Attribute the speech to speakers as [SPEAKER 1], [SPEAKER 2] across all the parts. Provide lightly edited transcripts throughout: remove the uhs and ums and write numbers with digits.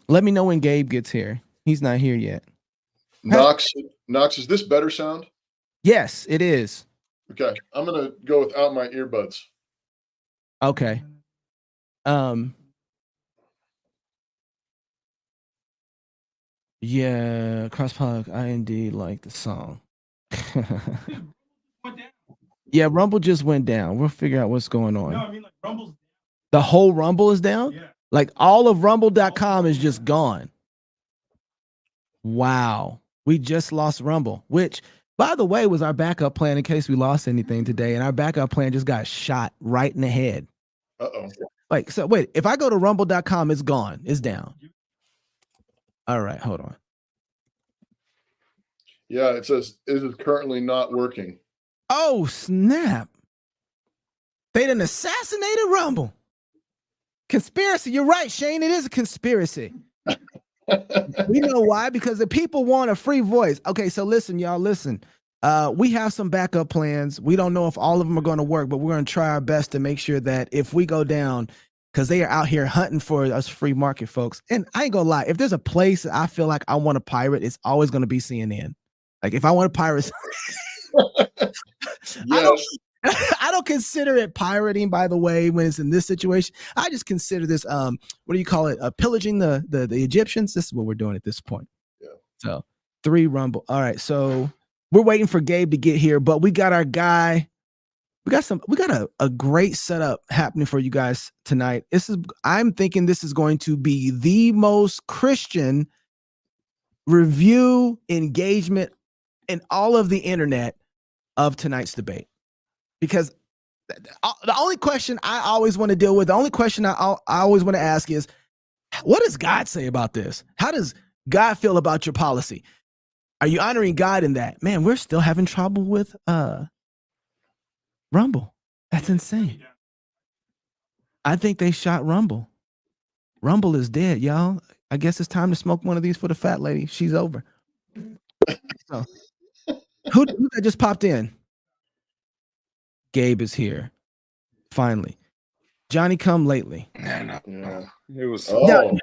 [SPEAKER 1] Let me know when Gabe gets here. He's not here yet.
[SPEAKER 2] Knox, is this better sound?
[SPEAKER 1] Yes, it is.
[SPEAKER 2] Okay, I'm gonna go without my earbuds.
[SPEAKER 1] Okay. Yeah, CrossPolitic IND like the song. Yeah, Rumble just went down. We'll figure out what's going on.
[SPEAKER 3] No, I mean like Rumble's.
[SPEAKER 1] The whole Rumble is down?
[SPEAKER 3] Yeah.
[SPEAKER 1] Like all of rumble.com is just gone. Wow. We just lost Rumble, which, by the way, was our backup plan in case we lost anything today. And our backup plan just got shot right in the head.
[SPEAKER 2] Uh-oh.
[SPEAKER 1] Like, so wait, if I go to rumble.com, it's gone. It's down. All right, hold on.
[SPEAKER 2] Yeah, it says it is currently not working.
[SPEAKER 1] Oh, snap. They done assassinated Rumble. Conspiracy. You're right, Shane. It is a conspiracy. We know why, because the people want a free voice. Okay, so listen, y'all, listen. We have some backup plans. We don't know if all of them are going to work, but we're going to try our best to make sure that if we go down, because they are out here hunting for us free market folks. And I ain't gonna lie, if there's a place I feel like I want to pirate, it's always going to be CNN. Like if I want to pirate,
[SPEAKER 2] yes.
[SPEAKER 1] I don't consider it pirating, by the way, when it's in this situation. I just consider this what do you call it? Pillaging the Egyptians. This is what we're doing at this point.
[SPEAKER 2] Yeah.
[SPEAKER 1] So 3 Rumble. All right. So we're waiting for Gabe to get here, but we got our guy. We got a great setup happening for you guys tonight. I'm thinking this is going to be the most Christian review engagement in all of the internet of tonight's debate. Because the only question I always want to deal with, the only question I always want to ask is, what does God say about this? How does God feel about your policy? Are you honoring God in that? Man, we're still having trouble with Rumble. That's insane. I think they shot Rumble. Rumble is dead, y'all. I guess it's time to smoke one of these for the fat lady. She's over. So, who that just popped in? Gabe is here. Finally. Johnny come lately.
[SPEAKER 4] No. It was
[SPEAKER 1] no.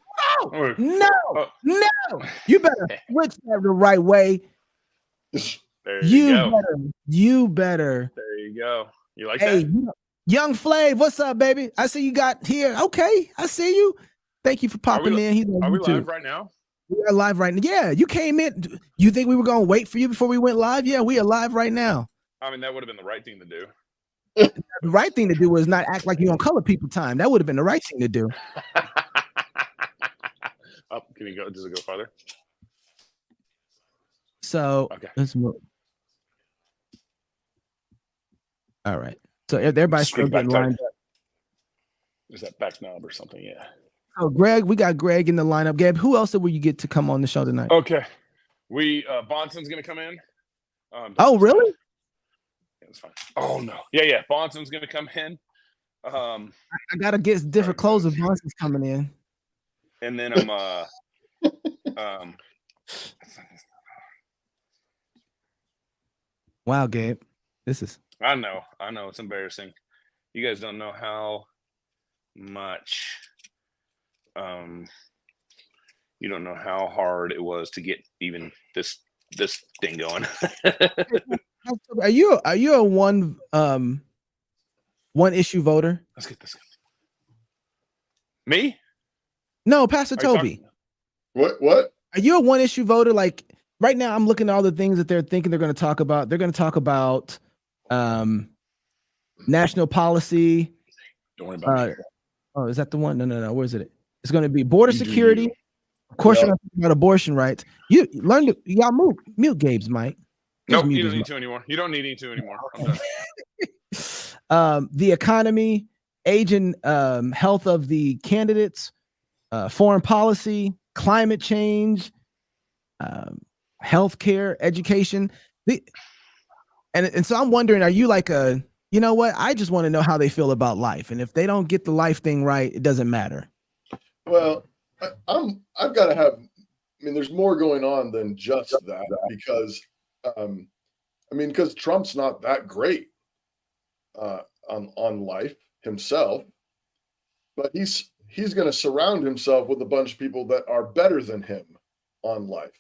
[SPEAKER 1] You better switch that the right way.
[SPEAKER 4] There you go.
[SPEAKER 1] You better.
[SPEAKER 4] There you go. You like that?
[SPEAKER 1] Young Flav, what's up, baby? I see you got here. Okay, I see you. Thank you for popping in.
[SPEAKER 4] Are we live right now?
[SPEAKER 1] We are live right now. Yeah, you came in. You think we were going to wait for you before we went live? Yeah, we are live right now.
[SPEAKER 4] I mean, that would have been the right thing to do.
[SPEAKER 1] The right thing to do was not act like you're on color people time. That would have been the right thing to do.
[SPEAKER 4] Can you go? Does it go farther?
[SPEAKER 1] So
[SPEAKER 4] okay.
[SPEAKER 1] Let's move. All right. So everybody's still getting lined up.
[SPEAKER 4] Is that back knob or something? Yeah.
[SPEAKER 1] Oh, Greg, we got Greg in the lineup. Gabe, who else will you get to come on the show tonight?
[SPEAKER 4] Okay. Bonson's gonna come in.
[SPEAKER 1] Oh, really?
[SPEAKER 4] Yeah, that's fine. Oh no. Yeah. Bonson's gonna come in.
[SPEAKER 1] I gotta get different clothes if Bonson's coming in.
[SPEAKER 4] And then
[SPEAKER 1] Wow, Gabe. This is
[SPEAKER 4] I know it's embarrassing. You guys don't know how much you don't know how hard it was to get even this thing going.
[SPEAKER 1] Are you a one issue voter?
[SPEAKER 4] Let's get this. Me?
[SPEAKER 1] No, Pastor Toby.
[SPEAKER 2] What?
[SPEAKER 1] Are you a one issue voter? Like right now, I'm looking at all the things that they're thinking they're going to talk about. They're going to talk about national policy.
[SPEAKER 4] Don't worry about it.
[SPEAKER 1] Oh, is that the one? No. Where is it? It's going to be border security. Of course, you're going to talk about abortion rights. You learn to y'all mute Gabe's mic.
[SPEAKER 4] Nope, you don't need to anymore. You don't need to anymore. I'm done.
[SPEAKER 1] The economy, age and health of the candidates, foreign policy, climate change, healthcare, education. And so I'm wondering, are you like you know what? I just want to know how they feel about life. And if they don't get the life thing right, it doesn't matter.
[SPEAKER 2] Well, I've got to have, there's more going on than just that because, because Trump's not that great on life himself, but he's he's going to surround himself with a bunch of people that are better than him on life.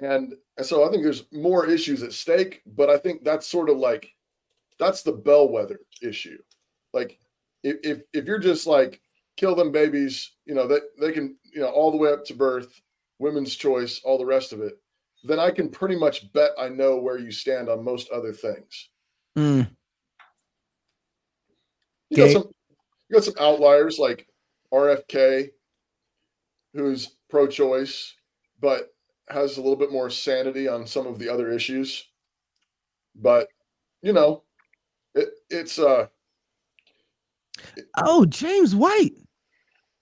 [SPEAKER 2] And so I think there's more issues at stake, but I think that's sort of like, that's the bellwether issue. Like if you're just like, kill them babies, that they can, all the way up to birth, women's choice, all the rest of it, then I can pretty much bet I know where you stand on most other things.
[SPEAKER 1] Mm.
[SPEAKER 2] You got some outliers like RFK, who's pro-choice, but has a little bit more sanity on some of the other issues. But it's
[SPEAKER 1] Oh, James White.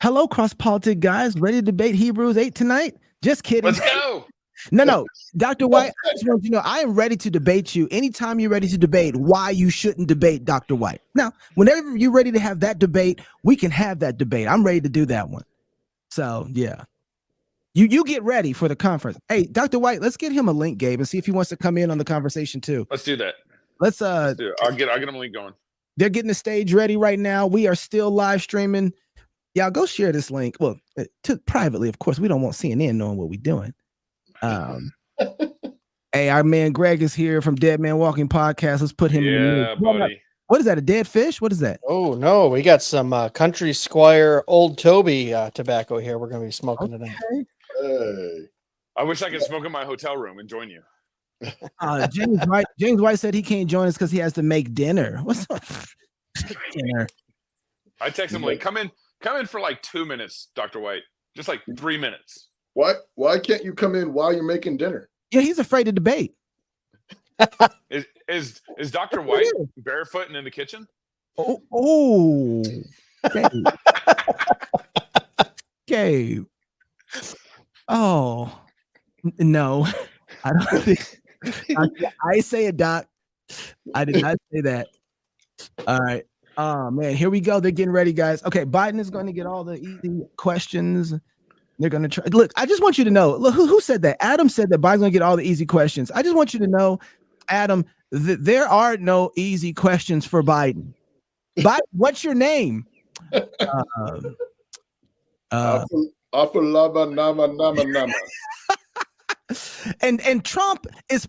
[SPEAKER 1] Hello, CrossPolitic guys. Ready to debate Hebrews 8 tonight? Just kidding.
[SPEAKER 4] Let's go.
[SPEAKER 1] No, Dr. White, I just want you to know I am ready to debate you anytime you're ready to debate why you shouldn't debate Dr. White. Now, whenever you're ready to have that debate, we can have that debate. I'm ready to do that one. So, yeah. You get ready for the conference. Hey, Dr. White, let's get him a link, Gabe, and see if he wants to come in on the conversation too.
[SPEAKER 4] Let's do that.
[SPEAKER 1] Let's
[SPEAKER 4] do it. I'll get him a link going.
[SPEAKER 1] They're getting the stage ready right now. We are still live streaming. Y'all go share this link. Well, privately, of course. We don't want CNN knowing what we're doing. Hey, our man Greg is here from Dead Man Walking Podcast. Let's put him in the
[SPEAKER 4] buddy.
[SPEAKER 1] What is that? A dead fish? What is that?
[SPEAKER 3] Oh no, we got some Country Squire Old Toby tobacco here. We're gonna be smoking tonight.
[SPEAKER 2] Hey.
[SPEAKER 4] I wish I could smoke in my hotel room and join you.
[SPEAKER 1] James White said he can't join us because he has to make dinner. What's up? Dinner.
[SPEAKER 4] I text him like, come in for like 2 minutes, Dr. White. Just like 3 minutes.
[SPEAKER 2] What? Why can't you come in while you're making dinner?
[SPEAKER 1] Yeah, he's afraid to debate.
[SPEAKER 4] Is Dr. White barefoot and in the kitchen?
[SPEAKER 1] Oh. Gabe. Oh. No. I don't think I say it, Doc. I did not say that. All right. Oh man, here we go. They're getting ready, guys. Okay, Biden is going to get all the easy questions. They're going to try. Look, I just want you to know. Look, who said that? Adam said that Biden's going to get all the easy questions. I just want you to know, Adam, that there are no easy questions for Biden. Biden, what's your name? And Trump is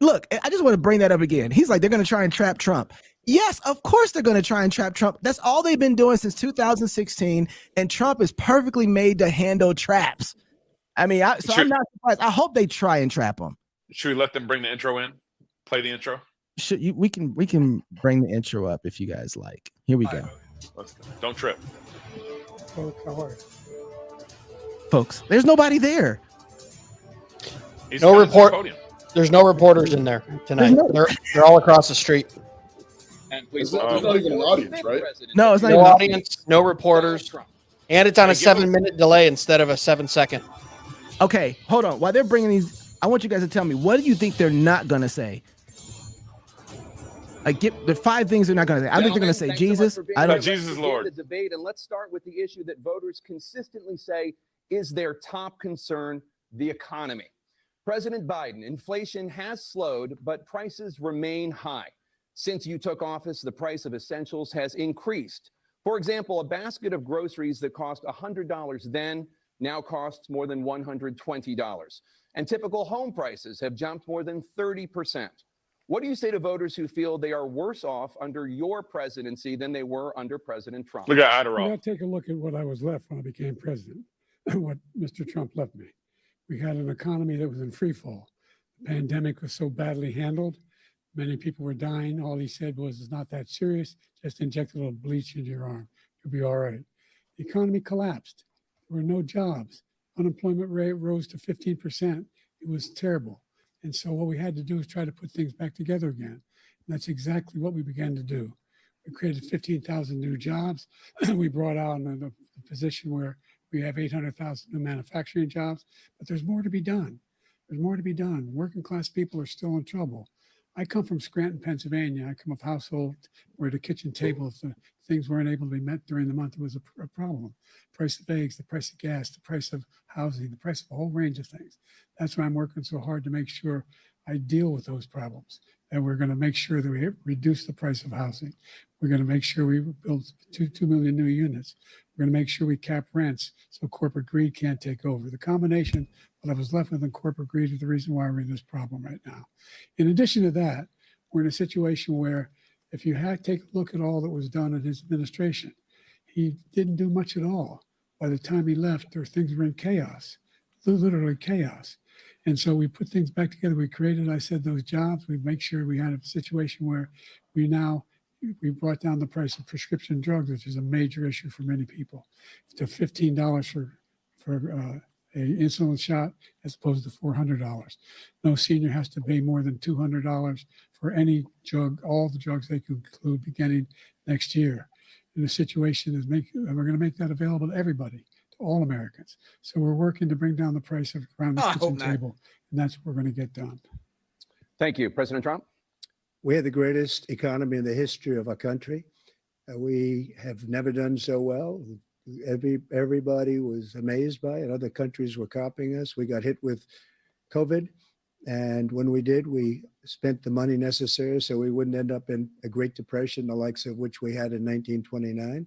[SPEAKER 1] look, I just want to bring that up again. He's like, they're going to try and trap Trump. Yes, of course they're going to try and trap Trump. That's all they've been doing since 2016, and Trump is perfectly made to handle traps. I mean, I'm not surprised. I hope they try and trap him.
[SPEAKER 4] Should we let them bring the intro in? Play the intro?
[SPEAKER 1] We can bring the intro up if you guys like. Here we go.
[SPEAKER 4] Let's go. Don't trip.
[SPEAKER 1] Folks, there's nobody there.
[SPEAKER 3] No report. There's no reporters in there tonight. They're all across the street.
[SPEAKER 2] And please, there's not even an audience, right?
[SPEAKER 1] No, it's not.
[SPEAKER 3] No audience, no reporters, and it's on a 7-minute delay instead of a 7-second.
[SPEAKER 1] Okay, hold on. While they're bringing these, I want you guys to tell me, what do you think they're not gonna say? Like, get the 5 things they're not gonna say. I think they're gonna say Jesus. I don't.
[SPEAKER 4] Jesus is Lord.
[SPEAKER 5] The debate, and let's start with the issue that voters consistently say is their top concern: the economy. President Biden, inflation has slowed, but prices remain high. Since you took office, the price of essentials has increased. For example, a basket of groceries that cost $100 then now costs more than $120. And typical home prices have jumped more than 30%. What do you say to voters who feel they are worse off under your presidency than they were under President Trump?
[SPEAKER 4] Look at Adderall.
[SPEAKER 6] Now take a look at what I was left when I became president, what Mr. Trump left me. We had an economy that was in free fall. The pandemic was so badly handled. Many people were dying. All he said was, it's not that serious. Just inject a little bleach into your arm. You'll be all right. The economy collapsed. There were no jobs. Unemployment rate rose to 15%. It was terrible. And so what we had to do is try to put things back together again. And that's exactly what we began to do. We created 15,000 new jobs. We brought out a position where we have 800,000 new manufacturing jobs, but there's more to be done. There's more to be done. Working class people are still in trouble. I come from Scranton, Pennsylvania. I come of a household where the kitchen table, if the things weren't able to be met during the month, it was a problem. Price of eggs, the price of gas, the price of housing, the price of a whole range of things. That's why I'm working so hard to make sure I deal with those problems. that we're going to make sure that we reduce the price of housing. We're going to make sure we build 2 million new units. We're going to make sure we cap rents so corporate greed can't take over. The combination, what I was left with in corporate greed, is the reason why we're in this problem right now. In addition to that, we're in a situation where if you take a look at all that was done in his administration, he didn't do much at all. By the time he left, things were in chaos, literally chaos. And so we put things back together. We created, I said, those jobs. We make sure we had a situation where we brought down the price of prescription drugs, which is a major issue for many people, to $15 for a insulin shot as opposed to $400. No senior has to pay more than $200 for any drug, all the drugs they can include beginning next year. And the situation is we're going to make that available to everybody, to all Americans. So we're working to bring down the price around the kitchen table, and that's what we're going to get done.
[SPEAKER 5] Thank you. President Trump?
[SPEAKER 7] We had the greatest economy in the history of our country. We have never done so well. Everybody was amazed by it. Other countries were copying us. We got hit with COVID. And when we did, we spent the money necessary so we wouldn't end up in a Great Depression, the likes of which we had in 1929.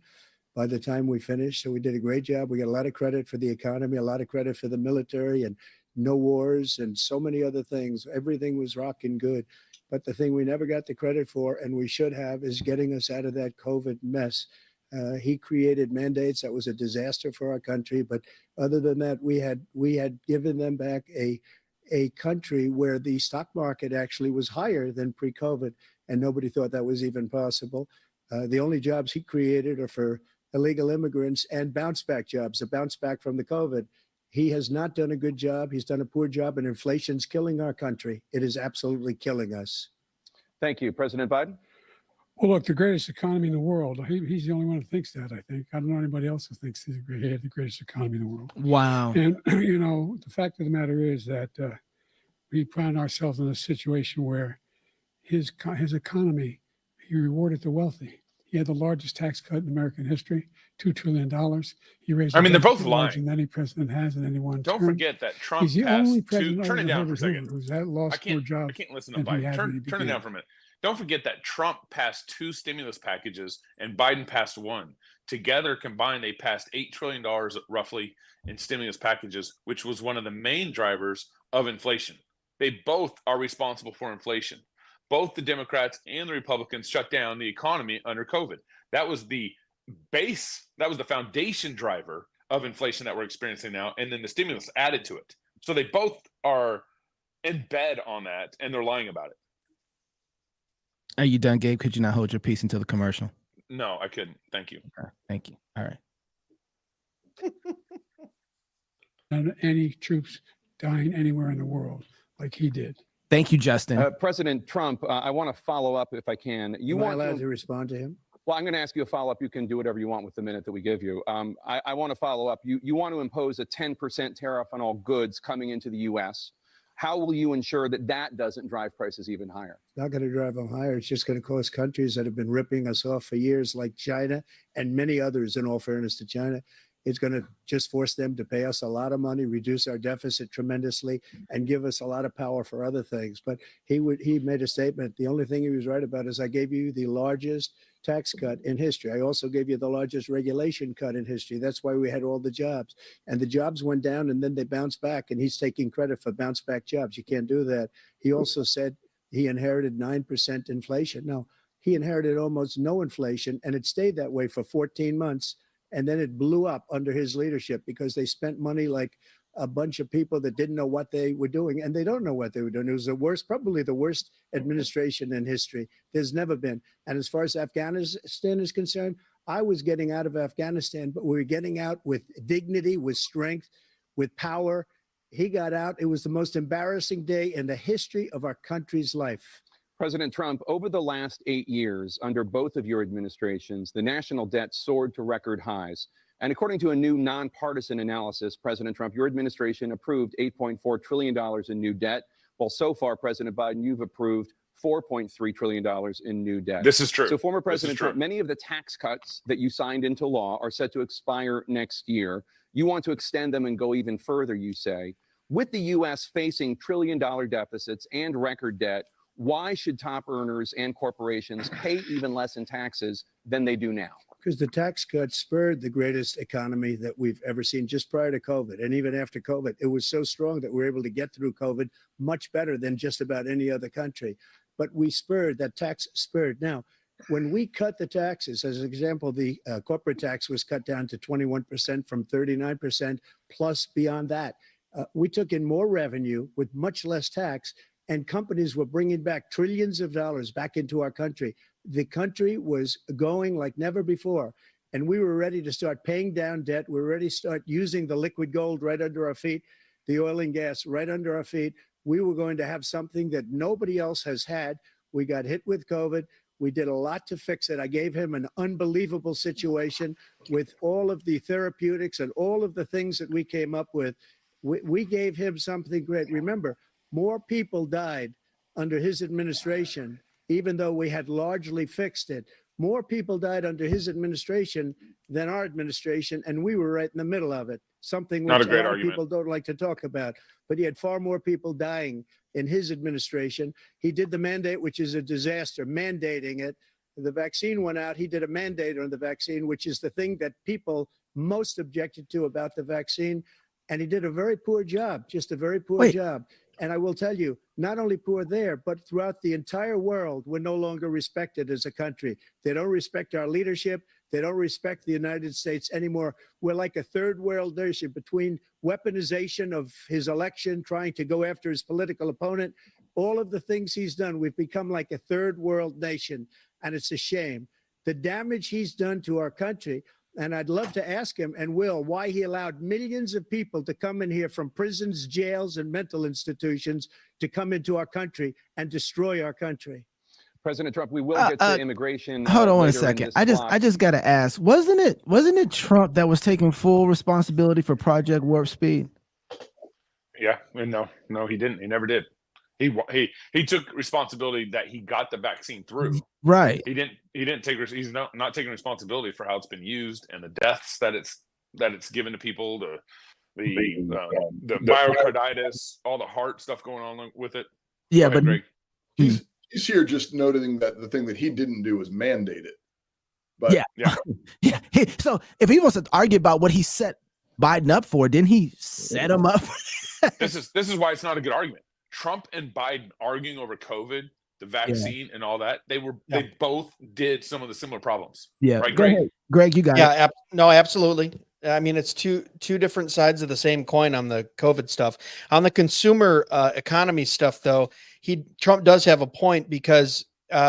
[SPEAKER 7] By the time we finished, so we did a great job. We got a lot of credit for the economy, a lot of credit for the military, and no wars and so many other things. Everything was rocking good. But the thing we never got the credit for, and we should have, is getting us out of that COVID mess. He created mandates that was a disaster for our country. But other than that, we had given them back a country where the stock market actually was higher than pre-COVID, and nobody thought that was even possible. The only jobs he created are for illegal immigrants and bounce back jobs, a bounce back from the COVID. He has not done a good job. He's done a poor job, and inflation's killing our country. It is absolutely killing us.
[SPEAKER 5] Thank you. President Biden?
[SPEAKER 6] Well, look, the greatest economy in the world. He's the only one who thinks that, I think. I don't know anybody else who thinks he had the greatest economy in the world.
[SPEAKER 1] Wow.
[SPEAKER 6] And, you know, the fact of the matter is that we find ourselves in a situation where his economy, he rewarded the wealthy. He had the largest tax cut in American history, $2 trillion. He raised.
[SPEAKER 4] I mean, they're both lying.
[SPEAKER 6] Than any president has in any one
[SPEAKER 4] Don't
[SPEAKER 6] term.
[SPEAKER 4] forget that Trump
[SPEAKER 6] He's the
[SPEAKER 4] passed
[SPEAKER 6] only
[SPEAKER 4] two.
[SPEAKER 6] president
[SPEAKER 4] Turn it down for a second.
[SPEAKER 6] who's lost more jobs.
[SPEAKER 4] I can't listen to
[SPEAKER 6] than he
[SPEAKER 4] Biden.
[SPEAKER 6] had when he
[SPEAKER 4] Turn it
[SPEAKER 6] began.
[SPEAKER 4] down for a minute. Don't forget that Trump passed 2 stimulus packages and Biden passed 1. Together combined, they passed $8 trillion roughly in stimulus packages, which was one of the main drivers of inflation. They both are responsible for inflation. Both the Democrats and the Republicans shut down the economy under COVID. That was the base, that was the foundation driver of inflation that we're experiencing now. And then the stimulus added to it. So they both are in bed on that, and they're lying about it.
[SPEAKER 1] Are you done, Gabe? Could you not hold your peace until the commercial?
[SPEAKER 4] No, I couldn't. Thank you.
[SPEAKER 1] Okay, thank you. All right.
[SPEAKER 6] And any troops dying anywhere in the world like he did.
[SPEAKER 1] Thank you, Justin.
[SPEAKER 5] President Trump, I want to follow up if I can.
[SPEAKER 7] Am I allowed to respond to him?
[SPEAKER 5] Well, I'm going to ask you a follow-up. You can do whatever you want with the minute that we give you. I want to follow up. You want to impose a 10% tariff on all goods coming into the U.S. How will you ensure that that doesn't drive prices even higher?
[SPEAKER 7] It's not going to drive them higher. It's just going to cost countries that have been ripping us off for years, like China and many others, in all fairness to China. It's going to just force them to pay us a lot of money, reduce our deficit tremendously, and give us a lot of power for other things. But he made a statement. The only thing he was right about is I gave you the largest tax cut in history. I also gave you the largest regulation cut in history. That's why we had all the jobs. And the jobs went down and then they bounced back. And he's taking credit for bounce back jobs. You can't do that. He also said he inherited 9% inflation. No, he inherited almost no inflation, and it stayed that way for 14 months. And then it blew up under his leadership because they spent money like a bunch of people that didn't know what they were doing, and they don't know what they were doing. It was the worst, probably the worst administration in history. There's never been. And as far as Afghanistan is concerned, I was getting out of Afghanistan, but we were getting out with dignity, with strength, with power. He got out. It was the most embarrassing day in the history of our country's life.
[SPEAKER 5] President Trump, over the last 8 years, under both of your administrations, the national debt soared to record highs. And according to a new nonpartisan analysis, President Trump, your administration approved $8.4 trillion in new debt. Well, so far, President Biden, you've approved $4.3 trillion in new debt.
[SPEAKER 4] This is true.
[SPEAKER 5] So former President Trump, many of the tax cuts that you signed into law are set to expire next year. You want to extend them and go even further, you say. With the U.S. facing trillion-dollar deficits and record debt, Why should top earners and corporations pay even less in taxes than they do now?
[SPEAKER 7] Because the tax cuts spurred the greatest economy that we've ever seen just prior to COVID. And even after COVID, it was so strong that we were able to get through COVID much better than just about any other country. But we spurred, that tax spurred. Now, when we cut the taxes, as an example, the corporate tax was cut down to 21% from 39%, plus beyond that. We took in more revenue with much less tax, and companies were bringing back trillions of dollars back into our country. The country was going like never before, and we were ready to start paying down debt. We were ready to start using the liquid gold right under our feet, the oil and gas right under our feet. We were going to have something that nobody else has had. We got hit with COVID. We did a lot to fix it. I gave him an unbelievable situation with all of the therapeutics and all of the things that we came up with. We gave him something great. Remember, more people died under his administration, even though we had largely fixed it. More people died under his administration than our administration, and we were right in the middle of it, something which a lot of people don't like to talk about. But he had far more people dying in his administration. He did the mandate, which is a disaster, mandating it. The vaccine went out. He did a mandate on the vaccine, which is the thing that people most objected to about the vaccine. And he did a very poor job, just a very poor job. And I will tell you, not only poor there, but throughout the entire world, we're no longer respected as a country. They don't respect our leadership. They don't respect the United States anymore. We're like a third world nation between weaponization of his election, trying to go after his political opponent, all of the things he's done. We've become like a third world nation, and it's a shame. The damage he's done to our country. And I'd love to ask him, and will, why he allowed millions of people to come in here from prisons, jails, and mental institutions to come into our country and destroy our country.
[SPEAKER 5] President Trump, we will get to immigration.
[SPEAKER 1] Hold on a second. I just got to ask, wasn't it Trump that was taking full responsibility for Project Warp Speed?
[SPEAKER 4] Yeah, no, he didn't. He never did. He took responsibility that he got the vaccine through.
[SPEAKER 1] Right.
[SPEAKER 4] He didn't take. He's not taking responsibility for how it's been used and the deaths that it's given to people. The myocarditis, all the heart stuff going on with it.
[SPEAKER 1] Yeah,
[SPEAKER 4] but Greg.
[SPEAKER 2] He's here just noting that the thing that he didn't do was mandate it. But
[SPEAKER 1] yeah. So if he wants to argue about what he set Biden up for, didn't he set him up?
[SPEAKER 4] This is why it's not a good argument. Trump and Biden arguing over COVID, the vaccine, and all that, they both did some of the similar problems.
[SPEAKER 1] Yeah,
[SPEAKER 4] right, Greg?
[SPEAKER 1] Greg, you got it.
[SPEAKER 3] No, absolutely. I mean, it's two different sides of the same coin on the COVID stuff. On the consumer economy stuff, though, Trump does have a point, because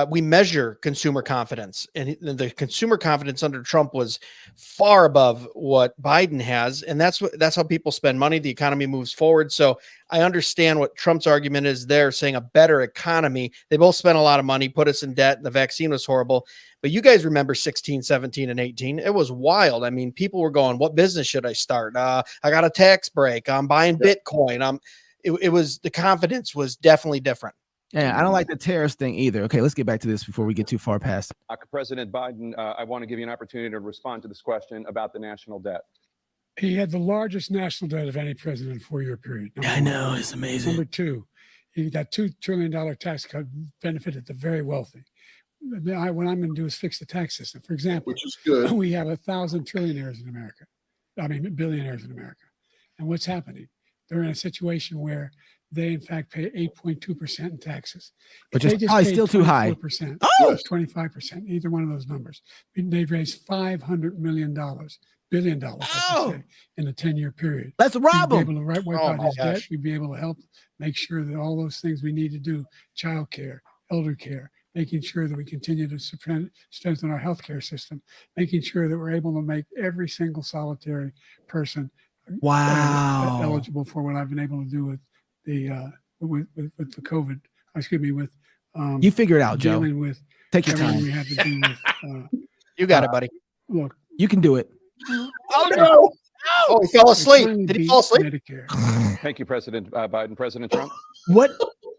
[SPEAKER 3] we measure consumer confidence, and the consumer confidence under Trump was far above what Biden has. And that's how people spend money. The economy moves forward. So I understand what Trump's argument is there, saying a better economy. They both spent a lot of money, put us in debt. The vaccine was horrible. But you guys remember 16, 17, and 18. It was wild. I mean, people were going, what business should I start? I got a tax break. I'm buying Bitcoin. It was, the confidence was definitely different.
[SPEAKER 1] Yeah, I don't like the terrorist thing either. Okay, let's get back to this before we get too far past it.
[SPEAKER 5] President Biden, I want to give you an opportunity to respond to this question about the national debt.
[SPEAKER 6] He had the largest national debt of any president in a 4-year period.
[SPEAKER 1] I know, it's amazing.
[SPEAKER 6] Number two, that $2 trillion tax cut benefited the very wealthy. What I'm going to do is fix the tax system. For example,
[SPEAKER 2] which is good.
[SPEAKER 6] We have 1,000 trillionaires in America. I mean, billionaires in America. And what's happening? They're in a situation where they, in fact, pay 8.2% in taxes.
[SPEAKER 1] Which is probably still too high.
[SPEAKER 6] 25%, either one of those numbers. They've raised $500 billion, I should say, in a 10-year period.
[SPEAKER 1] Let's rob them.
[SPEAKER 6] We'd be able to wipe out his debt. We'd be able to help make sure that all those things we need to do, child care, elder care, making sure that we continue to strengthen our healthcare system, making sure that we're able to make every single solitary person eligible for what I've been able to do with the with the COVID. Excuse me, with
[SPEAKER 1] you figure it out, Joe.
[SPEAKER 6] Dealing with
[SPEAKER 1] take your time.
[SPEAKER 6] We have to do with,
[SPEAKER 3] you got it, buddy.
[SPEAKER 6] Look,
[SPEAKER 1] you can do it.
[SPEAKER 3] Oh no! Oh, he fell asleep. Did he fall asleep?
[SPEAKER 5] Medicare. Thank you, President Biden. President Trump.
[SPEAKER 1] What?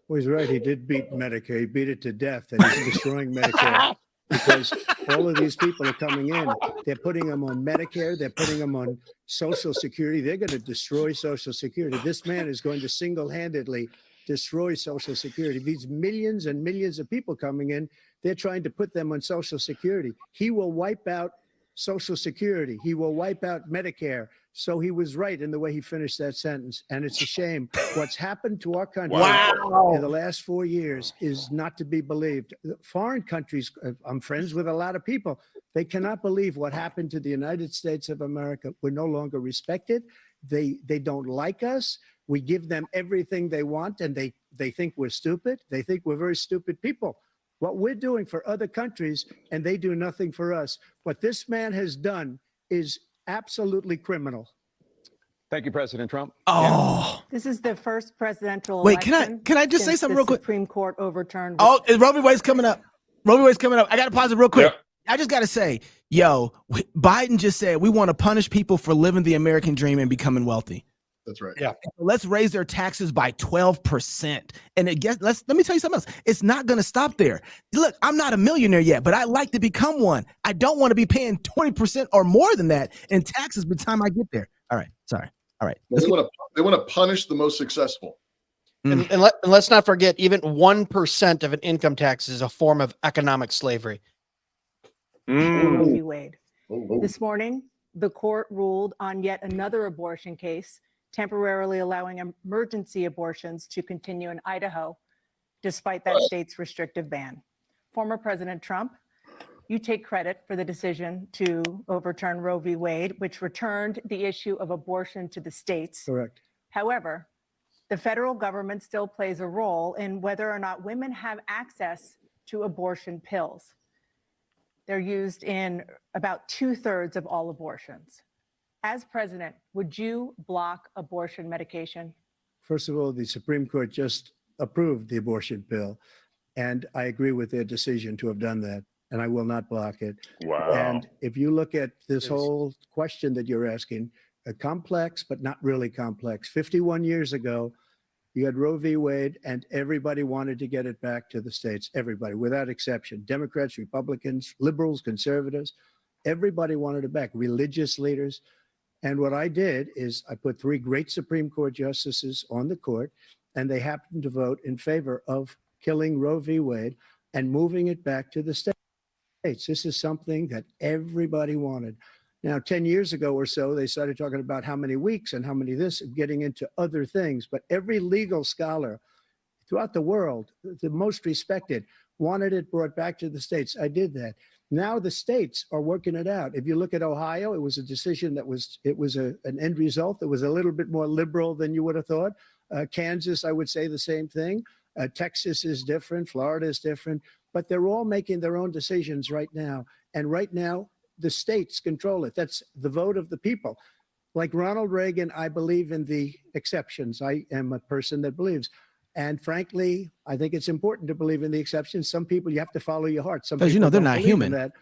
[SPEAKER 7] Well, he's right. He did beat Medicare. He beat it to death, and he's destroying Medicare. Because all of these people are coming in, they're putting them on Medicare, they're putting them on Social Security. They're going to destroy Social Security. This man is going to single-handedly destroy Social Security. These millions and millions of people coming in, they're trying to put them on Social Security. He will wipe out Social Security. He will wipe out Medicare. So he was right in the way he finished that sentence. And it's a shame. What's happened to our country in the last 4 years is not to be believed. Foreign countries, I'm friends with a lot of people. They cannot believe what happened to the United States of America. We're no longer respected. They don't like us. We give them everything they want, and they think we're stupid. They think we're very stupid people. What we're doing for other countries, and they do nothing for us. What this man has done is absolutely criminal.
[SPEAKER 5] Thank you, President Trump.
[SPEAKER 1] Oh,
[SPEAKER 8] This is the first presidential
[SPEAKER 1] wait,
[SPEAKER 8] election
[SPEAKER 1] can I just say
[SPEAKER 8] since
[SPEAKER 1] something
[SPEAKER 8] the
[SPEAKER 1] real quick?
[SPEAKER 8] Supreme Court overturned.
[SPEAKER 1] Oh, Roe v. Wade's coming up. Roe v. Wade's coming up. I got to pause it real quick.
[SPEAKER 4] Yep.
[SPEAKER 1] I just got to say, Biden just said we want to punish people for living the American dream and becoming wealthy.
[SPEAKER 2] That's right.
[SPEAKER 3] Yeah.
[SPEAKER 1] Let's raise their taxes by 12%. And let me tell you something else. It's not going to stop there. Look, I'm not a millionaire yet, but I'd like to become one. I don't want to be paying 20% or more than that in taxes by the time I get there. All right. Sorry. All right.
[SPEAKER 2] They want to punish the most successful.
[SPEAKER 3] And let's not forget, even 1% of an income tax is a form of economic slavery.
[SPEAKER 8] Roe v. Wade.
[SPEAKER 2] Oh.
[SPEAKER 8] This morning, the court ruled on yet another abortion case, temporarily allowing emergency abortions to continue in Idaho, despite that state's restrictive ban. Former President Trump, you take credit for the decision to overturn Roe v. Wade, which returned the issue of abortion to the states.
[SPEAKER 7] Correct.
[SPEAKER 8] However, the federal government still plays a role in whether or not women have access to abortion pills. They're used in about 2/3 of all abortions. As president, would you block abortion medication?
[SPEAKER 7] First of all, the Supreme Court just approved the abortion bill, and I agree with their decision to have done that, and I will not block it.
[SPEAKER 4] Wow.
[SPEAKER 7] And if you look at this whole question that you're asking, complex, but not really complex. 51 years ago, you had Roe v. Wade, and everybody wanted to get it back to the states. Everybody, without exception. Democrats, Republicans, liberals, conservatives, everybody wanted it back. Religious leaders. And what I did is I put 3 great Supreme Court justices on the court, and they happened to vote in favor of killing Roe v. Wade and moving it back to the states. This is something that everybody wanted. Now, 10 years ago or so, they started talking about how many weeks and how many this, getting into other things. But every legal scholar throughout the world, the most respected, wanted it brought back to the states. I did that. Now the states are working it out. If you look at Ohio, it was a decision that was an end result that was a little bit more liberal than you would have thought. Kansas, I would say the same thing. Texas is different. Florida is different. But they're all making their own decisions right now. And right now, the states control it. That's the vote of the people. Like Ronald Reagan, I believe in the exceptions. I am a person that believes. And frankly, I think it's important to believe in the exceptions. Some people, you have to follow your heart. Some
[SPEAKER 1] Because
[SPEAKER 7] people
[SPEAKER 1] they're
[SPEAKER 7] don't
[SPEAKER 1] not
[SPEAKER 7] believe
[SPEAKER 1] human.
[SPEAKER 7] in that.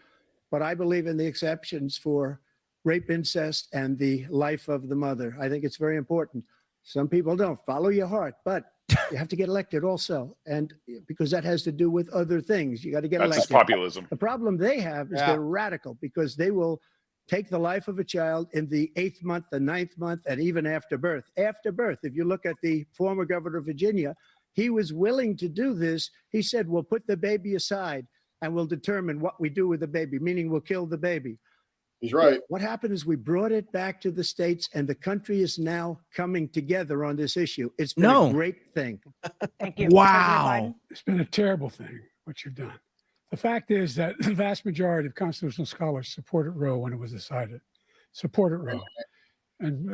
[SPEAKER 7] But I believe in the exceptions for rape, incest, and the life of the mother. I think it's very important. Some people don't. Follow your heart. But you have to get elected also. And because that has to do with other things. You got to get
[SPEAKER 4] That's
[SPEAKER 7] elected.
[SPEAKER 4] just populism.
[SPEAKER 7] The problem they have is they're radical because they will take the life of a child in the 8th month, the 9th month, and even after birth. After birth, if you look at the former governor of Virginia, he was willing to do this. He said, we'll put the baby aside and we'll determine what we do with the baby, meaning we'll kill the baby.
[SPEAKER 2] He's right.
[SPEAKER 7] What happened is we brought it back to the states, and the country is now coming together on this issue. It's been a great thing.
[SPEAKER 8] Thank you.
[SPEAKER 1] Wow.
[SPEAKER 8] President Biden?
[SPEAKER 6] It's been a terrible thing, what you've done. The fact is that the vast majority of constitutional scholars supported Roe when it was decided, supported Roe. And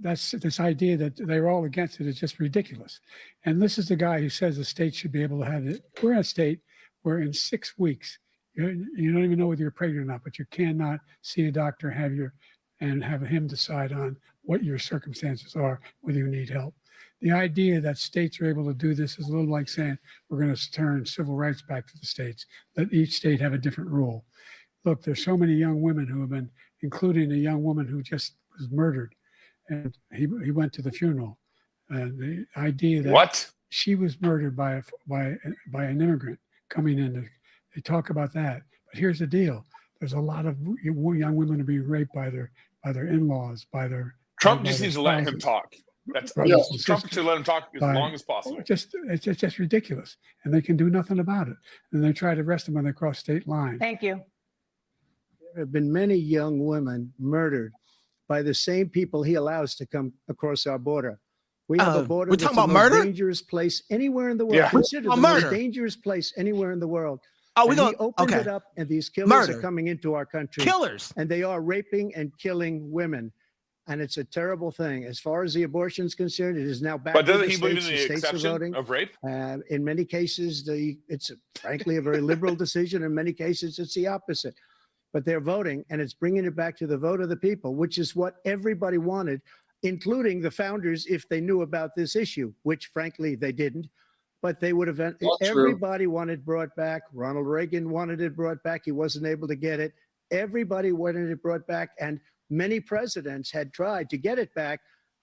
[SPEAKER 6] that's this idea that they're all against it is just ridiculous. And this is the guy who says the state should be able to have it. We're in a state where in 6 weeks, you don't even know whether you're pregnant or not, but you cannot see a doctor, and have him decide on what your circumstances are, whether you need help. The idea that states are able to do this is a little like saying we're going to turn civil rights back to the states, let each state have a different rule. Look, there's so many young women who have been, including a young woman who just was murdered, and he went to the funeral. The idea that she was murdered by an immigrant coming in, they talk about that. But here's the deal: there's a lot of young women are being raped by their in-laws, by their
[SPEAKER 4] Trump just needs to let him talk. That's
[SPEAKER 6] brothers and
[SPEAKER 4] Trump
[SPEAKER 6] sisters
[SPEAKER 4] should let him talk as
[SPEAKER 6] by-
[SPEAKER 4] long as possible.
[SPEAKER 6] It's just ridiculous, and they can do nothing about it. And they try to arrest them when they cross state lines.
[SPEAKER 8] Thank you.
[SPEAKER 7] There have been many young women murdered by the same people he allows to come across our border. We have a border
[SPEAKER 1] we're
[SPEAKER 7] that's
[SPEAKER 1] talking
[SPEAKER 7] the
[SPEAKER 1] about
[SPEAKER 7] most
[SPEAKER 1] murder?
[SPEAKER 7] dangerous place anywhere in the world.
[SPEAKER 4] Yeah.
[SPEAKER 7] Considered the
[SPEAKER 1] About
[SPEAKER 7] most
[SPEAKER 1] murder.
[SPEAKER 7] dangerous place anywhere in the world.
[SPEAKER 1] Oh, we
[SPEAKER 7] And
[SPEAKER 1] going
[SPEAKER 7] he opened
[SPEAKER 1] okay.
[SPEAKER 7] it up, and these killers
[SPEAKER 1] Murder.
[SPEAKER 7] are coming into our country.
[SPEAKER 1] Killers.
[SPEAKER 7] And they are raping and killing women. And it's a terrible thing. As far as the abortion is concerned, it is now back
[SPEAKER 4] But
[SPEAKER 7] to
[SPEAKER 4] doesn't
[SPEAKER 7] the
[SPEAKER 4] he believe in
[SPEAKER 7] states.
[SPEAKER 4] the
[SPEAKER 7] The states are
[SPEAKER 4] exception
[SPEAKER 7] voting.
[SPEAKER 4] of rape?
[SPEAKER 7] In many cases, it's frankly a very liberal decision. In many cases, it's the opposite. But they're voting, and it's bringing it back to the vote of the people, which is what everybody wanted, including the founders, if they knew about this issue, which frankly they didn't. But they would have. Everybody wanted brought back. Ronald Reagan wanted it brought back. He wasn't able to get it. Everybody wanted it brought back, and many presidents had tried to get it back.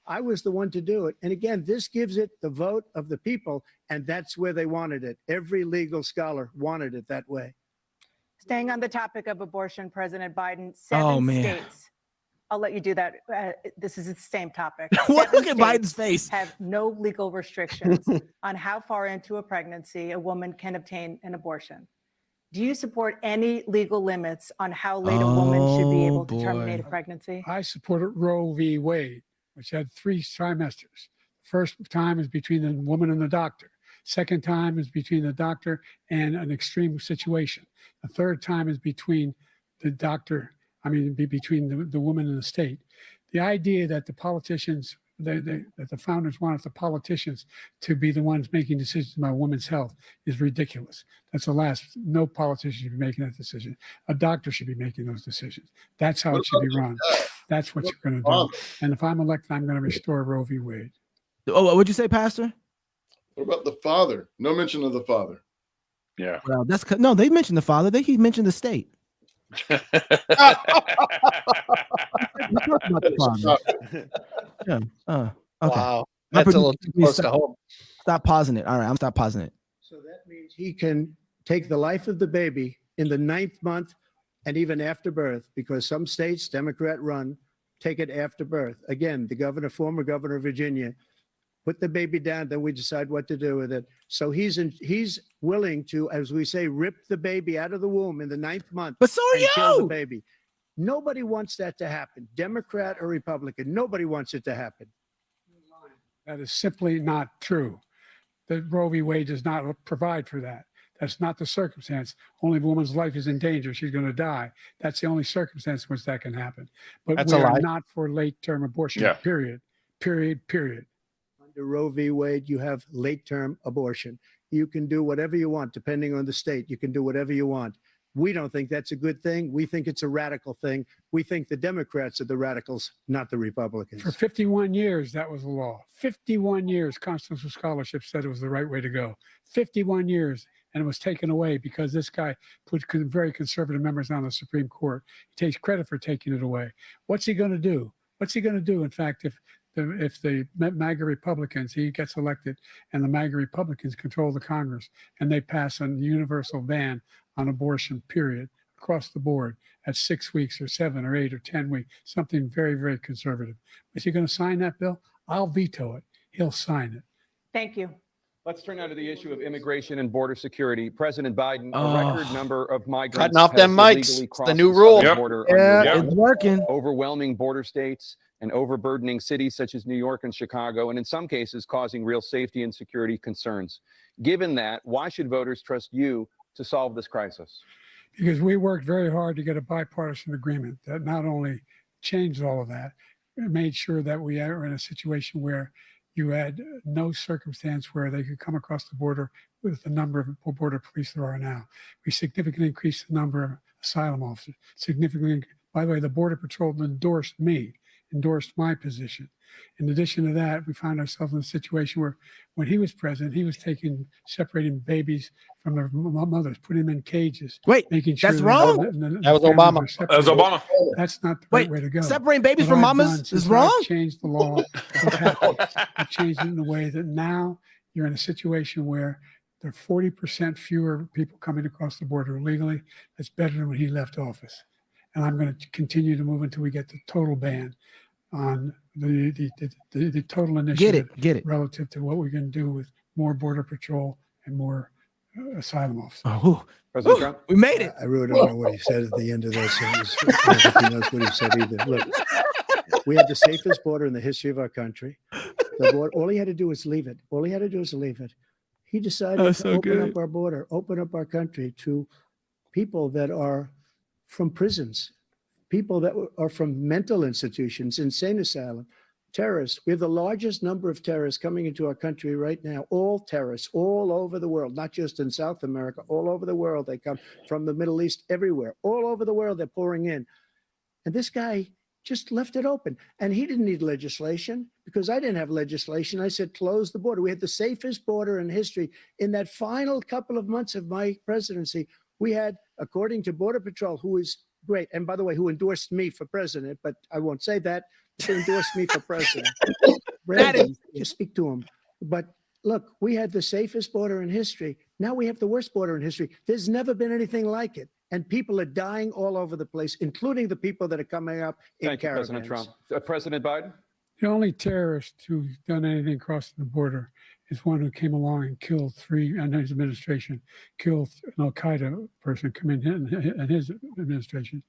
[SPEAKER 7] I was the one to do it. And again, this gives it the vote of the people, and that's where they wanted it. Every legal scholar wanted it that way.
[SPEAKER 8] Staying on the topic of abortion, President Biden,
[SPEAKER 1] Oh,
[SPEAKER 8] seven
[SPEAKER 1] man.
[SPEAKER 8] states. I'll let you do that. This is the same topic.
[SPEAKER 1] What?
[SPEAKER 8] Seven
[SPEAKER 1] Look at
[SPEAKER 8] states
[SPEAKER 1] Biden's face.
[SPEAKER 8] have no legal restrictions on how far into a pregnancy a woman can obtain an abortion. Do you support any legal limits on how late a woman should be able to terminate a
[SPEAKER 1] boy.
[SPEAKER 8] pregnancy?
[SPEAKER 6] I supported Roe v. Wade, which had 3 trimesters. First time is between the woman and the doctor. Second time is between the doctor and an extreme situation. The third time is between the doctor, between the woman and the state. The idea that the politicians, that the founders wanted the politicians to be the ones making decisions about women's health is ridiculous. That's the last. No politician should be making that decision. A doctor should be making those decisions. That's how it should be run. That's what you're going to do. And if I'm elected, I'm going to restore Roe v. Wade.
[SPEAKER 1] Oh, what'd you say, Pastor?
[SPEAKER 2] What about the father? No mention of the father.
[SPEAKER 4] Yeah.
[SPEAKER 1] Well, no. They mentioned the father. He mentioned the state. We talked about the father. Yeah. Okay.
[SPEAKER 3] Wow.
[SPEAKER 1] My
[SPEAKER 3] That's a little
[SPEAKER 1] producer
[SPEAKER 3] too close to
[SPEAKER 1] stop-
[SPEAKER 3] home.
[SPEAKER 1] Stop pausing it. All right, I'm stop pausing it.
[SPEAKER 7] So that means he can take the life of the baby in the 9th month and even after birth, because some states, Democrat run, take it after birth. Again, the former governor of Virginia, put the baby down, then we decide what to do with it. So he's willing to, as we say, rip the baby out of the womb in the 9th month
[SPEAKER 1] But so are
[SPEAKER 7] and kill the
[SPEAKER 1] you.
[SPEAKER 7] baby. Nobody wants that to happen, Democrat or Republican. Nobody wants it to happen.
[SPEAKER 6] That is simply not true. The Roe v. Wade does not provide for that. That's not the circumstance. Only if a woman's life is in danger, she's going to die. That's the only circumstance in which that can happen. But
[SPEAKER 3] That's
[SPEAKER 6] we
[SPEAKER 3] a
[SPEAKER 6] are
[SPEAKER 3] lie.
[SPEAKER 6] not for late-term abortion,
[SPEAKER 4] Yeah.
[SPEAKER 6] period.
[SPEAKER 7] Under Roe v. Wade, you have late-term abortion. You can do whatever you want, depending on the state. You can do whatever you want. We don't think that's a good thing. We think it's a radical thing. We think the Democrats are the radicals, not the Republicans.
[SPEAKER 6] For 51 years, that was the law. 51 years, constitutional scholarship said it was the right way to go. 51 years, and it was taken away because this guy put very conservative members on the Supreme Court. He takes credit for taking it away. What's he going to do? What's he going to do, in fact, if the MAGA Republicans, he gets elected, and the MAGA Republicans control the Congress, and they pass a universal ban on abortion, period, across the board at 6 weeks or 7 or 8 or 10 weeks, something very, very conservative. Is he going to sign that bill? I'll veto it. He'll sign it.
[SPEAKER 8] Thank you.
[SPEAKER 5] Let's turn now to the issue of immigration and border security. President Biden,
[SPEAKER 1] Oh.
[SPEAKER 5] a record number of migrants
[SPEAKER 3] Cutting off
[SPEAKER 5] has
[SPEAKER 3] them mics.
[SPEAKER 5] illegally
[SPEAKER 3] It's
[SPEAKER 5] crossed
[SPEAKER 3] the new
[SPEAKER 5] southern
[SPEAKER 3] rule.
[SPEAKER 4] Yep.
[SPEAKER 5] border
[SPEAKER 1] Yeah,
[SPEAKER 5] under
[SPEAKER 1] it's working.
[SPEAKER 5] overwhelming border states and overburdening cities such as New York and Chicago, and in some cases causing real safety and security concerns. Given that, why should voters trust you to solve this crisis?
[SPEAKER 6] Because we worked very hard to get a bipartisan agreement that not only changed all of that, it made sure that we are in a situation where you had no circumstance where they could come across the border with the number of border police there are now. We significantly increased the number of asylum officers. Significantly, by the way, the Border Patrol endorsed my position. In addition to that, we found ourselves in a situation where when he was president, he was separating babies from their mothers, putting them in cages,
[SPEAKER 1] Wait,
[SPEAKER 6] making sure
[SPEAKER 1] that's
[SPEAKER 6] that
[SPEAKER 1] wrong?
[SPEAKER 3] That was Obama.
[SPEAKER 4] That was Obama.
[SPEAKER 6] That's not the
[SPEAKER 1] Wait,
[SPEAKER 6] right way to go.
[SPEAKER 1] separating babies
[SPEAKER 6] What
[SPEAKER 1] from
[SPEAKER 6] I've
[SPEAKER 1] mamas
[SPEAKER 6] done since
[SPEAKER 1] is wrong?
[SPEAKER 6] I've changed the law. What's happened? I've changed it in a way that now you're in a situation where there are 40% fewer people coming across the border illegally. That's better than when he left office. And I'm going to continue to move until we get the total ban on the total initiative
[SPEAKER 1] Get it.
[SPEAKER 6] relative to what we can do with more border patrol and more asylum officers.
[SPEAKER 1] Oh,
[SPEAKER 5] President Trump?
[SPEAKER 1] we made it.
[SPEAKER 7] I really don't know what he said at the end of that sentence. I don't think he knows what he said either. Look, we had the safest border in the history of our country. The border, all he had to do was leave it. All he had to do was leave it. He decided
[SPEAKER 1] That's
[SPEAKER 7] to
[SPEAKER 1] so
[SPEAKER 7] open
[SPEAKER 1] good.
[SPEAKER 7] up our border, open up our country to people that are from prisons, people that are from mental institutions, insane asylum, terrorists. We have the largest number of terrorists coming into our country right now, all terrorists all over the world, not just in South America, all over the world. They come from the Middle East, everywhere, all over the world, they're pouring in. And this guy just left it open. And he didn't need legislation because I didn't have legislation. I said, close the border. We had the safest border in history. In that final couple of months of my presidency, we had, according to Border Patrol, who is great, and by the way, who endorsed me for president, but I won't say that, who endorsed me for president. Brandon, just speak to him. But look, we had the safest border in history. Now we have the worst border in history. There's never been anything like it. And people are dying all over the place, including the people that are coming up in
[SPEAKER 5] Thank you,
[SPEAKER 7] caravans.
[SPEAKER 5] President Trump. President Biden?
[SPEAKER 6] The only terrorist who's done anything crossing the border is one who came along and killed three, and his administration killed an Al-Qaeda person come in his administration,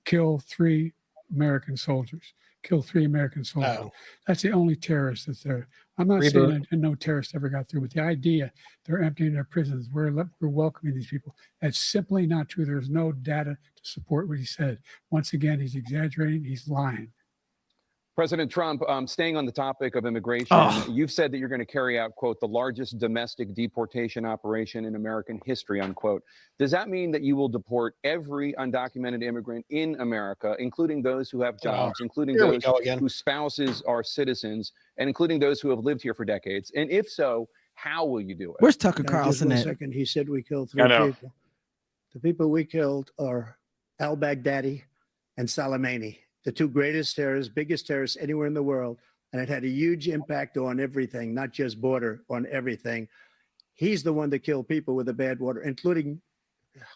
[SPEAKER 6] killed three American soldiers.
[SPEAKER 3] Oh.
[SPEAKER 6] That's the only terrorist that's there. I'm not saying that no terrorist ever got through, but the idea they're emptying their prisons, we're welcoming these people. That's simply not true. There's no data to support what he said. Once again, he's exaggerating. He's lying.
[SPEAKER 5] President Trump, staying on the topic of immigration, you've said that you're going to carry out, quote, the largest domestic deportation operation in American history, unquote. Does that mean that you will deport every undocumented immigrant in America, including those who have jobs, including those whose spouses are citizens, and including those who have lived here for decades? And if so, how will you do it?
[SPEAKER 1] Where's Tucker
[SPEAKER 7] Just
[SPEAKER 1] Carlson
[SPEAKER 7] one
[SPEAKER 1] at?
[SPEAKER 7] second. He said we killed three people. The people we killed are al-Baghdadi and Soleimani, the two greatest terrorists, biggest terrorists anywhere in the world. And it had a huge impact on everything, not just border, on everything. He's the one that killed people with the bad water, including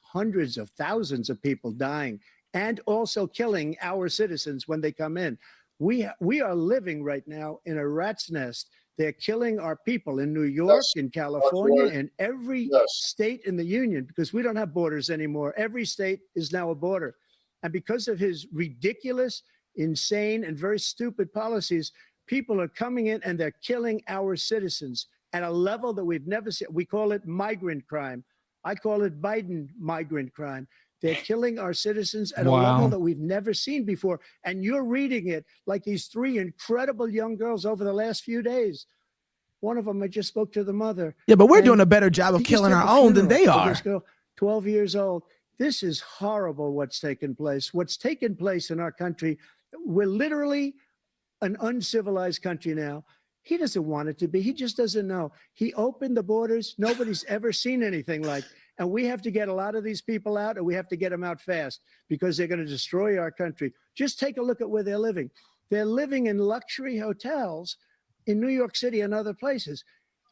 [SPEAKER 7] hundreds of thousands of people dying and also killing our citizens when they come in. We are living right now in a rat's nest. They're killing our people in New York, in California, in every state in the union, because we don't have borders anymore. Every state is now a border. And because of his ridiculous, insane, and very stupid policies, people are coming in and they're killing our citizens at a level that we've never seen. We call it migrant crime. I call it Biden migrant crime. They're killing our citizens at a level that we've never seen before. And you're reading it like these three incredible young girls over the last few days. One of them, I just spoke to the mother.
[SPEAKER 1] Yeah, but we're doing a better job of killing our own than they are.
[SPEAKER 7] This girl, 12 years old. This is horrible what's taken place. What's taken place in our country, we're literally an uncivilized country now. He doesn't want it to be. He just doesn't know. He opened the borders. Nobody's ever seen anything like. And we have to get a lot of these people out, and we have to get them out fast because they're going to destroy our country. Just take a look at where they're living. They're living in luxury hotels in New York City and other places.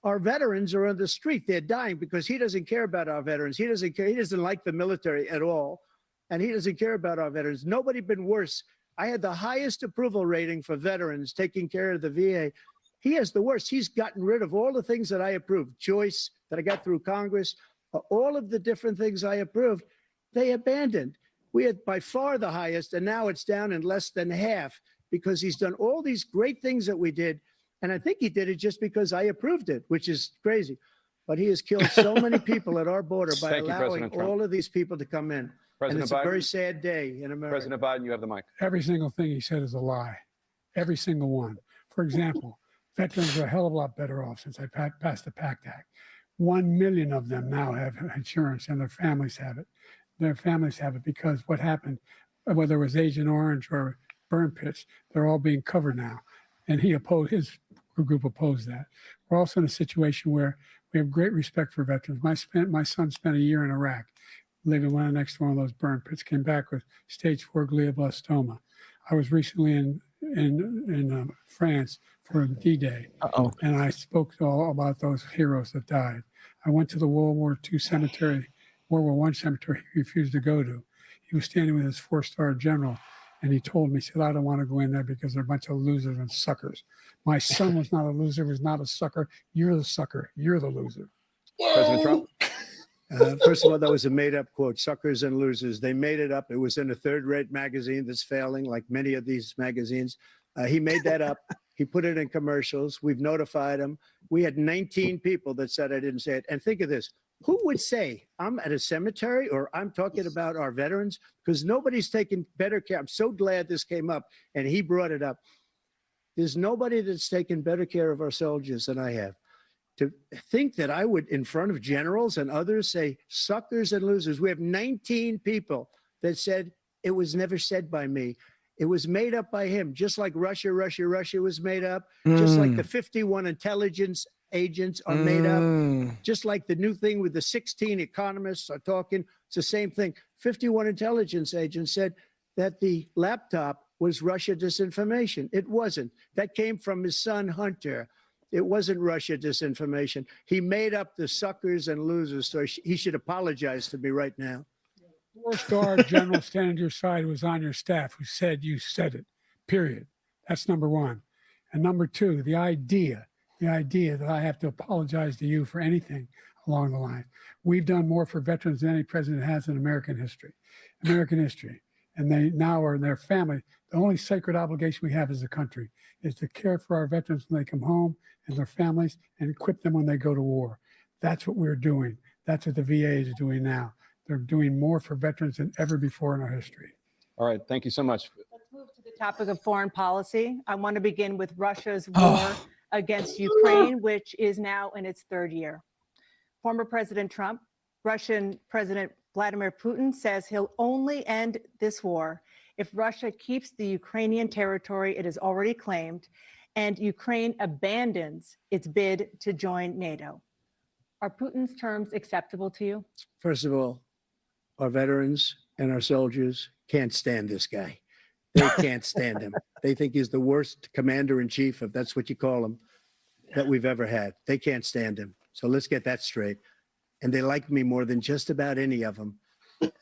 [SPEAKER 7] Our veterans are on the street. They're dying because he doesn't care about our veterans. He doesn't care. He doesn't like the military at all. And he doesn't care about our veterans. Nobody been worse. I had the highest approval rating for veterans taking care of the VA. He has the worst. He's gotten rid of all the things that I approved. Choice that I got through Congress, all of the different things I approved, they abandoned. We had by far the highest, and now it's down in less than half because he's done all these great things that we did. And I think he did it just because I approved it, which is crazy. But he has killed so many people at our border by allowing all of these people to come in. And it's a very sad day in America.
[SPEAKER 5] President Biden, you have the mic.
[SPEAKER 6] Every single thing he said is a lie. Every single one. For example, veterans are a hell of a lot better off since I passed the PACT Act. 1 million of them now have insurance and their families have it. Their families have it because what happened, whether it was Agent Orange or burn pits, they're all being covered now. And his group opposed that. We're also in a situation where we have great respect for veterans. My son spent a year in Iraq, living next to one of those burn pits, came back with stage 4 glioblastoma. I was recently in France for D-Day, and I spoke all about those heroes that died. I went to the World War I cemetery he refused to go to. He was standing with his 4-star general And he told me, he said, I don't want to go in there because they're a bunch of losers and suckers. My son was not a loser, was not a sucker. You're the sucker. You're the loser.
[SPEAKER 5] President Trump?
[SPEAKER 7] First of all, that was a made-up quote, suckers and losers. They made it up. It was in a third-rate magazine that's failing, like many of these magazines. He made that up. He put it in commercials. We've notified him. We had 19 people that said I didn't say it. And think of this. Who would say I'm at a cemetery or I'm talking about our veterans? Because nobody's taken better care. I'm so glad this came up and he brought it up. There's nobody that's taken better care of our soldiers than I have. To think that I would, in front of generals and others, say suckers and losers. We have 19 people that said it was never said by me. It was made up by him, just like Russia was made up, just like the 51 intelligence agents are made up, just like the new thing with the 16 economists are talking. It's the same thing. 51 intelligence agents said that the laptop was Russia disinformation. It wasn't. That came from his son, Hunter. It wasn't Russia disinformation. He made up the suckers and losers, so he should apologize to me right now.
[SPEAKER 6] 4-star general standing to your side was on your staff who said you said it, period. That's number one. And number two, the idea that I have to apologize to you for anything along the line. We've done more for veterans than any president has in American history. And they now are in their family. The only sacred obligation we have as a country is to care for our veterans when they come home and their families and equip them when they go to war. That's what we're doing. That's what the VA is doing now. They're doing more for veterans than ever before in our history.
[SPEAKER 5] All right. Thank you so much.
[SPEAKER 8] Let's move to the topic of foreign policy. I want to begin with Russia's war against Ukraine, which is now in its third year. Former President Trump, Russian President Vladimir Putin says he'll only end this war if Russia keeps the Ukrainian territory it has already claimed and Ukraine abandons its bid to join NATO. Are Putin's terms acceptable to you?
[SPEAKER 7] First of all, our veterans and our soldiers can't stand this guy. They can't stand him. They think he's the worst commander-in-chief, if that's what you call him, that we've ever had. They can't stand him. So let's get that straight. And they like me more than just about any of them.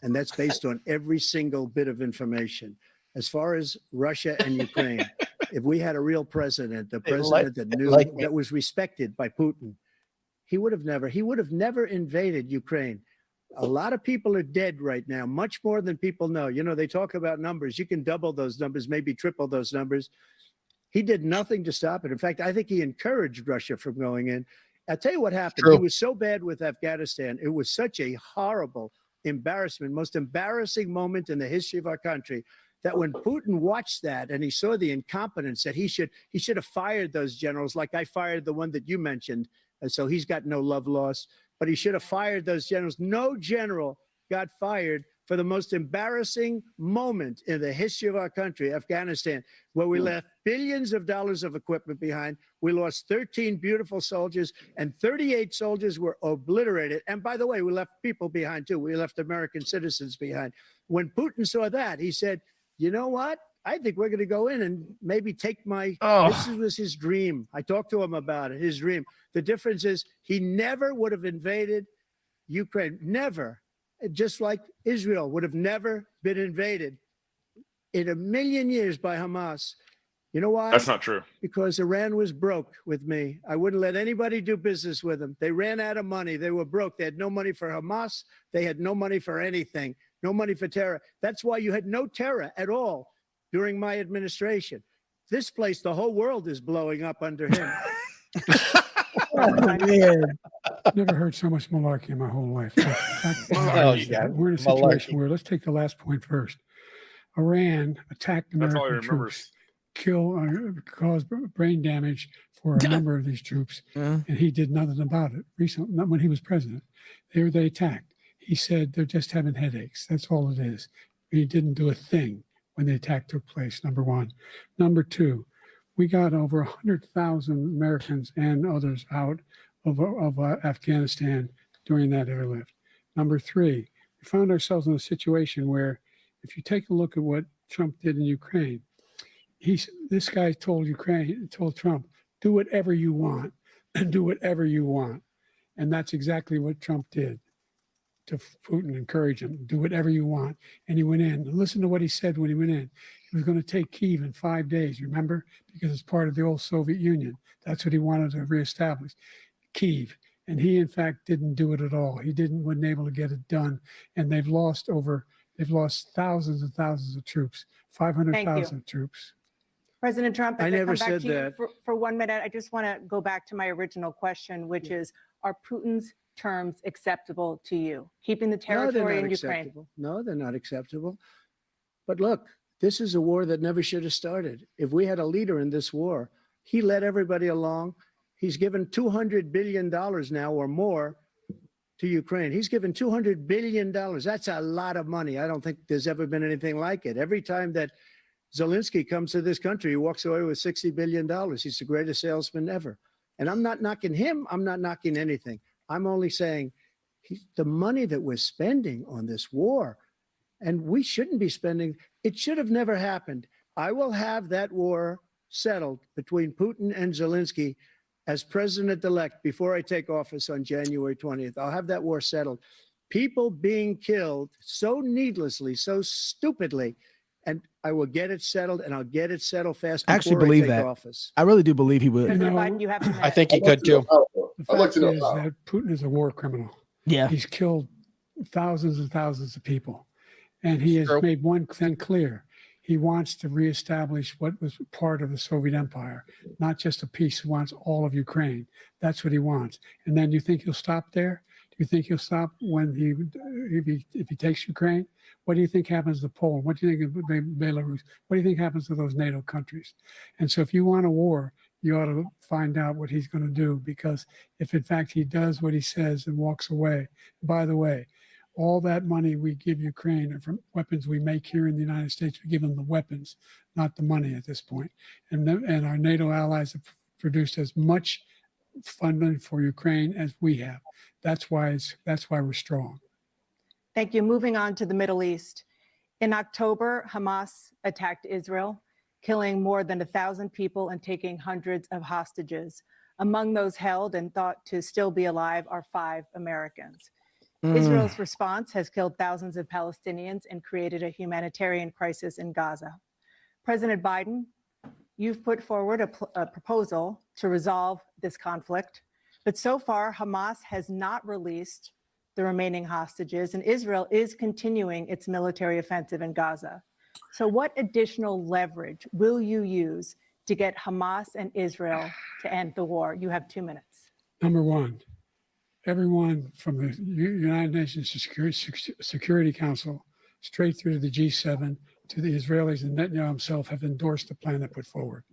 [SPEAKER 7] And that's based on every single bit of information. As far as Russia and Ukraine, if we had a real president, a president that knew, that was respected by Putin, he would have never invaded Ukraine. A lot of people are dead right now, much more than people know. You know, they talk about numbers. You can double those numbers, maybe triple those numbers. He did nothing to stop it. In fact, I think he encouraged Russia from going in. I'll tell you what happened. He was so bad with Afghanistan. It was such a horrible embarrassment, most embarrassing moment in the history of our country, that when Putin watched that and he saw the incompetence, that he should have fired those generals, like I fired the one that you mentioned. And so he's got no love lost, but he should have fired those generals. No general got fired for the most embarrassing moment in the history of our country, Afghanistan, where we left billions of dollars of equipment behind. We lost 13 beautiful soldiers and 38 soldiers were obliterated. And by the way, we left people behind too. We left American citizens behind. When Putin saw that, he said, you know what? I think we're going to go in and maybe take this was his dream. I talked to him about it, his dream. The difference is he never would have invaded Ukraine, never. Just like Israel would have never been invaded in a million years by Hamas. You know why?
[SPEAKER 4] That's not true.
[SPEAKER 7] Because Iran was broke with me. I wouldn't let anybody do business with them. They ran out of money. They were broke. They had no money for Hamas. They had no money for anything, no money for terror. That's why you had no terror at all during my administration. This place, the whole world is blowing up under him.
[SPEAKER 1] Oh, man.
[SPEAKER 6] Never heard so much malarkey in my whole life. We're in a situation where, let's take the last point first. Iran attacked American troops, caused brain damage for a number of these troops, and he did nothing about it. Recently, not when he was president, they attacked. He said they're just having headaches. That's all it is. He didn't do a thing when the attack took place, number one. Number two, we got over 100,000 Americans and others out of Afghanistan during that airlift. Number three, we found ourselves in a situation where, if you take a look at what Trump did in Ukraine, this guy told Trump, do whatever you want and do whatever you want. And that's exactly what Trump did. to Putin, encourage him, do whatever you want. And he went in. And listen to what he said when he went in. He was going to take Kyiv in 5 days, remember? Because it's part of the old Soviet Union. That's what he wanted to reestablish, Kyiv. And he, in fact, didn't do it at all. He wasn't able to get it done. And they've lost thousands and thousands of troops, 500,000 troops.
[SPEAKER 8] President Trump, as
[SPEAKER 7] I never
[SPEAKER 8] come back
[SPEAKER 7] said
[SPEAKER 8] to you
[SPEAKER 7] that.
[SPEAKER 8] for 1 minute, I just want to go back to my original question, which is, are Putin's terms acceptable to you? Keeping the
[SPEAKER 7] No, they're
[SPEAKER 8] territory
[SPEAKER 7] not
[SPEAKER 8] in Ukraine?
[SPEAKER 7] acceptable. No, they're not acceptable. But look, this is a war that never should have started. If we had a leader in this war, he led everybody along. He's given $200 billion now or more to Ukraine. He's given $200 billion. That's a lot of money. I don't think there's ever been anything like it. Every time that Zelensky comes to this country, he walks away with $60 billion. He's the greatest salesman ever. And I'm not knocking him. I'm not knocking anything. I'm only saying the money that we're spending on this war, and we shouldn't be spending, it should have never happened. I will have that war settled between Putin and Zelensky as president-elect before I take office on January 20th. I'll have that war settled. People being killed so needlessly, so stupidly, and I will get it settled, and I'll get it settled fast before
[SPEAKER 1] I actually believe
[SPEAKER 7] I take
[SPEAKER 1] that.
[SPEAKER 7] office.
[SPEAKER 1] I really do believe he would.
[SPEAKER 8] President
[SPEAKER 6] No.
[SPEAKER 8] Biden, you have 2 minutes.
[SPEAKER 3] I think he
[SPEAKER 2] I'd like
[SPEAKER 3] could
[SPEAKER 2] to know
[SPEAKER 3] too.
[SPEAKER 2] how.
[SPEAKER 6] The
[SPEAKER 2] I'd like
[SPEAKER 6] fact
[SPEAKER 2] to know
[SPEAKER 6] is
[SPEAKER 2] how.
[SPEAKER 6] that Putin is a war criminal.
[SPEAKER 1] Yeah.
[SPEAKER 6] He's killed thousands and thousands of people. And he has
[SPEAKER 3] True.
[SPEAKER 6] made one thing clear. He wants to reestablish what was part of the Soviet Empire, not just a piece. He wants all of Ukraine. That's what he wants. And then you think he'll stop there? Do you think he'll stop when if he takes Ukraine? What do you think happens to Poland? What do you think of Belarus? What do you think happens to those NATO countries? And so if you want a war, you ought to find out what he's going to do, because if in fact he does what he says and walks away, by the way, all that money we give Ukraine are from weapons we make here in the United States. We give them the weapons, not the money at this point. And our NATO allies have produced as much funding for Ukraine as we have. That's why we're strong.
[SPEAKER 8] Thank you. Moving on to the Middle East. In October, Hamas attacked Israel, killing more than 1,000 people and taking hundreds of hostages. Among those held and thought to still be alive are 5 Americans. Israel's response has killed thousands of Palestinians and created a humanitarian crisis in Gaza. President Biden, you've put forward a proposal to resolve this conflict, but so far Hamas has not released the remaining hostages, and Israel is continuing its military offensive in Gaza. So what additional leverage will you use to get Hamas and Israel to end the war? You have 2 minutes.
[SPEAKER 6] Number one, everyone from the United Nations Security Council straight through to the G7 to the Israelis and Netanyahu himself have endorsed the plan I put forward,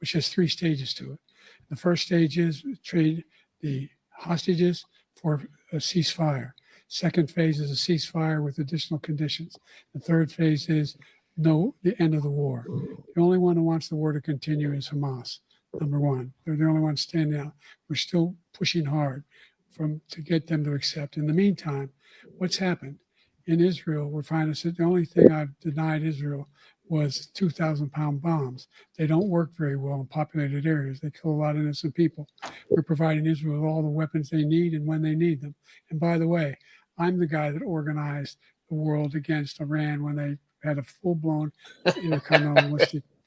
[SPEAKER 6] which has 3 stages to it. The first stage is trade the hostages for a ceasefire. Second phase is a ceasefire with additional conditions. The third phase is the end of the war. The only one who wants the war to continue is Hamas. Number one, they're the only ones standing out. We're still pushing hard to get them to accept. In the meantime, what's happened in Israel? We're finding that the only thing I've denied Israel was 2,000-pound bombs. They don't work very well in populated areas. They kill a lot of innocent people. We're providing Israel with all the weapons they need and when they need them. And by the way, I'm the guy that organized the world against Iran when they had a full-blown intercontinental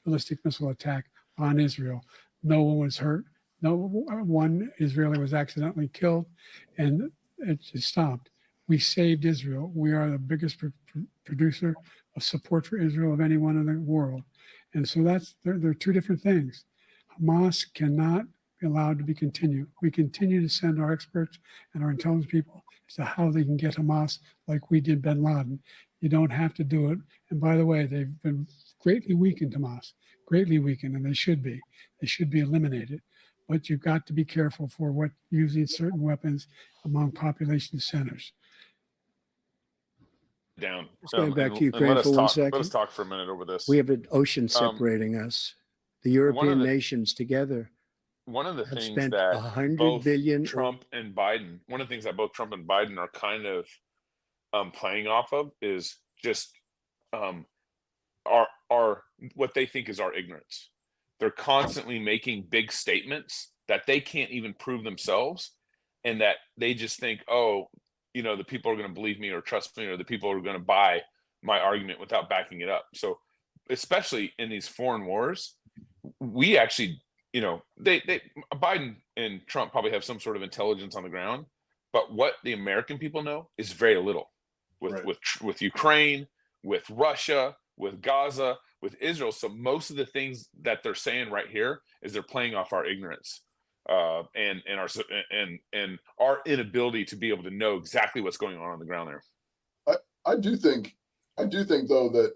[SPEAKER 6] ballistic missile attack on Israel. No one was hurt. No one Israeli was accidentally killed, and it just stopped. We saved Israel. We are the biggest producer of support for Israel of anyone in the world. And so there are 2 different things. Hamas cannot be allowed to be continued. We continue to send our experts and our intelligence people as to how they can get Hamas like we did bin Laden. You don't have to do it. And by the way, they've been greatly weakened, Hamas, greatly weakened, and they should be. They should be eliminated. But you've got to be careful for using certain weapons among population centers.
[SPEAKER 4] Down.
[SPEAKER 7] Let's go back
[SPEAKER 4] And
[SPEAKER 7] to Ukraine
[SPEAKER 4] let us
[SPEAKER 7] for
[SPEAKER 4] talk,
[SPEAKER 7] 1 second.
[SPEAKER 4] Let us talk for a minute over this.
[SPEAKER 7] We have an ocean separating us. The European nations together
[SPEAKER 4] One of the
[SPEAKER 7] have
[SPEAKER 4] things
[SPEAKER 7] spent
[SPEAKER 4] that
[SPEAKER 7] $100
[SPEAKER 4] both
[SPEAKER 7] billion.
[SPEAKER 4] Trump and Biden, one of the things that both Trump and Biden are kind of playing off of is just our what they think is our ignorance. They're constantly making big statements that they can't even prove themselves, and that they just think, oh, you know, the people are going to believe me or trust me, or the people are going to buy my argument without backing it up. So especially in these foreign wars, we actually, you know, they Biden and Trump probably have some sort of intelligence on the ground, but what the American people know is very little. With Ukraine, with Russia, with Gaza, with Israel. So most of the things that they're saying right here is they're playing off our ignorance and our inability to be able to know exactly what's going on the ground there.
[SPEAKER 2] I do think though that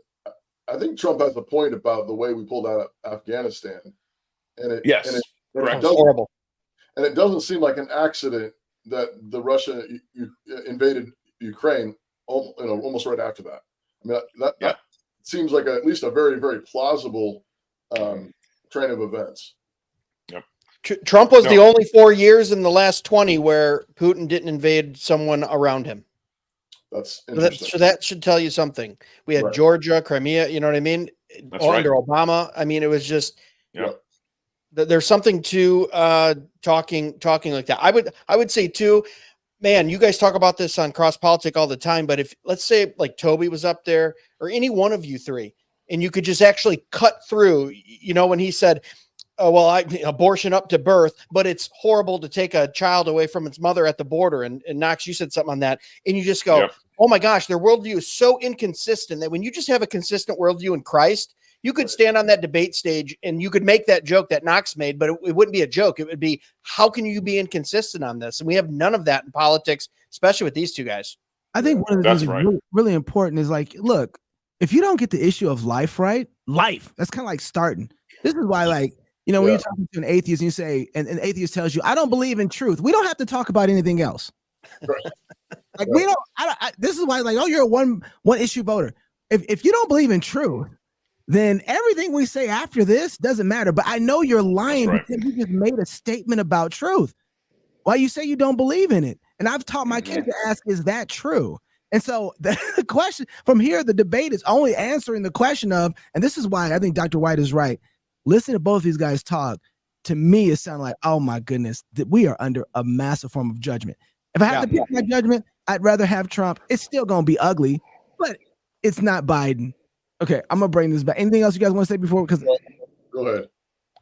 [SPEAKER 2] I think Trump has a point about the way we pulled out of Afghanistan, and it
[SPEAKER 4] correct.
[SPEAKER 3] Horrible.
[SPEAKER 2] And it doesn't seem like an accident that the Russia invaded Ukraine, almost right after that. I mean, that seems like at least a very, very plausible train of events.
[SPEAKER 4] Yep.
[SPEAKER 3] Trump was the only 4 years in the last 20 where Putin didn't invade someone around him.
[SPEAKER 2] That's interesting.
[SPEAKER 3] So that should tell you something. We had Georgia, Crimea, you know what I mean? Under Obama. I mean, it was just there's something to talking like that. I would say too, man, you guys talk about this on CrossPolitic all the time, but if let's say like Toby was up there or any one of you three, and you could just actually cut through, you know, when he said, oh, well, abortion up to birth, but it's horrible to take a child away from its mother at the border. And Knox, you said something on that. And you just go, oh my gosh, their worldview is so inconsistent that when you just have a consistent worldview in Christ, you could stand on that debate stage and you could make that joke that Knox made, but it wouldn't be a joke. It would be, how can you be inconsistent on this? And we have none of that in politics, especially with these two guys.
[SPEAKER 1] I think one of the things that's really, really important is like, look, if you don't get the issue of life right, that's kind of like starting. This is why, like, you know, when you're talking to an atheist and you say, and an atheist tells you, I don't believe in truth. We don't have to talk about anything else. Like we don't, this is why, like, oh, you're a one issue voter. If you don't believe in truth, then everything we say after this doesn't matter. But I know you're lying because you just made a statement about truth. Why you say you don't believe in it? And I've taught my kids to ask, is that true? And so the question from here, the debate is only answering the question of, and this is why I think Dr. White is right. Listen to both these guys talk. To me, it sounds like, oh my goodness, that we are under a massive form of judgment. If I have to pick my judgment, I'd rather have Trump. It's still going to be ugly, but it's not Biden. Okay, I'm going to bring this back. Anything else you guys want to say before? Because
[SPEAKER 2] go ahead.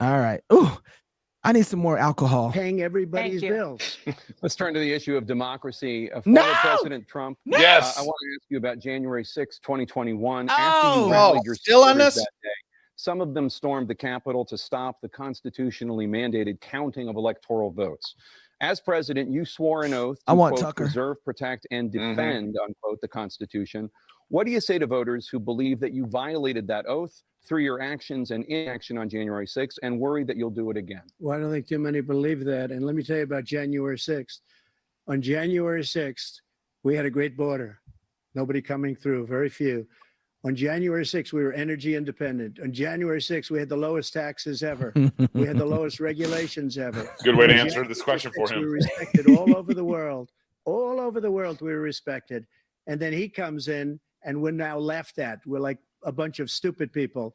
[SPEAKER 1] All right. Ooh, I need some more alcohol.
[SPEAKER 7] Paying everybody's bills.
[SPEAKER 5] Let's turn to the issue of democracy. Former President Trump.
[SPEAKER 1] No!
[SPEAKER 5] Yes. I want to ask you about January 6, 2021.
[SPEAKER 3] After you rallied your still on this? That day,
[SPEAKER 5] some of them stormed the Capitol to stop the constitutionally mandated counting of electoral votes. As president, you swore an oath to quote, preserve, protect, and defend, unquote, the Constitution. What do you say to voters who believe that you violated that oath through your actions and inaction on January 6th and worry that you'll do it again?
[SPEAKER 7] Well, I don't think too many believe that. And let me tell you about January 6th. On January 6th, we had a great border. Nobody coming through, very few. On January 6th, we were energy independent. On January 6th, we had the lowest taxes ever. We had the lowest regulations ever.
[SPEAKER 4] Good way to answer this question for him.
[SPEAKER 7] We were respected all over the world. All over the world, we were respected. And then he comes in, and we're now laughed at. We're like a bunch of stupid people.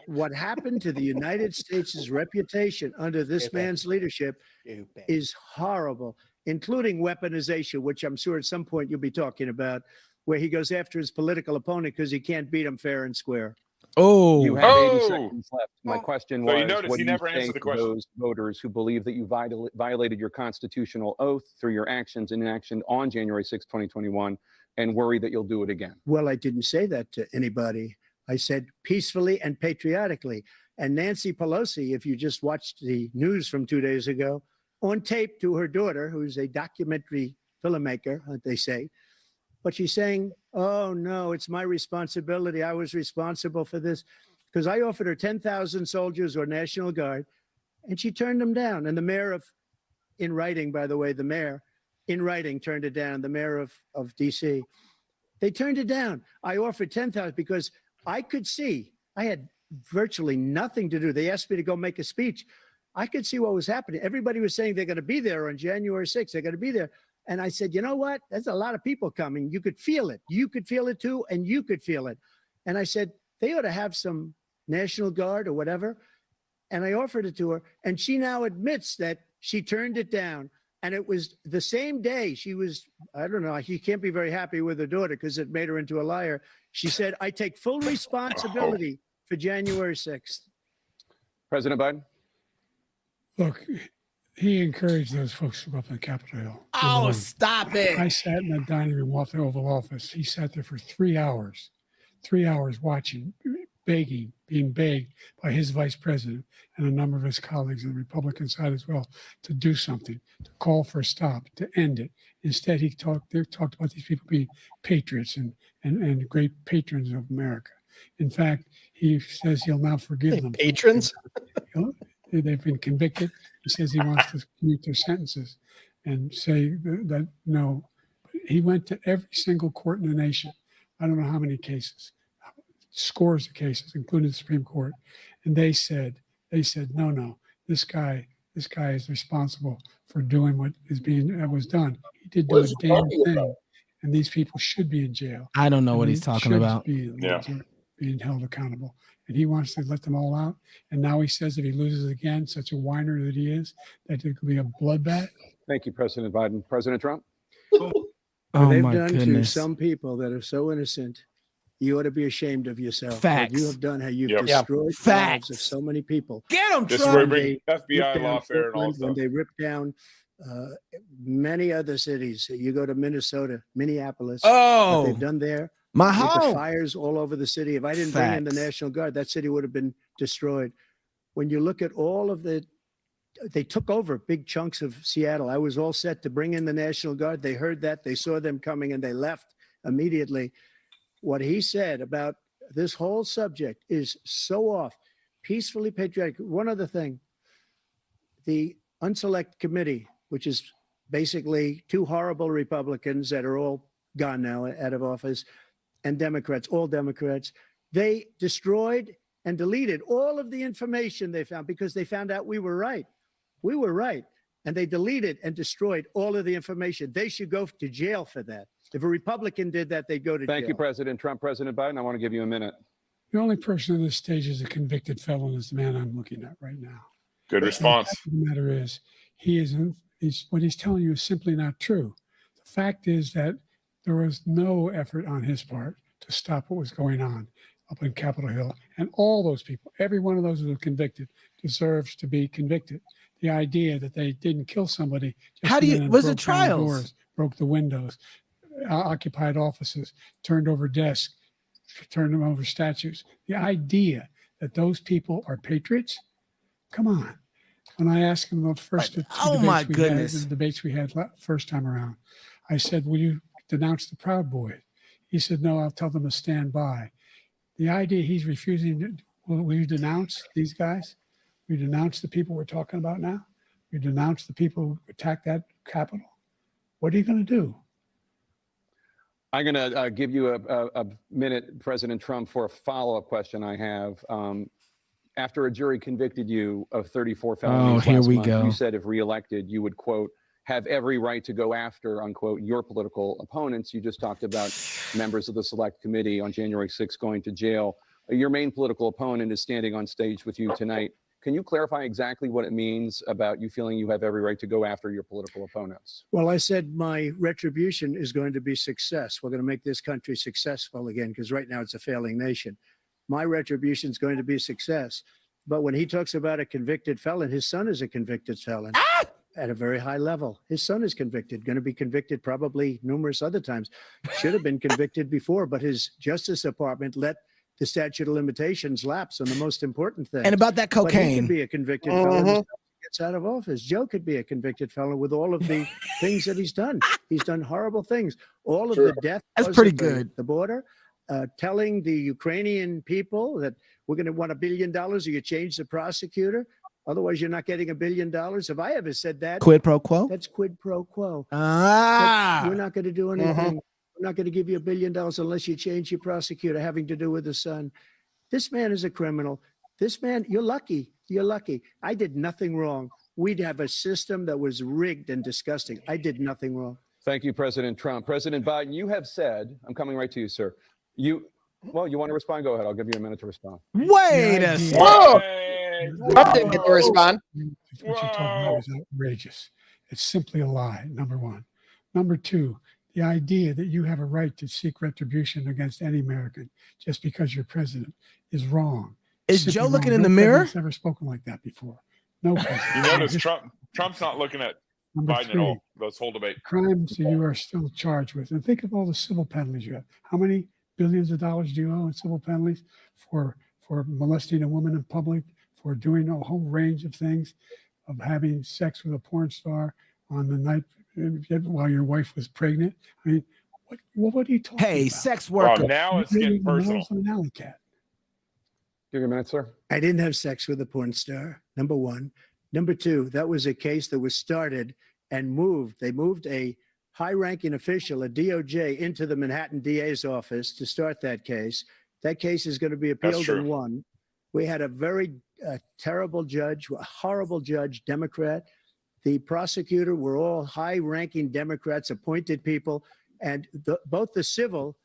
[SPEAKER 7] What happened to the United States' reputation under this man's leadership is horrible, including weaponization, which I'm sure at some point you'll be talking about, where he goes after his political opponent because he can't beat him fair and square.
[SPEAKER 1] Oh,
[SPEAKER 5] you have 80 seconds left. My question was, what do you say to those voters who believe that you violated your constitutional oath through your actions and inaction on January 6, 2021, and worry that you'll do it again?
[SPEAKER 7] Well, I didn't say that to anybody. I said peacefully and patriotically. And Nancy Pelosi, if you just watched the news from 2 days ago, on tape to her daughter, who's a documentary filmmaker, they say, but she's saying, oh, no, it's my responsibility. I was responsible for this because I offered her 10,000 soldiers or National Guard, and she turned them down. And the mayor in writing, by the way, the mayor in writing turned it down, the mayor of D.C. They turned it down. I offered 10,000 because I could see I had virtually nothing to do. They asked me to go make a speech. I could see what was happening. Everybody was saying they're going to be there on January 6th. They're going to be there. And I said, you know what? There's a lot of people coming. You could feel it. You could feel it too, and you could feel it. And I said, they ought to have some National Guard or whatever. And I offered it to her. And she now admits that she turned it down. And it was the same day she was, I don't know, he can't be very happy with her daughter because it made her into a liar. She said, I take full responsibility for January 6th.
[SPEAKER 5] President Biden?
[SPEAKER 6] Look, he encouraged those folks to go up to Capitol Hill.
[SPEAKER 1] Oh, stop it.
[SPEAKER 6] I sat in the dining room off the Oval Office. He sat there for 3 hours watching, begging, being begged by his vice president and a number of his colleagues on the Republican side as well to do something, to call for a stop, to end it. Instead, they talked about these people being patriots and great patrons of America. In fact, he says he'll now forgive them.
[SPEAKER 3] Patrons?
[SPEAKER 6] They've been convicted. He says he wants to commute their sentences and say that no. He went to every single court in the nation. I don't know how many cases, scores of cases, including the Supreme Court. And they said, no, this guy is responsible for doing what was done. He did do a damn thing. And these people should be in jail.
[SPEAKER 1] I don't know what he's talking about.
[SPEAKER 6] Being held accountable. And he wants to let them all out. And now he says if he loses again, such a whiner that he is, that there could be a bloodbath.
[SPEAKER 5] Thank you, President Biden. President Trump?
[SPEAKER 1] Oh,
[SPEAKER 7] they've
[SPEAKER 1] my
[SPEAKER 7] done
[SPEAKER 1] goodness.
[SPEAKER 7] to some people that are so innocent, you ought to be ashamed of yourself.
[SPEAKER 1] Facts.
[SPEAKER 7] What you have done, how you've
[SPEAKER 4] Yep.
[SPEAKER 7] destroyed the lives of so many people.
[SPEAKER 1] Get him,
[SPEAKER 4] This is where we
[SPEAKER 1] Trump.
[SPEAKER 4] bring FBI
[SPEAKER 7] Ripped down
[SPEAKER 4] lawfare and all
[SPEAKER 7] Portland,
[SPEAKER 4] stuff.
[SPEAKER 7] when they ripped down many other cities. You go to Minnesota, Minneapolis, what
[SPEAKER 1] Oh,
[SPEAKER 7] they've done there.
[SPEAKER 1] my
[SPEAKER 7] With the
[SPEAKER 1] home.
[SPEAKER 7] fires all over the city. If I didn't bring in the
[SPEAKER 1] Facts.
[SPEAKER 7] National Guard, that city would have been destroyed. When you look at all of they took over big chunks of Seattle. I was all set to bring in the National Guard. They heard that, they saw them coming, and they left immediately. What he said about this whole subject is so off. Peacefully patriotic. One other thing, the Unselect Committee, which is basically two horrible Republicans that are all gone now out of office, and Democrats, all Democrats, they destroyed and deleted all of the information they found because they found out we were right. We were right. And they deleted and destroyed all of the information. They should go to jail for that. If a Republican did that, they'd go to jail.
[SPEAKER 5] Thank you, President Trump. President Biden, I want to give you a minute.
[SPEAKER 6] The only person on this stage is a convicted felon is the man I'm looking at right now.
[SPEAKER 4] Good response.
[SPEAKER 6] The fact of the matter is, what he's telling you is simply not true. The fact is that there was no effort on his part to stop what was going on up in Capitol Hill. And all those people, every one of those who were convicted, deserves to be convicted. The idea that they didn't kill somebody.
[SPEAKER 1] How do
[SPEAKER 6] went
[SPEAKER 1] you,
[SPEAKER 6] in and
[SPEAKER 1] was it
[SPEAKER 6] broke down
[SPEAKER 1] trials?
[SPEAKER 6] doors, broke the windows, occupied offices, turned over desks, turned them over statues. The idea that those people are patriots, come on. When I asked him about the first two
[SPEAKER 1] Oh my goodness.
[SPEAKER 6] debates we had first time around, I said, will you denounce the Proud Boys? He said, no, I'll tell them to stand by. The idea he's refusing, will you denounce these guys? Will you denounce the people we're talking about now? Will you denounce the people who attacked that Capitol? What are you going to do?
[SPEAKER 5] I'm going to give you a minute, President Trump, for a follow-up question I have. After a jury convicted you of 34 felonies
[SPEAKER 1] here
[SPEAKER 5] last
[SPEAKER 1] we
[SPEAKER 5] month,
[SPEAKER 1] go.
[SPEAKER 5] you said if reelected, you would, quote, have every right to go after, unquote, your political opponents. You just talked about members of the Select Committee on January 6th going to jail. Your main political opponent is standing on stage with you tonight. Can you clarify exactly what it means about you feeling you have every right to go after your political opponents?
[SPEAKER 7] Well, I said my retribution is going to be success. We're going to make this country successful again, because right now it's a failing nation. My retribution is going to be success. But when he talks about a convicted felon, his son is a convicted felon at a very high level. His son is convicted, going to be convicted probably numerous other times. Should have been convicted before, but his Justice Department let the statute of limitations lapse on the most important thing.
[SPEAKER 1] And about that
[SPEAKER 7] But he
[SPEAKER 1] cocaine.
[SPEAKER 7] could be a convicted felon as he gets out of office. Joe could be a convicted felon with all of the things that he's done. He's done horrible things. All of the death.
[SPEAKER 1] That's
[SPEAKER 7] cause
[SPEAKER 1] pretty
[SPEAKER 7] of
[SPEAKER 1] good.
[SPEAKER 7] The border, telling the Ukrainian people that we're going to want $1 billion or you change the prosecutor. Otherwise, you're not getting $1 billion. If I ever said that,
[SPEAKER 1] Quid pro quo.
[SPEAKER 7] that's quid pro quo.
[SPEAKER 1] Ah.
[SPEAKER 7] We're not going to do anything. We're not going to give you $1 billion unless you change your prosecutor having to do with the son. This man is a criminal. This man, you're lucky. You're lucky. I did nothing wrong. We'd have a system that was rigged and disgusting. I did nothing wrong.
[SPEAKER 5] Thank you, President Trump. President Biden, you have said, I'm coming right to you, sir. You want to respond? Go ahead. I'll give you a minute to respond.
[SPEAKER 1] Wait
[SPEAKER 6] Yeah,
[SPEAKER 1] a
[SPEAKER 6] I-
[SPEAKER 1] second.
[SPEAKER 3] Whoa!
[SPEAKER 4] Hey,
[SPEAKER 3] Trump didn't get to respond.
[SPEAKER 6] What you're talking about is outrageous. It's simply a lie, number one. Number two, the idea that you have a right to seek retribution against any American just because you're president is wrong.
[SPEAKER 1] Is
[SPEAKER 6] Simply
[SPEAKER 1] Joe looking
[SPEAKER 6] wrong.
[SPEAKER 1] in
[SPEAKER 6] No
[SPEAKER 1] the mirror?
[SPEAKER 6] president's ever spoken like that before. No president.
[SPEAKER 4] You notice Trump's not looking at
[SPEAKER 6] Number
[SPEAKER 4] Biden at
[SPEAKER 6] three,
[SPEAKER 4] all. This whole debate.
[SPEAKER 6] crimes that you are still charged with. And think of all the civil penalties you have. How many billions of dollars do you owe in civil penalties for molesting a woman in public, for doing a whole range of things, of having sex with a porn star on the night while your wife was pregnant? I mean, what are you talking
[SPEAKER 1] Hey,
[SPEAKER 6] about?
[SPEAKER 1] sex
[SPEAKER 4] Well,
[SPEAKER 1] worker.
[SPEAKER 4] now it's getting personal.
[SPEAKER 6] An alley cat.
[SPEAKER 5] Give your minute, sir.
[SPEAKER 7] I didn't have sex with a porn star, number one. Number two, that was a case that was started and moved. They moved a high-ranking official, a DOJ, into the Manhattan DA's office to start that case. That case is going to be appealed
[SPEAKER 4] true.
[SPEAKER 7] and won. We had a very terrible judge, a horrible judge, Democrat. The prosecutor were all high-ranking Democrats, appointed people, and both the civil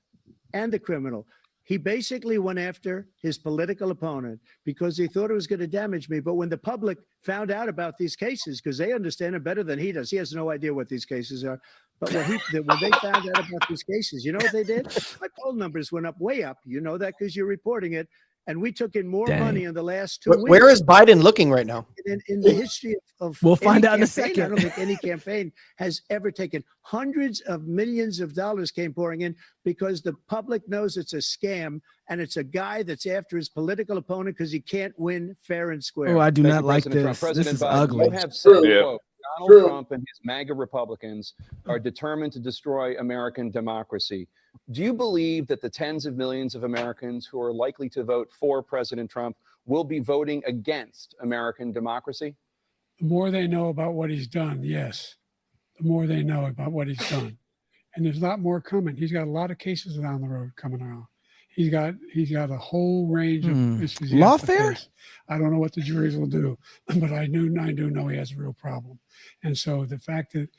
[SPEAKER 7] and the criminal. He basically went after his political opponent because he thought it was going to damage me. But when the public found out about these cases, because they understand it better than he does, he has no idea what these cases are. But when they found out about these cases, you know what they did? My poll numbers went up, way up. You know that because you're reporting it. And we took in more money in the last 2 weeks.
[SPEAKER 3] Where is Biden looking right now?
[SPEAKER 7] In the history of
[SPEAKER 1] We'll
[SPEAKER 7] any
[SPEAKER 1] find out in a
[SPEAKER 7] campaign,
[SPEAKER 1] second.
[SPEAKER 7] I don't think any campaign has ever taken hundreds of millions of dollars came pouring in because the public knows it's a scam and it's a guy that's after his political opponent because he can't win fair and square.
[SPEAKER 1] Oh, I do
[SPEAKER 5] Thank
[SPEAKER 1] not
[SPEAKER 5] you,
[SPEAKER 1] like
[SPEAKER 5] President
[SPEAKER 1] this.
[SPEAKER 5] Trump.
[SPEAKER 1] This
[SPEAKER 5] President
[SPEAKER 1] is
[SPEAKER 5] Biden,
[SPEAKER 1] ugly.
[SPEAKER 5] You have said,
[SPEAKER 2] True.
[SPEAKER 5] quote, Donald
[SPEAKER 2] True.
[SPEAKER 5] Trump and his MAGA Republicans are determined to destroy American democracy. Do you believe that the tens of millions of Americans who are likely to vote for President Trump will be voting against American democracy?
[SPEAKER 6] The more they know about what he's done, yes. The more they know about what he's done. And there's a lot more coming. He's got a lot of cases down the road coming around. He's got a whole range of issues. he has to
[SPEAKER 1] Lawfare?
[SPEAKER 6] face. I don't know what the juries will do, but I do know he has a real problem. And so the fact that,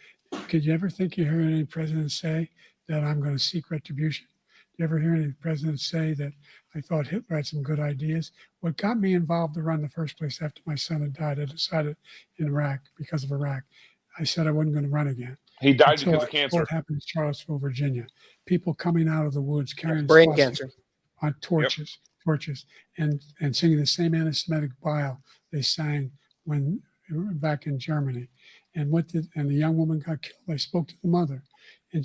[SPEAKER 6] could you ever think you heard any president say that I'm going to seek retribution? Do you ever hear any president say that I thought Hitler had some good ideas? What got me involved to run in the first place after my son had died, I decided in Iraq, because of Iraq, I said I wasn't going to run again.
[SPEAKER 4] He died
[SPEAKER 6] Until
[SPEAKER 4] because of
[SPEAKER 6] I saw
[SPEAKER 4] cancer.
[SPEAKER 6] what happened in Charlottesville, Virginia. People coming out of the woods carrying
[SPEAKER 3] Brain
[SPEAKER 6] swastikas
[SPEAKER 3] cancer.
[SPEAKER 6] on torches, and singing the same anti-Semitic bile they sang when back in Germany. And the young woman got killed. I spoke to the mother, and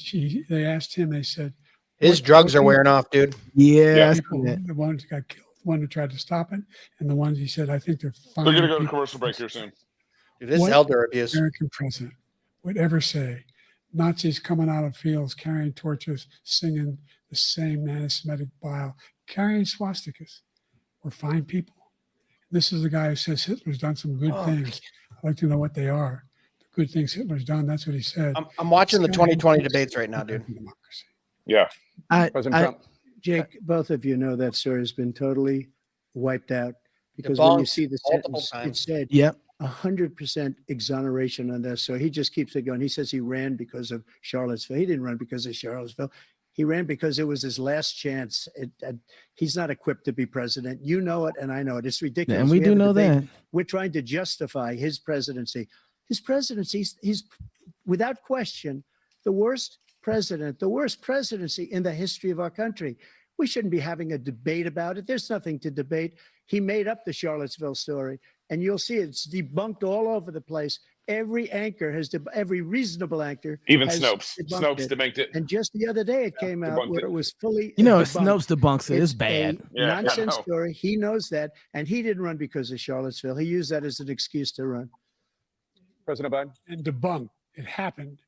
[SPEAKER 6] they asked him. They said,
[SPEAKER 3] His drugs are wearing off, dude.
[SPEAKER 1] Yeah.
[SPEAKER 6] people, the ones who got killed, the one who tried to stop it, and the ones he said, I think they're fine.
[SPEAKER 4] They're going to go to commercial break here soon.
[SPEAKER 3] Dude, this is
[SPEAKER 6] What
[SPEAKER 3] elder abuse.
[SPEAKER 6] American president would ever say Nazis coming out of fields, carrying torches, singing the same anti-Semitic bile, carrying swastikas were fine people. This is the guy who says Hitler's done some good things. I'd like to know what they are. The good things Hitler's done, that's what he said.
[SPEAKER 3] I'm watching the
[SPEAKER 6] This guy
[SPEAKER 3] 2020
[SPEAKER 6] hates
[SPEAKER 3] debates right now, dude.
[SPEAKER 6] American democracy.
[SPEAKER 4] Yeah.
[SPEAKER 5] President Trump.
[SPEAKER 7] Jake, both of you know that story has been totally wiped out because when you
[SPEAKER 3] Debunked
[SPEAKER 7] see the
[SPEAKER 3] multiple
[SPEAKER 7] sentence, it
[SPEAKER 3] times.
[SPEAKER 7] said
[SPEAKER 1] Yep.
[SPEAKER 7] 100% exoneration on this. So he just keeps it going. He says he ran because of Charlottesville. He didn't run because of Charlottesville. He ran because it was his last chance. He's not equipped to be president. You know it, and I know it. It's ridiculous.
[SPEAKER 1] And we do
[SPEAKER 7] have a
[SPEAKER 1] know
[SPEAKER 7] debate.
[SPEAKER 1] that.
[SPEAKER 7] We're trying to justify his presidency. His presidency, he's without question the worst president, the worst presidency in the history of our country. We shouldn't be having a debate about it. There's nothing to debate. He made up the Charlottesville story, and you'll see it's debunked all over the place. Every anchor has, every reasonable anchor,
[SPEAKER 4] Even
[SPEAKER 7] has
[SPEAKER 4] Snopes.
[SPEAKER 7] debunked
[SPEAKER 4] Snopes
[SPEAKER 7] it.
[SPEAKER 4] debunked it.
[SPEAKER 7] And just the other day, it came out
[SPEAKER 4] debunked
[SPEAKER 7] where
[SPEAKER 4] it.
[SPEAKER 7] it was fully
[SPEAKER 1] You know,
[SPEAKER 7] debunked.
[SPEAKER 1] Snopes debunks it. It's
[SPEAKER 7] a
[SPEAKER 1] bad.
[SPEAKER 4] Yeah, I
[SPEAKER 7] nonsense
[SPEAKER 4] know.
[SPEAKER 7] story. He knows that, and he didn't run because of Charlottesville. He used that as an excuse to run.
[SPEAKER 5] President Biden.
[SPEAKER 6] And debunked. It happened.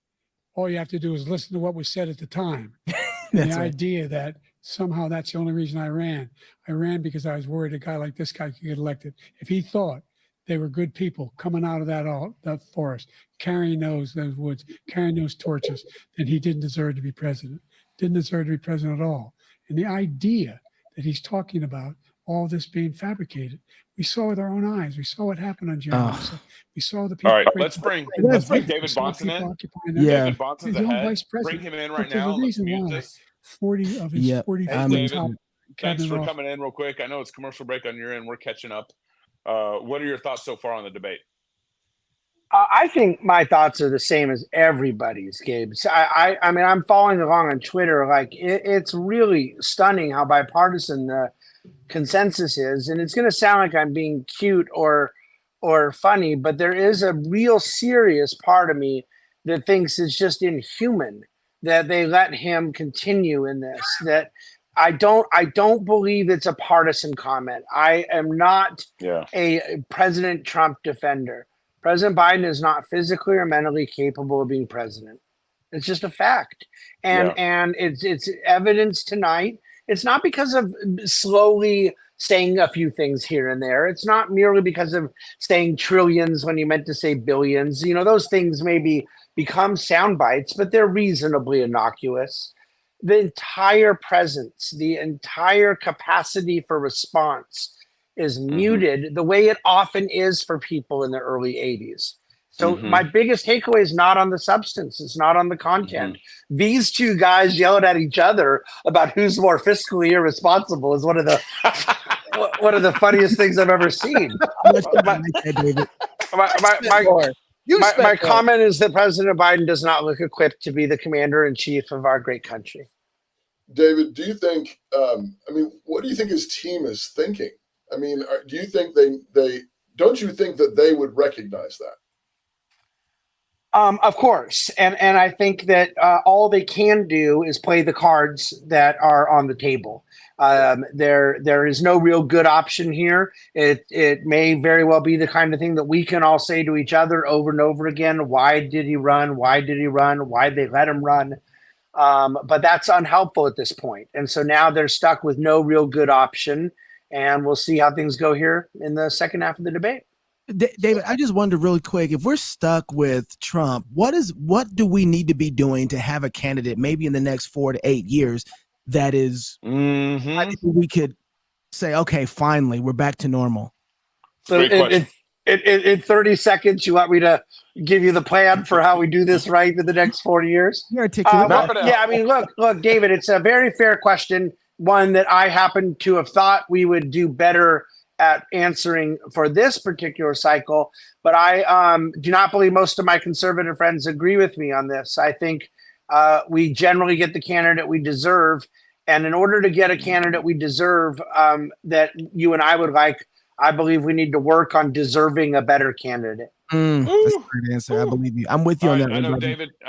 [SPEAKER 6] All you have to do is listen to what was said at the time. And
[SPEAKER 1] That's
[SPEAKER 6] the
[SPEAKER 1] right.
[SPEAKER 6] idea that somehow that's the only reason I ran. I ran because I was worried a guy like this guy could get elected. If he thought they were good people coming out of that forest, carrying those woods, carrying those torches, then he didn't deserve to be president. Didn't deserve to be president at all. And the idea that he's talking about all this being fabricated, we saw with our own eyes. We saw what happened on January 6th. We saw the people.
[SPEAKER 4] All right, let's bring David Bonson in.
[SPEAKER 1] Yeah.
[SPEAKER 4] David Bonson's
[SPEAKER 6] He's the own
[SPEAKER 4] ahead.
[SPEAKER 6] vice
[SPEAKER 4] Bring
[SPEAKER 6] president.
[SPEAKER 4] him in
[SPEAKER 6] Look,
[SPEAKER 4] right
[SPEAKER 6] there's a
[SPEAKER 4] now. Let's
[SPEAKER 6] reason
[SPEAKER 4] mute
[SPEAKER 6] why.
[SPEAKER 4] this.
[SPEAKER 6] 40 of his
[SPEAKER 1] Yep.
[SPEAKER 6] 40
[SPEAKER 1] I'm
[SPEAKER 4] David,
[SPEAKER 6] top
[SPEAKER 4] Thanks for
[SPEAKER 6] cabinet
[SPEAKER 4] coming in real quick. I know it's commercial break on your end. We're catching up. What are your thoughts so far on the debate?
[SPEAKER 9] I think my thoughts are the same as everybody's, Gabe. So I mean, I'm following along on Twitter. Like, it's really stunning how bipartisan the consensus is, and it's going to sound like I'm being cute or funny, but there is a real serious part of me that thinks it's just inhuman that they let him continue in this. That I don't believe it's a partisan comment. I am not a President Trump defender. President Biden is not physically or mentally capable of being president. It's just a fact. And it's evidence tonight. It's not because of slowly saying a few things here and there. It's not merely because of saying trillions when you meant to say billions. You know, those things maybe become sound bites, but they're reasonably innocuous. The entire presence, the entire capacity for response is muted the way it often is for people in the early 80s. So my biggest takeaway is not on the substance. It's not on the content. These two guys yelling at each other about who's more fiscally irresponsible is one of the funniest things I've ever seen. My comment is that President Biden does not look equipped to be the commander in chief of our great country.
[SPEAKER 2] David, do you think, what do you think his team is thinking? I mean, do you think don't you think that they would recognize that?
[SPEAKER 9] Of course. And I think that all they can do is play the cards that are on the table. There is no real good option here. It may very well be the kind of thing that we can all say to each other over and over again. Why did he run? Why did he run? Why'd they let him run? But that's unhelpful at this point. And so now they're stuck with no real good option. And we'll see how things go here in the second half of the debate.
[SPEAKER 1] David, I just wonder really quick, if we're stuck with Trump, what do we need to be doing to have a candidate maybe in the next 4 to 8 years that is we could say, okay, finally, we're back to normal?
[SPEAKER 9] So in 30 seconds, you want me to give you the plan for how we do this right in the next 40 years? I mean, look, David, it's a very fair question. One that I happen to have thought we would do better at answering for this particular cycle, but I do not believe most of my conservative friends agree with me on this. I think we generally get the candidate we deserve, and in order to get a candidate we deserve that you and I would like, I believe we need to work on deserving a better candidate.
[SPEAKER 1] That's a great answer. I believe you. I'm with you on that.
[SPEAKER 4] I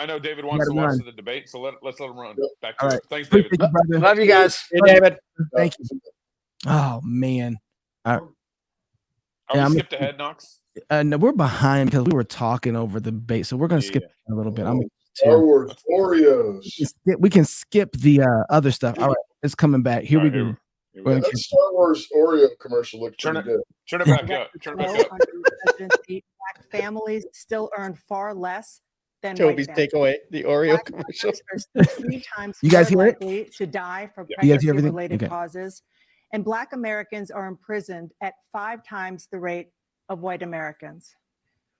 [SPEAKER 4] know David wants to watch the debate, so let's let him run. Back to it. Thanks,
[SPEAKER 1] David.
[SPEAKER 9] Love you guys.
[SPEAKER 3] Hey, David.
[SPEAKER 1] Thank you. Oh man.
[SPEAKER 4] Are we skipped ahead, Knox?
[SPEAKER 1] No, we're behind because we were talking over the debate, so we're going to skip a little bit.
[SPEAKER 2] Star Wars Oreos.
[SPEAKER 1] We can skip the other stuff. All right, it's coming back. Here we go.
[SPEAKER 2] That Star Wars Oreo commercial looked pretty good.
[SPEAKER 4] Turn it back up.
[SPEAKER 8] Black families still earn far less than
[SPEAKER 3] Toby's
[SPEAKER 8] white families.
[SPEAKER 3] takeaway, the Oreo commercial.
[SPEAKER 8] Are 3 times
[SPEAKER 1] You guys
[SPEAKER 8] more
[SPEAKER 1] hear it?
[SPEAKER 8] likely to die from
[SPEAKER 1] You guys hear
[SPEAKER 8] pregnancy-related
[SPEAKER 1] everything? Okay.
[SPEAKER 8] causes, and Black Americans are imprisoned at 5 times the rate of white Americans.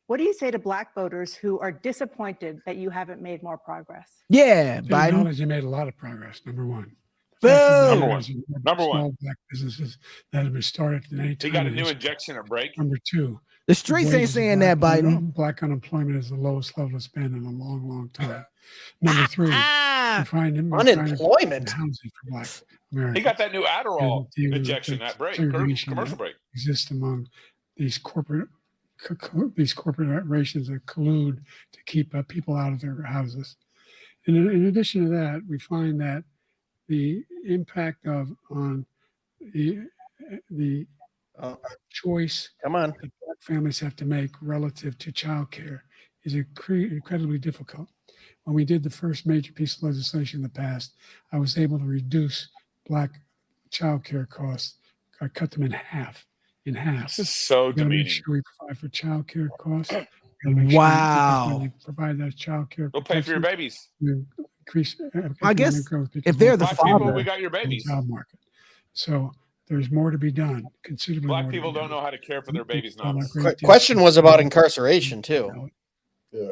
[SPEAKER 8] What do you say to Black voters who are disappointed that you haven't made more progress?
[SPEAKER 1] Yeah,
[SPEAKER 6] To
[SPEAKER 1] Biden.
[SPEAKER 6] acknowledge you made a lot of progress, number one.
[SPEAKER 1] Boom!
[SPEAKER 4] Number one.
[SPEAKER 6] Small Black businesses that have been started at any time.
[SPEAKER 4] He got a
[SPEAKER 6] in
[SPEAKER 4] new
[SPEAKER 6] history.
[SPEAKER 4] injection of break.
[SPEAKER 6] Number 2.
[SPEAKER 1] The streets ain't
[SPEAKER 6] wages of
[SPEAKER 1] saying that, Biden.
[SPEAKER 6] Black unemployment is the lowest level it's been in a long, long time. Number 3, we find
[SPEAKER 3] Unemployment.
[SPEAKER 6] housing for Black Americans.
[SPEAKER 4] He got that new Adderall
[SPEAKER 6] And
[SPEAKER 4] injection, that break,
[SPEAKER 6] segregation
[SPEAKER 4] commercial
[SPEAKER 6] that
[SPEAKER 4] break.
[SPEAKER 6] exists among these corporations that collude to keep people out of their houses. And in addition to that, we find that the impact on the choice
[SPEAKER 3] that
[SPEAKER 6] Black families have to make relative to childcare is incredibly difficult. When we did the first major piece of legislation in the past, I was able to reduce Black childcare costs. I cut them in half.
[SPEAKER 4] This is so
[SPEAKER 6] We gotta
[SPEAKER 4] demeaning.
[SPEAKER 6] make sure we provide for childcare costs.
[SPEAKER 1] Wow.
[SPEAKER 6] We provide that childcare.
[SPEAKER 4] Go pay for your babies.
[SPEAKER 6] Increase
[SPEAKER 1] I guess
[SPEAKER 6] economic growth
[SPEAKER 1] if they're the
[SPEAKER 4] Black people,
[SPEAKER 1] father,
[SPEAKER 4] we got your babies.
[SPEAKER 6] job market. So there's more to be done. Considerably
[SPEAKER 4] Black
[SPEAKER 6] more to
[SPEAKER 4] people
[SPEAKER 6] be
[SPEAKER 4] don't
[SPEAKER 6] done.
[SPEAKER 4] know how to care for their babies now.
[SPEAKER 6] On a great deal.
[SPEAKER 3] Question was about incarceration too.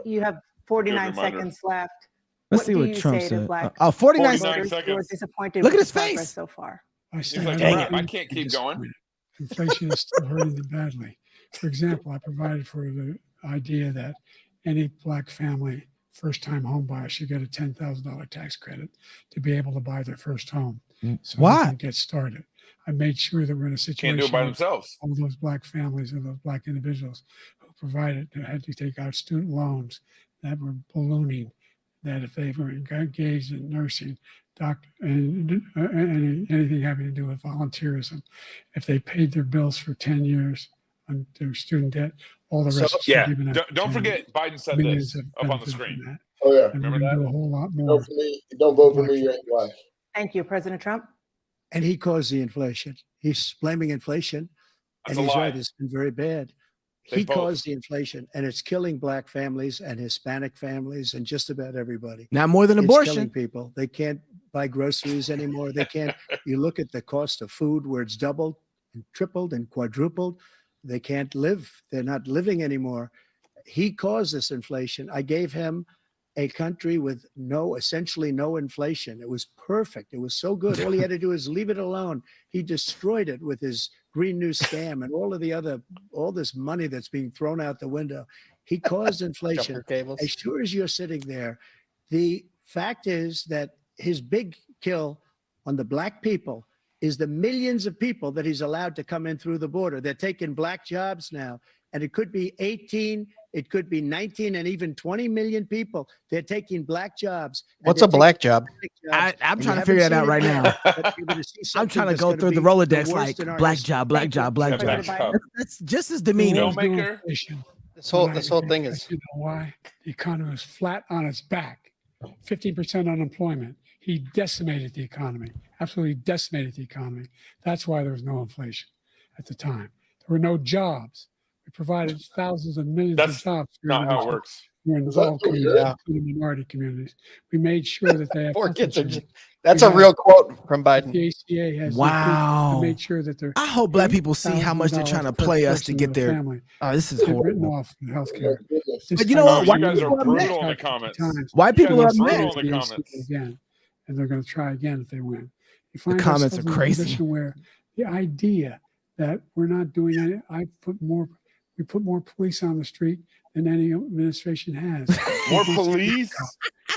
[SPEAKER 8] You have 49
[SPEAKER 4] Good reminder.
[SPEAKER 8] seconds left.
[SPEAKER 1] let's see
[SPEAKER 8] do
[SPEAKER 1] what
[SPEAKER 8] you
[SPEAKER 1] Trump
[SPEAKER 8] say to
[SPEAKER 1] said.
[SPEAKER 8] Black
[SPEAKER 1] 49
[SPEAKER 4] 49
[SPEAKER 8] voters who are
[SPEAKER 4] seconds.
[SPEAKER 8] disappointed
[SPEAKER 1] Look
[SPEAKER 8] with
[SPEAKER 1] at his
[SPEAKER 8] the progress
[SPEAKER 1] face.
[SPEAKER 8] so far?
[SPEAKER 6] I say,
[SPEAKER 4] like,
[SPEAKER 6] I'm
[SPEAKER 4] "Dang it, I
[SPEAKER 6] not
[SPEAKER 4] can't keep going."
[SPEAKER 6] disappointed. Inflation is still hurting them badly. For example, I provided for the idea that any black family first-time home buyer should get a $10,000 tax credit to be able to buy their first home. So they
[SPEAKER 1] Why?
[SPEAKER 6] can get started. I made sure that we're in a situation
[SPEAKER 4] Can't do it by
[SPEAKER 6] where
[SPEAKER 4] themselves.
[SPEAKER 6] all those black families and those black individuals who provided had to take out student loans that were ballooning, that if they were engaged in nursing, doctor, and anything having to do with volunteerism, if they paid their bills for 10 years on their student debt, all the
[SPEAKER 3] So-
[SPEAKER 6] rest is
[SPEAKER 4] Yeah.
[SPEAKER 6] forgiven after
[SPEAKER 4] Don't
[SPEAKER 6] 10
[SPEAKER 4] forget Biden said
[SPEAKER 6] millions
[SPEAKER 4] this
[SPEAKER 6] have
[SPEAKER 4] up on the
[SPEAKER 6] benefited
[SPEAKER 4] screen.
[SPEAKER 6] from that.
[SPEAKER 2] Oh yeah.
[SPEAKER 6] And
[SPEAKER 4] Remember
[SPEAKER 6] we're
[SPEAKER 4] that?
[SPEAKER 6] gonna do a whole lot
[SPEAKER 2] Don't
[SPEAKER 6] more.
[SPEAKER 2] vote for me. Don't vote for me. You ain't black.
[SPEAKER 8] Thank you, President Trump.
[SPEAKER 7] And he caused the inflation. He's blaming inflation.
[SPEAKER 4] That's
[SPEAKER 7] And
[SPEAKER 4] a
[SPEAKER 7] he's
[SPEAKER 4] lie.
[SPEAKER 7] right, it's been very bad.
[SPEAKER 4] They
[SPEAKER 7] He
[SPEAKER 4] both.
[SPEAKER 7] caused the inflation, and it's killing black families and Hispanic families and just about everybody.
[SPEAKER 1] Not more than
[SPEAKER 7] It's
[SPEAKER 1] abortion.
[SPEAKER 7] killing people. They can't buy groceries anymore. They can't. You look at the cost of food where it's doubled and tripled and quadrupled. They can't live. They're not living anymore. He caused this inflation. I gave him a country with essentially no inflation. It was perfect. It was so good. All he had to do is leave it alone. He destroyed it with his Green New Scam and all this money that's being thrown out the window. He caused inflation.
[SPEAKER 3] Jumper cables.
[SPEAKER 7] As sure as you're sitting there, the fact is that his big kill on the black people is the millions of people that he's allowed to come in through the border. They're taking black jobs now, and it could be 18, it could be 19, and even 20 million people. They're taking black jobs. and
[SPEAKER 3] What's
[SPEAKER 7] they're
[SPEAKER 3] a black
[SPEAKER 7] taking
[SPEAKER 3] job?
[SPEAKER 7] black jobs,
[SPEAKER 1] I'm
[SPEAKER 7] and
[SPEAKER 1] trying
[SPEAKER 7] you
[SPEAKER 1] to figure
[SPEAKER 7] haven't
[SPEAKER 1] that out
[SPEAKER 7] seen
[SPEAKER 1] right
[SPEAKER 7] it
[SPEAKER 1] now.
[SPEAKER 7] yet, but you're gonna see
[SPEAKER 1] I'm
[SPEAKER 7] something
[SPEAKER 1] trying to
[SPEAKER 7] that's
[SPEAKER 1] go
[SPEAKER 7] gonna
[SPEAKER 1] through the
[SPEAKER 7] be
[SPEAKER 1] Rolodex
[SPEAKER 7] worst
[SPEAKER 1] like
[SPEAKER 7] in our
[SPEAKER 1] black
[SPEAKER 7] history.
[SPEAKER 1] job, black
[SPEAKER 8] Thank you,
[SPEAKER 1] job, black
[SPEAKER 4] Yeah,
[SPEAKER 1] job.
[SPEAKER 4] black
[SPEAKER 8] President
[SPEAKER 4] job.
[SPEAKER 8] Biden.
[SPEAKER 1] That's just as
[SPEAKER 6] There
[SPEAKER 1] demeaning.
[SPEAKER 6] was no
[SPEAKER 4] Filmmaker.
[SPEAKER 6] inflation.
[SPEAKER 3] This whole
[SPEAKER 6] Right.
[SPEAKER 3] thing
[SPEAKER 6] And
[SPEAKER 3] is
[SPEAKER 6] you know why? The economy was flat on its back, 15% unemployment. He decimated the economy, absolutely decimated the economy. That's why there was no inflation at the time. There were no jobs. We provided thousands of millions
[SPEAKER 4] That's
[SPEAKER 6] of jobs.
[SPEAKER 4] not how it works.
[SPEAKER 6] We're in
[SPEAKER 2] Is that
[SPEAKER 6] all
[SPEAKER 2] so
[SPEAKER 6] communities,
[SPEAKER 2] good?
[SPEAKER 3] Yeah.
[SPEAKER 6] including minority communities. We made sure that they have
[SPEAKER 3] poor
[SPEAKER 6] health
[SPEAKER 3] kids are
[SPEAKER 6] insurance.
[SPEAKER 3] that's
[SPEAKER 6] We
[SPEAKER 3] a
[SPEAKER 6] had-
[SPEAKER 3] real quote from Biden.
[SPEAKER 6] The ACA has
[SPEAKER 1] Wow.
[SPEAKER 6] we made sure that they're
[SPEAKER 1] I hope black people see how much they're trying to play us to get their.
[SPEAKER 6] family
[SPEAKER 1] Oh, this is
[SPEAKER 6] written
[SPEAKER 1] horrible.
[SPEAKER 6] off from
[SPEAKER 2] Oh,
[SPEAKER 6] healthcare.
[SPEAKER 2] my goodness.
[SPEAKER 6] This
[SPEAKER 1] But you know
[SPEAKER 6] time
[SPEAKER 1] what?
[SPEAKER 4] Oh,
[SPEAKER 1] White
[SPEAKER 4] you guys
[SPEAKER 1] people
[SPEAKER 4] are
[SPEAKER 1] are
[SPEAKER 4] brutal in
[SPEAKER 1] mad.
[SPEAKER 4] the comments.
[SPEAKER 6] times.
[SPEAKER 1] White
[SPEAKER 4] You
[SPEAKER 1] people
[SPEAKER 4] guys
[SPEAKER 1] are
[SPEAKER 4] are brutal
[SPEAKER 1] mad.
[SPEAKER 4] in the comments.
[SPEAKER 6] Again, and they're going to try again if they win. You find
[SPEAKER 1] comments
[SPEAKER 6] ourselves
[SPEAKER 1] are
[SPEAKER 6] in a
[SPEAKER 1] crazy.
[SPEAKER 6] position where the idea that we're not doing any, we put more police on the street than any administration has.
[SPEAKER 4] More police?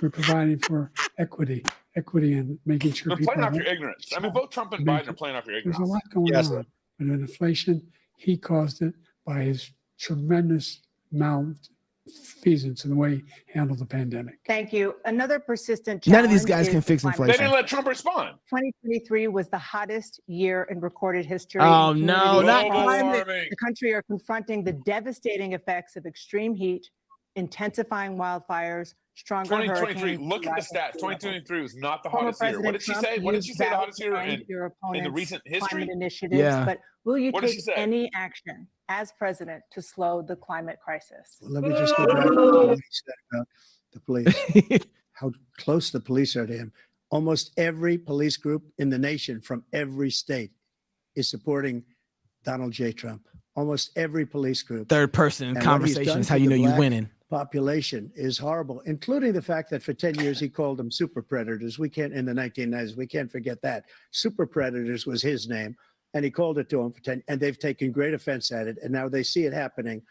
[SPEAKER 6] We're providing for equity and making sure
[SPEAKER 4] They're
[SPEAKER 6] people
[SPEAKER 4] playing off
[SPEAKER 6] have-
[SPEAKER 4] your ignorance. I mean, both Trump and
[SPEAKER 6] Make
[SPEAKER 4] Biden are playing off your
[SPEAKER 6] There's a
[SPEAKER 4] ignorance.
[SPEAKER 6] lot going
[SPEAKER 3] Yes.
[SPEAKER 6] on, but in inflation, he caused it by his tremendous malfeasance in the way he handled the pandemic.
[SPEAKER 8] Thank you. Another persistent
[SPEAKER 1] None of these
[SPEAKER 8] challenge
[SPEAKER 1] guys
[SPEAKER 8] is
[SPEAKER 1] can fix
[SPEAKER 8] climate
[SPEAKER 4] They
[SPEAKER 1] inflation.
[SPEAKER 4] didn't let Trump respond.
[SPEAKER 8] 2023 was the hottest year in recorded history.
[SPEAKER 1] Oh,
[SPEAKER 8] and
[SPEAKER 1] no,
[SPEAKER 8] communities
[SPEAKER 1] not
[SPEAKER 4] Global
[SPEAKER 8] across
[SPEAKER 4] warming.
[SPEAKER 8] the country are confronting the devastating effects of extreme heat, intensifying wildfires, stronger
[SPEAKER 4] 2023.
[SPEAKER 8] hurricanes.
[SPEAKER 4] Look at the
[SPEAKER 8] rising
[SPEAKER 4] stats.
[SPEAKER 8] sea levels.
[SPEAKER 4] 2023 was not the
[SPEAKER 8] Former
[SPEAKER 4] hottest year. What
[SPEAKER 8] President
[SPEAKER 4] did she
[SPEAKER 8] Trump
[SPEAKER 4] say? What did
[SPEAKER 8] used
[SPEAKER 4] she say the
[SPEAKER 8] valid
[SPEAKER 4] hottest year
[SPEAKER 8] to fund
[SPEAKER 4] in
[SPEAKER 8] your opponent's
[SPEAKER 4] recent history?
[SPEAKER 8] climate initiatives,
[SPEAKER 1] Yeah.
[SPEAKER 8] but will you
[SPEAKER 4] What did she
[SPEAKER 8] take
[SPEAKER 4] say?
[SPEAKER 8] any action as president to slow the climate crisis?
[SPEAKER 7] Well, let me just go back to what he said about the police, how close the police are to him. Almost every police group in the nation from every state is supporting Donald J. Trump. Almost every police group.
[SPEAKER 1] Third person
[SPEAKER 7] And what he's
[SPEAKER 1] conversation
[SPEAKER 7] done
[SPEAKER 1] is how
[SPEAKER 7] to
[SPEAKER 1] you
[SPEAKER 7] the
[SPEAKER 1] know you're
[SPEAKER 7] black
[SPEAKER 1] winning.
[SPEAKER 7] population is horrible, including the fact that for 10 years he called them super predators. We can't, in the 1990s, we can't forget that. Super predators was his name, and he called it to them for 10, and they've taken great offense at it, and now they see it happening.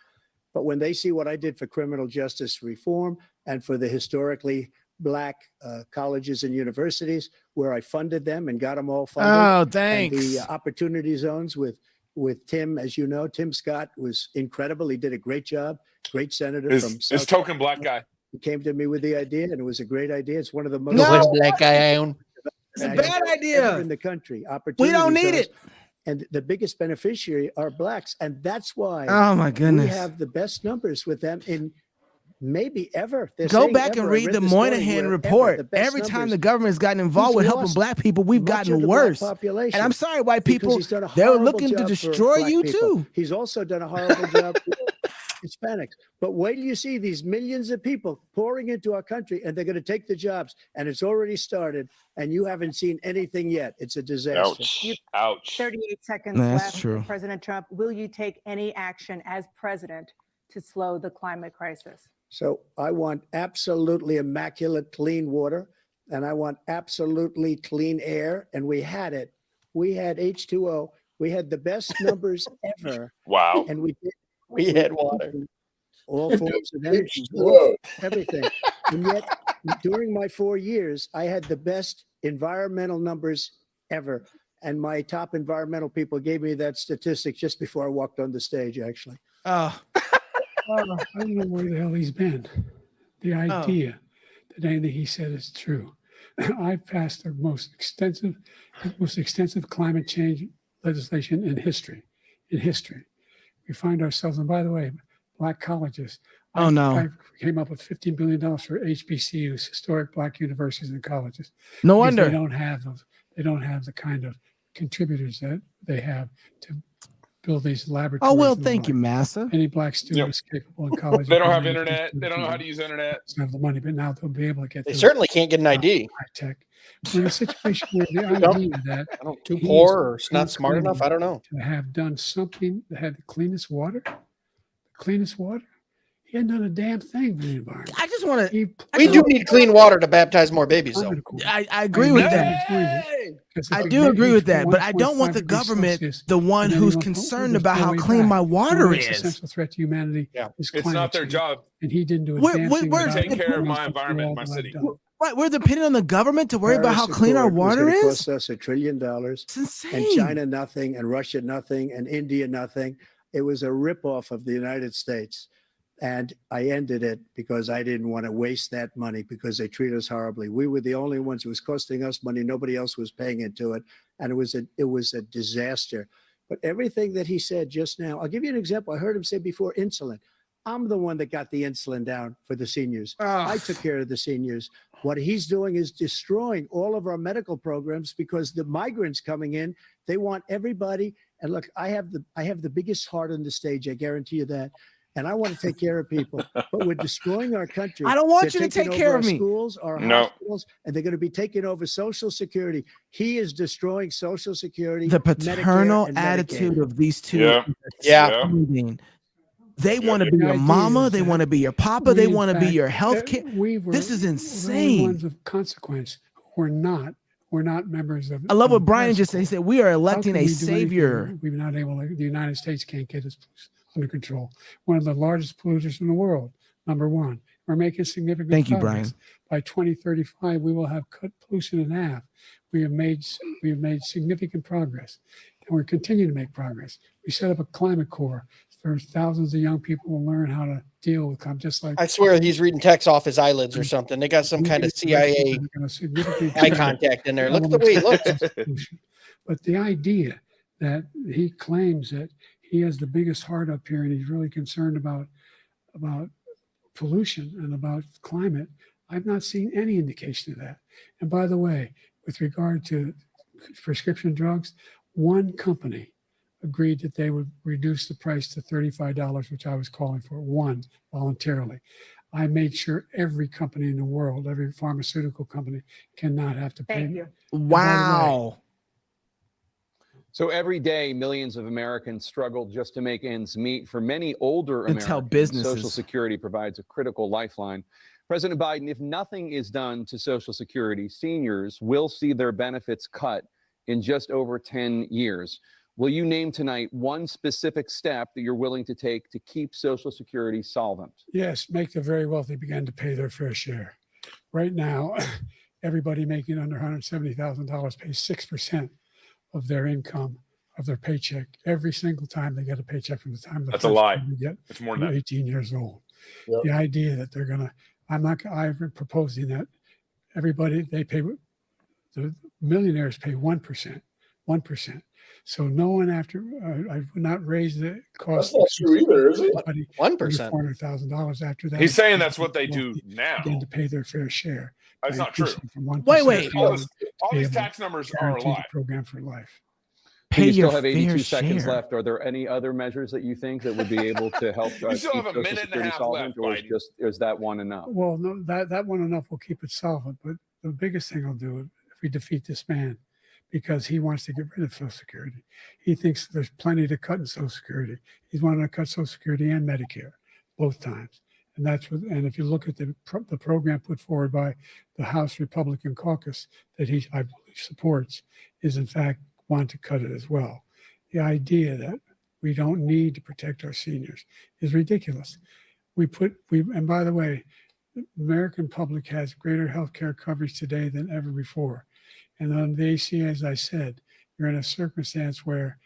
[SPEAKER 7] But when they see what I did for criminal justice reform and for the historically black colleges and universities, where I funded them and got them all funded,
[SPEAKER 1] Oh,
[SPEAKER 7] and
[SPEAKER 1] thanks.
[SPEAKER 7] the opportunity zones with Tim, as you know, Tim Scott was incredible. He did a great job. Great senator from
[SPEAKER 4] His
[SPEAKER 7] South
[SPEAKER 4] token black guy.
[SPEAKER 7] He came to me with the idea, and it was a great idea. It's one of the most
[SPEAKER 1] No.
[SPEAKER 3] What black guy I own?
[SPEAKER 1] It's a
[SPEAKER 7] valuable
[SPEAKER 1] bad
[SPEAKER 7] ever
[SPEAKER 1] idea.
[SPEAKER 7] in the country.
[SPEAKER 1] We don't
[SPEAKER 7] Opportunity
[SPEAKER 1] need
[SPEAKER 7] zones.
[SPEAKER 1] it.
[SPEAKER 7] And the biggest beneficiary are blacks, and that's why
[SPEAKER 1] Oh my
[SPEAKER 7] we
[SPEAKER 1] goodness.
[SPEAKER 7] have the best numbers with them in maybe ever. They're
[SPEAKER 1] Go
[SPEAKER 7] saying
[SPEAKER 1] back and
[SPEAKER 7] ever. I
[SPEAKER 1] read
[SPEAKER 7] read
[SPEAKER 1] the
[SPEAKER 7] story
[SPEAKER 1] Moynihan
[SPEAKER 7] where
[SPEAKER 1] report.
[SPEAKER 7] the best
[SPEAKER 1] Every time
[SPEAKER 7] numbers.
[SPEAKER 1] the government has gotten involved
[SPEAKER 7] He's
[SPEAKER 1] with helping
[SPEAKER 7] lost
[SPEAKER 1] black people, we've
[SPEAKER 7] much
[SPEAKER 1] gotten
[SPEAKER 7] of the
[SPEAKER 1] worse.
[SPEAKER 7] black population.
[SPEAKER 1] And I'm sorry, white
[SPEAKER 7] because
[SPEAKER 1] people,
[SPEAKER 7] he's done a
[SPEAKER 1] they're
[SPEAKER 7] horrible
[SPEAKER 1] looking to
[SPEAKER 7] job for
[SPEAKER 1] destroy
[SPEAKER 7] black
[SPEAKER 1] you
[SPEAKER 7] people.
[SPEAKER 1] too.
[SPEAKER 7] He's also done a horrible job for Hispanics. But wait till you see these millions of people pouring into our country, and they're going to take the jobs, and it's already started, and you haven't seen anything yet. It's a disaster.
[SPEAKER 4] Ouch. Ouch.
[SPEAKER 8] 38 seconds
[SPEAKER 1] That's
[SPEAKER 8] left.
[SPEAKER 1] true.
[SPEAKER 8] President Trump, will you take any action as president to slow the climate crisis?
[SPEAKER 7] So I want absolutely immaculate clean water, and I want absolutely clean air. And we had it. We had H2O. We had the best numbers ever,
[SPEAKER 4] Wow.
[SPEAKER 7] and we did.
[SPEAKER 3] We had water.
[SPEAKER 7] all forms of energy,
[SPEAKER 2] H2O.
[SPEAKER 7] everything. And yet, during my 4 years, I had the best environmental numbers ever. And my top environmental people gave me that statistic just before I walked on the stage, actually.
[SPEAKER 1] Oh,
[SPEAKER 6] I don't know where the hell he's been. The idea that anything he said is true. I've passed the most extensive climate change legislation in history. In history, we find ourselves, and by the way, black colleges.
[SPEAKER 1] Oh, no.
[SPEAKER 6] I came up with $15 billion for HBCUs, historic black universities and colleges.
[SPEAKER 1] no
[SPEAKER 6] Because
[SPEAKER 1] wonder.
[SPEAKER 6] they don't have those. They don't have the kind of contributors that they have to build these laboratories.
[SPEAKER 1] Oh, well,
[SPEAKER 6] and all
[SPEAKER 1] thank you,
[SPEAKER 6] that.
[SPEAKER 1] Massa.
[SPEAKER 6] Any black student is capable in college.
[SPEAKER 4] They don't
[SPEAKER 6] of
[SPEAKER 4] have
[SPEAKER 6] being
[SPEAKER 4] internet.
[SPEAKER 6] interested
[SPEAKER 4] They don't know how to
[SPEAKER 6] in
[SPEAKER 4] use internet.
[SPEAKER 6] doesn't have the money, but now they'll be able to get.
[SPEAKER 3] They
[SPEAKER 6] those
[SPEAKER 3] certainly can't get an ID.
[SPEAKER 6] high tech. We're in a situation where the idea that
[SPEAKER 3] I don't too
[SPEAKER 6] he's
[SPEAKER 3] poor or not
[SPEAKER 6] so
[SPEAKER 3] smart enough. I don't know.
[SPEAKER 6] to have done something that had the cleanest water, he hadn't done a damn thing for the environment.
[SPEAKER 1] I just want to.
[SPEAKER 6] He
[SPEAKER 3] We do need clean water to baptize more babies, though.
[SPEAKER 6] climate accord.
[SPEAKER 1] I agree with
[SPEAKER 6] And
[SPEAKER 1] that.
[SPEAKER 6] Hey! Because if
[SPEAKER 1] I
[SPEAKER 6] we
[SPEAKER 1] do
[SPEAKER 6] get
[SPEAKER 1] agree with
[SPEAKER 6] to
[SPEAKER 1] that, but I don't want
[SPEAKER 6] 1.5
[SPEAKER 1] the
[SPEAKER 6] degrees
[SPEAKER 1] government,
[SPEAKER 6] Celsius,
[SPEAKER 1] the one
[SPEAKER 6] and then
[SPEAKER 1] who's
[SPEAKER 6] he won't-
[SPEAKER 1] concerned
[SPEAKER 6] there's
[SPEAKER 1] about
[SPEAKER 6] no
[SPEAKER 1] how
[SPEAKER 6] way
[SPEAKER 1] clean
[SPEAKER 6] back.
[SPEAKER 1] my
[SPEAKER 6] The
[SPEAKER 1] water
[SPEAKER 6] only
[SPEAKER 1] is.
[SPEAKER 6] existential threat to humanity
[SPEAKER 3] Yeah.
[SPEAKER 6] is
[SPEAKER 4] It's
[SPEAKER 6] climate
[SPEAKER 4] not their
[SPEAKER 6] change.
[SPEAKER 4] job
[SPEAKER 6] And he didn't do a
[SPEAKER 1] We're-
[SPEAKER 6] damn
[SPEAKER 1] we're-
[SPEAKER 6] thing
[SPEAKER 1] we're-
[SPEAKER 6] about
[SPEAKER 4] to take
[SPEAKER 6] it.
[SPEAKER 4] care of
[SPEAKER 6] He
[SPEAKER 4] my
[SPEAKER 6] wants to do
[SPEAKER 4] environment,
[SPEAKER 6] all
[SPEAKER 4] my
[SPEAKER 6] that I've
[SPEAKER 4] city.
[SPEAKER 6] done.
[SPEAKER 1] Right, we're depending on the government to worry about how
[SPEAKER 7] Paris
[SPEAKER 1] clean our
[SPEAKER 7] Accord was
[SPEAKER 1] water
[SPEAKER 7] gonna
[SPEAKER 1] is.
[SPEAKER 7] cost us $1 trillion,
[SPEAKER 1] It's insane.
[SPEAKER 7] and China nothing, and Russia nothing, and India nothing. It was a ripoff of the United States. And I ended it because I didn't want to waste that money because they treat us horribly. We were the only ones. It was costing us money. Nobody else was paying into it. And it was a disaster. But everything that he said just now, I'll give you an example. I heard him say before insulin. I'm the one that got the insulin down for the seniors. I took care of the seniors. What he's doing is destroying all of our medical programs because the migrants coming in, they want everybody. And look, I have the biggest heart on the stage. I guarantee you that. And I want to take care of people, but we're destroying our country.
[SPEAKER 1] I don't want
[SPEAKER 7] They're
[SPEAKER 1] you to
[SPEAKER 7] taking
[SPEAKER 1] take care
[SPEAKER 7] over
[SPEAKER 1] of
[SPEAKER 7] our
[SPEAKER 1] me.
[SPEAKER 7] schools, our
[SPEAKER 4] No.
[SPEAKER 7] hospitals, and they're going to be taking over Social Security. He is destroying Social Security.
[SPEAKER 1] The
[SPEAKER 7] Medicare,
[SPEAKER 1] paternal
[SPEAKER 7] and Medicaid.
[SPEAKER 1] attitude of these two.
[SPEAKER 4] Yeah.
[SPEAKER 1] is
[SPEAKER 3] Yeah.
[SPEAKER 1] astounding. They
[SPEAKER 4] Yeah.
[SPEAKER 1] want to be
[SPEAKER 6] The
[SPEAKER 1] your
[SPEAKER 6] idea
[SPEAKER 1] mama.
[SPEAKER 6] is
[SPEAKER 1] They
[SPEAKER 6] that
[SPEAKER 1] want to be your papa.
[SPEAKER 6] we,
[SPEAKER 1] They
[SPEAKER 6] in
[SPEAKER 1] want to be
[SPEAKER 6] fact,
[SPEAKER 1] your health care.
[SPEAKER 6] we were
[SPEAKER 1] This is
[SPEAKER 6] the only
[SPEAKER 1] insane.
[SPEAKER 6] ones of consequence who we're not members of.
[SPEAKER 1] I love
[SPEAKER 6] of
[SPEAKER 1] what Brian
[SPEAKER 6] Paris
[SPEAKER 1] just said. He
[SPEAKER 6] Accord.
[SPEAKER 1] said, we are
[SPEAKER 6] How
[SPEAKER 1] electing
[SPEAKER 6] can
[SPEAKER 1] a
[SPEAKER 6] we do anything
[SPEAKER 1] savior.
[SPEAKER 6] when we're not able to, the United States can't get us under control. One of the largest polluters in the world, number one. We're making significant
[SPEAKER 1] Thank you,
[SPEAKER 6] progress. By 2035, we will have cut pollution in half. We have made significant progress, and we're continuing to make progress. We set up a climate corps for thousands of young people to learn how to deal with climate, just like
[SPEAKER 3] I swear he's reading text off his eyelids or something. They got some kind of CIA eye contact in there. Look at the way he looks.
[SPEAKER 6] But the idea that he claims that he has the biggest heart up here and he's really concerned about pollution and about climate, I've not seen any indication of that. And by the way, with regard to prescription drugs, one company agreed that they would reduce the price to $35, which I was calling for, one voluntarily. I made sure every company in the world, every pharmaceutical company, cannot have to pay.
[SPEAKER 8] Thank you.
[SPEAKER 1] Wow.
[SPEAKER 5] So every day, millions of Americans struggle just to make ends meet. For many older
[SPEAKER 1] It's how
[SPEAKER 5] Americans,
[SPEAKER 1] businesses-
[SPEAKER 5] Social Security provides a critical lifeline. President Biden, if nothing is done to Social Security, seniors will see their benefits cut in just over 10 years. Will you name tonight one specific step that you're willing to take to keep Social Security solvent?
[SPEAKER 6] Yes, make the very wealthy begin to pay their fair share. Right now, everybody making under $170,000 pays 6% of their income, of their paycheck, every single time they get a paycheck from the time
[SPEAKER 4] That's a
[SPEAKER 6] first
[SPEAKER 4] lie.
[SPEAKER 6] time they get
[SPEAKER 4] It's more than that.
[SPEAKER 6] 18 years old.
[SPEAKER 2] Yep.
[SPEAKER 6] The idea that they're gonna, I'm proposing that everybody, they pay, the millionaires pay 1%. So no one after, I would not raise the cost.
[SPEAKER 2] That's not true either, is it?
[SPEAKER 3] 1%.
[SPEAKER 6] $400,000 after that.
[SPEAKER 4] He's saying that's what they do now.
[SPEAKER 6] Begin to pay their fair share.
[SPEAKER 4] That's
[SPEAKER 6] by
[SPEAKER 4] not true.
[SPEAKER 6] increasing from 1%
[SPEAKER 1] Wait.
[SPEAKER 6] to
[SPEAKER 4] All,
[SPEAKER 6] the
[SPEAKER 4] this, all
[SPEAKER 6] be
[SPEAKER 4] these
[SPEAKER 6] able to
[SPEAKER 4] tax numbers are a
[SPEAKER 6] guaranteed
[SPEAKER 4] lie.
[SPEAKER 6] program for life.
[SPEAKER 1] Pay
[SPEAKER 5] You still
[SPEAKER 1] your
[SPEAKER 5] have 82
[SPEAKER 1] fair
[SPEAKER 5] seconds
[SPEAKER 1] share.
[SPEAKER 5] left. Are there any other measures that you think that would be able to help
[SPEAKER 4] You still
[SPEAKER 5] keep
[SPEAKER 4] have a
[SPEAKER 5] Social
[SPEAKER 4] minute and a
[SPEAKER 5] Security
[SPEAKER 4] half
[SPEAKER 5] solvent,
[SPEAKER 4] left,
[SPEAKER 5] or
[SPEAKER 4] Biden.
[SPEAKER 5] is that one enough?
[SPEAKER 6] Well, no, that one enough will keep it solvent. But the biggest thing I'll do if we defeat this man, because he wants to get rid of Social Security. He thinks there's plenty to cut in Social Security. He's wanting to cut Social Security and Medicare both times. And that's what. And if you look at the program put forward by the House Republican caucus that I believe supports, is in fact want to cut it as well. The idea that we don't need to protect our seniors is ridiculous. And by the way, the American public has greater healthcare coverage today than ever before. And on the ACA, as I said, you're in a circumstance where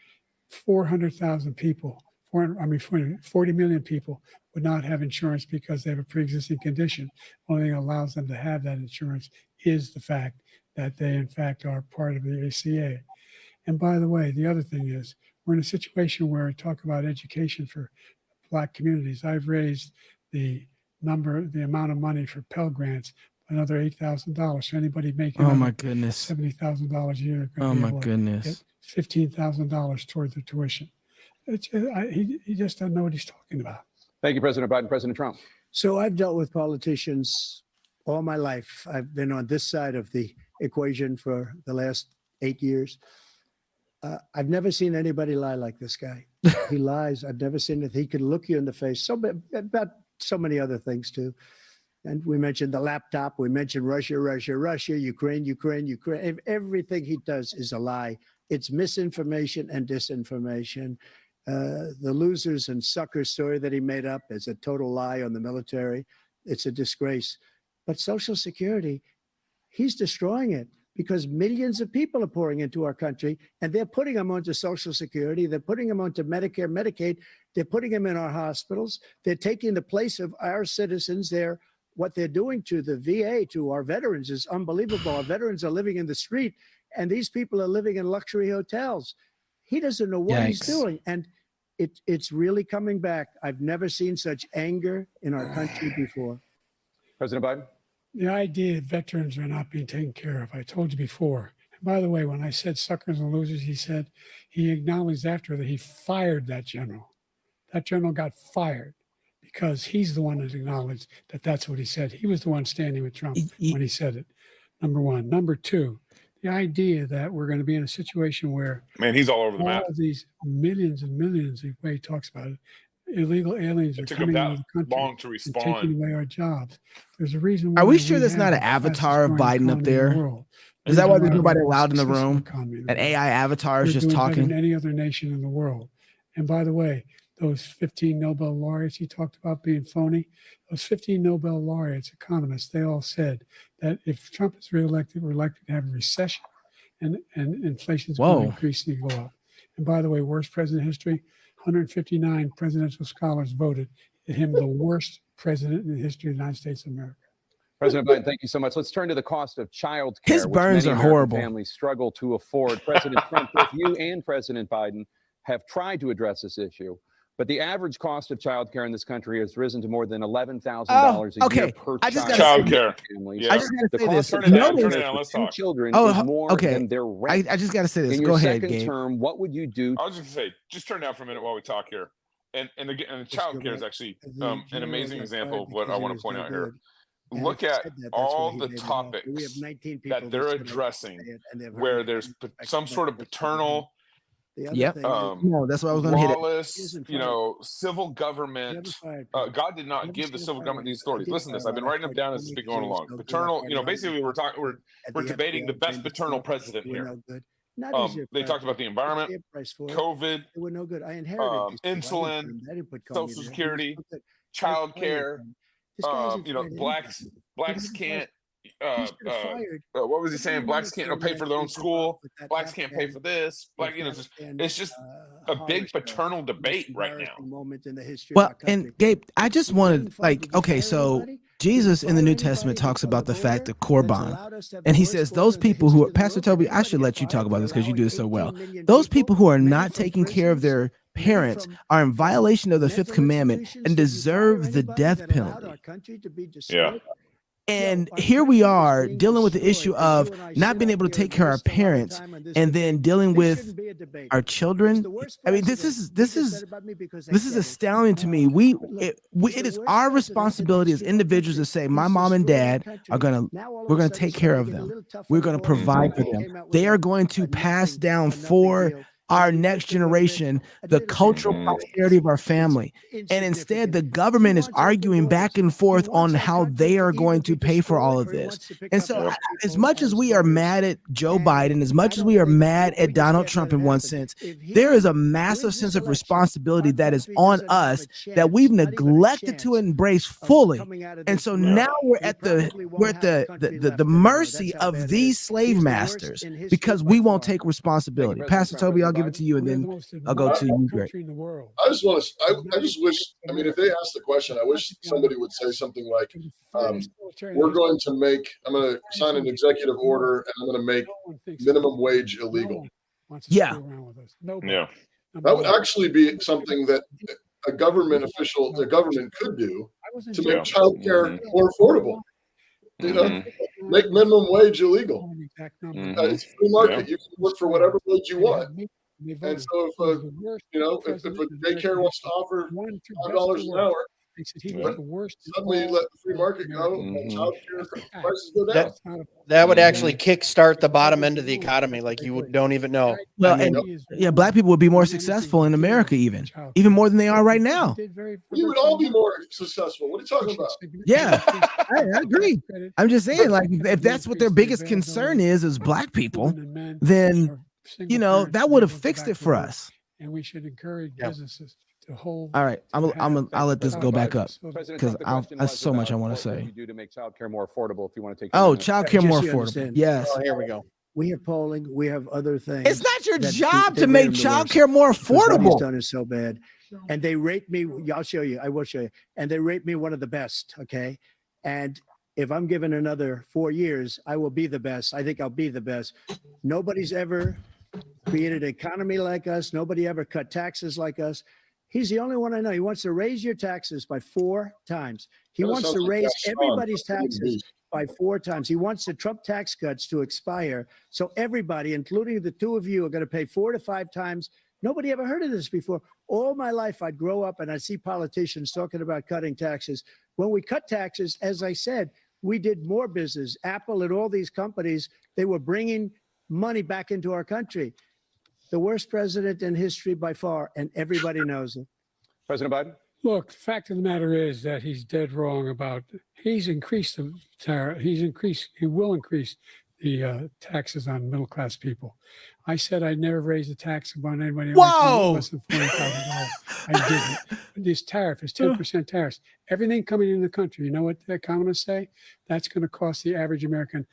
[SPEAKER 6] 400,000 people, 40 million people would not have insurance because they have a pre-existing condition. Only thing that allows them to have that insurance is the fact that they, in fact, are part of the ACA. And by the way, the other thing is we're in a situation where I talk about education for Black communities. I've raised the amount of money for Pell Grants, another $8,000. So anybody making $70,000 a year get $15,000 toward their tuition. He just doesn't know what he's talking about.
[SPEAKER 5] Thank you, President Biden. President Trump.
[SPEAKER 7] So I've dealt with politicians all my life. I've been on this side of the equation for the last 8 years. I've never seen anybody lie like this guy. He lies. I've never seen it. He can look you in the face. About so many other things too. And we mentioned the laptop. We mentioned Russia, Ukraine. Everything he does is a lie. It's misinformation and disinformation. The losers and suckers story that he made up is a total lie on the military. It's a disgrace. But Social Security, he's destroying it because millions of people are pouring into our country and they're putting them onto Social Security. They're putting them onto Medicare, Medicaid. They're putting them in our hospitals. They're taking the place of our citizens. What they're doing to the VA, to our veterans is unbelievable. Our veterans are living in the street and these people are living in luxury hotels. He doesn't know what he's doing. And it's really coming back. I've never seen such anger in our country before.
[SPEAKER 5] President Biden.
[SPEAKER 6] The idea that veterans are not being taken care of, I told you before. And by the way, when I said suckers and losers, he acknowledged after that he fired that general. That general got fired because he's the one that acknowledged that that's what he said. He was the one standing with Trump when he said it. Number one. Number two, the idea that we're going to be in a situation where
[SPEAKER 4] he's all over the map.
[SPEAKER 6] All of these millions and millions, the way he talks about it, illegal aliens are coming into the country
[SPEAKER 4] long to
[SPEAKER 6] and taking away our jobs. There's a reason.
[SPEAKER 1] Are we sure there's not an avatar of Biden up there? Is that why there's nobody allowed in the room? An AI avatar is just talking.
[SPEAKER 6] Than any other nation in the world. And by the way, those 15 Nobel laureates he talked about being phony, those 15 Nobel laureates, economists, they all said that if Trump is reelected, we're likely to have a recession and inflation's going to increase and go up. And by the way, worst president in history, 159 presidential scholars voted him the worst president in the history of the United States of America.
[SPEAKER 5] President Biden, thank you so much. Let's turn to the cost of child care.
[SPEAKER 1] His burns are horrible.
[SPEAKER 5] Families struggle to afford. President Trump, both you and President Biden have tried to address this issue, but the average cost of child care in this country has risen to more than $11,000 a year per
[SPEAKER 4] child care.
[SPEAKER 5] Yeah.
[SPEAKER 1] I just got to say this.
[SPEAKER 4] Turn it down. Let's talk.
[SPEAKER 5] Children is more than their rent.
[SPEAKER 1] I just got to say this.
[SPEAKER 5] In
[SPEAKER 1] Go
[SPEAKER 5] your
[SPEAKER 1] ahead,
[SPEAKER 5] second
[SPEAKER 1] Gabe.
[SPEAKER 5] term, what would you do?
[SPEAKER 4] I was just going to say, just turn down for a minute while we talk here. And again, child care is actually an amazing example of what I want to point out here. Look at all the topics that they're addressing where there's some sort of paternal
[SPEAKER 1] no, that's what I was going to hit it.
[SPEAKER 4] lawless, civil government. God did not give the civil government these authorities. Listen to this. I've been writing them down as it's been going along. Paternal, basically we're debating the best paternal president here. They talked about the environment, COVID, insulin, Social Security, child care. Blacks can't. What was he saying? Blacks can't pay for their own school. Blacks can't pay for this. It's just a big paternal debate right now.
[SPEAKER 1] Well, and Gabe, I just wanted so Jesus in the New Testament talks about the fact of Korban, and he says those people who are, Pastor Toby, I should let you talk about this because you do it so well. Those people who are not taking care of their parents are in violation of the fifth commandment and deserve the death penalty.
[SPEAKER 4] Yeah.
[SPEAKER 1] And here we are dealing with the issue of not being able to take care of our parents and then dealing with our children. I mean, this is astounding to me. It is our responsibility as individuals to say, my mom and dad we're going to take care of them. We're going to provide for them. They are going to pass down 4 our next generation the cultural prosperity of our family. And instead, the government is arguing back and forth on how they are going to pay for all of this. And so, as much as we are mad at Joe Biden, as much as we are mad at Donald Trump in one sense, there is a massive sense of responsibility that is on us that we've neglected to embrace fully. And so now we're at the mercy of these slave masters because we won't take responsibility. Pastor Toby, I'll give it to you, and then I'll go to you, Greg.
[SPEAKER 2] I just want to. I just wish. I mean, if they ask the question, I wish somebody would say something like, "We're going to make. I'm going to sign an executive order, and I'm going to make minimum wage illegal."
[SPEAKER 1] Yeah.
[SPEAKER 4] Yeah.
[SPEAKER 2] That would actually be something that a government official, the government could do to make childcare more affordable. You know, make minimum wage illegal. It's free market. You can work for whatever wage you want. And so, if a daycare wants to offer $5 an hour, suddenly you let the free market go, and childcare prices go down.
[SPEAKER 3] That would actually kickstart the bottom end of the economy, like you don't even know.
[SPEAKER 1] Well, black people would be more successful in America, even more than they are right now.
[SPEAKER 2] You would all be more successful. What are you talking about?
[SPEAKER 1] Yeah, I agree. I'm just saying, like, if that's what their biggest concern is black people, then that would have fixed it for us.
[SPEAKER 6] And we should encourage businesses to hold.
[SPEAKER 1] All right, I'll let this go back up because I so much I want to say.
[SPEAKER 5] What do you do to make childcare more affordable? If you want to take.
[SPEAKER 1] Childcare more affordable.
[SPEAKER 7] Understand.
[SPEAKER 1] Yes.
[SPEAKER 3] Oh, here we go.
[SPEAKER 7] We have polling. We have other things.
[SPEAKER 1] It's not your job to make childcare more
[SPEAKER 7] What he's
[SPEAKER 1] affordable.
[SPEAKER 7] done is so bad. And they rate me. I'll show you. I will show you. And they rate me one of the best. Okay. And if I'm given another 4 years, I will be the best. I think I'll be the best. Nobody's ever created an economy like us. Nobody ever cut taxes like us. He's the only one I know. He wants to raise your taxes by 4 times. He wants to raise everybody's taxes by 4 times. He wants the Trump tax cuts to expire. So everybody, including the two of you, are going to pay 4 to 5 times. Nobody ever heard of this before. All my life, I'd grow up and I'd see politicians talking about cutting taxes. When we cut taxes, as I said, we did more business. Apple and all these companies, they were bringing money back into our country. The worst president in history by far, and everybody knows it.
[SPEAKER 5] President Biden?
[SPEAKER 6] Look, the fact of the matter is that he's dead wrong about, he's increased the tariff. He will increase the taxes on middle-class people. I said I'd never raise the tax on anybody.
[SPEAKER 1] Whoa!
[SPEAKER 6] Less than $40,000. I didn't. This tariff is 10% tariffs. Everything coming in the country, you know what the economists say? That's going to cost the average American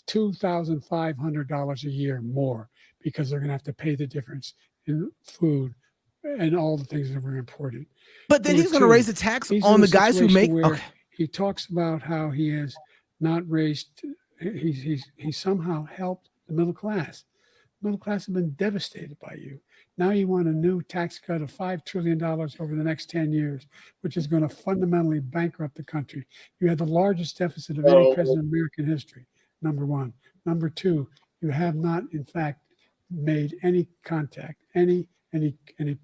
[SPEAKER 6] $2,500 a year more, because they're going to have to pay the difference in food and all the things that were imported.
[SPEAKER 1] But then he's going to raise the tax on the guys who make. Okay.
[SPEAKER 6] He talks about how he has not raised. He somehow helped the middle class. Middle class have been devastated by you. Now you want a new tax cut of $5 trillion over the next 10 years, which is going to fundamentally bankrupt the country. You had the largest deficit of any president in American history. Number one. Number two, you have not, in fact, made any contact, any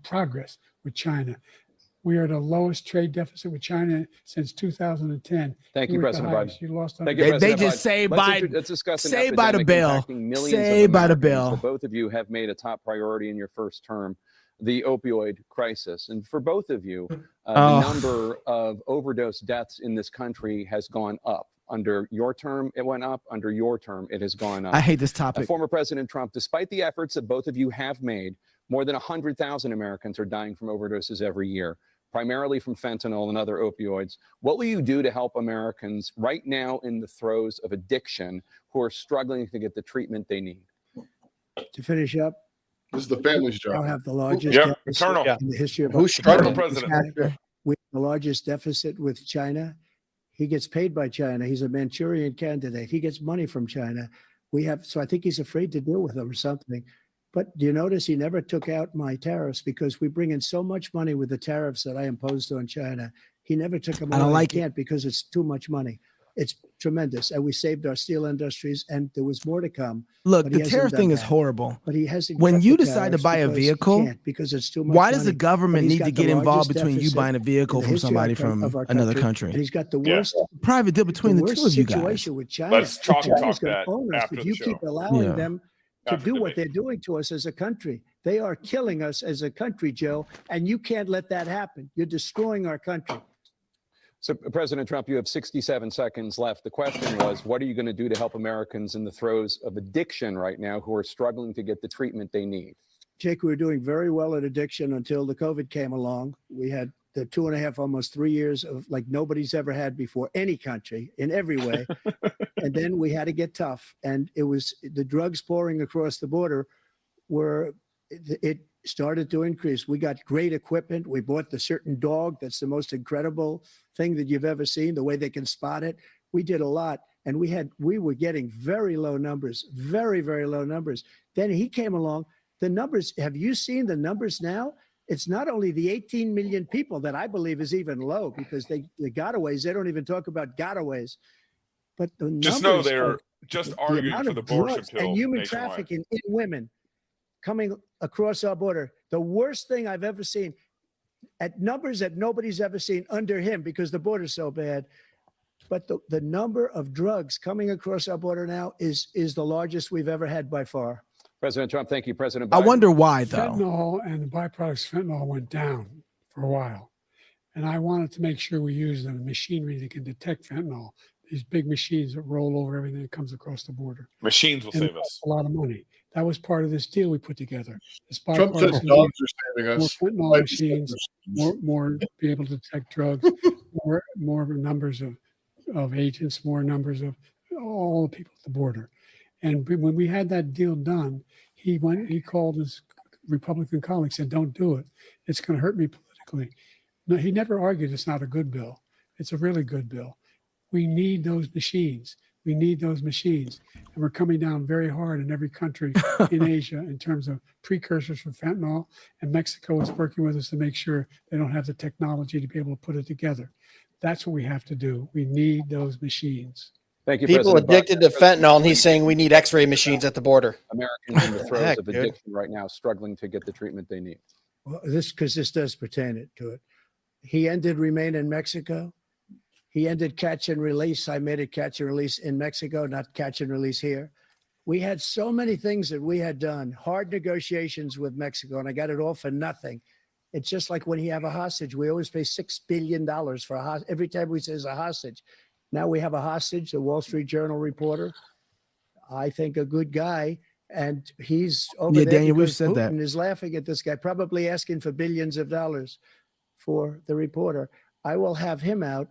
[SPEAKER 6] progress with China. We are the lowest trade deficit with China since 2010.
[SPEAKER 5] Thank you, President Biden.
[SPEAKER 6] You lost on
[SPEAKER 1] They just say Biden.
[SPEAKER 5] Let's discuss
[SPEAKER 1] say by the bill. Say by the bill.
[SPEAKER 5] Both of you have made a top priority in your first term the opioid crisis, and for both of you, the number of overdose deaths in this country has gone up. Under your term, it went up. Under your term, it has gone up.
[SPEAKER 1] I hate this topic.
[SPEAKER 5] Former President Trump, despite the efforts that both of you have made, more than 100,000 Americans are dying from overdoses every year, primarily from fentanyl and other opioids. What will you do to help Americans right now in the throes of addiction who are struggling to get the treatment they need?
[SPEAKER 7] To finish up,
[SPEAKER 2] this is the family's job.
[SPEAKER 7] I'll have the largest
[SPEAKER 4] deficit
[SPEAKER 7] in the history of
[SPEAKER 3] Who's struggling?
[SPEAKER 4] President?
[SPEAKER 7] We have the largest deficit with China. He gets paid by China. He's a Manchurian candidate. He gets money from China. So I think he's afraid to deal with them or something. But do you notice he never took out my tariffs because we bring in so much money with the tariffs that I imposed on China. He never took them out.
[SPEAKER 1] I don't like
[SPEAKER 7] it. He can't because it's too much money. It's tremendous. And we saved our steel industries, and there was more to come.
[SPEAKER 1] Look, the tariff thing is horrible.
[SPEAKER 7] But he hasn't.
[SPEAKER 1] When you decide to buy a vehicle,
[SPEAKER 7] because it's too much
[SPEAKER 1] why does
[SPEAKER 7] money.
[SPEAKER 1] the government need to get involved between you
[SPEAKER 7] deficit
[SPEAKER 1] buying a vehicle
[SPEAKER 7] in the
[SPEAKER 1] from
[SPEAKER 7] history
[SPEAKER 1] somebody
[SPEAKER 7] of
[SPEAKER 1] from
[SPEAKER 7] our
[SPEAKER 1] another
[SPEAKER 7] And
[SPEAKER 1] country?
[SPEAKER 7] he's got the worst
[SPEAKER 1] Private deal between the two of you guys.
[SPEAKER 7] situation with China.
[SPEAKER 4] Let's talk
[SPEAKER 7] China's
[SPEAKER 4] about
[SPEAKER 7] gonna
[SPEAKER 4] that
[SPEAKER 7] own us
[SPEAKER 4] after
[SPEAKER 7] if
[SPEAKER 4] the
[SPEAKER 7] you
[SPEAKER 4] show.
[SPEAKER 7] keep allowing them to
[SPEAKER 4] After
[SPEAKER 7] do
[SPEAKER 4] the
[SPEAKER 7] what
[SPEAKER 4] debate.
[SPEAKER 7] they're doing to us as a country. They are killing us as a country, Joe, and you can't let that happen. You're destroying our country.
[SPEAKER 5] So, President Trump, you have 67 seconds left. The question was, what are you going to do to help Americans in the throes of addiction right now who are struggling to get the treatment they need?
[SPEAKER 7] Jake, we were doing very well at addiction until the COVID came along. We had the 2.5, almost 3 years of like nobody's ever had before, any country in every way. And then we had to get tough. And it was the drugs pouring across the border it started to increase. We got great equipment. We bought the certain dog that's the most incredible thing that you've ever seen, the way they can spot it. We did a lot. And we were getting very low numbers, very, very low numbers. Then he came along. The numbers, have you seen the numbers now? It's not only the 18 million people that I believe is even low because the gotaways, they don't even talk about gotaways. But the
[SPEAKER 4] Just know
[SPEAKER 7] numbers
[SPEAKER 4] they're
[SPEAKER 7] of
[SPEAKER 4] just
[SPEAKER 7] the
[SPEAKER 4] arguing
[SPEAKER 7] amount
[SPEAKER 4] for
[SPEAKER 7] of
[SPEAKER 4] the abortion
[SPEAKER 7] drugs
[SPEAKER 4] pill
[SPEAKER 7] and human
[SPEAKER 4] nationwide.
[SPEAKER 7] trafficking in women coming across our border, the worst thing I've ever seen, at numbers that nobody's ever seen under him because the border's so bad. But the number of drugs coming across our border now is the largest we've ever had by far.
[SPEAKER 5] President Trump, thank you. President Biden.
[SPEAKER 1] I wonder why, though.
[SPEAKER 6] Fentanyl and the byproducts of fentanyl went down for a while. And I wanted to make sure we use the machinery that can detect fentanyl, these big machines that roll over everything that comes across the border.
[SPEAKER 4] Machines will
[SPEAKER 6] And
[SPEAKER 4] save us.
[SPEAKER 6] a lot of money. That was part of this deal we put together. This
[SPEAKER 2] Trump says
[SPEAKER 6] bipartisan
[SPEAKER 2] dogs
[SPEAKER 6] deal,
[SPEAKER 2] are saving
[SPEAKER 6] more
[SPEAKER 2] us.
[SPEAKER 6] fentanyl machines, more be able to detect drugs, more numbers of agents, more numbers of all the people at the border. And when we had that deal done, he called his Republican colleagues and said, don't do it. It's going to hurt me politically. No, he never argued it's not a good bill. It's a really good bill. We need those machines. We need those machines. And we're coming down very hard in every country in Asia in terms of precursors for fentanyl. And Mexico is working with us to make sure they don't have the technology to be able to put it together. That's what we have to do. We need those machines.
[SPEAKER 5] Thank you,
[SPEAKER 3] People
[SPEAKER 5] President
[SPEAKER 3] addicted
[SPEAKER 5] Biden.
[SPEAKER 3] to fentanyl, and he's saying we need X-ray machines at the border.
[SPEAKER 5] Americans in the throes
[SPEAKER 3] Heck,
[SPEAKER 5] of
[SPEAKER 3] dude.
[SPEAKER 5] addiction right now struggling to get the treatment they need.
[SPEAKER 7] Well, this does pertain to it. He ended remain in Mexico. He ended catch and release. I made it catch and release in Mexico, not catch and release here. We had so many things that we had done, hard negotiations with Mexico, and I got it all for nothing. It's just like when you have a hostage, we always pay $6 billion for a hostage. Every time we say a hostage. Now we have a hostage, the Wall Street Journal reporter. I think a good guy. And he's over there
[SPEAKER 1] Daniel, we've
[SPEAKER 7] because
[SPEAKER 1] said that.
[SPEAKER 7] Putin is laughing at this guy, probably asking for billions of dollars for the reporter. I will have him out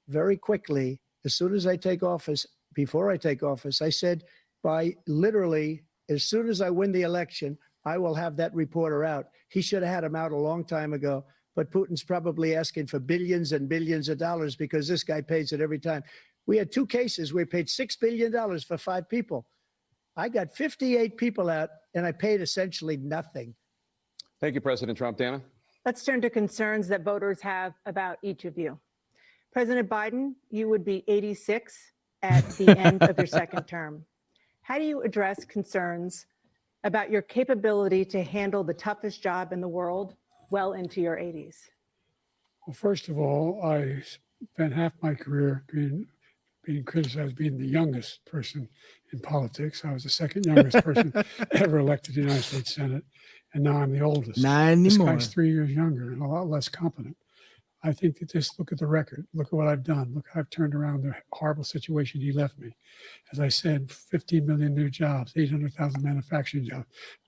[SPEAKER 7] very quickly as soon as I take office. Before I take office, I said by literally as soon as I win the election, I will have that reporter out. He should have had him out a long time ago, but Putin's probably asking for billions and billions of dollars because this guy pays it every time. We had 2 cases where we paid $6 billion for 5 people. I got 58 people out and I paid essentially nothing.
[SPEAKER 5] Thank you, President Trump. Dana?
[SPEAKER 8] Let's turn to concerns that voters have about each of you. President Biden, you would be 86 at the end of your second term. How do you address concerns about your capability to handle the toughest job in the world well into your 80s?
[SPEAKER 6] Well, first of all, I spent half my career being criticized being the youngest person in politics. I was the second youngest person ever elected to the United States Senate, and now I'm the oldest.
[SPEAKER 1] Not
[SPEAKER 6] This
[SPEAKER 1] anymore.
[SPEAKER 6] guy's 3 years younger and a lot less competent. I think that just look at the record. Look at what I've done. Look how I've turned around the horrible situation he left me. As I said, 15 million new jobs, 800,000 manufacturing jobs,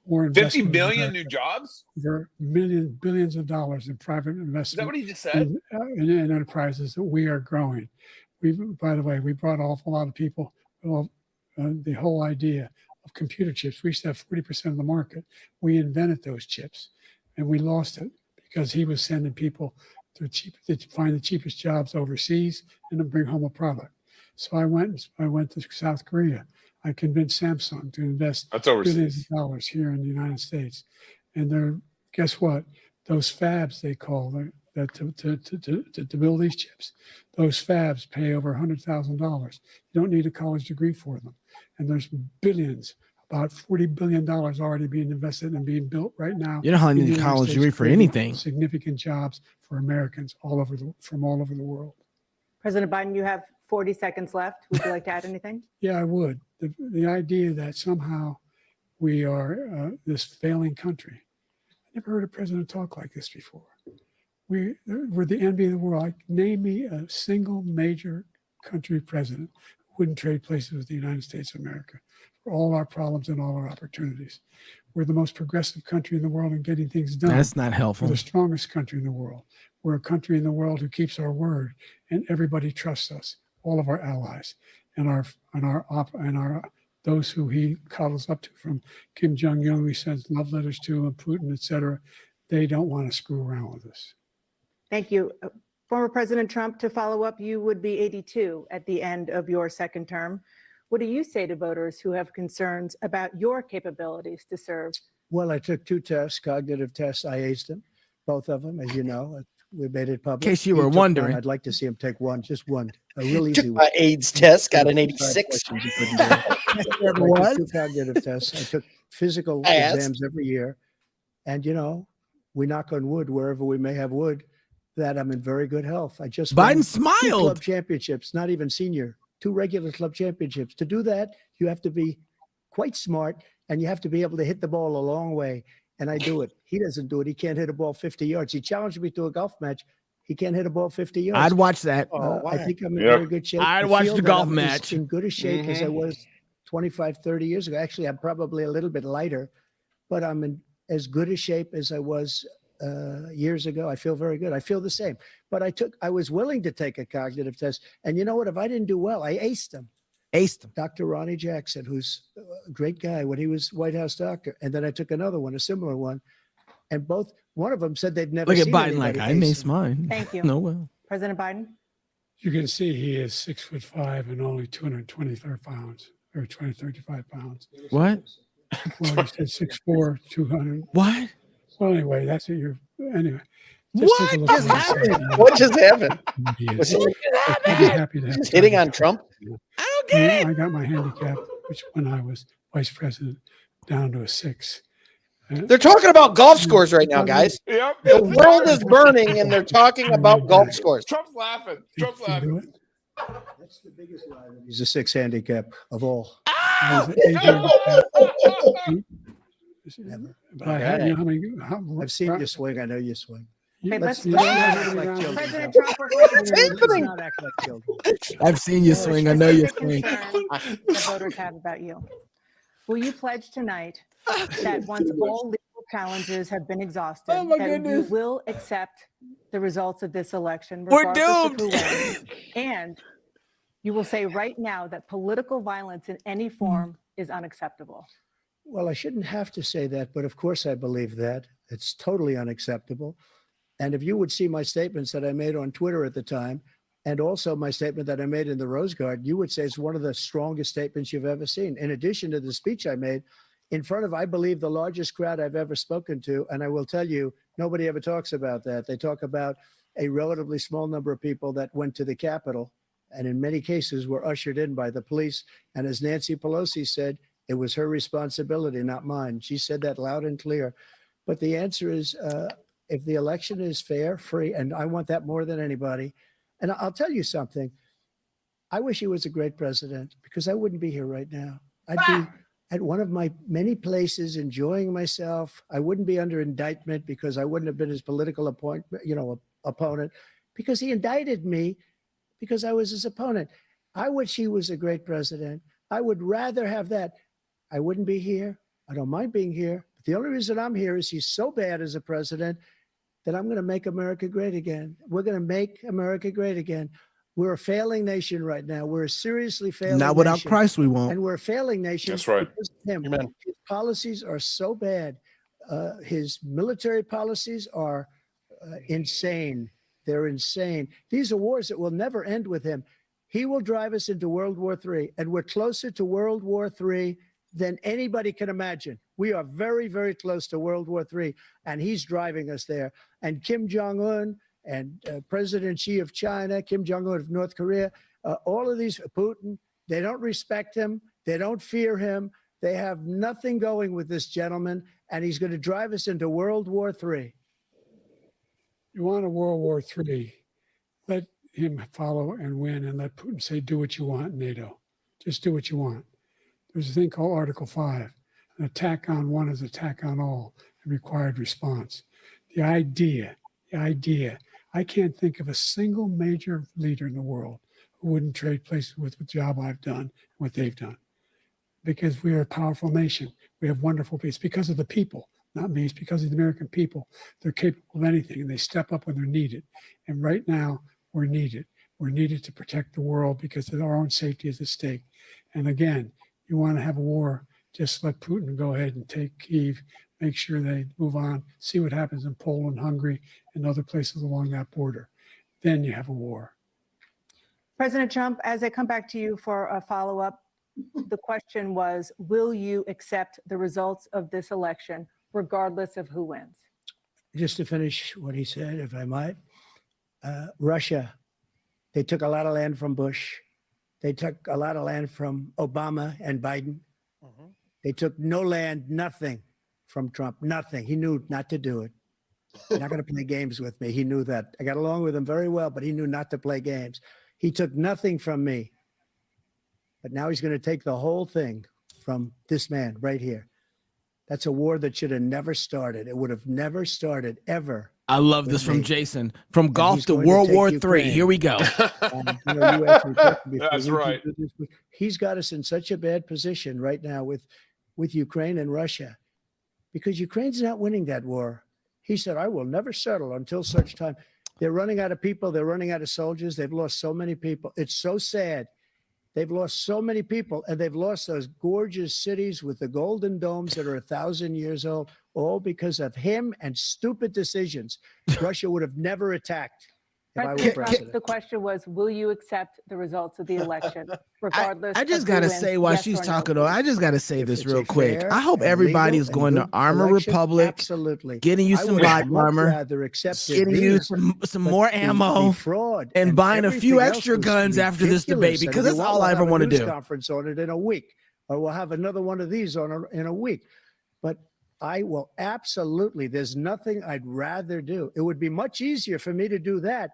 [SPEAKER 6] more
[SPEAKER 4] 50
[SPEAKER 6] investment in
[SPEAKER 4] billion
[SPEAKER 6] America,
[SPEAKER 4] new jobs?
[SPEAKER 6] over billions of dollars in private investment.
[SPEAKER 4] Is that what he just said?
[SPEAKER 6] In enterprises that we are growing. By the way, we brought an awful lot of people. Well, the whole idea of computer chips, we used to have 40% of the market. We invented those chips, and we lost it because he was sending people to find the cheapest jobs overseas and to bring home a product. So I went to South Korea. I convinced Samsung to invest
[SPEAKER 4] That's
[SPEAKER 6] billions
[SPEAKER 4] overseas.
[SPEAKER 6] of dollars here in the United States. And guess what? Those fabs, they call that to build these chips, those fabs pay over $100,000. You don't need a college degree for them. And there's billions, about $40 billion already being invested and being built right now.
[SPEAKER 1] You don't
[SPEAKER 6] in the
[SPEAKER 1] need a
[SPEAKER 6] United
[SPEAKER 1] college
[SPEAKER 6] States,
[SPEAKER 1] degree for
[SPEAKER 6] creating
[SPEAKER 1] anything.
[SPEAKER 6] Significant jobs for Americans from all over the world.
[SPEAKER 8] President Biden, you have 40 seconds left. Would you like to add anything?
[SPEAKER 6] Yeah, I would. The idea that somehow We are this failing country. I never heard a president talk like this before. We're the envy of the world. Like, name me a single major country president who wouldn't trade places with the United States of America for all our problems and all our opportunities. We're the most progressive country in the world in getting things done.
[SPEAKER 1] That's not helpful.
[SPEAKER 6] We're the strongest country in the world. We're a country in the world who keeps our word, and everybody trusts us. All of our allies and our those who he coddles up to, from Kim Jong-un, who he sends love letters to, and Putin, etc. They don't want to screw around with us.
[SPEAKER 8] Thank you. Former President Trump, to follow up, you would be 82 at the end of your second term. What do you say to voters who have concerns about your capabilities to serve?
[SPEAKER 7] Well, I took 2 tests, cognitive tests. I aced them, both of them, as you know. We made it public.
[SPEAKER 1] In case you
[SPEAKER 7] He
[SPEAKER 1] were
[SPEAKER 7] took
[SPEAKER 1] wondering.
[SPEAKER 7] one. I'd like to see him take one, just one, a real
[SPEAKER 3] Took
[SPEAKER 7] easy one.
[SPEAKER 3] my AIDS test, got an 86.
[SPEAKER 7] I took 2 cognitive tests. I took physical
[SPEAKER 3] I
[SPEAKER 7] exams every year. And, you know, we knock on wood wherever we may have wood, that I'm in very good health. I just
[SPEAKER 1] Biden
[SPEAKER 7] won 2
[SPEAKER 1] smiled.
[SPEAKER 7] club championships, not even senior, 2 regular club championships. To do that, you have to be quite smart, and you have to be able to hit the ball a long way. And I do it. He doesn't do it. He can't hit a ball 50 yards. He challenged me to a golf match. He can't hit a ball 50 yards.
[SPEAKER 1] I'd watch that.
[SPEAKER 7] I think I'm in very good shape.
[SPEAKER 1] I'd
[SPEAKER 7] I
[SPEAKER 1] watch
[SPEAKER 7] feel
[SPEAKER 1] the
[SPEAKER 7] that
[SPEAKER 1] golf
[SPEAKER 7] I'm
[SPEAKER 1] match.
[SPEAKER 7] in good a shape as I was 25, 30 years ago. Actually, I'm probably a little bit lighter, but I'm in as good a shape as I was years ago. I feel very good. I feel the same. But I was willing to take a cognitive test. And you know what? If I didn't do well, I aced them.
[SPEAKER 1] Aced him.
[SPEAKER 7] Dr. Ronnie Jackson, who's a great guy when he was White House doctor. And then I took another one, a similar one. And one of them said they'd never
[SPEAKER 1] Look at
[SPEAKER 7] seen
[SPEAKER 1] Biden like,
[SPEAKER 7] anybody
[SPEAKER 1] I
[SPEAKER 7] ace
[SPEAKER 1] maced
[SPEAKER 7] him.
[SPEAKER 1] mine.
[SPEAKER 8] Thank you.
[SPEAKER 1] No, well.
[SPEAKER 8] President Biden?
[SPEAKER 6] You can see he is 6'5" and only 223 pounds, or 235 pounds.
[SPEAKER 1] What?
[SPEAKER 6] Well, you said 6'4", 200.
[SPEAKER 1] What?
[SPEAKER 6] Well, anyway, that's it. Anyway.
[SPEAKER 1] What
[SPEAKER 6] take a look
[SPEAKER 1] just
[SPEAKER 6] at his
[SPEAKER 1] happened?
[SPEAKER 6] safety.
[SPEAKER 3] What just happened?
[SPEAKER 6] He is.
[SPEAKER 3] Was he
[SPEAKER 6] I'd be happy to have
[SPEAKER 3] just hitting on Trump?
[SPEAKER 1] I don't get it.
[SPEAKER 6] I got my handicap, which when I was vice president, down to a 6.
[SPEAKER 3] They're talking about golf scores right now, guys.
[SPEAKER 4] Yep.
[SPEAKER 3] The world is burning, and they're talking about golf scores.
[SPEAKER 4] Trump's laughing.
[SPEAKER 6] Think
[SPEAKER 4] Trump's
[SPEAKER 6] you can do
[SPEAKER 4] laughing.
[SPEAKER 6] it?
[SPEAKER 7] That's the biggest lie. He's a 6 handicap of all.
[SPEAKER 6] I was at 8 handicap.
[SPEAKER 7] Never.
[SPEAKER 6] But I had, you know how many?
[SPEAKER 7] I've seen you swing. I know you swing.
[SPEAKER 8] Hey, let's-
[SPEAKER 6] you don't know
[SPEAKER 8] let's-
[SPEAKER 6] how many rounds-
[SPEAKER 8] President Trump, we're going
[SPEAKER 3] What's
[SPEAKER 8] to
[SPEAKER 3] happening?
[SPEAKER 7] Not act like children.
[SPEAKER 1] I've seen you swing. I know you swing.
[SPEAKER 8] concern the voters have about you. Will you pledge tonight that once all legal challenges have been exhausted,
[SPEAKER 1] Oh my
[SPEAKER 8] that
[SPEAKER 1] goodness.
[SPEAKER 8] you will accept the results of this election,
[SPEAKER 1] We're
[SPEAKER 8] regardless of
[SPEAKER 1] doomed.
[SPEAKER 8] who wins, and you will say right now that political violence in any form is unacceptable?
[SPEAKER 7] Well, I shouldn't have to say that, but of course I believe that. It's totally unacceptable. And if you would see my statements that I made on Twitter at the time, and also my statement that I made in the Rose Garden, you would say it's one of the strongest statements you've ever seen. In addition to the speech I made in front of, I believe, the largest crowd I've ever spoken to. And I will tell you, nobody ever talks about that. They talk about a relatively small number of people that went to the Capitol, and in many cases were ushered in by the police. And as Nancy Pelosi said, it was her responsibility, not mine. She said that loud and clear. But the answer is, if the election is fair, free, and I want that more than anybody. And I'll tell you something. I wish he was a great president, because I wouldn't be here right now. I'd be at one of my many places enjoying myself. I wouldn't be under indictment, because I wouldn't have been his political opponent, because he indicted me because I was his opponent. I wish he was a great president. I would rather have that. I wouldn't be here. I don't mind being here. But the only reason I'm here is he's so bad as a president that I'm going to make America great again. We're going to make America great again. We're a failing nation right now. We're a seriously failing
[SPEAKER 1] Not without
[SPEAKER 7] nation.
[SPEAKER 1] Christ, we won't.
[SPEAKER 7] And we're a failing nation.
[SPEAKER 4] That's right.
[SPEAKER 7] Because of him.
[SPEAKER 3] Amen.
[SPEAKER 7] His policies are so bad. His military policies are insane. They're insane. These are wars that will never end with him. He will drive us into World War III, and we're closer to World War III than anybody can imagine. We are very, very close to World War III, and he's driving us there. And Kim Jong-un and President Xi of China, Kim Jong-un of North Korea, all of these, Putin, they don't respect him. They don't fear him. They have nothing going with this gentleman, and he's going to drive us into World War III.
[SPEAKER 6] You want a World War III, let him follow and win, and let Putin say, do what you want, NATO. Just do what you want. There's a thing called Article 5. An attack on one is attack on all, a required response. The idea, I can't think of a single major leader in the world who wouldn't trade places with the job I've done, what they've done. Because we are a powerful nation. We have wonderful people. It's because of the people, not me. It's because of the American people. They're capable of anything, and they step up when they're needed. And right now, we're needed. We're needed to protect the world because our own safety is at stake. And again, you want to have a war, just let Putin go ahead and take Kyiv, make sure they move on, see what happens in Poland, Hungary, and other places along that border. Then you have a war.
[SPEAKER 8] President Trump, as I come back to you for a follow-up, the question was, will you accept the results of this election, regardless of who wins?
[SPEAKER 7] Just to finish what he said, if I might, Russia, they took a lot of land from Bush. They took a lot of land from Obama and Biden. They took no land, nothing from Trump, nothing. He knew not to do it. Not going to play games with me. He knew that. I got along with him very well, but he knew not to play games. He took nothing from me. But now he's going to take the whole thing from this man right here. That's a war that should have never started. It would have never started ever.
[SPEAKER 1] I love this from Jason. From golf to World War III. Here we go.
[SPEAKER 4] That's right.
[SPEAKER 7] He's got us in such a bad position right now with Ukraine and Russia, because Ukraine's not winning that war. He said, I will never settle until such time. They're running out of people. They're running out of soldiers. They've lost so many people. It's so sad. They've lost so many people, and they've lost those gorgeous cities with the golden domes that are 1,000 years old, all because of him and stupid decisions. Russia would have never attacked if I were president.
[SPEAKER 8] The question was, will you accept the results of the election, regardless?
[SPEAKER 1] I just
[SPEAKER 8] of
[SPEAKER 1] got to
[SPEAKER 8] who wins,
[SPEAKER 1] say, while
[SPEAKER 8] yes
[SPEAKER 1] she's
[SPEAKER 8] or no,
[SPEAKER 1] talking,
[SPEAKER 8] please?
[SPEAKER 1] I just got to say this real
[SPEAKER 7] It's a
[SPEAKER 1] quick.
[SPEAKER 7] fair
[SPEAKER 1] I hope
[SPEAKER 7] and
[SPEAKER 1] everybody
[SPEAKER 7] legal
[SPEAKER 1] is
[SPEAKER 7] and
[SPEAKER 1] going to
[SPEAKER 7] good
[SPEAKER 1] Armor
[SPEAKER 7] election.
[SPEAKER 1] Republic,
[SPEAKER 7] Absolutely.
[SPEAKER 1] getting you
[SPEAKER 7] I
[SPEAKER 1] some
[SPEAKER 7] would
[SPEAKER 1] body
[SPEAKER 7] much
[SPEAKER 1] armor,
[SPEAKER 7] rather accept it
[SPEAKER 1] getting you
[SPEAKER 7] being,
[SPEAKER 1] some
[SPEAKER 7] but
[SPEAKER 1] more
[SPEAKER 7] the
[SPEAKER 1] ammo,
[SPEAKER 7] fraud
[SPEAKER 1] and buying a few
[SPEAKER 7] everything else
[SPEAKER 1] extra
[SPEAKER 7] was
[SPEAKER 1] guns after this debate,
[SPEAKER 7] ridiculous. And
[SPEAKER 1] because
[SPEAKER 7] if you
[SPEAKER 1] that's all
[SPEAKER 7] we'll
[SPEAKER 1] I ever
[SPEAKER 7] have a
[SPEAKER 1] want to
[SPEAKER 7] news
[SPEAKER 1] do.
[SPEAKER 7] conference on it in a week, or we'll have another one of these in a week. But I will absolutely, there's nothing I'd rather do. It would be much easier for me to do that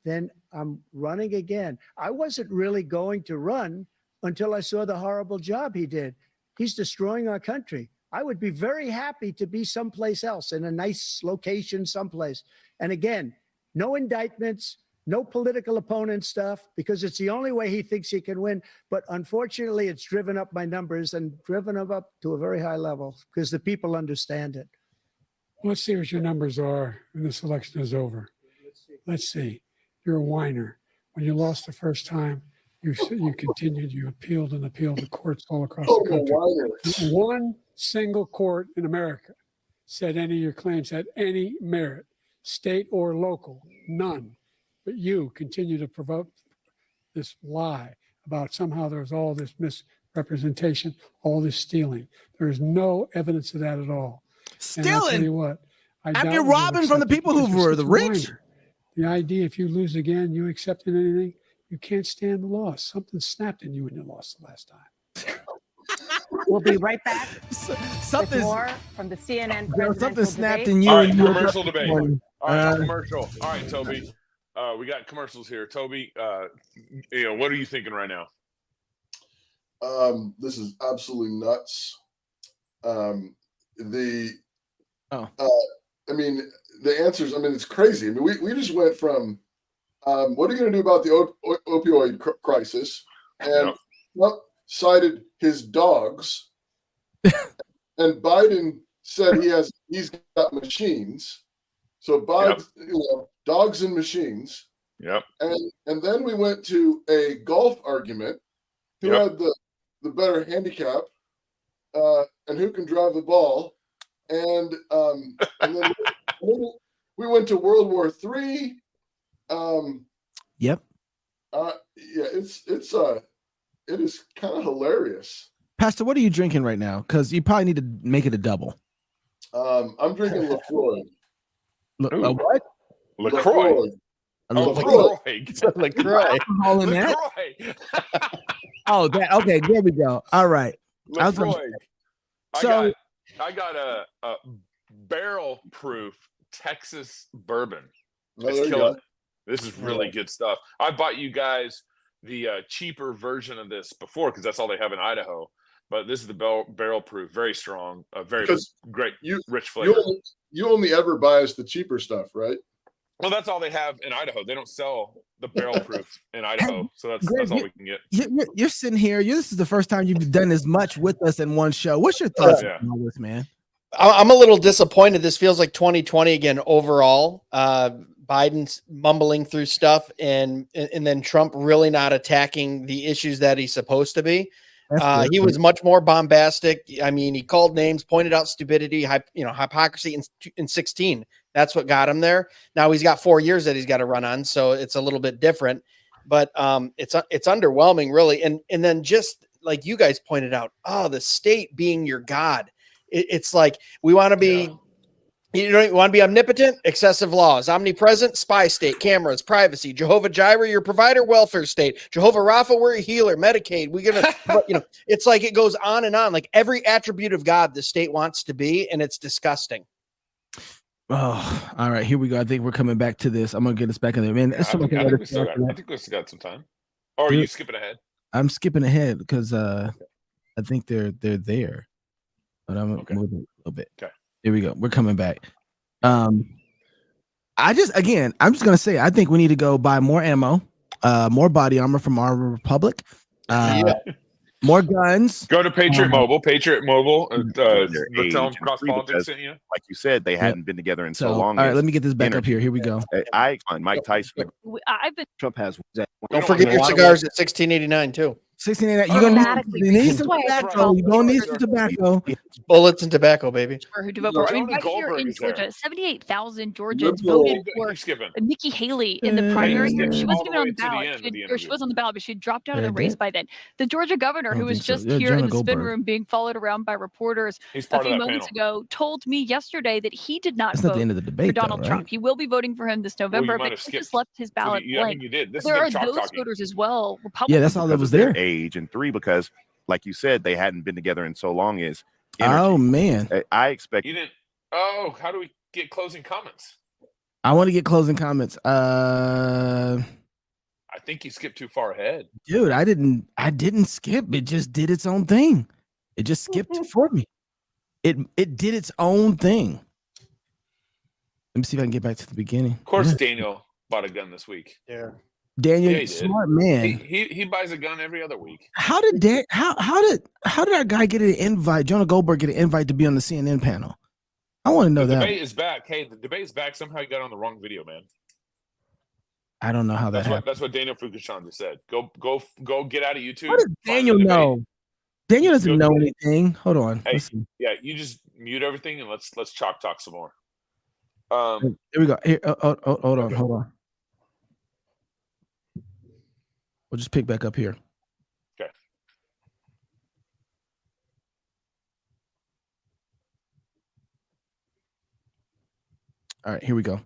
[SPEAKER 7] than I'm running again. I wasn't really going to run until I saw the horrible job he did. He's destroying our country. I would be very happy to be someplace else, in a nice location someplace. And again, no indictments, no political opponent stuff, because it's the only way he thinks he can win. But unfortunately, it's driven up my numbers and driven them up to a very high level because the people understand it.
[SPEAKER 6] Let's see what your numbers are when this election is over. Let's see. You're a whiner. When you lost the first time, you continued, you appealed and appealed to courts all across the country. One single court in America said any of your claims had any merit, state or local, none. But you continue to provoke this lie about somehow there's all this misrepresentation, all this stealing. There is no evidence of that at all. And I'll tell you what,
[SPEAKER 1] After robbing from the people who were the rich.
[SPEAKER 6] The idea, if you lose again, you accepting anything, you can't stand the loss. Something snapped in you when you lost the last time.
[SPEAKER 8] We'll be right back
[SPEAKER 1] Something
[SPEAKER 8] with more from the CNN presidential
[SPEAKER 1] something snapped
[SPEAKER 8] debate.
[SPEAKER 1] in you.
[SPEAKER 4] All right,
[SPEAKER 1] and you
[SPEAKER 4] commercial debate. All right, commercial. All right, Toby. We got commercials here. Toby, what are you thinking right now?
[SPEAKER 2] This is absolutely nuts. I mean, the answers, it's crazy. I mean, we just went from, what are you going to do about the opioid crisis? And Trump cited his dogs. And Biden said he's got machines. So Biden, dogs and machines.
[SPEAKER 4] Yep.
[SPEAKER 2] And then we went to a golf argument. Who had the better handicap, and who can drive the ball? And then we went to World War III.
[SPEAKER 1] Yep.
[SPEAKER 2] It is kind of hilarious.
[SPEAKER 1] Pastor, what are you drinking right now? Because you probably need to make it a double.
[SPEAKER 2] I'm drinking LaCroix.
[SPEAKER 1] What?
[SPEAKER 4] LaCroix.
[SPEAKER 1] LaCroix.
[SPEAKER 3] LaCroix.
[SPEAKER 1] Oh, okay. There we go. All right.
[SPEAKER 4] LaCroix.
[SPEAKER 1] So
[SPEAKER 4] I got a barrel proof Texas bourbon. This is really good stuff. I bought you guys the cheaper version of this before because that's all they have in Idaho. but this is the barrel proof, very strong, very
[SPEAKER 2] Because
[SPEAKER 4] great, rich
[SPEAKER 2] You
[SPEAKER 4] flavor.
[SPEAKER 2] only ever buy us the cheaper stuff, right?
[SPEAKER 4] Well, that's all they have in Idaho. They don't sell the barrel proof in Idaho, so that's all we can get.
[SPEAKER 1] You're sitting here. This is the first time you've done as much with us in one show. What's your thoughts on all this, man?
[SPEAKER 3] I'm a little disappointed. This feels like 2020 again overall. Biden's mumbling through stuff and then Trump really not attacking the issues that he's supposed to be. He was much more bombastic. I mean, he called names, pointed out stupidity, hypocrisy in 16. That's what got him there. Now he's got 4 years that he's got to run on, so it's a little bit different. But it's underwhelming, really. And then just like you guys pointed out, the state being your God. It's like we want to be. Yeah. You don't want to be omnipotent, excessive laws, omnipresent, spy state, cameras, privacy, Jehovah Jireh, your provider, welfare state, Jehovah Rapha, we're a healer, Medicaid. We're gonna, it's like it goes on and on. Like every attribute of God the state wants to be, and it's disgusting.
[SPEAKER 1] Oh, all right, here we go. I think we're coming back to this. I'm gonna get us back in there, man.
[SPEAKER 4] Yeah, I think we still got some time. Or are you skipping ahead?
[SPEAKER 1] I'm skipping ahead because I think they're there, but I'm moving a little bit.
[SPEAKER 4] Okay.
[SPEAKER 1] Here we go. We're coming back. I'm just gonna say I think we need to go buy more ammo, more body armor from Armor Republic, more guns.
[SPEAKER 4] Go to Patriot Mobile. Tell them CrossPolitic sent you.
[SPEAKER 10] Like you said, they hadn't been together in so long.
[SPEAKER 1] All right, let me get this back up here. Here we go.
[SPEAKER 10] I explained Mike Tyson.
[SPEAKER 9] Trump has.
[SPEAKER 3] Don't forget your cigars at 1689 too.
[SPEAKER 1] 1689. You need some tobacco. You don't need some tobacco.
[SPEAKER 3] Bullets and tobacco, baby.
[SPEAKER 11] Who to vote for? I mean, right here in Georgia, 78,000 Georgians voted for Nikki Haley in the primary. She wasn't even on the ballot. She was on the ballot, but she had dropped out of the race by then. The Georgia governor, who was just here in the spin room being followed around by reporters a few moments ago, told me yesterday that he did not vote for Donald Trump. He will be voting for him this November, but he just left his ballot blank. There are those voters as well.
[SPEAKER 1] Yeah, that's all that was there.
[SPEAKER 10] Age and 3 because, like you said, they hadn't been together in so long. Is energy.
[SPEAKER 1] Oh man,
[SPEAKER 10] I expect
[SPEAKER 4] you didn't. Oh, how do we get closing comments?
[SPEAKER 1] I want to get closing comments.
[SPEAKER 4] I think you skipped too far ahead,
[SPEAKER 1] dude. I didn't skip. It just did its own thing. It just skipped for me. It did its own thing. Let me see if I can get back to the beginning. Of
[SPEAKER 4] course, Daniel bought a gun this week.
[SPEAKER 3] Yeah.
[SPEAKER 1] Daniel, smart man.
[SPEAKER 4] He buys a gun every other week.
[SPEAKER 1] How did our guy get an invite? Jonah Goldberg get an invite to be on the CNN panel? I want to know that.
[SPEAKER 4] The debate is back. Hey, the debate is back. Somehow you got on the wrong video, man.
[SPEAKER 1] I don't know how
[SPEAKER 4] that's what Daniel Fukushima just said. Go get out of YouTube.
[SPEAKER 1] What does Daniel know? Daniel doesn't know anything. Hold on.
[SPEAKER 4] Hey, yeah, you just mute everything and let's talk some more.
[SPEAKER 1] Here we go. Here, hold on. We'll just pick back up here.
[SPEAKER 4] Okay.
[SPEAKER 1] All right, here we go.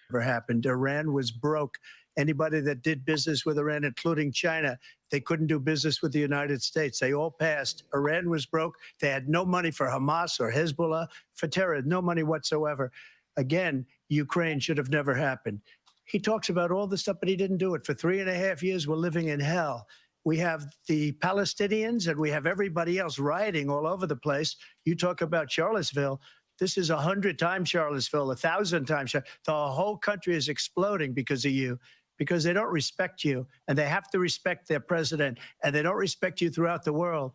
[SPEAKER 7] Never happened. Iran was broke. Anybody that did business with Iran, including China, they couldn't do business with the United States. They all passed. Iran was broke. They had no money for Hamas or Hezbollah, for terror, no money whatsoever. Again, Ukraine should have never happened. He talks about all this stuff, but he didn't do it. For 3.5 years, we're living in hell. We have the Palestinians and we have everybody else rioting all over the place. You talk about Charlottesville. This is 100 times Charlottesville, 1,000 times. The whole country is exploding because of you, because they don't respect you, and they have to respect their president, and they don't respect you throughout the world.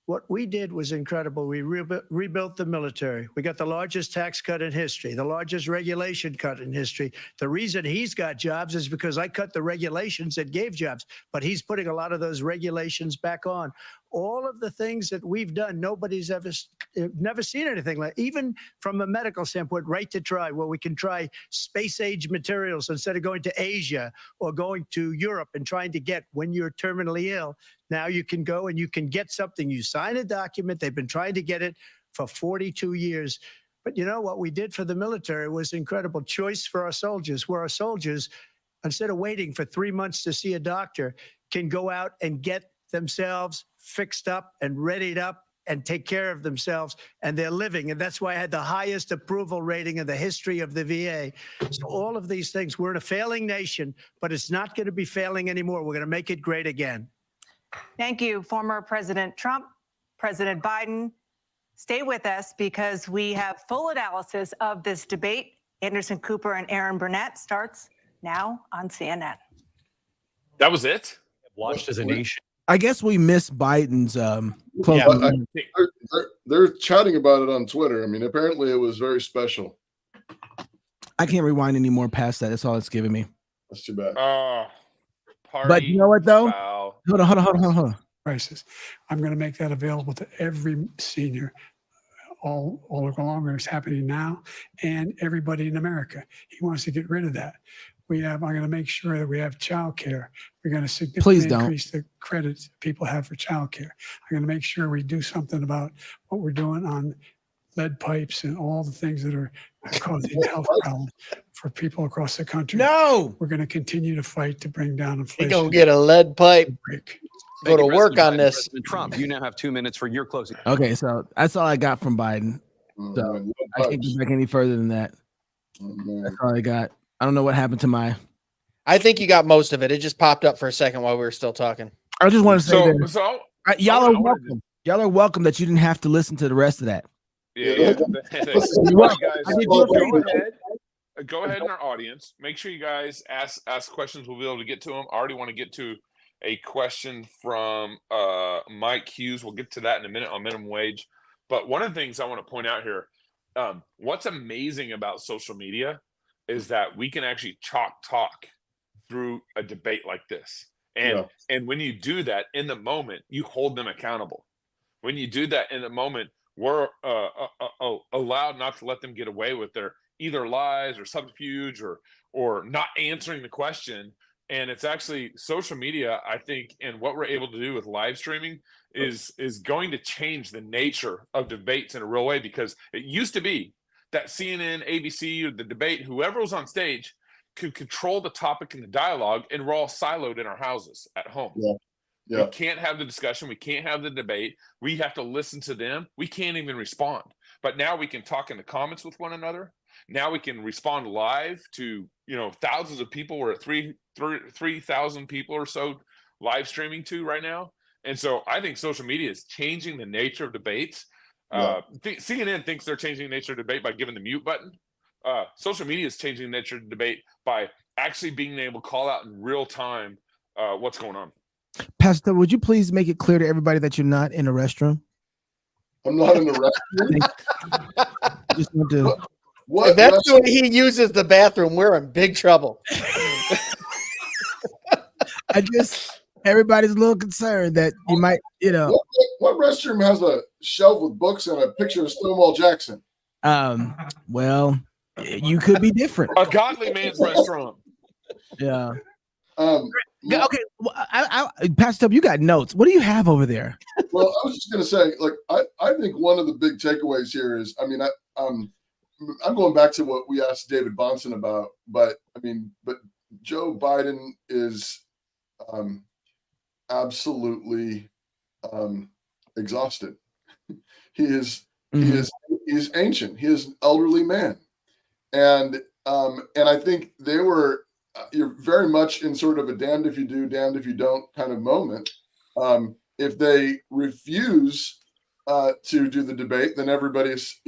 [SPEAKER 7] What we did was incredible. We rebuilt the military. We got the largest tax cut in history, the largest regulation cut in history. The reason he's got jobs is because I cut the regulations that gave jobs, but he's putting a lot of those regulations back on. All of the things that we've done, nobody's never seen anything like, even from a medical standpoint, right to try, where we can try space age materials instead of going to Asia or going to Europe and trying to get when you're terminally ill. Now you can go and you can get something. You sign a document. They've been trying to get it for 42 years. But you know what we did for the military was incredible choice for our soldiers, where our soldiers, instead of waiting for 3 months to see a doctor, can go out and get themselves fixed up and readied up and take care of themselves, and they're living. And that's why I had the highest approval rating in the history of the VA. So all of these things, we're in a failing nation, but it's not going to be failing anymore. We're going to make it great again.
[SPEAKER 8] Thank you, former President Trump, President Biden. Stay with us because we have full analysis of this debate. Anderson Cooper and Aaron Burnett starts now on CNN.
[SPEAKER 4] That was it?
[SPEAKER 12] Watched as a nation.
[SPEAKER 1] I guess we missed Biden's close.
[SPEAKER 2] Yeah, they're chatting about it on Twitter. I mean, apparently it was very special.
[SPEAKER 1] I can't rewind any more past that. That's all it's giving me.
[SPEAKER 2] That's too bad.
[SPEAKER 1] But you know what, though? Hold on.
[SPEAKER 6] Crisis. I'm going to make that available to every senior all along. It's happening now, and everybody in America. He wants to get rid of that. I'm going to make sure that we have child care. We're going to significantly increase the credits people have for child care. I'm going to make sure we do something about what we're doing on lead pipes and all the things that are causing health problems for people across the country.
[SPEAKER 1] No,
[SPEAKER 6] we're going to continue to fight to bring down inflation.
[SPEAKER 3] You're going to get a lead pipe. Go to work on this.
[SPEAKER 5] President Trump, you now have 2 minutes for your closing.
[SPEAKER 1] Okay, so that's all I got from Biden. So I can't go back any further than that. That's all I got. I don't know what happened to my.
[SPEAKER 3] I think you got most of it. It just popped up for a second while we were still talking.
[SPEAKER 1] I just want to say y'all are welcome. Y'all are welcome that you didn't have to listen to the rest of that.
[SPEAKER 4] Yeah. Go ahead in our audience. Make sure you guys ask questions. We'll be able to get to them. I already want to get to a question from Mike Hughes. We'll get to that in a minute on minimum wage. But one of the things I want to point out here, what's amazing about social media is that we can actually talk through a debate like this. And when you do that in the moment, you hold them accountable. When you do that in the moment, we're allowed not to let them get away with their either lies or subterfuge or not answering the question. And it's actually social media, I think, and what we're able to do with live streaming is going to change the nature of debates in a real way, because it used to be that CNN, ABC, or the debate, whoever was on stage could control the topic and the dialogue, and we're all siloed in our houses at home.
[SPEAKER 2] Yeah.
[SPEAKER 4] We can't have the discussion. We can't have the debate. We have to listen to them. We can't even respond. But now we can talk in the comments with one another. Now we can respond live to, thousands of people. We're at 3,000 people or so live streaming to right now. And so I think social media is changing the nature of debates. CNN thinks they're changing the nature of debate by giving the mute button. Social media is changing the nature of debate by actually being able to call out in real time what's going on.
[SPEAKER 1] Pastor, would you please make it clear to everybody that you're not in a restroom?
[SPEAKER 2] I'm not in the restroom.
[SPEAKER 1] Just want to.
[SPEAKER 3] If that's the way he uses the bathroom, we're in big trouble.
[SPEAKER 1] Everybody's a little concerned that you might,
[SPEAKER 2] What restroom has a shelf with books and a picture of Stonewall Jackson?
[SPEAKER 1] Well, you could be different.
[SPEAKER 4] A godly man's restaurant.
[SPEAKER 1] Yeah. Okay. Well, Pastor, you got notes. What do you have over there?
[SPEAKER 2] Well, I was just going to say, I think one of the big takeaways here is, I'm going back to what we asked David Bonson about, but Joe Biden is absolutely exhausted. He's ancient. He is an elderly man, and I think you're very much in sort of a damned if you do, damned if you don't kind of moment. If they refuse to do the debate, then everybody's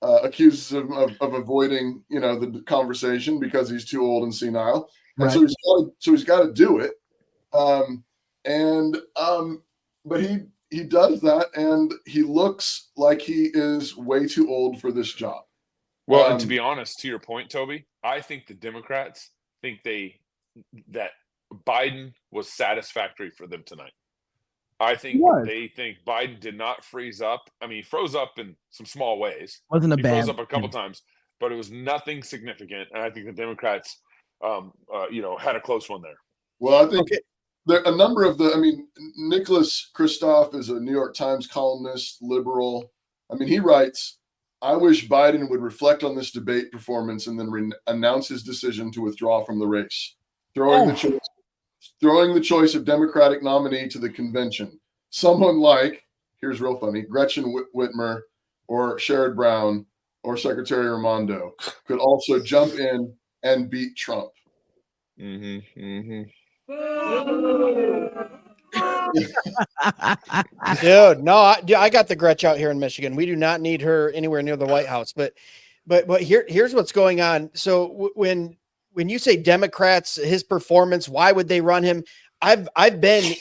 [SPEAKER 2] accuses him of avoiding the conversation because he's too old and senile, and so he's got to do it. But he does that, and he looks like he is way too old for this job.
[SPEAKER 4] Well, and to be honest, to your point, Toby, I think the Democrats think that Biden was satisfactory for them tonight. I think they think Biden did not freeze up. I mean, he froze up in some small ways.
[SPEAKER 1] Wasn't a bad.
[SPEAKER 4] He froze up a couple times, but it was nothing significant. And I think the Democrats, had a close one there.
[SPEAKER 2] Well, I think there a number of Nicholas Kristof is a New York Times columnist, liberal. He writes, "I wish Biden would reflect on this debate performance and then announce his decision to withdraw from the race, throwing the choice of Democratic nominee to the convention. Someone like," here's real funny, "Gretchen Whitmer or Sherrod Brown or Secretary Raimondo could also jump in and beat Trump."
[SPEAKER 3] Dude, no, I got the Gretch out here in Michigan. We do not need her anywhere near the White House. But here's what's going on. So when you say Democrats, his performance, why would they run him? I've been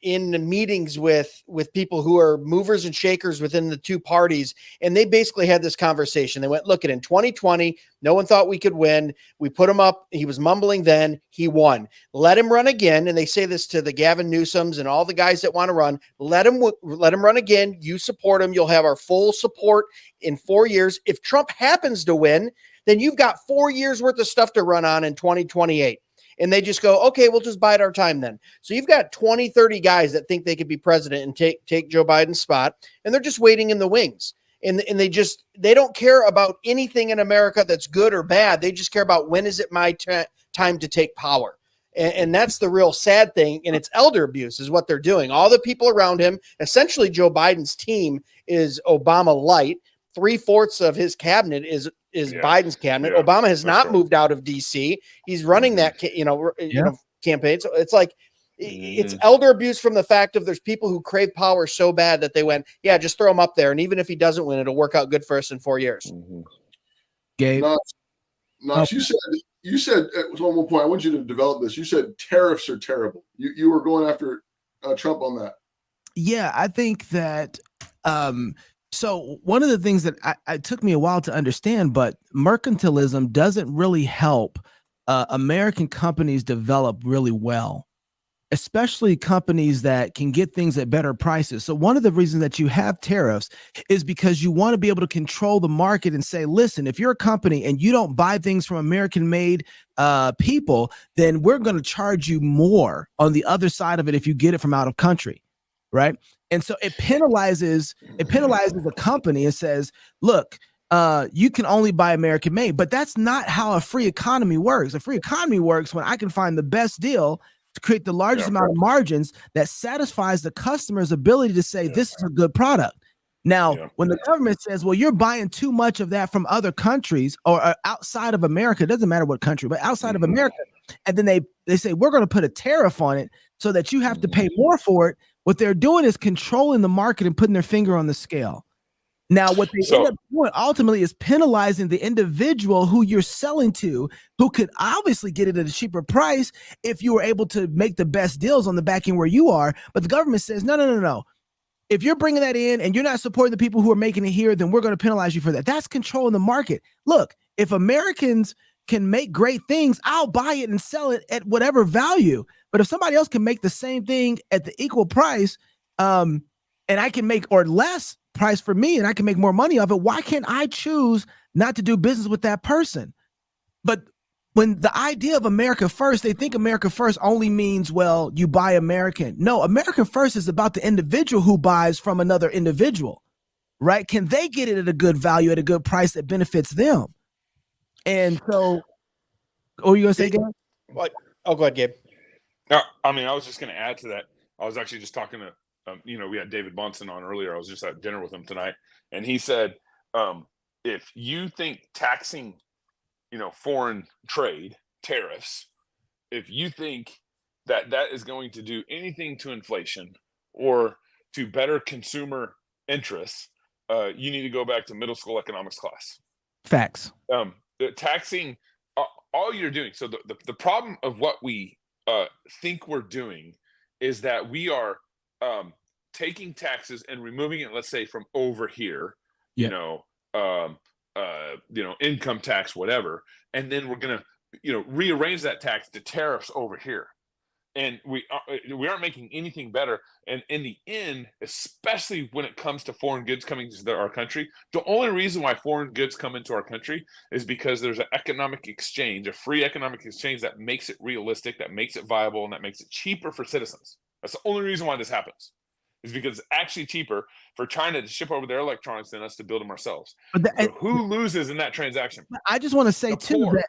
[SPEAKER 3] in meetings with people who are movers and shakers within the two parties, and they basically had this conversation. They went, look, in 2020, no one thought we could win. We put him up. He was mumbling then. He won. Let him run again. And they say this to the Gavin Newsoms and all the guys that want to run. Let him run again. You support him. You'll have our full support in 4 years. If Trump happens to win, then you've got 4 years worth of stuff to run on in 2028. And they just go, okay, we'll just bide our time then. So you've got 20, 30 guys that think they could be president and take Joe Biden's spot, and they're just waiting in the wings. And they don't care about anything in America that's good or bad. They just care about when is it my time to take power. And that's the real sad thing. And it's elder abuse is what they're doing. All the people around him, essentially Joe Biden's team is Obama light. 3/4 of his cabinet is Biden's cabinet. Yeah, Obama has not moved out of DC. He's running that, campaign. So it's like, it's elder abuse from the fact of there's people who crave power so bad that they went, yeah, just throw him up there. And even if he doesn't win, it'll work out good for us in 4 years.
[SPEAKER 1] Gabe.
[SPEAKER 2] Knox, you said at one point, I want you to develop this. You said tariffs are terrible. You were going after Trump on that.
[SPEAKER 1] Yeah, I think that, so one of the things that it took me a while to understand, but mercantilism doesn't really help American companies develop really well, especially companies that can get things at better prices. So one of the reasons that you have tariffs is because you want to be able to control the market and say, listen, if you're a company and you don't buy things from American-made people, then we're going to charge you more on the other side of it if you get it from out of country, right? And so it penalizes a company and says, look, you can only buy American made, but that's not how a free economy works. A free economy works when I can find the best deal to create the largest amount of margins that satisfies the customer's ability to say, this is a good product. Now, when the government says, well, you're buying too much of that from other countries or outside of America, it doesn't matter what country, but outside of America. And then they say, we're going to put a tariff on it so that you have to pay more for it. What they're doing is controlling the market and putting their finger on the scale. Now, what they end up doing ultimately is penalizing the individual who you're selling to, who could obviously get it at a cheaper price if you were able to make the best deals on the back end where you are. But the government says, no. If you're bringing that in and you're not supporting the people who are making it here, then we're going to penalize you for that. That's controlling the market. Look, if Americans can make great things, I'll buy it and sell it at whatever value. But if somebody else can make the same thing at the equal price, and I can make or less price for me and I can make more money off it, why can't I choose not to do business with that person? But when the idea of America first, they think America first only means, well, you buy American. No, America first is about the individual who buys from another individual, right? Can they get it at a good value, at a good price that benefits them? And so, what are you going to say, Gabe?
[SPEAKER 3] What? Oh, go ahead, Gabe.
[SPEAKER 4] No, I mean, I was just going to add to that. I was actually just talking to, we had David Bunsen on earlier. I was just at dinner with him tonight. And he said, if you think taxing, foreign trade, tariffs, if you think that is going to do anything to inflation or to better consumer interests, you need to go back to middle school economics class.
[SPEAKER 1] Facts.
[SPEAKER 4] The taxing, all you're doing. So the problem of what we think we're doing is that we are taking taxes and removing it, let's say, from over here, income tax, whatever, and then we're going to, rearrange that tax to tariffs over here. And we aren't making anything better. And in the end, especially when it comes to foreign goods coming to our country, the only reason why foreign goods come into our country is because there's an economic exchange, a free economic exchange that makes it realistic, that makes it viable, and that makes it cheaper for citizens. That's the only reason why this happens, is because it's actually cheaper for China to ship over their electronics than us to build them ourselves. So who loses in that transaction?
[SPEAKER 1] I just want to say too that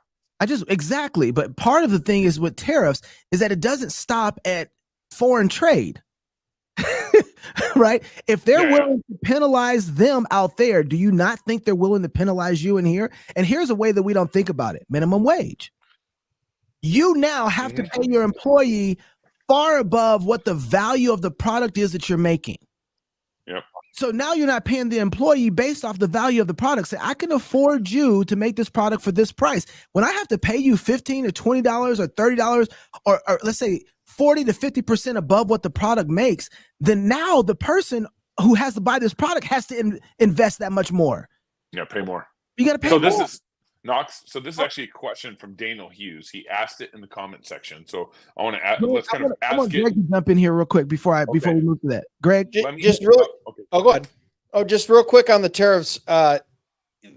[SPEAKER 1] exactly. But part of the thing is with tariffs is that it doesn't stop at foreign trade, right? If they're willing to penalize them out there, do you not think they're willing to penalize you in here? And here's a way that we don't think about it: minimum wage. You now have to pay your employee far above what the value of the product is that you're making.
[SPEAKER 4] Yep.
[SPEAKER 1] So now you're not paying the employee based off the value of the product. Say, I can afford you to make this product for this price. When I have to pay you $15 or $20 or $30 or let's say 40 to 50% above what the product makes, then now the person who has to buy this product has to invest that much more.
[SPEAKER 4] Yeah, pay more.
[SPEAKER 1] You got to pay
[SPEAKER 4] more.
[SPEAKER 1] more.
[SPEAKER 4] This is Knox. So this is actually a question from Daniel Hughes. He asked it in the comment section. So I want to ask. Let's kind of ask
[SPEAKER 1] I want
[SPEAKER 4] it.
[SPEAKER 1] Greg to jump in here real quick before we move to that. Greg,
[SPEAKER 3] just really.
[SPEAKER 4] Okay.
[SPEAKER 3] Oh, go ahead. Oh, just real quick on the tariffs.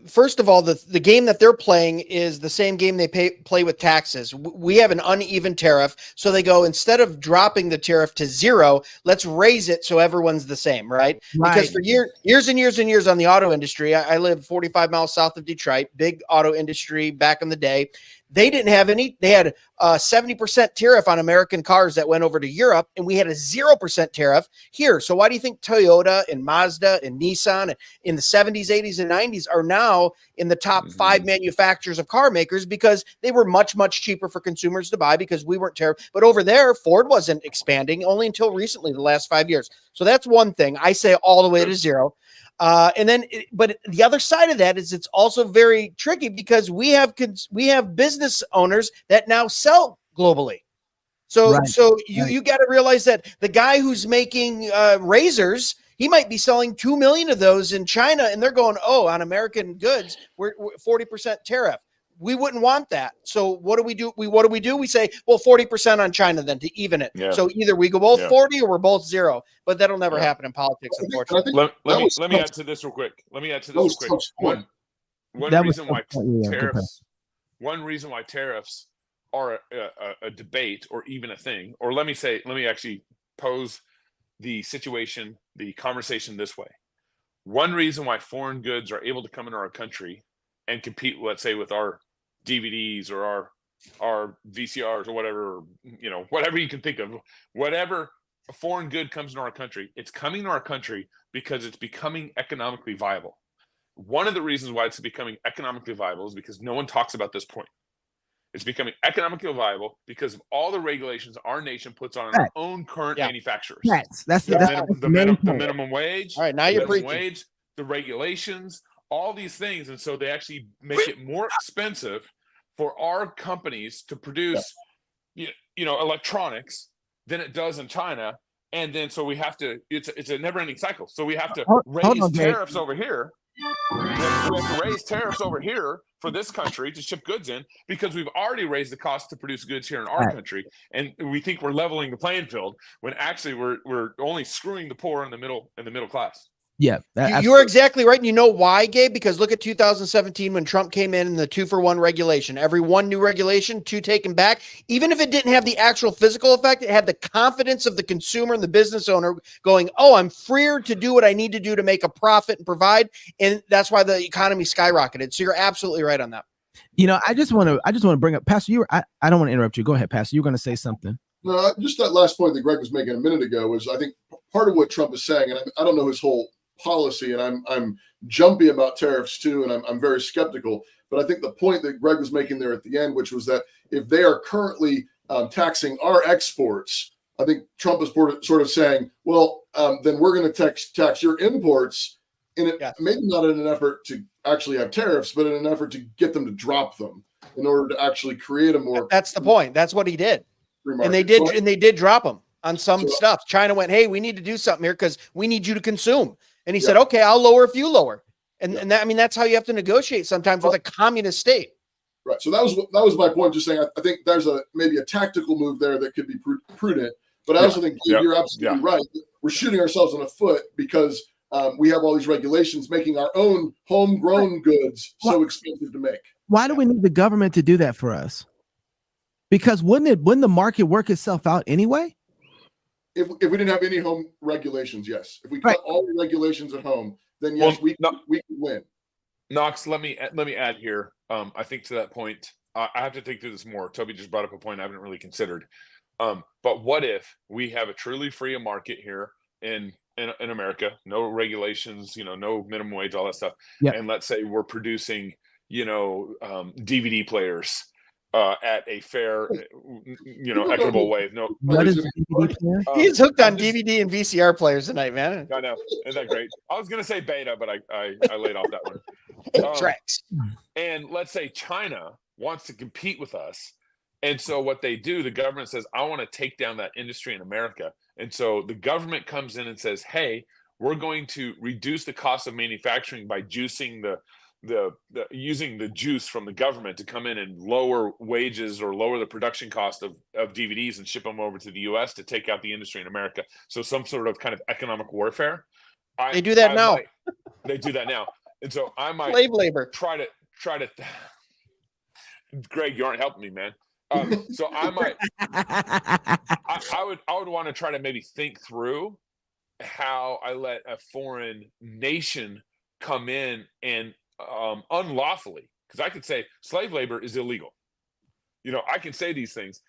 [SPEAKER 3] First of all, the game that they're playing is the same game they play with taxes. We have an uneven tariff. So they go, instead of dropping the tariff to 0, let's raise it so everyone's the same, right? Because for years and years and years on the auto industry, I live 45 miles south of Detroit, big auto industry back in the day. They didn't have any. They had a 70% tariff on American cars that went over to Europe, and we had a 0% tariff here. So why do you think Toyota and Mazda and Nissan in the 70s, 80s, and 90s are now in the top 5 manufacturers of car makers? Because they were much, much cheaper for consumers to buy because we weren't tariff. But over there, Ford wasn't expanding only until recently, the last 5 years. So that's one thing. I say all the way to 0. And then, but the other side of that is it's also very tricky because we have business owners that now sell globally. So, you got to realize that the guy who's making razors, he might be selling 2 million of those in China, and they're going, oh, on American goods, we're 40% tariff. We wouldn't want that. So what do we do? We say, well, 40% on China then to even it.
[SPEAKER 4] Yeah.
[SPEAKER 3] So either we go both 40 or we're both 0, but that'll never happen in politics, unfortunately.
[SPEAKER 4] Let me add to this real quick. One reason why tariffs are a debate or even a thing, or let me actually pose the conversation this way. One reason why foreign goods are able to come into our country and compete, let's say, with our DVDs or our VCRs or whatever, whatever you can think of, whatever a foreign good comes into our country, it's coming to our country because it's becoming economically viable. One of the reasons why it's becoming economically viable is because no one talks about this point. It's becoming economically viable because of all the regulations our nation puts on our own current manufacturers.
[SPEAKER 1] That's
[SPEAKER 4] the minimum wage.
[SPEAKER 3] All right, now you're preaching.
[SPEAKER 4] Wage, the regulations, all these things, and so they actually make it more expensive for our companies to produce, electronics than it does in China, and then so we have to. It's a never-ending cycle. So we have to raise tariffs over here. We have to raise tariffs over here for this country to ship goods in because we've already raised the cost to produce goods here in our country, and we think we're leveling the playing field when actually we're only screwing the poor in the middle class.
[SPEAKER 1] Yeah,
[SPEAKER 3] you're exactly right. And you know why, Gabe? Because look at 2017 when Trump came in and the 2-for-1 regulation. Every one new regulation, 2 taken back. Even if it didn't have the actual physical effect, it had the confidence of the consumer and the business owner going, oh, I'm freer to do what I need to do to make a profit and provide. And that's why the economy skyrocketed. So you're absolutely right on that.
[SPEAKER 1] I just want to bring up, Pastor, I don't want to interrupt you. Go ahead, Pastor. You're going to say something.
[SPEAKER 2] No, just that last point that Greg was making a minute ago was, I think, part of what Trump is saying, and I don't know his whole policy, and I'm jumpy about tariffs too, and I'm very skeptical. But I think the point that Greg was making there at the end, which was that if they are currently taxing our exports, I think Trump is sort of saying, well, then we're going to tax your imports, maybe not in an effort to actually have tariffs, but in an effort to get them to drop them in order to actually create a more.
[SPEAKER 3] That's the point. That's what he did, and they did drop them on some stuff. China went, hey, we need to do something here because we need you to consume. And he said, okay, I'll lower if you lower. And that's how you have to negotiate sometimes with a communist state.
[SPEAKER 2] Right. So that was my point. Just saying, I think there's maybe a tactical move there that could be prudent. But I also think you're absolutely right. We're shooting ourselves in the foot because we have all these regulations making our own homegrown goods so expensive to make.
[SPEAKER 1] Why do we need the government to do that for us? Because wouldn't the market work itself out anyway?
[SPEAKER 2] If we didn't have any home regulations, yes. If we cut all the regulations at home, then yes, we could win.
[SPEAKER 4] Knox, let me add here. I think to that point, I have to think through this more. Toby just brought up a point I haven't really considered. But what if we have a truly free market here in America, no regulations, no minimum wage, all that stuff, and let's say we're producing, DVD players at a fair, equitable way. No,
[SPEAKER 1] What is DVD player?
[SPEAKER 3] He's hooked on DVD and VCR players tonight, man.
[SPEAKER 4] I know. Isn't that great? I was going to say beta, but I laid off that one.
[SPEAKER 3] Tracks.
[SPEAKER 4] And let's say China wants to compete with us. And so what they do, the government says, I want to take down that industry in America. And so the government comes in and says, hey, we're going to reduce the cost of manufacturing by juicing using the juice from the government to come in and lower wages or lower the production cost of DVDs and ship them over to the US to take out the industry in America. So some sort of kind of economic warfare.
[SPEAKER 3] They do that now.
[SPEAKER 4] They do that now. And so I might
[SPEAKER 3] slave labor.
[SPEAKER 4] Try to Greg, you aren't helping me, man. So I might I would want to try to maybe think through how I let a foreign nation come in and unlawfully, because I could say slave labor is illegal. I can say these things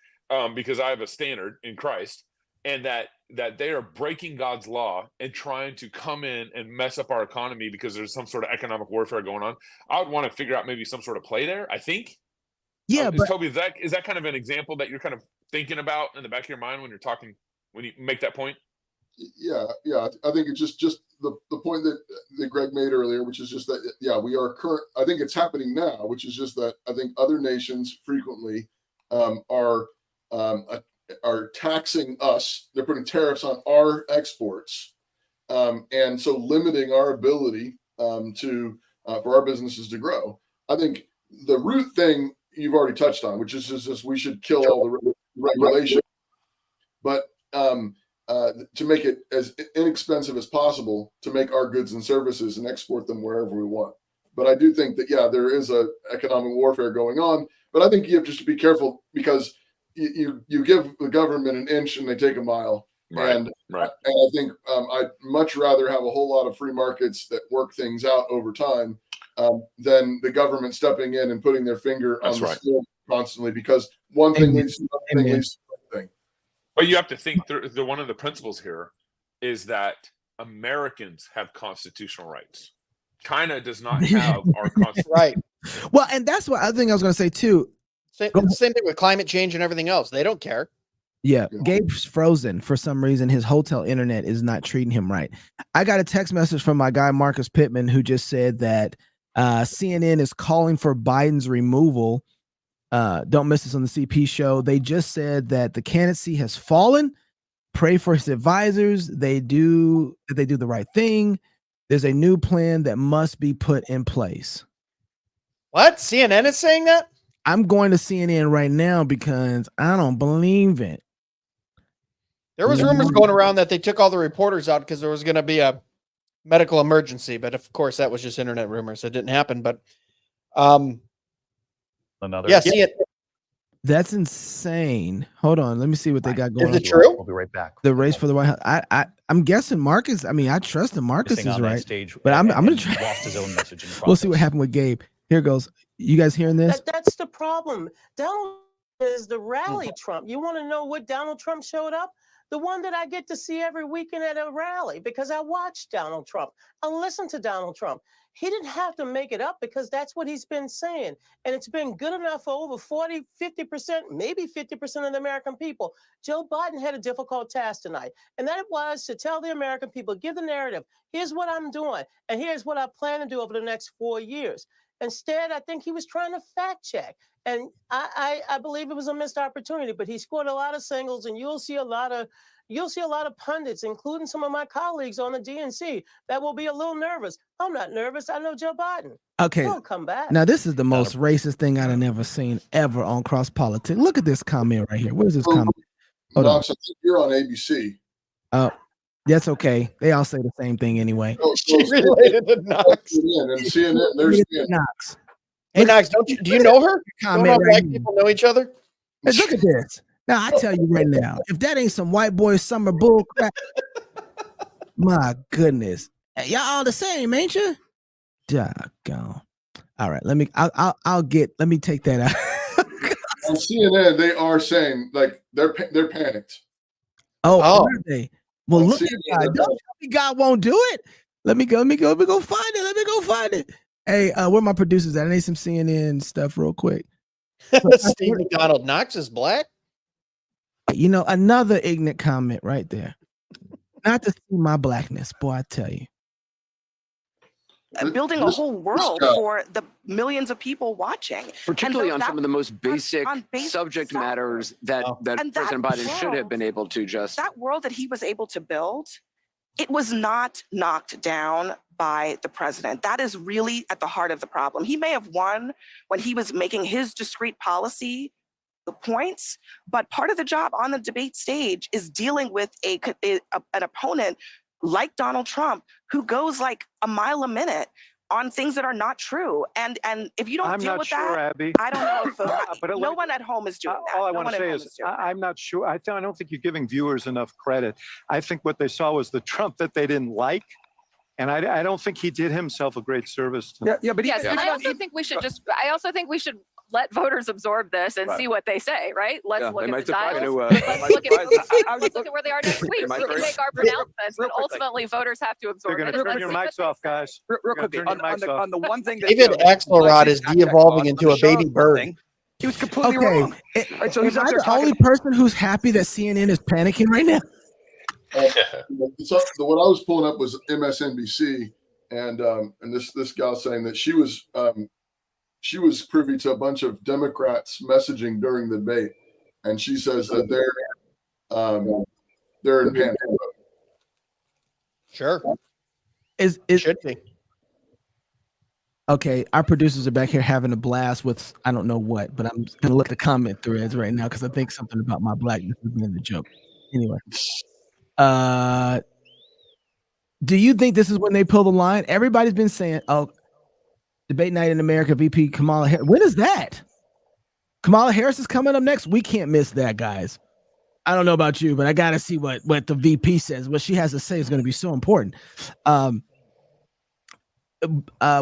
[SPEAKER 4] because I have a standard in Christ, and that they are breaking God's law and trying to come in and mess up our economy because there's some sort of economic warfare going on. I would want to figure out maybe some sort of play there, I think.
[SPEAKER 1] Yeah, but
[SPEAKER 4] Toby, is that kind of an example that you're kind of thinking about in the back of your mind when you're talking, when you make that point?
[SPEAKER 2] Yeah. I think it's just the point that Greg made earlier, which is just that, we are I think it's happening now, which is just that I think other nations frequently are taxing us. They're putting tariffs on our exports, and so limiting our ability for our businesses to grow. I think the root thing you've already touched on, which is just we should kill all the regulation, but to make it as inexpensive as possible to make our goods and services and export them wherever we want. But I do think that, there is a economic warfare going on, but I think you have just to be careful because you give the government an inch and they take a mile.
[SPEAKER 4] Right.
[SPEAKER 2] And I think I'd much rather have a whole lot of free markets that work things out over time than the government stepping in and putting their finger on the scale constantly, because one thing leads to another thing leads to another thing.
[SPEAKER 4] But you have to think through, one of the principles here is that Americans have constitutional rights. China does not have our constitution.
[SPEAKER 3] Right.
[SPEAKER 1] Well, and that's what I think I was going to say too.
[SPEAKER 3] Same thing with climate change and everything else. They don't care.
[SPEAKER 1] Yeah, Gabe's frozen for some reason. His hotel internet is not treating him right. I got a text message from my guy Marcus Pittman, who just said that CNN is calling for Biden's removal. Don't miss this on the CP show. They just said that the candidacy has fallen. Pray for his advisors. They do the right thing. There's a new plan that must be put in place.
[SPEAKER 3] What? CNN is saying that?
[SPEAKER 1] I'm going to CNN right now because I don't believe it.
[SPEAKER 3] There was rumors going around that they took all the reporters out because there was going to be a medical emergency, but of course that was just internet rumors. It didn't happen, but
[SPEAKER 1] that's insane. Hold on, let me see what they got going on.
[SPEAKER 3] Is it true?
[SPEAKER 12] We'll be right back.
[SPEAKER 1] The race for the White House. I'm guessing Marcus. I mean, I trust that Marcus is right,
[SPEAKER 12] stage,
[SPEAKER 1] but I'm going to try.
[SPEAKER 12] Lost his own message in the
[SPEAKER 1] We'll see what happened with Gabe. Here goes. You guys hearing this?
[SPEAKER 13] That's the problem. Donald is the rally Trump. You want to know what Donald Trump showed up? The one that I get to see every weekend at a rally, because I watch Donald Trump. I listen to Donald Trump. He didn't have to make it up because that's what he's been saying. And it's been good enough for over 40, 50%, maybe 50% of the American people. Joe Biden had a difficult task tonight. And that was to tell the American people, give the narrative. Here's what I'm doing. And here's what I plan to do over the next 4 years. Instead, I think he was trying to fact check. And I believe it was a missed opportunity, but he scored a lot of singles, and you'll see a lot of pundits, including some of my colleagues on the DNC, that will be a little nervous. I'm not nervous. I know Joe Biden.
[SPEAKER 1] Okay.
[SPEAKER 13] He'll come back.
[SPEAKER 1] Now, this is the most racist thing I've never seen ever on CrossPolitic. Look at this comment right here. Where's this comment? Hold on.
[SPEAKER 2] I think you're on ABC.
[SPEAKER 1] Oh, that's okay. They all say the same thing anyway.
[SPEAKER 3] She related to Knox.
[SPEAKER 2] And CNN, there's
[SPEAKER 1] Knox.
[SPEAKER 3] Hey, Knox, do you know her?
[SPEAKER 1] Comment
[SPEAKER 3] Don't know
[SPEAKER 1] right
[SPEAKER 3] black people know each other?
[SPEAKER 1] Hey, look at this. Now, I tell you right now, if that ain't some white boy summer bull crap, my goodness. Hey, y'all all the same, ain't you? Doggone. All right, let me take that out.
[SPEAKER 2] On CNN, they are saying like they're panicked.
[SPEAKER 1] Oh, are they? Well,
[SPEAKER 2] On
[SPEAKER 1] look at
[SPEAKER 2] CNN,
[SPEAKER 1] God. Don't tell me God won't do it. Let me go find it. Hey, where my producers at? I need some CNN stuff real quick.
[SPEAKER 3] Steve McDonald, Knox is black.
[SPEAKER 1] You know, another ignorant comment right there. Not to see my blackness, boy, I tell you.
[SPEAKER 12] Building a whole world for the millions of people watching,
[SPEAKER 14] particularly on some of the most basic subject matters that President Biden should have been able to just.
[SPEAKER 12] That world that he was able to build, it was not knocked down by the president. That is really at the heart of the problem. He may have won when he was making his discrete policy the points, but part of the job on the debate stage is dealing with an opponent like Donald Trump, who goes like a mile a minute on things that are not true. And if you don't deal with that,
[SPEAKER 15] Abby.
[SPEAKER 12] I don't know if
[SPEAKER 15] But
[SPEAKER 12] no one at home is doing that.
[SPEAKER 15] All I
[SPEAKER 12] No
[SPEAKER 15] want
[SPEAKER 12] one
[SPEAKER 15] to
[SPEAKER 12] at
[SPEAKER 15] say
[SPEAKER 12] home
[SPEAKER 15] is,
[SPEAKER 12] doing that.
[SPEAKER 15] I'm not sure. I don't think you're giving viewers enough credit. I think what they saw was the Trump that they didn't like. And I don't think he did himself a great service.
[SPEAKER 16] But I also think we should let voters absorb this and see what they say, right? Let's look at the dials. Let's look at where they are next week. We can make our pronouncements, but ultimately voters have to absorb
[SPEAKER 15] You're
[SPEAKER 16] it.
[SPEAKER 15] going to turn your mics off, guys.
[SPEAKER 16] Real quickly,
[SPEAKER 15] on
[SPEAKER 16] the one thing that
[SPEAKER 3] David Axelrod is de-evolving into a baby bird.
[SPEAKER 16] He was completely
[SPEAKER 1] Okay,
[SPEAKER 16] wrong. Right, so
[SPEAKER 1] am
[SPEAKER 16] he's up
[SPEAKER 1] I
[SPEAKER 16] there
[SPEAKER 1] the only person who's happy that CNN is panicking right now?
[SPEAKER 2] So what I was pulling up was MSNBC, and this gal saying that she was privy to a bunch of Democrats messaging during the debate, and she says that they're in panic mode.
[SPEAKER 3] Sure.
[SPEAKER 1] Is
[SPEAKER 3] should be.
[SPEAKER 1] Okay, our producers are back here having a blast with I don't know what, but I'm gonna look at the comment threads right now because I think something about my blackness is being the joke. Anyway, do you think this is when they pull the line? Everybody's been saying, "Oh, debate night in America, VP Kamala Harris." When is that? Kamala Harris is coming up next. We can't miss that, guys. I don't know about you, but I gotta see what the VP says. What she has to say is going to be so important. What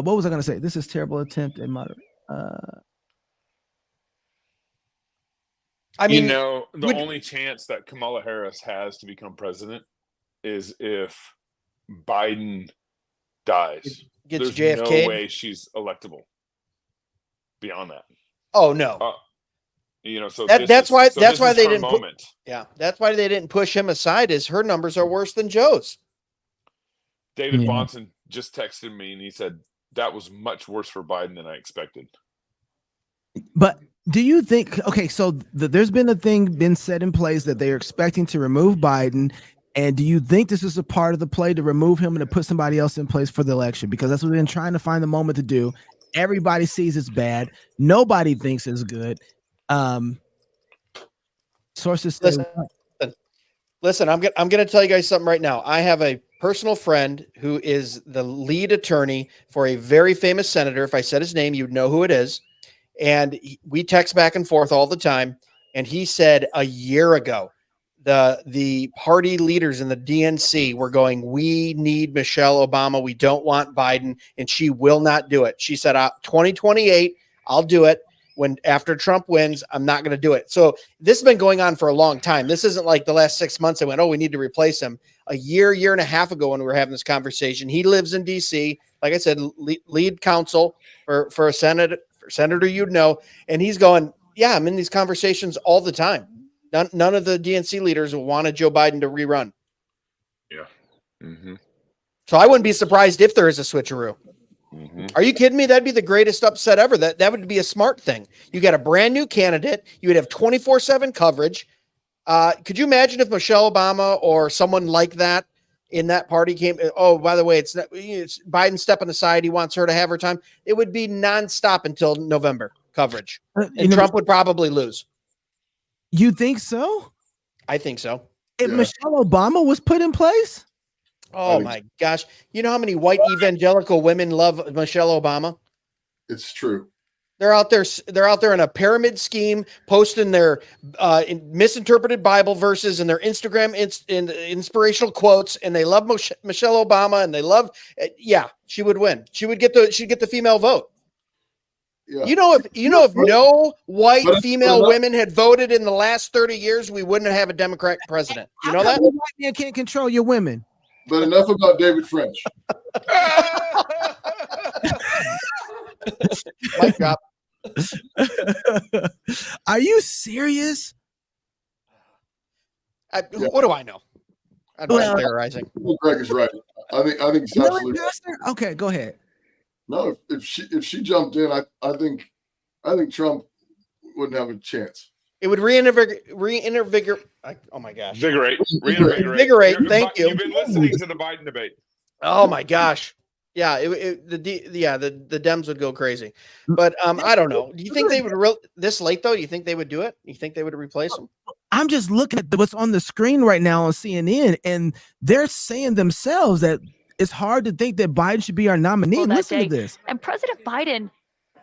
[SPEAKER 1] was I going to say? This is terrible attempt at moderate.
[SPEAKER 4] I mean, the only chance that Kamala Harris has to become president is if Biden dies.
[SPEAKER 3] Gets
[SPEAKER 4] There's
[SPEAKER 3] JFK?
[SPEAKER 4] no way she's electable. Beyond that,
[SPEAKER 3] oh no.
[SPEAKER 4] So
[SPEAKER 3] that's why they didn't
[SPEAKER 4] moment.
[SPEAKER 3] That's why they didn't push him aside. Is her numbers are worse than Joe's.
[SPEAKER 4] David Bonson just texted me and he said that was much worse for Biden than I expected.
[SPEAKER 1] But do you think? Okay, so there's been a thing been set in place that they are expecting to remove Biden. And do you think this is a part of the play to remove him and to put somebody else in place for the election? Because that's what they've been trying to find the moment to do. Everybody sees it's bad. Nobody thinks it's good. Sources say,
[SPEAKER 3] listen, I'm gonna tell you guys something right now. I have a personal friend who is the lead attorney for a very famous senator. If I said his name, you'd know who it is. And we text back and forth all the time. And he said a year ago, the party leaders in the DNC were going, we need Michelle Obama. We don't want Biden. And she will not do it. She said, 2028, I'll do it. When after Trump wins, I'm not going to do it. So this has been going on for a long time. This isn't like the last 6 months I went, oh, we need to replace him. A year and a half ago when we were having this conversation, he lives in DC. Like I said, lead counsel for a senator, you'd know. And he's going, yeah, I'm in these conversations all the time. None of the DNC leaders wanted Joe Biden to rerun.
[SPEAKER 4] Yeah. Mm-hmm.
[SPEAKER 3] So I wouldn't be surprised if there is a switcheroo.
[SPEAKER 4] Mm-hmm.
[SPEAKER 3] Are you kidding me? That'd be the greatest upset ever. That would be a smart thing. You got a brand new candidate. You would have 24/7 coverage. Could you imagine if Michelle Obama or someone like that in that party came? Oh, by the way, it's Biden stepping aside. He wants her to have her time. It would be nonstop until November coverage, and Trump would probably lose.
[SPEAKER 1] You think so?
[SPEAKER 3] I think so.
[SPEAKER 1] If Michelle Obama was put in place?
[SPEAKER 3] Oh my gosh. You know how many white evangelical women love Michelle Obama?
[SPEAKER 2] It's true.
[SPEAKER 3] They're out there in a pyramid scheme, posting their misinterpreted Bible verses and their Instagram inspirational quotes, and they love Michelle Obama, and they love. She would win. She'd get the female vote. Yeah. If no white female women had voted in the last 30 years, we wouldn't have a Democrat president. You know that?
[SPEAKER 1] White men can't control your women.
[SPEAKER 2] But enough about David French.
[SPEAKER 3] Mic drop.
[SPEAKER 1] Are you serious?
[SPEAKER 3] What do I know? I'm just theorizing.
[SPEAKER 2] Greg is right. I think it's
[SPEAKER 1] Really,
[SPEAKER 2] absolutely right.
[SPEAKER 1] Pastor? Okay, go ahead.
[SPEAKER 2] No, if she jumped in, I think Trump wouldn't have a chance.
[SPEAKER 3] It would reinvigorate. Oh my gosh.
[SPEAKER 4] Reinvigorate.
[SPEAKER 3] Thank you.
[SPEAKER 4] You've been listening to the Biden debate.
[SPEAKER 3] Oh my gosh. Yeah, the Dems would go crazy. But I don't know. Do you think they would this late though? You think they would do it? You think they would replace him?
[SPEAKER 1] I'm just looking at what's on the screen right now on CNN, and they're saying themselves that it's hard to think that Biden should be our nominee. Listen to this.
[SPEAKER 11] And President Biden,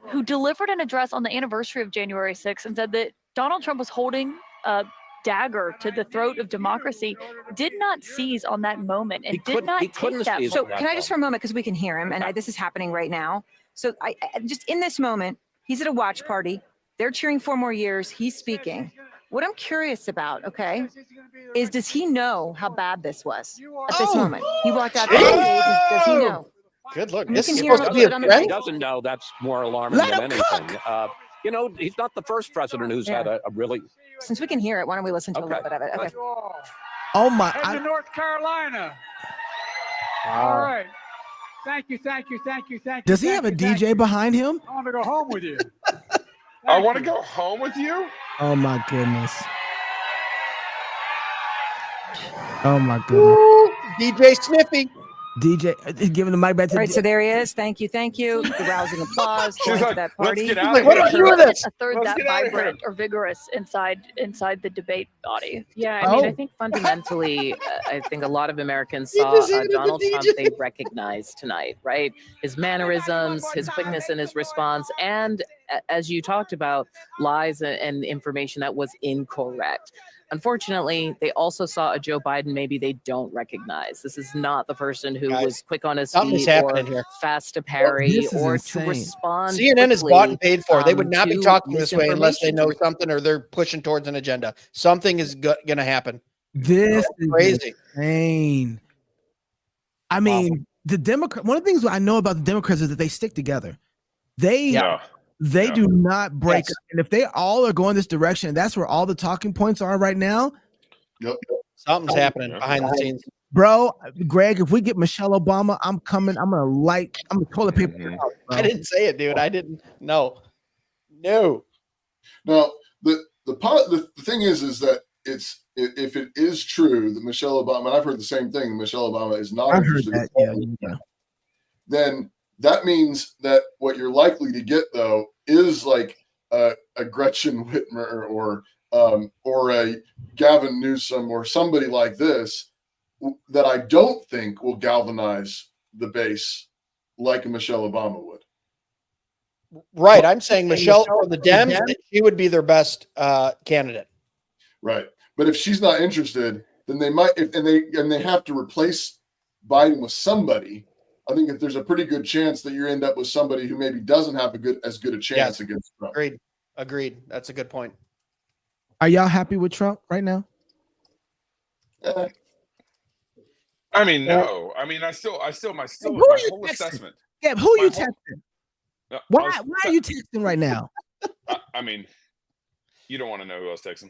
[SPEAKER 11] who delivered an address on the anniversary of January 6th and said that Donald Trump was holding a dagger to the throat of democracy, did not seize on that moment and did not take that.
[SPEAKER 17] So can I just for a moment, because we can hear him, and this is happening right now. So I just in this moment, he's at a watch party. They're cheering 4 more years. He's speaking. What I'm curious about, okay, is does he know how bad this was at this moment? He walked out. Does he know?
[SPEAKER 3] Good look.
[SPEAKER 17] This is
[SPEAKER 18] supposed to be a friend. He doesn't know. That's more alarming than anything. He's not the first president who's had a really.
[SPEAKER 17] Since we can hear it, why don't we listen to a little bit of it? Okay.
[SPEAKER 1] Oh my!
[SPEAKER 19] Head to North Carolina. All right. Thank you.
[SPEAKER 1] Does he have a DJ behind him?
[SPEAKER 19] I want to go home with you.
[SPEAKER 4] I want to go home with you.
[SPEAKER 1] Oh my goodness! Oh my goodness!
[SPEAKER 3] DJ Sniffy.
[SPEAKER 1] DJ, giving the mic back to.
[SPEAKER 17] All right, so there he is. Thank you. The rousing applause.
[SPEAKER 4] She's like,
[SPEAKER 17] that
[SPEAKER 4] let's
[SPEAKER 17] party.
[SPEAKER 4] get out
[SPEAKER 3] Like, what are you with this?
[SPEAKER 11] A third that vibrant or vigorous inside the debate body.
[SPEAKER 20] Yeah, I mean, I think fundamentally, I think a lot of Americans saw Donald Trump they recognized tonight, right? His mannerisms, his quickness in his response, and as you talked about, lies and information that was incorrect. Unfortunately, they also saw a Joe Biden maybe they don't recognize. This is not the person who was quick on his feet or fast to parry or to respond.
[SPEAKER 3] CNN is bought and paid for. They would not be talking this way unless they know something or they're pushing towards an agenda. Something is going to happen.
[SPEAKER 1] This is
[SPEAKER 3] crazy.
[SPEAKER 1] Insane. I mean, the Democrat. One of the things I know about the Democrats is that they stick together. They do not break up. And if they all are going this direction, that's where all the talking points are right now.
[SPEAKER 2] Yep.
[SPEAKER 3] Something's happening behind the scenes.
[SPEAKER 1] Bro, Greg, if we get Michelle Obama, I'm coming. I'm gonna toilet paper. Your house, bro.
[SPEAKER 3] I didn't say it, dude. I didn't. No.
[SPEAKER 2] Now, the thing is that if it is true that Michelle Obama, and I've heard the same thing, Michelle Obama is not interested in then that means that what you're likely to get though is like a Gretchen Whitmer or a Gavin Newsom or somebody like this that I don't think will galvanize the base like a Michelle Obama would.
[SPEAKER 3] Right. I'm saying Michelle for the Dems, she would be their best candidate.
[SPEAKER 2] Right. But if she's not interested, then they might, and they have to replace Biden with somebody. I think that there's a pretty good chance that you end up with somebody who maybe doesn't have as good a chance against Trump.
[SPEAKER 3] Agreed. That's a good point.
[SPEAKER 1] Are y'all happy with Trump right now?
[SPEAKER 4] I mean, no. I mean, I still my whole assessment.
[SPEAKER 1] Yeah, who are you texting? Why are you texting right now?
[SPEAKER 4] I mean, you don't want to know who I was texting.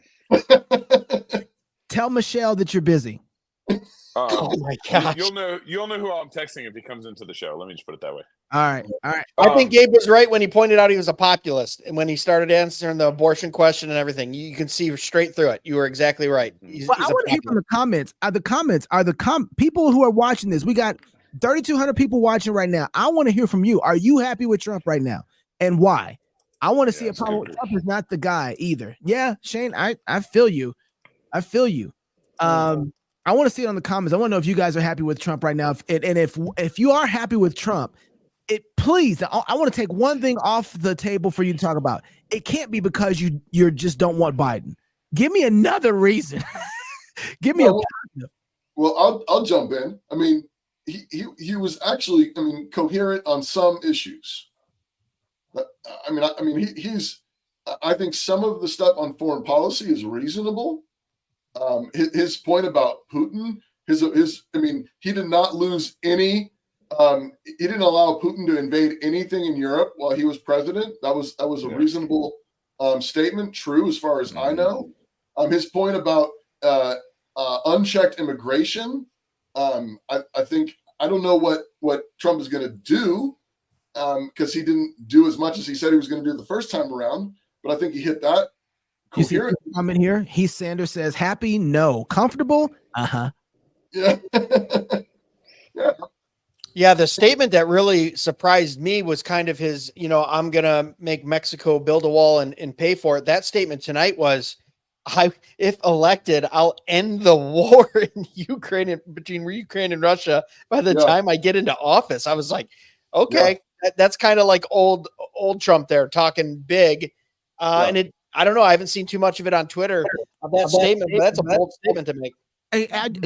[SPEAKER 1] Tell Michelle that you're busy.
[SPEAKER 3] Oh my gosh.
[SPEAKER 4] You'll know who I'm texting if he comes into the show. Let me just put it that way.
[SPEAKER 1] All right.
[SPEAKER 3] I think Gabe was right when he pointed out he was a populist, and when he started answering the abortion question and everything, you can see straight through it. You were exactly right.
[SPEAKER 1] I want to hear from the comments. People who are watching this. We got 3,200 people watching right now. I want to hear from you. Are you happy with Trump right now, and why? I want to see a problem. Trump is not the guy either. Yeah, Shane, I feel you. I want to see it on the comments. I want to know if you guys are happy with Trump right now. If you are happy with Trump, please, I want to take one thing off the table for you to talk about. It can't be because you just don't want Biden. Give me another reason. Give me a positive.
[SPEAKER 2] Well, I'll jump in. I mean, he was actually, coherent on some issues. I think some of the stuff on foreign policy is reasonable. His point about Putin, he did not lose any he didn't allow Putin to invade anything in Europe while he was president. That was a reasonable statement, true as far as I know. His point about unchecked immigration, I think, I don't know what Trump is going to do because he didn't do as much as he said he was going to do the first time around, but I think he hit that.
[SPEAKER 1] You see the comment here? Heath Sanders says, happy? No. Comfortable? Uh-huh.
[SPEAKER 2] Yeah.
[SPEAKER 3] Yeah, the statement that really surprised me was kind of his, I'm going to make Mexico build a wall and pay for it. That statement tonight was, if elected, I'll end the war in Ukraine, between Ukraine and Russia by the time I get into office. I was like, okay, that's kind of like old Trump there talking big. And I don't know. I haven't seen too much of it on Twitter of that statement, but that's a bold statement to make.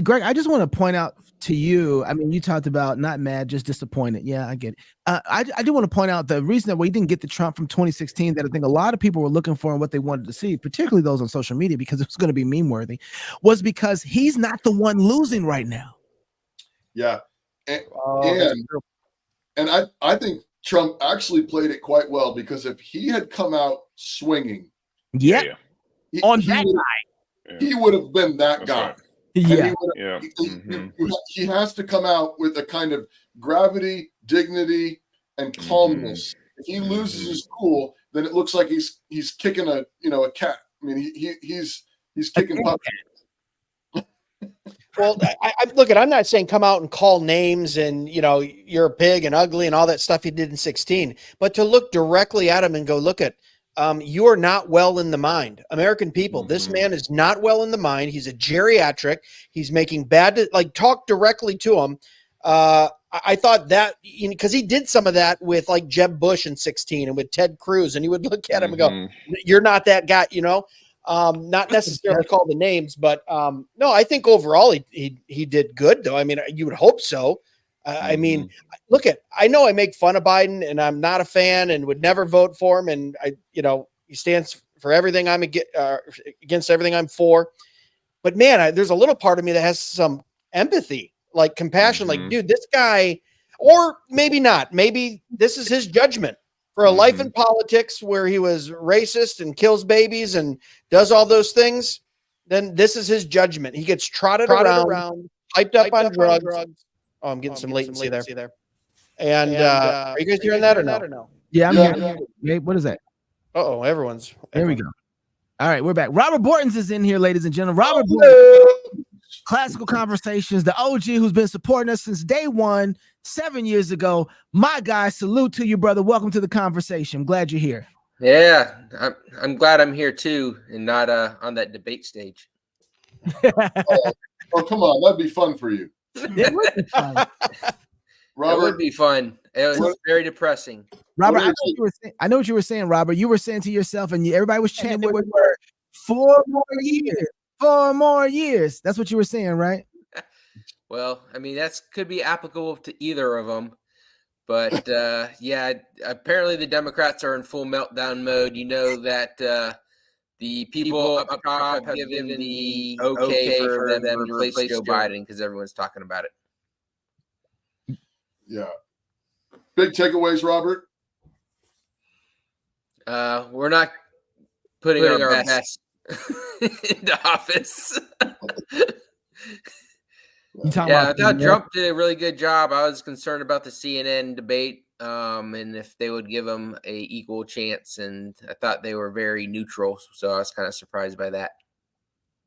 [SPEAKER 1] Greg, I just want to point out to you, I mean, you talked about not mad, just disappointed. Yeah, I get it. I do want to point out the reason that we didn't get the Trump from 2016 that I think a lot of people were looking for and what they wanted to see, particularly those on social media, because it was going to be meme worthy, was because he's not the one losing right now.
[SPEAKER 2] Yeah. And I think Trump actually played it quite well, because if he had come out swinging, he would have been that guy.
[SPEAKER 4] Right.
[SPEAKER 2] He has to come out with a kind of gravity, dignity, and calmness. If he loses his cool, then it looks like he's kicking a cat. I mean, he's kicking puppies.
[SPEAKER 3] Well, I'm not saying come out and call names and, you're a pig and ugly and all that stuff he did in 16, but to look directly at him and go, look at, you are not well in the mind. American people, this man is not well in the mind. He's a geriatric. He's making talk directly to him. I thought that, because he did some of that with like Jeb Bush in 16 and with Ted Cruz, and he would look at him and go, you're not that guy, not necessarily call the names, but no, I think overall he did good though. I mean, you would hope so. I mean, I know I make fun of Biden and I'm not a fan and would never vote for him. And he stands for everything I'm against everything I'm for. But man, there's a little part of me that has some empathy, like compassion, like, dude, this guy, or maybe not, maybe this is his judgment for a life in politics where he was racist and kills babies and does all those things. Then this is his judgment. He gets trotted around, hyped up on drugs. Oh, I'm getting some latency there. And are you guys hearing that or no?
[SPEAKER 1] Yeah, I'm hearing. Gabe, what is that?
[SPEAKER 3] Uh-oh, everyone's.
[SPEAKER 1] There we go. All right, we're back. Robert Bortons is in here, ladies and gentlemen. Robert Bortons, Classical Conversations, the OG who's been supporting us since day one, 7 years ago. My guy, salute to you, brother. Welcome to the conversation. I'm glad you're here.
[SPEAKER 21] Yeah, I'm glad I'm here too, and not on that debate stage.
[SPEAKER 2] Oh, come on, that'd be fun for you.
[SPEAKER 1] It would be fun.
[SPEAKER 21] Robert, it would be fun. It was very depressing.
[SPEAKER 1] Robert, I know what you were saying, Robert. You were saying to yourself, and everybody was chanting with 4 more years. 4 more years. That's what you were saying, right?
[SPEAKER 21] Well, I mean, that could be applicable to either of them. But yeah, apparently the Democrats are in full meltdown mode. You know that the people up top have given the okay for them to replace Joe Biden because everyone's talking about it.
[SPEAKER 2] Yeah. Big takeaways, Robert?
[SPEAKER 21] We're not putting our best into office. Yeah, I thought Trump did a really good job. I was concerned about the CNN debate and if they would give him a equal chance, and I thought they were very neutral, so I was kind of surprised by that.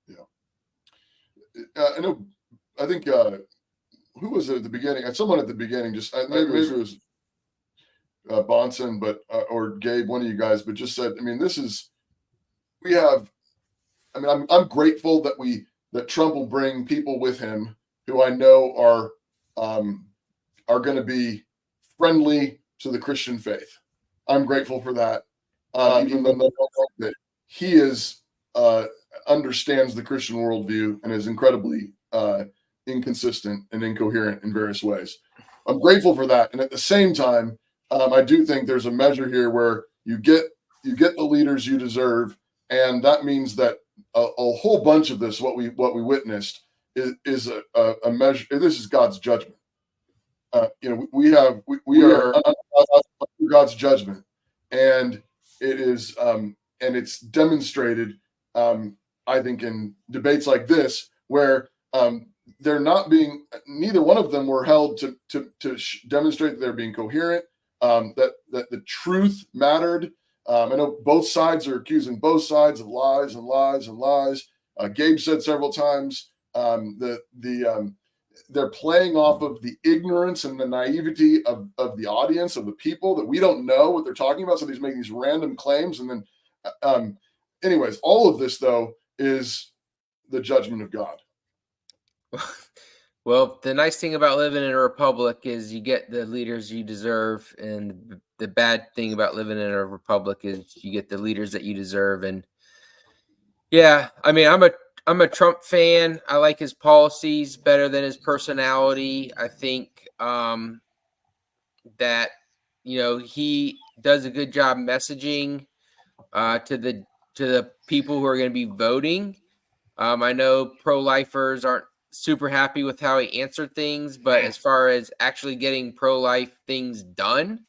[SPEAKER 2] Yeah. I think who was it at the beginning? Someone at the beginning, just maybe it was Bonson, but or Gabe, one of you guys, but just said, I mean, I'm grateful that Trump will bring people with him who I know are going to be friendly to the Christian faith. I'm grateful for that, even though that he understands the Christian worldview and is incredibly inconsistent and incoherent in various ways. I'm grateful for that, and at the same time, I do think there's a measure here where you get the leaders you deserve, and that means that a whole bunch of this, what we witnessed, is a measure. This is God's judgment. we are under God's judgment, and it is and it's demonstrated, I think, in debates like this, where they're not being, neither one of them were held to demonstrate that they're being coherent, that the truth mattered. I know both sides are accusing both sides of lies and lies and lies. Gabe said several times they're playing off of the ignorance and the naivety of the audience, of the people, that we don't know what they're talking about. So he's making these random claims. And then, anyways, all of this, though, is the judgment of God.
[SPEAKER 21] Well, the nice thing about living in a republic is you get the leaders you deserve, and the bad thing about living in a republic is you get the leaders that you deserve. And yeah, I mean, I'm a Trump fan. I like his policies better than his personality. I think that he does a good job messaging to the people who are going to be voting. I know pro-lifers aren't super happy with how he answered things, but as far as actually getting pro-life things done,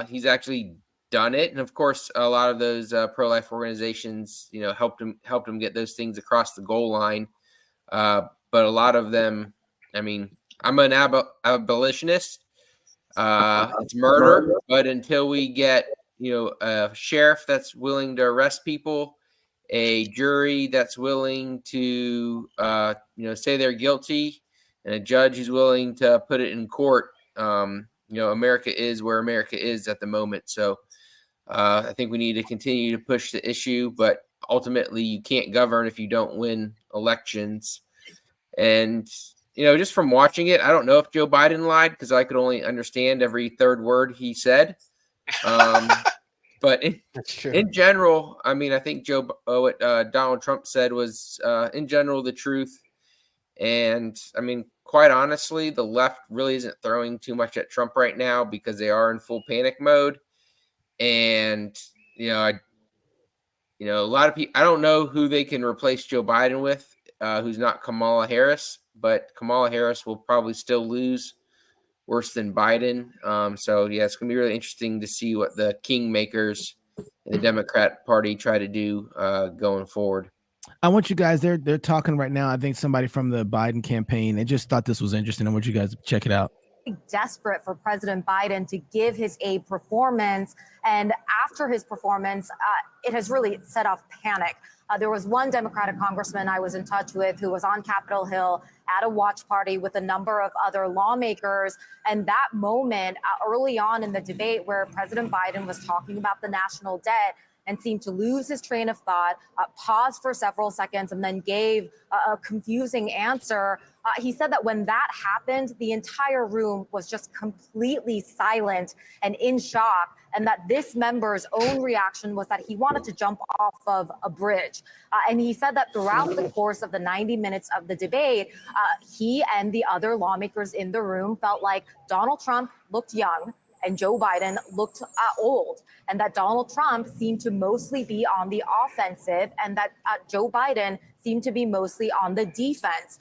[SPEAKER 21] he's actually done it. And of course, a lot of those pro-life organizations, helped him get those things across the goal line. But a lot of them, I mean, I'm an abolitionist. It's murder, but until we get, a sheriff that's willing to arrest people, a jury that's willing to, say they're guilty, and a judge who's willing to put it in court, America is where America is at the moment. So I think we need to continue to push the issue, but ultimately you can't govern if you don't win elections. And, just from watching it, I don't know if Joe Biden lied, because I could only understand every third word he said. But in general, I mean, I think what Donald Trump said was, in general, the truth. And I mean, quite honestly, the left really isn't throwing too much at Trump right now, because they are in full panic mode. And, a lot of people, I don't know who they can replace Joe Biden with, who's not Kamala Harris, but Kamala Harris will probably still lose worse than Biden. So yeah, it's going to be really interesting to see what the kingmakers in the Democrat Party try to do going forward.
[SPEAKER 1] I want you guys, they're talking right now. I think somebody from the Biden campaign, they just thought this was interesting. I want you guys to check it out.
[SPEAKER 9] Desperate for President Biden to give his a performance. And after his performance, it has really set off panic. There was one Democratic congressman I was in touch with who was on Capitol Hill at a watch party with a number of other lawmakers. And that moment early on in the debate where President Biden was talking about the national debt and seemed to lose his train of thought, paused for several seconds, and then gave a confusing answer. He said that when that happened, the entire room was just completely silent and in shock, and that this member's own reaction was that he wanted to jump off of a bridge. And he said that throughout the course of the 90 minutes of the debate, he and the other lawmakers in the room felt like Donald Trump looked young and Joe Biden looked old, and that Donald Trump seemed to mostly be on the offensive, and that Joe Biden seemed to be mostly on the defense.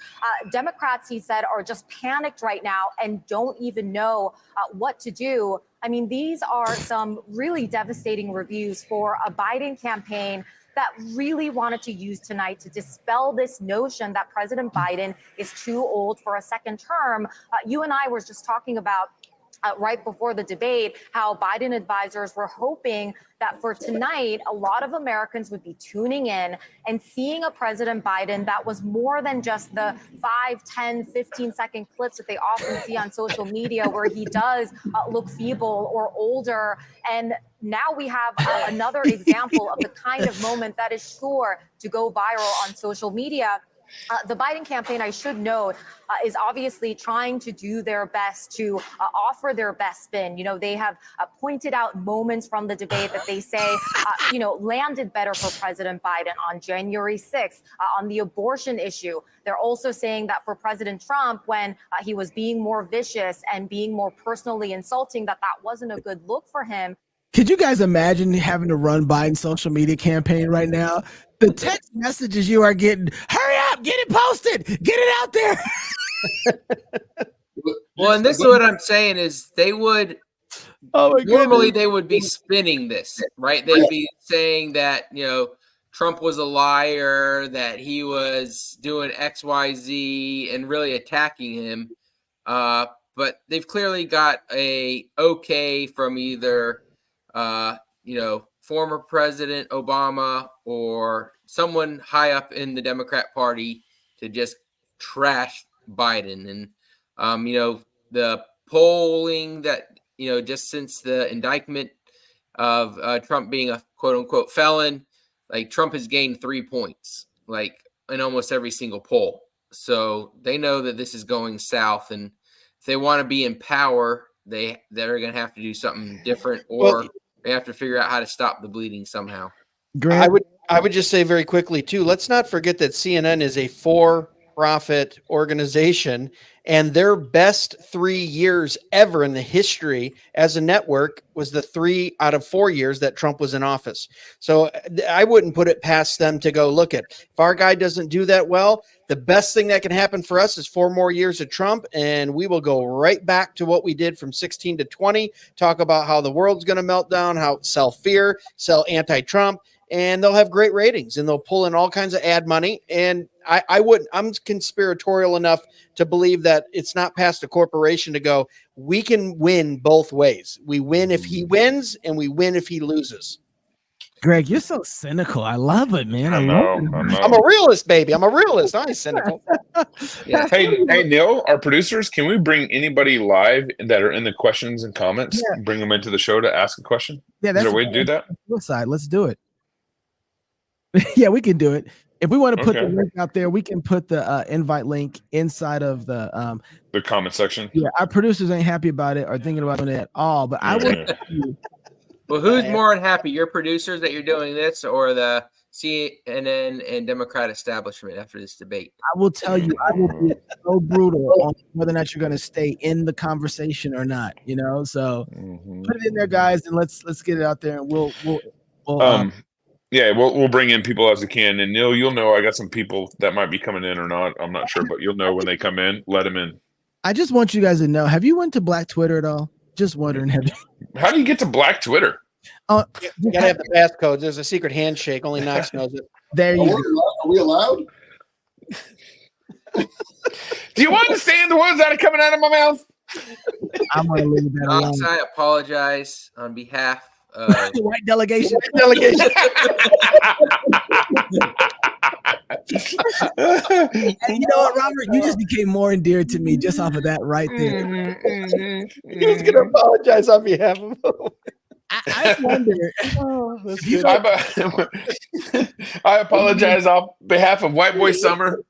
[SPEAKER 9] Democrats, he said, are just panicked right now and don't even know what to do. I mean, these are some really devastating reviews for a Biden campaign that really wanted to use tonight to dispel this notion that President Biden is too old for a second term. You and I were just talking about right before the debate, how Biden advisors were hoping that for tonight, a lot of Americans would be tuning in and seeing a President Biden that was more than just the 5, 10, 15-second clips that they often see on social media where he does look feeble or older. And now we have another example of the kind of moment that is sure to go viral on social media. The Biden campaign, I should note, is obviously trying to do their best to offer their best spin. You know, they have pointed out moments from the debate that they say, landed better for President Biden on January 6th on the abortion issue. They're also saying that for President Trump, when he was being more vicious and being more personally insulting, that wasn't a good look for him.
[SPEAKER 1] Could you guys imagine having to run Biden's social media campaign right now? The text messages you are getting, hurry up, get it posted, get it out there.
[SPEAKER 21] Well, and this is what I'm saying is they would normally they would be spinning this, right? They'd be saying that, Trump was a liar, that he was doing XYZ and really attacking him. But they've clearly got a okay from either, former President Obama or someone high up in the Democrat Party to just trash Biden. And, the polling that, just since the indictment of Trump being a quote unquote felon, like Trump has gained 3 points, like in almost every single poll. So they know that this is going south, and if they want to be in power, they're going to have to do something different, or they have to figure out how to stop the bleeding somehow.
[SPEAKER 3] I would just say very quickly too, let's not forget that CNN is a for-profit organization, and their best 3 years ever in the history as a network was the 3 out of 4 years that Trump was in office. So I wouldn't put it past them to go, look, if our guy doesn't do that well, the best thing that can happen for us is 4 more years of Trump, and we will go right back to what we did from 16 to 20, talk about how the world's going to melt down, how sell fear, sell anti-Trump, and they'll have great ratings, and they'll pull in all kinds of ad money. And I'm conspiratorial enough to believe that it's not past a corporation to go, we can win both ways. We win if he wins, and we win if he loses.
[SPEAKER 1] Greg, you're so cynical. I love it, man.
[SPEAKER 4] I know.
[SPEAKER 3] I'm a realist, baby. I'm a realist. I ain't cynical.
[SPEAKER 4] Yeah. Hey, Neil, our producers, can we bring anybody live that are in the questions and comments?
[SPEAKER 1] Yeah.
[SPEAKER 4] Bring them into the show to ask a question?
[SPEAKER 1] Yeah,
[SPEAKER 4] Is
[SPEAKER 1] that's
[SPEAKER 4] there a way to do that?
[SPEAKER 1] Side. Let's do it. Yeah, we can do it. If we want to put the link out there, we can put the invite link inside of the
[SPEAKER 4] comment section.
[SPEAKER 1] Yeah, our producers ain't happy about it or thinking about it at all. But I will.
[SPEAKER 21] Well, who's more unhappy, your producers that you're doing this, or the CNN and Democrat establishment after this debate?
[SPEAKER 1] I will tell you, I will be so brutal on whether or not you're going to stay in the conversation or not. So put it in there, guys, and let's get it out there, and we'll
[SPEAKER 4] yeah, we'll bring in people as we can. And Neil, you'll know I got some people that might be coming in or not. I'm not sure, but you'll know when they come in. Let them in.
[SPEAKER 1] I just want you guys to know. Have you went to Black Twitter at all? Just wondering.
[SPEAKER 4] How do you get to Black Twitter?
[SPEAKER 3] You gotta have the passcodes. There's a secret handshake. Only Knox knows it.
[SPEAKER 1] There you go.
[SPEAKER 2] Are we allowed?
[SPEAKER 4] Do you understand the words that are coming out of my mouth?
[SPEAKER 1] I'm gonna leave that alone.
[SPEAKER 21] Knox, I apologize on behalf of
[SPEAKER 1] white delegation. And you know what, Robert? You just became more endeared to me just off of that right there.
[SPEAKER 3] He's gonna apologize on behalf of him.
[SPEAKER 1] I wonder.
[SPEAKER 4] I apologize on behalf of White Boy Summer.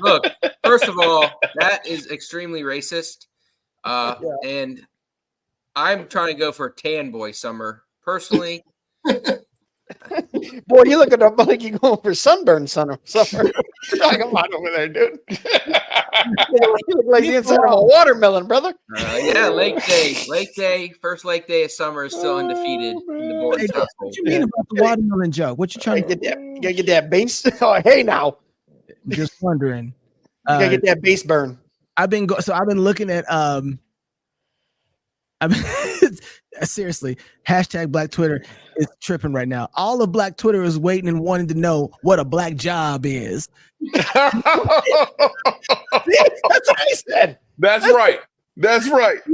[SPEAKER 21] Look, first of all, that is extremely racist. And I'm trying to go for Tan Boy Summer personally.
[SPEAKER 3] Boy, you looking up like you're going for sunburn summer. Come on over there, dude. You look like the inside of a watermelon, brother.
[SPEAKER 21] Yeah, Lake Day. First Lake Day of summer is still undefeated in the board.
[SPEAKER 1] What you mean about the watermelon joke? What you trying to
[SPEAKER 3] get that? You gotta get that base. Oh, hey now.
[SPEAKER 1] Just wondering.
[SPEAKER 3] You gotta get that base burn.
[SPEAKER 1] I've been looking at seriously, hashtag Black Twitter is tripping right now. All of Black Twitter is waiting and wanting to know what a black job is.
[SPEAKER 3] That's what I said.
[SPEAKER 4] That's right.
[SPEAKER 1] Yo,
[SPEAKER 4] That's right.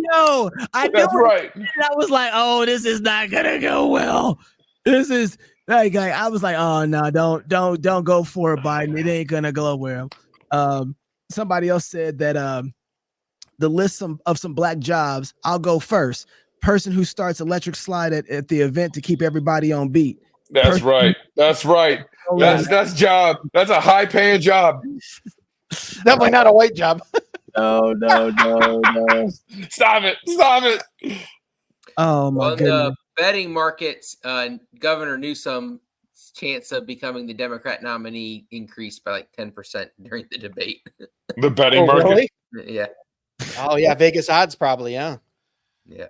[SPEAKER 1] I was like, oh, this is not gonna go well. This is like I was like, oh no, don't go for it, Biden. It ain't gonna go well. Somebody else said that the list of some black jobs, I'll go first. Person who starts electric slide at the event to keep everybody on beat.
[SPEAKER 4] That's right. That's job. That's a high paying job.
[SPEAKER 3] Definitely not a white job.
[SPEAKER 1] No.
[SPEAKER 4] Stop it.
[SPEAKER 1] Oh my goodness.
[SPEAKER 21] The betting markets, Governor Newsom's chance of becoming the Democrat nominee increased by like 10% during the debate.
[SPEAKER 4] The betting market?
[SPEAKER 21] Really? Yeah.
[SPEAKER 3] Oh yeah, Vegas odds probably, yeah.
[SPEAKER 21] Yeah.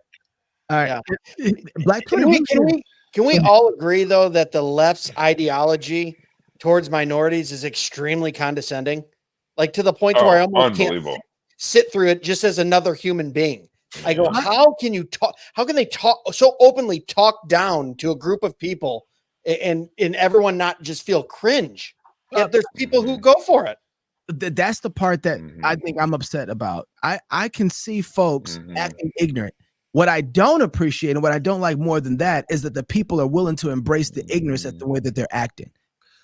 [SPEAKER 1] All right.
[SPEAKER 3] Yeah.
[SPEAKER 1] Black Twitter.
[SPEAKER 3] Can we all agree though that the left's ideology towards minorities is extremely condescending? Like to the point where I almost
[SPEAKER 4] unbelievable.
[SPEAKER 3] sit through it just as another human being. I go, how can you talk? How can they talk so openly, talk down to a group of people and everyone not just feel cringe? Yet there's people who go for it.
[SPEAKER 1] That's the part that I think I'm upset about. I can see folks acting ignorant. What I don't appreciate and what I don't like more than that is that the people are willing to embrace the ignorance at the way that they're acting.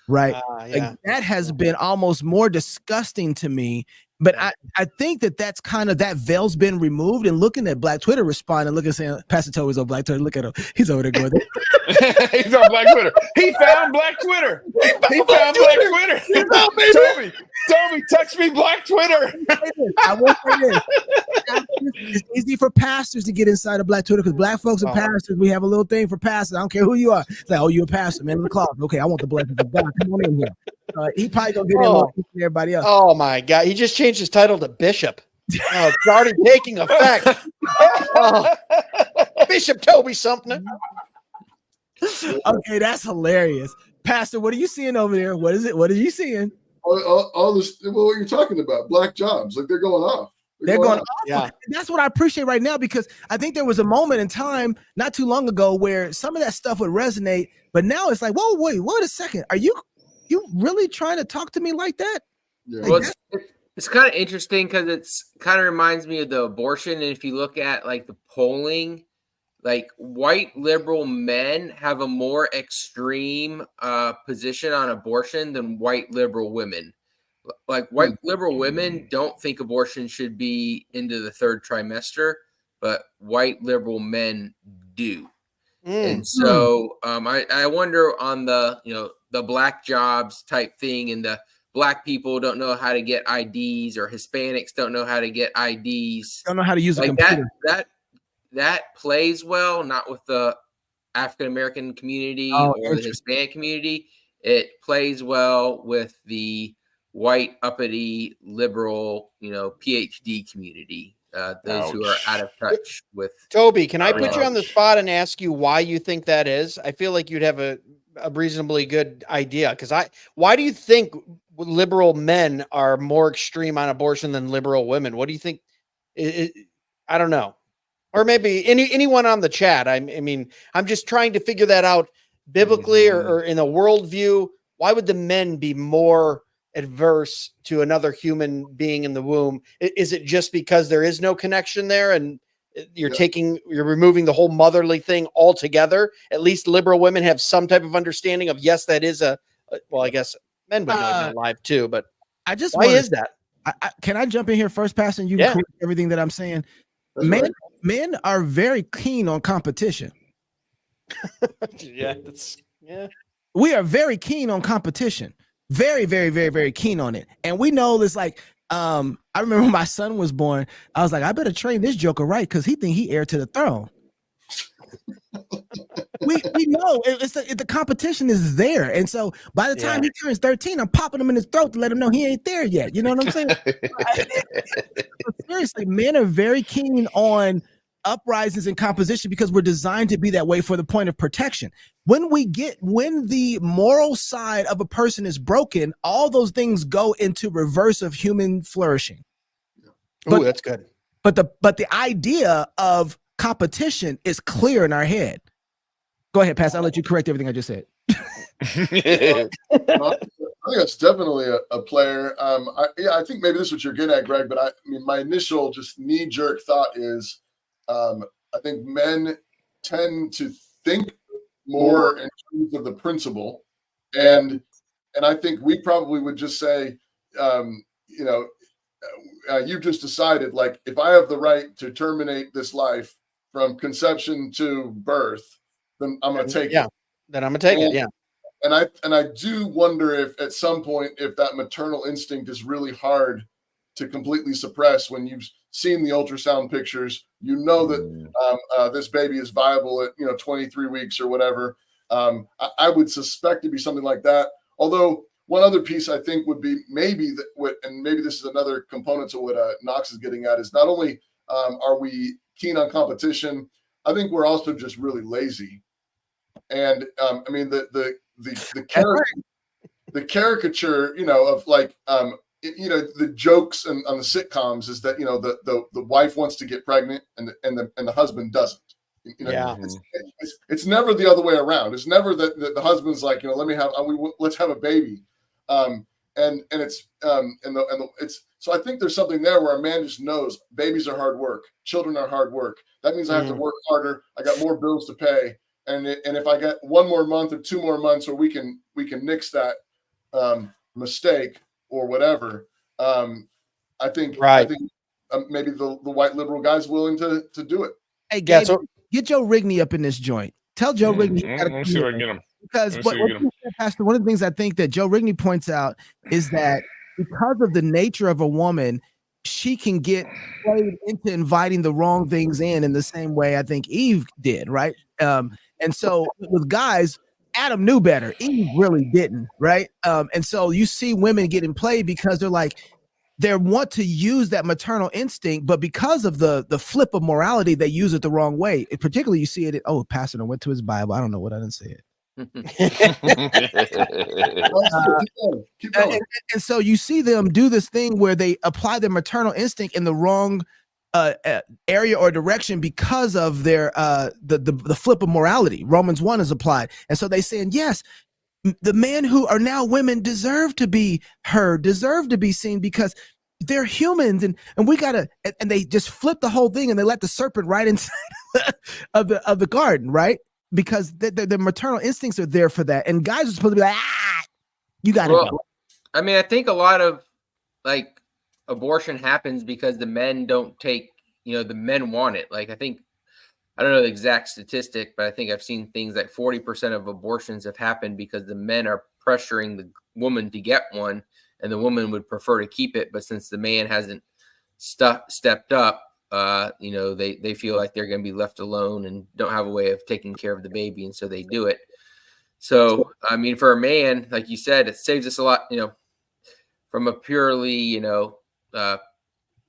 [SPEAKER 1] Right. Like, that has been almost more disgusting to me. But I think that's kind of, that veil's been removed, and looking at Black Twitter respond and looking and saying, Pastor Toby's on Black Twitter. Look at him. He's over there going,
[SPEAKER 4] he's on Black Twitter. He found Black Twitter. He found Black Twitter. Toby, text me Black Twitter.
[SPEAKER 1] I will say this. It's easy for pastors to get inside of Black Twitter because Black folks are pastors. We have a little thing for pastors. I don't care who you are. It's like, oh, you're a pastor, man, in the closet. Okay, I want the blessings of God. Come on in here. He probably gonna get in with everybody else.
[SPEAKER 3] Oh my God, he just changed his title to Bishop. Oh, it's already taking effect. Bishop Toby Sumner.
[SPEAKER 1] Okay, that's hilarious. Pastor, what are you seeing over there? What is it? What are you seeing?
[SPEAKER 2] All this, well, what you're talking about, black jobs, like they're going off.
[SPEAKER 1] They're going off. Yeah. That's what I appreciate right now, because I think there was a moment in time not too long ago where some of that stuff would resonate, but now it's like, whoa, wait a second. Are you really trying to talk to me like that?
[SPEAKER 2] Yeah.
[SPEAKER 10] Well, it's kind of interesting because it's kind of reminds me of the abortion. And if you look at like the polling, like white liberal men have a more extreme position on abortion than white liberal women. Like white liberal women don't think abortion should be into the third trimester, but white liberal men do. And so I wonder on the, the black jobs type thing, and the black people don't know how to get IDs, or Hispanics don't know how to get IDs.
[SPEAKER 1] Don't know how to use a computer.
[SPEAKER 10] That plays well, not with the African American community or the Hispanic community. It plays well with the white uppity liberal, PhD community. Those who are out of touch with.
[SPEAKER 3] Toby, can I put you on the spot and ask you why you think that is? I feel like you'd have a reasonably good idea. Because why do you think liberal men are more extreme on abortion than liberal women? What do you think? I don't know. Or maybe anyone on the chat. I mean, I'm just trying to figure that out biblically or in a worldview. Why would the men be more adverse to another human being in the womb? Is it just because there is no connection there, and you're removing the whole motherly thing altogether? At least liberal women have some type of understanding of, yes, that is well, I guess men would know in live too, but why is that?
[SPEAKER 1] Can I jump in here first, Pastor, and you can correct everything that I'm saying? Men are very keen on competition. We are very keen on competition. Very, very, very, very keen on it. And we know this, like, I remember when my son was born, I was like, I better train this joker right, because he think he heir to the throne. we know the competition is there. And so by the time he turns 13, I'm popping him in his throat to let him know he ain't there yet. You know what I'm saying? Seriously, men are very keen on uprisings and composition because we're designed to be that way for the point of protection. When the moral side of a person is broken, all those things go into reverse of human flourishing.
[SPEAKER 3] Oh, that's good.
[SPEAKER 1] But the idea of competition is clear in our head. Go ahead, Pastor. I'll let you correct everything I just said.
[SPEAKER 2] I think that's definitely a player. I think maybe this is what you're getting at, Greg, but I mean, my initial just knee-jerk thought is, I think men tend to think more in terms of the principle, and I think we probably would just say, you've just decided, like, if I have the right to terminate this life from conception to birth, then I'm going to take it.
[SPEAKER 3] Then I'm going to take it. Yeah.
[SPEAKER 2] And I do wonder if at some point, if that maternal instinct is really hard to completely suppress when you've seen the ultrasound pictures, that this baby is viable at 23 weeks or whatever. I would suspect it'd be something like that. Although one other piece I think would be maybe this is another component to what Knox is getting at, is not only are we keen on competition, I think we're also just really lazy. And I mean the caricature, of like, the jokes on the sitcoms is that the wife wants to get pregnant and the husband doesn't. It's never the other way around. It's never that the husband's like, let's have a baby, it's so I think there's something there where a man just knows babies are hard work, children are hard work. That means I have to work harder. I got more bills to pay, and if I get 1 more month or 2 more months where we can nix that mistake or whatever, I think maybe the white liberal guy's willing to do it.
[SPEAKER 1] Hey, Gabe, get Joe Rigney up in this joint. Tell Joe Rigney.
[SPEAKER 4] Let's see if I can get him.
[SPEAKER 1] Because Pastor, one of the things I think that Joe Rigney points out is that because of the nature of a woman, she can get played into inviting the wrong things in the same way I think Eve did, right? And so with guys, Adam knew better. Eve really didn't, right? And so you see women getting played because they want to use that maternal instinct, but because of the flip of morality, they use it the wrong way. Particularly, you see it. Pastor, I went to his Bible. I don't know what I didn't say it.
[SPEAKER 2] Keep going.
[SPEAKER 1] And so you see them do this thing where they apply their maternal instinct in the wrong area or direction because of their the flip of morality. Romans 1 is applied, and so they saying yes, the men who are now women deserve to be heard, deserve to be seen because they're humans, and we gotta, and they just flip the whole thing and they let the serpent right inside of the garden, right? Because the maternal instincts are there for that, and guys are supposed to be like, you gotta go.
[SPEAKER 21] I mean, I think a lot of like abortion happens because the men don't take, the men want it. Like, I don't know the exact statistic, but I think I've seen things like 40% of abortions have happened because the men are pressuring the woman to get one, and the woman would prefer to keep it. But since the man hasn't stepped up, they feel like they're going to be left alone and don't have a way of taking care of the baby, and so they do it. So, I mean, for a man, like you said, it saves us a lot, from a purely,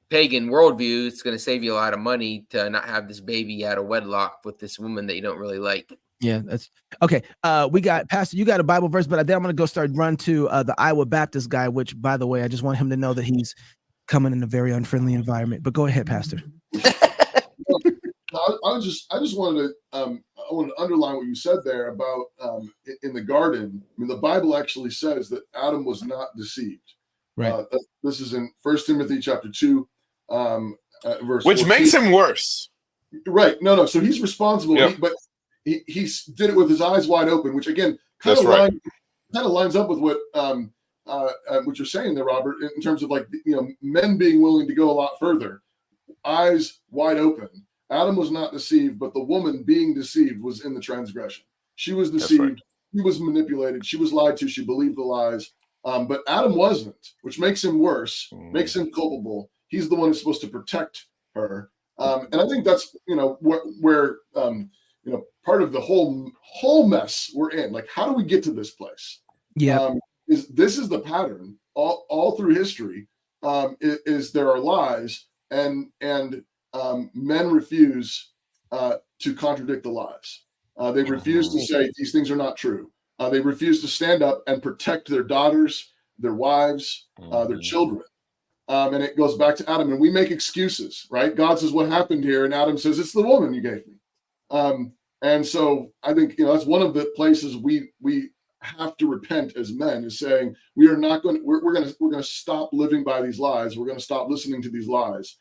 [SPEAKER 21] pagan worldview. It's going to save you a lot of money to not have this baby out of wedlock with this woman that you don't really like.
[SPEAKER 1] Yeah, that's okay. We got Pastor, you got a Bible verse, but then I'm going to run to the Iowa Baptist guy, which, by the way, I just want him to know that he's coming in a very unfriendly environment. But go ahead, Pastor.
[SPEAKER 2] I just wanted to underline what you said there about in the garden. I mean, the Bible actually says that Adam was not deceived.
[SPEAKER 1] Right.
[SPEAKER 2] This is in 1 Timothy chapter 2, verse.
[SPEAKER 4] Which
[SPEAKER 2] 14.
[SPEAKER 4] makes him worse.
[SPEAKER 2] Right. No. So he's responsible,
[SPEAKER 4] Yep.
[SPEAKER 2] but he did it with his eyes wide open, which again kind of lines up with what you're saying there, Robert, in terms of like men being willing to go a lot further. Eyes wide open. Adam was not deceived, but the woman being deceived was in the transgression. She was deceived. Right. He was manipulated. She was lied to. She believed the lies. But Adam wasn't, which makes him worse, makes him culpable. He's the one who's supposed to protect her. And I think that's, where part of the whole mess we're in. Like, how do we get to this place?
[SPEAKER 1] Yeah.
[SPEAKER 2] This is the pattern all through history. Is there are lies and men refuse to contradict the lies. They refuse to say these things are not true. They refuse to stand up and protect their daughters, their wives, their children. And it goes back to Adam. And we make excuses, right? God says, what happened here? And Adam says, it's the woman you gave me. And so I think, that's one of the places we have to repent as men, is saying we are not going. We're going to stop living by these lies. We're going to stop listening to these lies.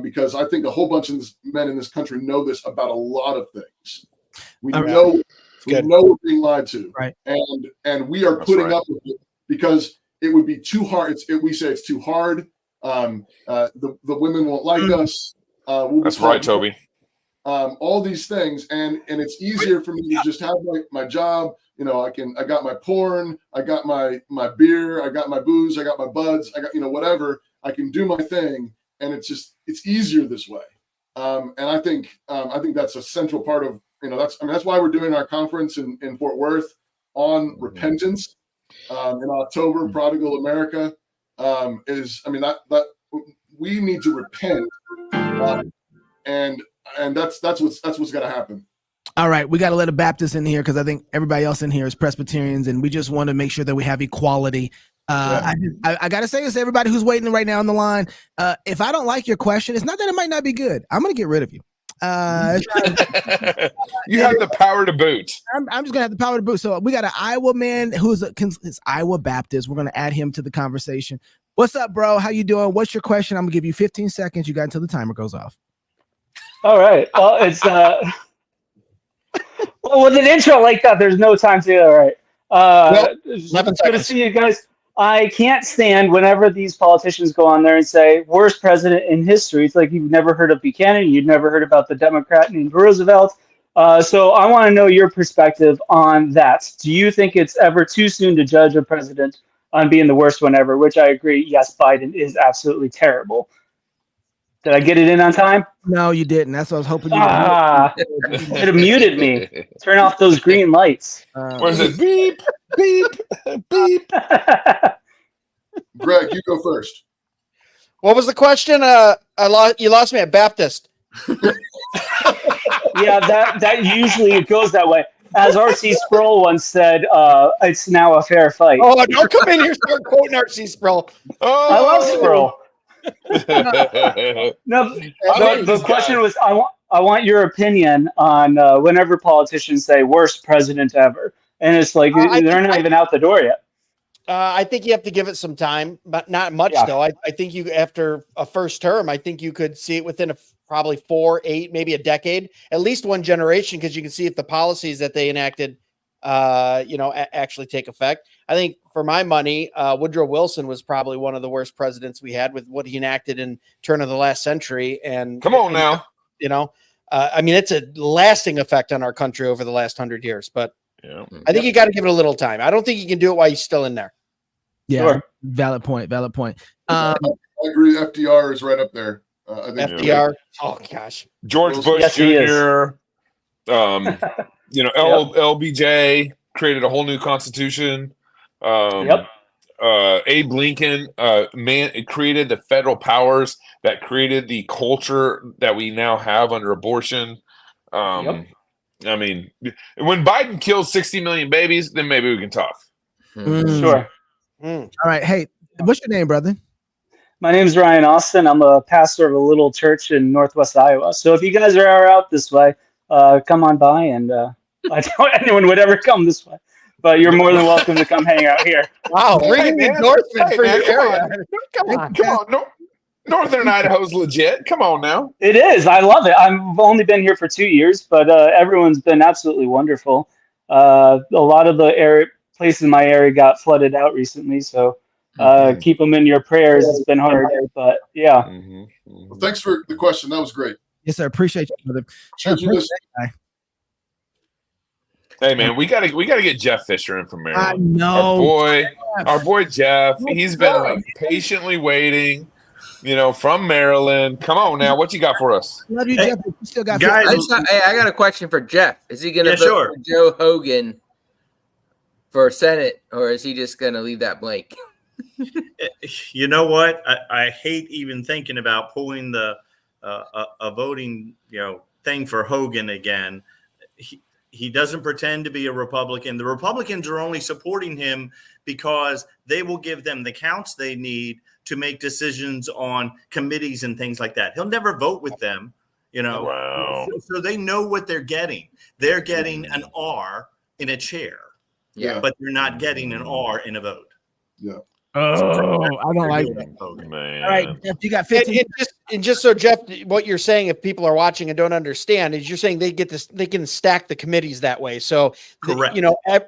[SPEAKER 2] Because I think a whole bunch of men in this country know this about a lot of things. We know we're being lied to,
[SPEAKER 1] right?
[SPEAKER 2] And we are putting up with it because it would be too hard. We say it's too hard. The women won't like us.
[SPEAKER 4] That's right, Toby.
[SPEAKER 2] All these things, and it's easier for me to just have my job. I got my porn, I got my beer, I got my booze, I got my buds, I got whatever. I can do my thing. And it's easier this way, and I think that's a central part of that's why we're doing our conference in Fort Worth on repentance in October. Prodigal America that we need to repent, and that's what's got to happen.
[SPEAKER 1] All right, we got to let a Baptist in here because I think everybody else in here is Presbyterians, and we just want to make sure that we have equality I gotta say this to everybody who's waiting right now on the line. If I don't like your question, it's not that it might not be good. I'm gonna get rid of you.
[SPEAKER 4] You have the power to boot.
[SPEAKER 1] I'm just gonna have the power to boot. So we got an Iowa man who's is Iowa Baptist. We're gonna add him to the conversation. What's up, bro? How you doing? What's your question? I'm gonna give you 15 seconds. You got until the timer goes off.
[SPEAKER 7] All right. Well, it's well, with an intro like that, there's no time to. All right. It's good to see you guys. I can't stand whenever these politicians go on there and say worst president in history. It's like you've never heard of Buchanan, you've never heard about the Democrat named Roosevelt. So I want to know your perspective on that. Do you think it's ever too soon to judge a president on being the worst one ever? Which I agree. Yes, Biden is absolutely terrible. Did I get it in on time?
[SPEAKER 1] No, you didn't. That's what I was hoping you
[SPEAKER 7] would. It have muted me. Turn off those green lights.
[SPEAKER 4] Where's it? Beep, beep, beep.
[SPEAKER 2] Greg, you go first.
[SPEAKER 3] What was the question? You lost me at Baptist.
[SPEAKER 7] Yeah, that usually it goes that way. As R.C. Sproul once said, it's now a fair fight.
[SPEAKER 3] Oh, don't come in here and start quoting R.C. Sproul.
[SPEAKER 7] Oh. I love Sproul. No, the question was, I want your opinion on whenever politicians say worst president ever, and it's like they're not even out the door yet.
[SPEAKER 3] I think you have to give it some time, but not much though. I think you after a first term, I think you could see it within probably 4, 8, maybe a decade, at least one generation, because you can see if the policies that they enacted, actually take effect. I think for my money, Woodrow Wilson was probably one of the worst presidents we had with what he enacted in turn of the last century. And
[SPEAKER 4] come on now,
[SPEAKER 3] I mean, it's a lasting effect on our country over the last 100 years, but
[SPEAKER 4] yeah.
[SPEAKER 3] I think you got to give it a little time. I don't think you can do it while he's still in there.
[SPEAKER 1] Yeah,
[SPEAKER 7] sure.
[SPEAKER 1] Valid point.
[SPEAKER 2] I agree. FDR is right up there. I think
[SPEAKER 3] FDR. Oh gosh,
[SPEAKER 4] George Bush Jr. LBJ created a whole new constitution. Abe Lincoln, it created the federal powers that created the culture that we now have under abortion. I mean, when Biden kills 60 million babies, then maybe we can talk.
[SPEAKER 7] Sure.
[SPEAKER 1] All right. Hey, what's your name, brother?
[SPEAKER 7] My name is Ryan Austin. I'm a pastor of a little church in Northwest Iowa. So if you guys are out this way, come on by, and I doubt anyone would ever come this way. But you're more than welcome to come hang out here.
[SPEAKER 3] Wow, bringing the endorsement for your area.
[SPEAKER 4] Come on. No, Northern Idaho's legit. Come on now.
[SPEAKER 7] It is. I love it. I've only been here for 2 years, but everyone's been absolutely wonderful. A lot of the places in my area got flooded out recently, so keep them in your prayers. It's been hard, but yeah.
[SPEAKER 2] Well, thanks for the question. That was great.
[SPEAKER 1] Yes, sir. Appreciate you, brother.
[SPEAKER 4] Hey man, we gotta get Jeff Fisher in from Maryland.
[SPEAKER 1] I know.
[SPEAKER 4] Our boy Jeff. He's been patiently waiting. From Maryland. Come on now, what you got for us?
[SPEAKER 1] Love you, Jeff. You still got
[SPEAKER 10] guys. I got a question for Jeff. Is he going to vote for Joe Hogan for Senate, or is he just going to leave that blank?
[SPEAKER 22] You know what? I hate even thinking about pulling the a voting thing for Hogan again. He doesn't pretend to be a Republican. The Republicans are only supporting him because they will give them the counts they need to make decisions on committees and things like that. He'll never vote with them,
[SPEAKER 4] Wow.
[SPEAKER 22] So they know what they're getting. They're getting an R in a chair, but they're not getting an R in a vote.
[SPEAKER 2] Yeah.
[SPEAKER 1] Oh, I don't like that.
[SPEAKER 4] Man.
[SPEAKER 1] All right, Jeff, you got 15.
[SPEAKER 3] And just so Jeff, what you're saying, if people are watching and don't understand, is you're saying they can stack the committees that way. So,
[SPEAKER 22] correct.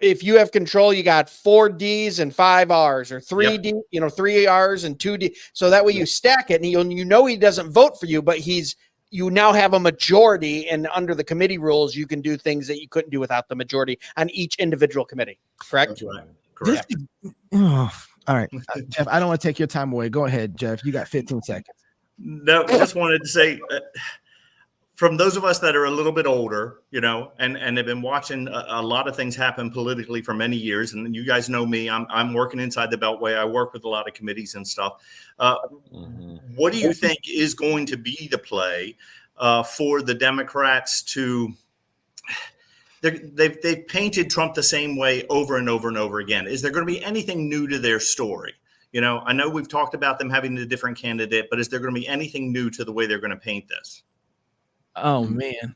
[SPEAKER 3] If you have control, you got 4 Ds and 5 Rs, or 3 D, 3 Rs and 2 D. So that way you stack it, and he doesn't vote for you, but you now have a majority, and under the committee rules, you can do things that you couldn't do without the majority on each individual committee. Correct?
[SPEAKER 22] That's right. Correct.
[SPEAKER 1] All right, Jeff, I don't want to take your time away. Go ahead, Jeff. You got 15 seconds.
[SPEAKER 22] No, just wanted to say, from those of us that are a little bit older, and have been watching a lot of things happen politically for many years, and you guys know me, I'm working inside the Beltway. I work with a lot of committees and stuff. What do you think is going to be the play for the Democrats to? they've painted Trump the same way over and over and over again. Is there going to be anything new to their story? You know, I know we've talked about them having a different candidate, but is there going to be anything new to the way they're going to paint this?
[SPEAKER 1] Oh man,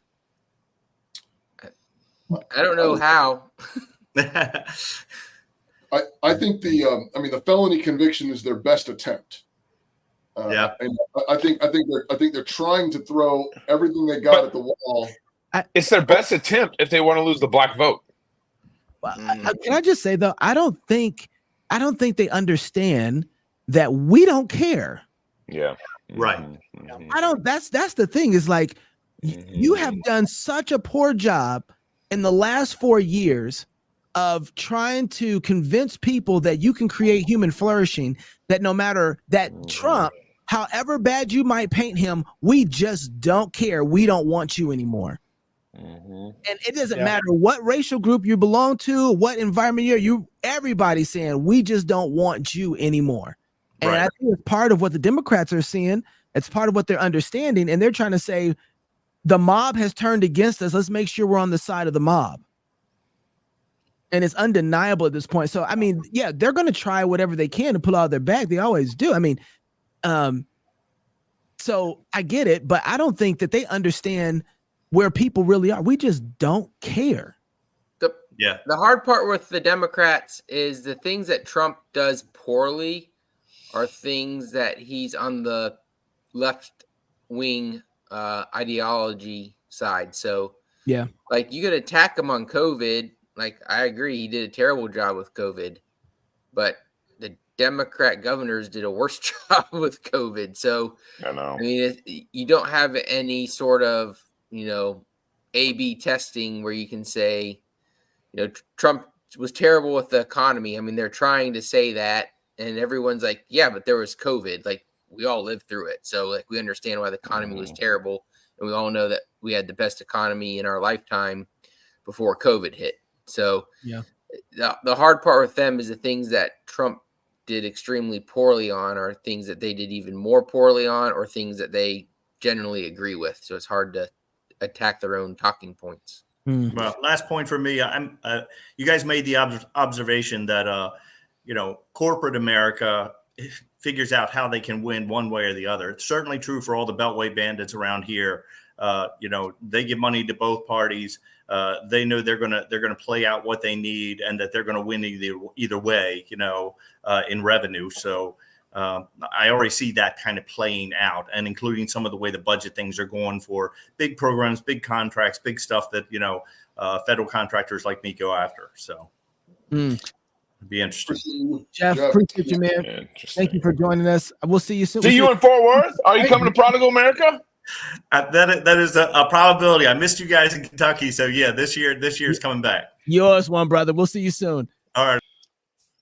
[SPEAKER 21] I don't know how.
[SPEAKER 2] I think the felony conviction is their best attempt. And I think they're trying to throw everything they got at the wall.
[SPEAKER 4] It's their best attempt if they want to lose the black vote.
[SPEAKER 1] Can I just say though, I don't think they understand that we don't care.
[SPEAKER 4] Yeah.
[SPEAKER 22] Right.
[SPEAKER 1] That's the thing is like, you have done such a poor job in the last 4 years of trying to convince people that you can create human flourishing, that no matter that Trump, however bad you might paint him, we just don't care. We don't want you anymore. And it doesn't matter what racial group you belong to, what environment everybody's saying, we just don't want you anymore. And I think it's part of what the Democrats are seeing. It's part of what they're understanding. And they're trying to say, the mob has turned against us. Let's make sure we're on the side of the mob. And it's undeniable at this point. So, I mean, yeah, they're going to try whatever they can to pull out their bag. They always do. I mean, so I get it, but I don't think that they understand where people really are. We just don't care.
[SPEAKER 21] The hard part with the Democrats is the things that Trump does poorly are things that he's on the left wing ideology side. So like you could attack him on COVID. Like I agree, he did a terrible job with COVID, but the Democrat governors did a worse job with COVID. So
[SPEAKER 4] I know.
[SPEAKER 21] I mean, you don't have any sort of, you know, A/B testing where you can say, you know, Trump was terrible with the economy. I mean, they're trying to say that, and everyone's like, yeah, but there was COVID. Like we all lived through it. So like we understand why the economy was terrible. And we all know that we had the best economy in our lifetime before COVID hit. So the hard part with them is the things that Trump did extremely poorly on are things that they did even more poorly on or things that they generally agree with. So it's hard to attack their own talking points.
[SPEAKER 22] Well, last point for me, you guys made the observation that, you know, corporate America figures out how they can win one way or the other. It's certainly true for all the Beltway bandits around here. You know, they give money to both parties. They know they're gonna play out what they need and that they're gonna win either way. You know, in revenue. So I already see that kind of playing out, and including some of the way the budget things are going for big programs, big contracts, big stuff that you know federal contractors like me go after. So. It'd be interesting.
[SPEAKER 1] Jeff, appreciate you, man. Thank you for joining us. We'll see you soon.
[SPEAKER 4] See you in Fort Worth? Are you coming to Prodigal America?
[SPEAKER 22] That is a probability. I missed you guys in Kentucky, so yeah, this year's coming back.
[SPEAKER 1] Yours one, brother. We'll see you soon.
[SPEAKER 22] All right.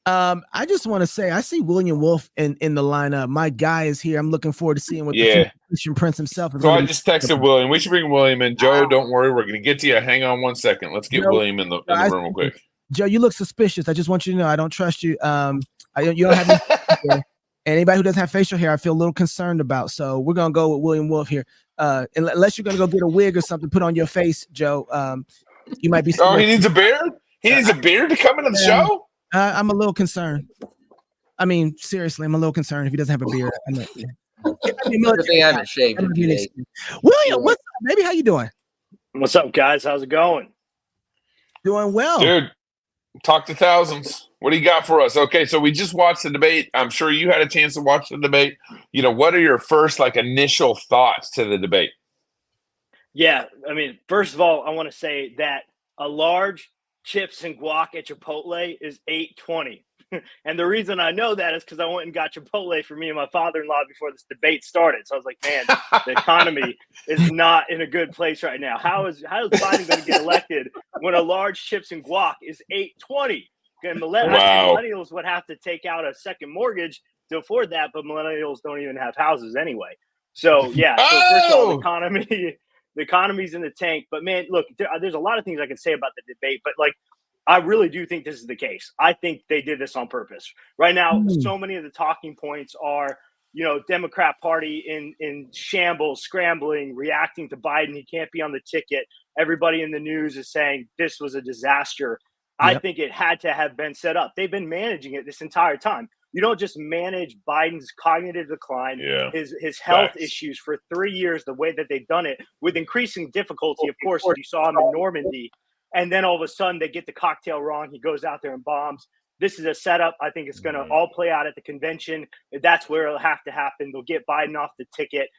[SPEAKER 1] I just want to say I see William Wolf in the lineup. My guy is here. I'm looking forward to seeing what the Christian Prince himself is.
[SPEAKER 4] So I just texted William. We should bring William in. Joe, don't worry, we're gonna get to you. Hang on 1 second. Let's get William in the room real quick.
[SPEAKER 1] Joe, you look suspicious. I just want you to know I don't trust you. You don't have any and anybody who doesn't have facial hair, I feel a little concerned about. So we're gonna go with William Wolf here. Unless you're gonna go get a wig or something, put on your face, Joe. You might be.
[SPEAKER 4] Oh, he needs a beard. He needs a beard to come into the show.
[SPEAKER 1] I'm a little concerned. I mean, seriously, I'm a little concerned if he doesn't have a beard.
[SPEAKER 21] I haven't shaved in 2 days.
[SPEAKER 1] William, what's up, baby? How you doing?
[SPEAKER 6] What's up, guys? How's it going?
[SPEAKER 1] Doing well,
[SPEAKER 4] dude. Talk to thousands. What do you got for us? Okay, so we just watched the debate. I'm sure you had a chance to watch the debate. You know, what are your first initial thoughts to the debate?
[SPEAKER 6] Yeah, I mean, first of all, I want to say that a large chips and guac at Chipotle is $8.20. And the reason I know that is because I went and got Chipotle for me and my father-in-law before this debate started. So I was like, man, the economy is not in a good place right now. How is Biden going to get elected when a large chips and guac is $8.20? And millennials would have to take out a second mortgage to afford that, but millennials don't even have houses anyway. So yeah, so first of all, the economy's in the tank. But man, look, there's a lot of things I can say about the debate, but I really do think this is the case. I think they did this on purpose. Right now, so many of the talking points are, you know, Democrat Party in shambles, scrambling, reacting to Biden. He can't be on the ticket. everybody in the news is saying this was a disaster. I think it had to have been set up. They've been managing it this entire time. You don't just manage Biden's cognitive decline, his health issues for 3 years, the way that they've done it with increasing difficulty. Of course, you saw him in Normandy, and then all of a sudden they get the cocktail wrong. He goes out there and bombs. This is a setup. I think it's going to all play out at the convention. That's where it'll have to happen. They'll get Biden off the ticket,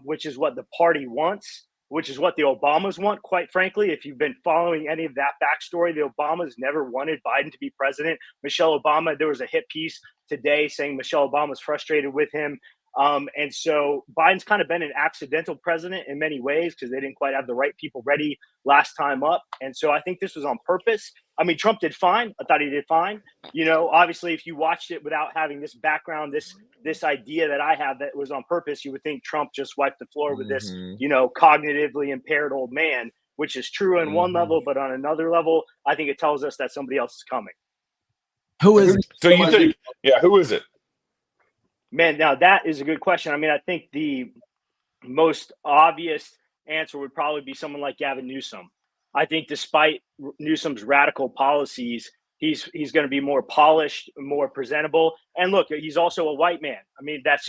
[SPEAKER 6] which is what the party wants, which is what the Obamas want, quite frankly. If you've been following any of that backstory, the Obamas never wanted Biden to be president. Michelle Obama, there was a hit piece today saying Michelle Obama's frustrated with him. And so Biden's kind of been an accidental president in many ways because they didn't quite have the right people ready last time up. And so I think this was on purpose. I mean, Trump did fine. I thought he did fine. You know, obviously, if you watched it without having this background, this idea that I have that was on purpose, you would think Trump just wiped the floor with this, you know, cognitively impaired old man, which is true on one level, but on another level, I think it tells us that somebody else is coming.
[SPEAKER 1] Who is it?
[SPEAKER 5] So you think, who is it?
[SPEAKER 6] Man, now that is a good question. I mean, I think the most obvious answer would probably be someone like Gavin Newsom. I think despite Newsom's radical policies, he's going to be more polished, more presentable. And look, he's also a white man. I mean, that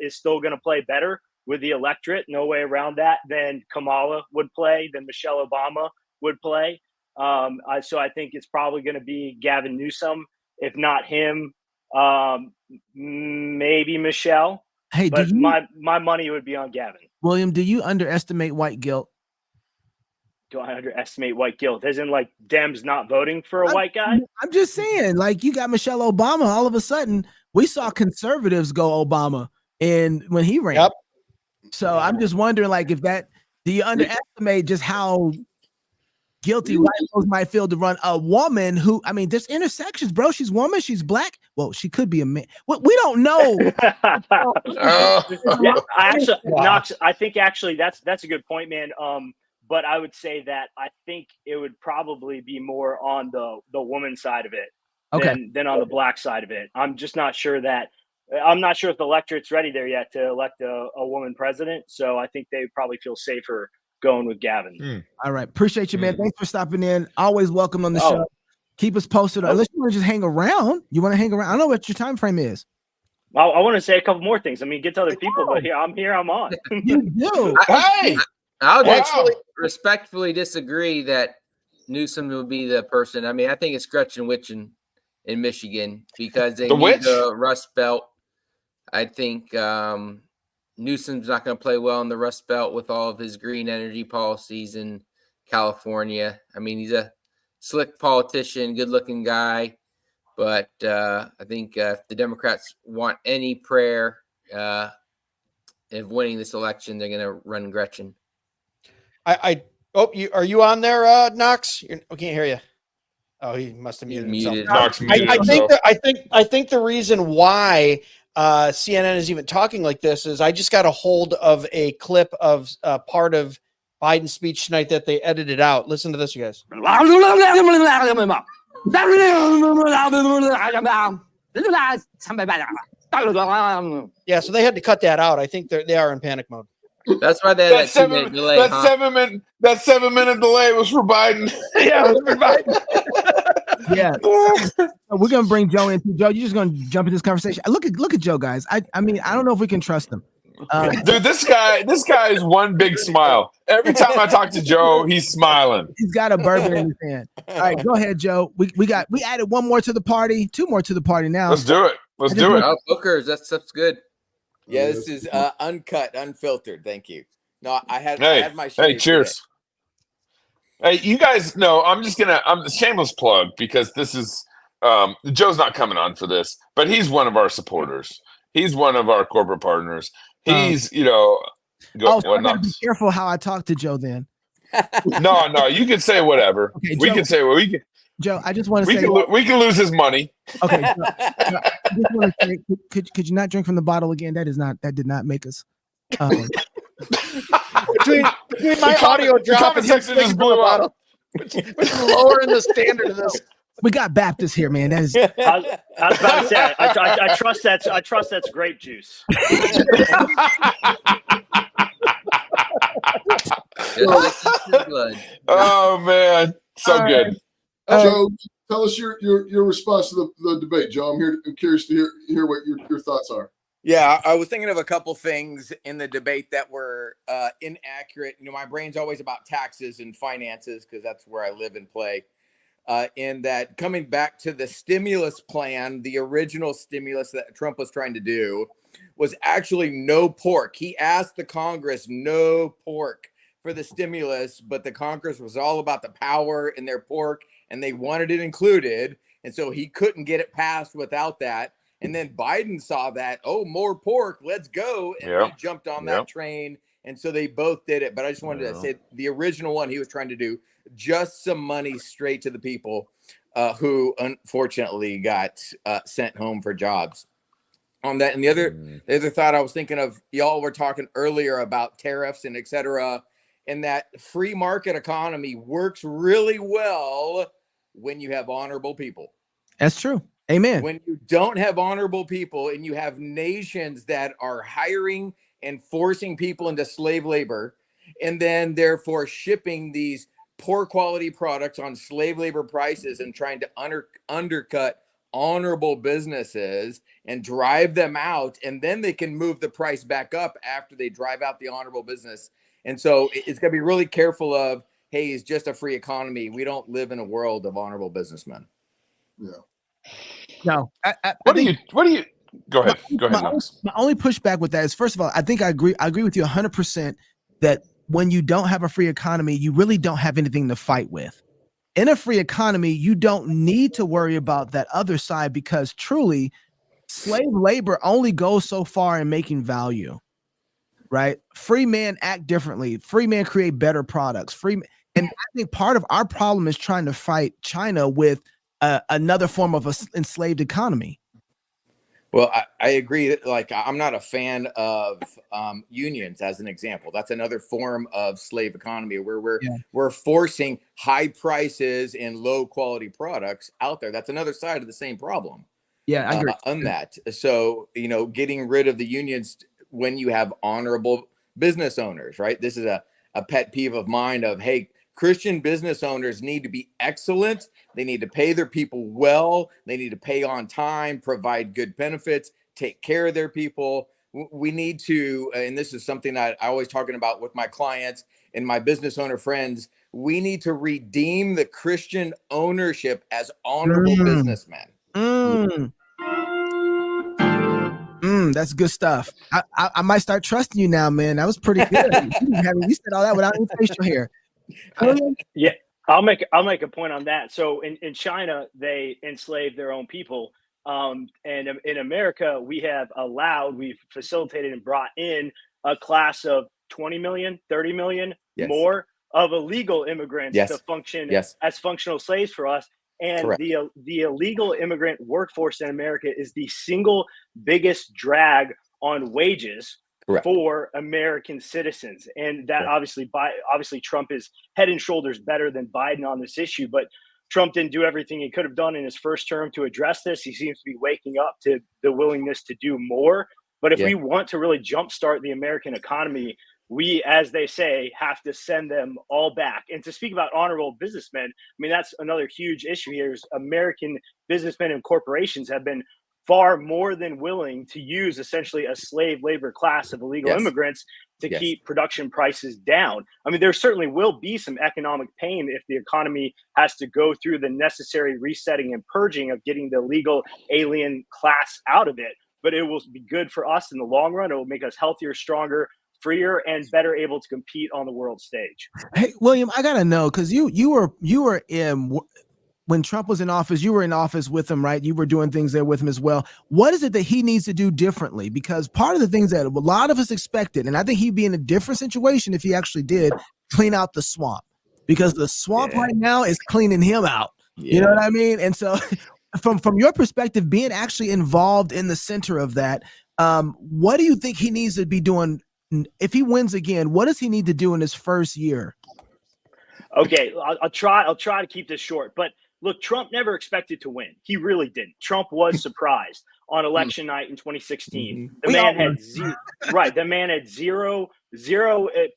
[SPEAKER 6] is still going to play better with the electorate, no way around that, than Kamala would play, than Michelle Obama would play. So I think it's probably going to be Gavin Newsom, if not him. Maybe Michelle.
[SPEAKER 1] Hey,
[SPEAKER 6] but my money would be on Gavin.
[SPEAKER 1] William, do you underestimate white guilt?
[SPEAKER 6] Do I underestimate white guilt? As in, like, Dems not voting for a white guy?
[SPEAKER 1] I'm just saying, like, you got Michelle Obama. All of a sudden, we saw conservatives go Obama, and when he ran.
[SPEAKER 3] Yep.
[SPEAKER 1] So I'm just wondering, like, do you underestimate just how guilty white folks might feel to run a woman who, I mean, there's intersections, bro. She's woman, she's black. Well, she could be a man. We don't know.
[SPEAKER 6] Knox, I think actually that's a good point, man. But I would say that I think it would probably be more on the woman side of it than on the black side of it. I'm just not sure if the electorate's ready there yet to elect a woman president. So I think they probably feel safer going with Gavin.
[SPEAKER 1] All right. Appreciate you, man. Thanks for stopping in. Always welcome on the show. Keep us posted. Unless you want to just hang around. You want to hang around? I don't know what your time frame is.
[SPEAKER 6] I want to say a couple more things. I mean, get to other people, but I'm on.
[SPEAKER 1] You do.
[SPEAKER 21] Hey! I'll actually respectfully disagree that Newsom will be the person. I mean, I think it's Gretchen Whitchen in Michigan because they need the Rust Belt. I think Newsom's not going to play well in the Rust Belt with all of his green energy policies in California. I mean, he's a slick politician, good-looking guy, but I think if the Democrats want any prayer of winning this election, they're going to run Gretchen.
[SPEAKER 3] Are you on there, Knox? I can't hear you. Oh, he must have muted himself.
[SPEAKER 5] Knox muted himself.
[SPEAKER 3] I think the reason why CNN is even talking like this is I just got a hold of a clip of part of Biden's speech tonight that they edited out. Listen to this, you guys. Yeah, so they had to cut that out. I think they are in panic mode.
[SPEAKER 21] That's why they had that 7-minute delay.
[SPEAKER 5] That 7-minute delay was for Biden.
[SPEAKER 3] Yeah, it was for Biden.
[SPEAKER 1] Yeah, we're gonna bring Joe in. Joe, you're just gonna jump in this conversation. Look at Joe, guys. I mean, I don't know if we can trust him.
[SPEAKER 5] Dude, this guy is one big smile. Every time I talk to Joe, he's smiling.
[SPEAKER 1] He's got a bourbon in his hand. All right, go ahead, Joe. We added one more to the party, two more to the party now.
[SPEAKER 5] Let's do it.
[SPEAKER 21] Oh, Booker's, that stuff's good.
[SPEAKER 8] Yeah, this is uncut, unfiltered. Thank you. No, I had my
[SPEAKER 5] Hey, cheers. Today. Hey, you guys know I'm a shameless plug because this is Joe's not coming on for this, but he's one of our supporters. He's one of our corporate partners. He's,
[SPEAKER 1] I gotta be careful how I talk to Joe then.
[SPEAKER 5] No, you can say whatever. Okay, we can say what we can.
[SPEAKER 1] Joe, I just want to say
[SPEAKER 5] we can lose his money.
[SPEAKER 1] Okay, Joe, I just want to say, could you not drink from the bottle again? That did not make us.
[SPEAKER 3] Between my audio drop,
[SPEAKER 5] comment section just blew up.
[SPEAKER 3] Lowering the standard of this.
[SPEAKER 1] We got Baptist here, man. That is.
[SPEAKER 6] I was about to say, I trust that's grape juice.
[SPEAKER 5] Oh man, so
[SPEAKER 2] All
[SPEAKER 5] good.
[SPEAKER 2] right. Joe, tell us your response to the debate, Joe. I'm curious to hear what your thoughts are.
[SPEAKER 8] Yeah, I was thinking of a couple things in the debate that were inaccurate. You know, my brain's always about taxes and finances because that's where I live and play. In that, coming back to the stimulus plan, the original stimulus that Trump was trying to do was actually no pork. He asked the Congress no pork for the stimulus, but the Congress was all about the power in their pork, and they wanted it included. And so he couldn't get it passed without that. And then Biden saw that, oh, more pork, let's go. And he jumped on that train. And so they both did it. But I just wanted to say the original one he was trying to do, just some money straight to the people who unfortunately got sent home for jobs. On that, and the other thought I was thinking of, y'all were talking earlier about tariffs and et cetera, and that free market economy works really well when you have honorable people.
[SPEAKER 1] That's true. Amen.
[SPEAKER 8] When you don't have honorable people and you have nations that are hiring and forcing people into slave labor, and then therefore shipping these poor quality products on slave labor prices and trying to undercut honorable businesses and drive them out, and then they can move the price back up after they drive out the honorable business. And so it's going to be really careful of, hey, it's just a free economy. We don't live in a world of honorable businessmen.
[SPEAKER 2] Yeah.
[SPEAKER 1] No.
[SPEAKER 5] What do you go ahead? Go ahead, Knox.
[SPEAKER 1] My only pushback with that is, first of all, I think I agree with you 100% that when you don't have a free economy, you really don't have anything to fight with. In a free economy, you don't need to worry about that other side, because truly slave labor only goes so far in making value, right? Free men act differently. Free men create better products. And I think part of our problem is trying to fight China with another form of an enslaved economy.
[SPEAKER 8] Well, I agree that, like, I'm not a fan of unions as an example. That's another form of slave economy where we're forcing high prices and low quality products out there. That's another side of the same problem.
[SPEAKER 1] Yeah, I agree.
[SPEAKER 8] On that. So, you know, getting rid of the unions when you have honorable business owners, right? This is a pet peeve of mine of, hey, Christian business owners need to be excellent. They need to pay their people well. They need to pay on time, provide good benefits, take care of their people. We need to, and this is something that I always talking about with my clients and my business owner friends, we need to redeem the Christian ownership as honorable businessmen.
[SPEAKER 1] That's good stuff. I might start trusting you now, man. That was pretty good. You said all that without any facial hair.
[SPEAKER 6] Yeah, I'll make a point on that. So in China, they enslaved their own people. And in America, we've facilitated and brought in a class of 20 million, 30 million more of illegal immigrants to function as functional slaves for us. And the illegal immigrant workforce in America is the single biggest drag on wages for American citizens. And that obviously Trump is head and shoulders better than Biden on this issue, but Trump didn't do everything he could have done in his first term to address this. He seems to be waking up to the willingness to do more. But if we want to really jumpstart the American economy, we, as they say, have to send them all back. And to speak about honorable businessmen, I mean, that's another huge issue here is American businessmen and corporations have been far more than willing to use essentially a slave labor class of illegal immigrants to keep production prices down. I mean, there certainly will be some economic pain if the economy has to go through the necessary resetting and purging of getting the illegal alien class out of it. But it will be good for us in the long run. It will make us healthier, stronger, freer, and better able to compete on the world stage.
[SPEAKER 1] Hey, William, I gotta know, because you were in, when Trump was in office, you were in office with him, right? You were doing things there with him as well. What is it that he needs to do differently? Because part of the things that a lot of us expected, and I think he'd be in a different situation if he actually did clean out the swamp, because the swamp right now is cleaning him out. You know what I mean? And so from your perspective, being actually involved in the center of that, what do you think he needs to be doing if he wins again? What does he need to do in his first year?
[SPEAKER 6] Okay, I'll try to keep this short, but look, Trump never expected to win. He really didn't. Trump was surprised on election night in 2016. The man had zero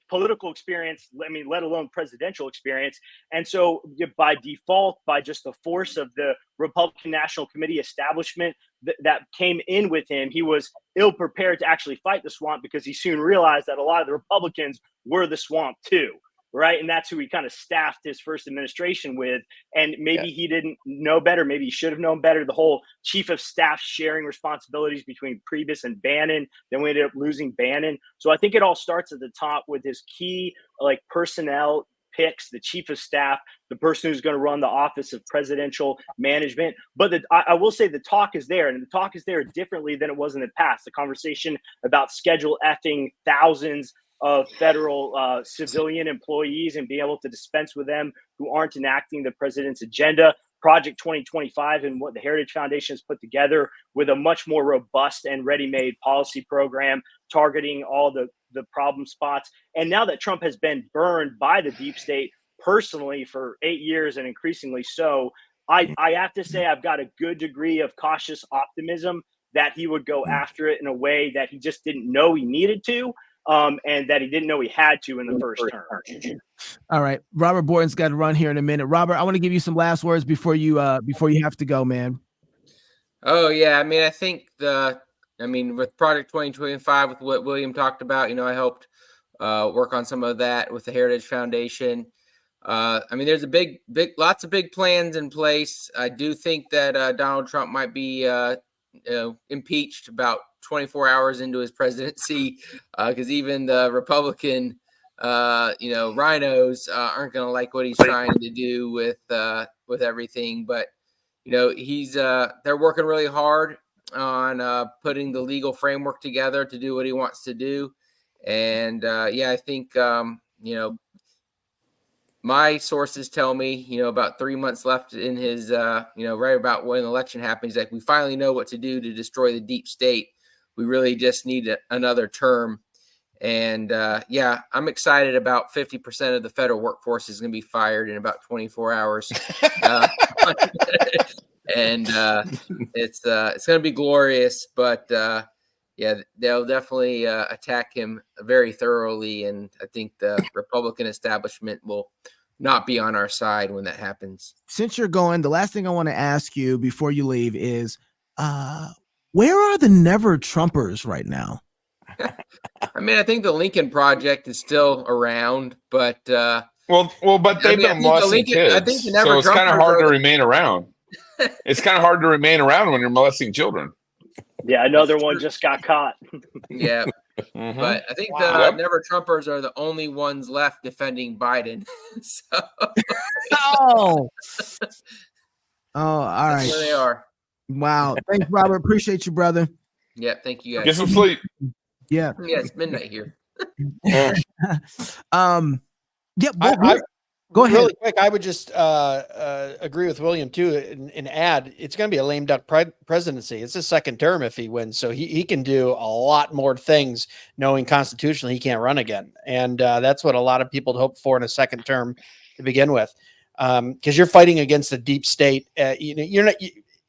[SPEAKER 6] political experience. I mean, let alone presidential experience. And so by default, by just the force of the Republican National Committee establishment that came in with him, he was ill prepared to actually fight the swamp, because he soon realized that a lot of the Republicans were the swamp too. Right. And that's who he kind of staffed his first administration with. And maybe he didn't know better. Maybe he should have known better. The whole chief of staff sharing responsibilities between Priebus and Bannon. Then we ended up losing Bannon. So I think it all starts at the top with his key personnel picks, the chief of staff, the person who's going to run the office of presidential management. But I will say the talk is there, and the talk is there differently than it was in the past. The conversation about schedule effing thousands of federal civilian employees and being able to dispense with them who aren't enacting the president's agenda. Project 2025 and what the Heritage Foundation has put together with a much more robust and ready-made policy program targeting all the problem spots. And now that Trump has been burned by the deep state personally for 8 years and increasingly so, I have to say I've got a good degree of cautious optimism that he would go after it in a way that he just didn't know he needed to. And that he didn't know he had to in the first term.
[SPEAKER 1] All right, Robert Borden's got to run here in a minute. Robert, I want to give you some last words before you have to go, man.
[SPEAKER 10] Oh yeah, I mean, I think with Project 2025, with what William talked about, I helped work on some of that with the Heritage Foundation. There's lots of big plans in place. I do think that Donald Trump might be impeached about 24 hours into his presidency, because even the Republican, rhinos aren't going to like what he's trying to do with everything. But they're working really hard on putting the legal framework together to do what he wants to do. And I think my sources tell me, about 3 months left in his, right about when the election happens, like we finally know what to do to destroy the deep state. We really just need another term. And I'm excited about 50% of the federal workforce is going to be fired in about 24 hours. And it's going to be glorious, but they'll definitely attack him very thoroughly. And I think the Republican establishment will not be on our side when that happens.
[SPEAKER 1] Since you're going, the last thing I want to ask you before you leave is, where are the never Trumpers right now?
[SPEAKER 10] I think the Lincoln Project is still around, but
[SPEAKER 5] but they've been molesting kids, so it's kind of hard to remain around. It's kind of hard to remain around when you're molesting children.
[SPEAKER 6] Yeah, another one just got caught.
[SPEAKER 10] Yeah.
[SPEAKER 5] Mm-hmm.
[SPEAKER 10] But I think the Never Trumpers are the only ones left defending Biden.
[SPEAKER 1] Oh, all right.
[SPEAKER 10] That's where they are.
[SPEAKER 1] Wow. Thanks, Robert. Appreciate you, brother.
[SPEAKER 10] Yeah, thank you guys.
[SPEAKER 5] Get some sleep.
[SPEAKER 1] Yeah.
[SPEAKER 10] Yeah, it's midnight here.
[SPEAKER 1] Go ahead.
[SPEAKER 3] Really quick, I would just agree with William too, and add it's going to be a lame duck presidency. It's his second term if he wins, so he can do a lot more things, knowing constitutionally he can't run again, and that's what a lot of people hope for in a second term to begin with, because you're fighting against a deep state. You're not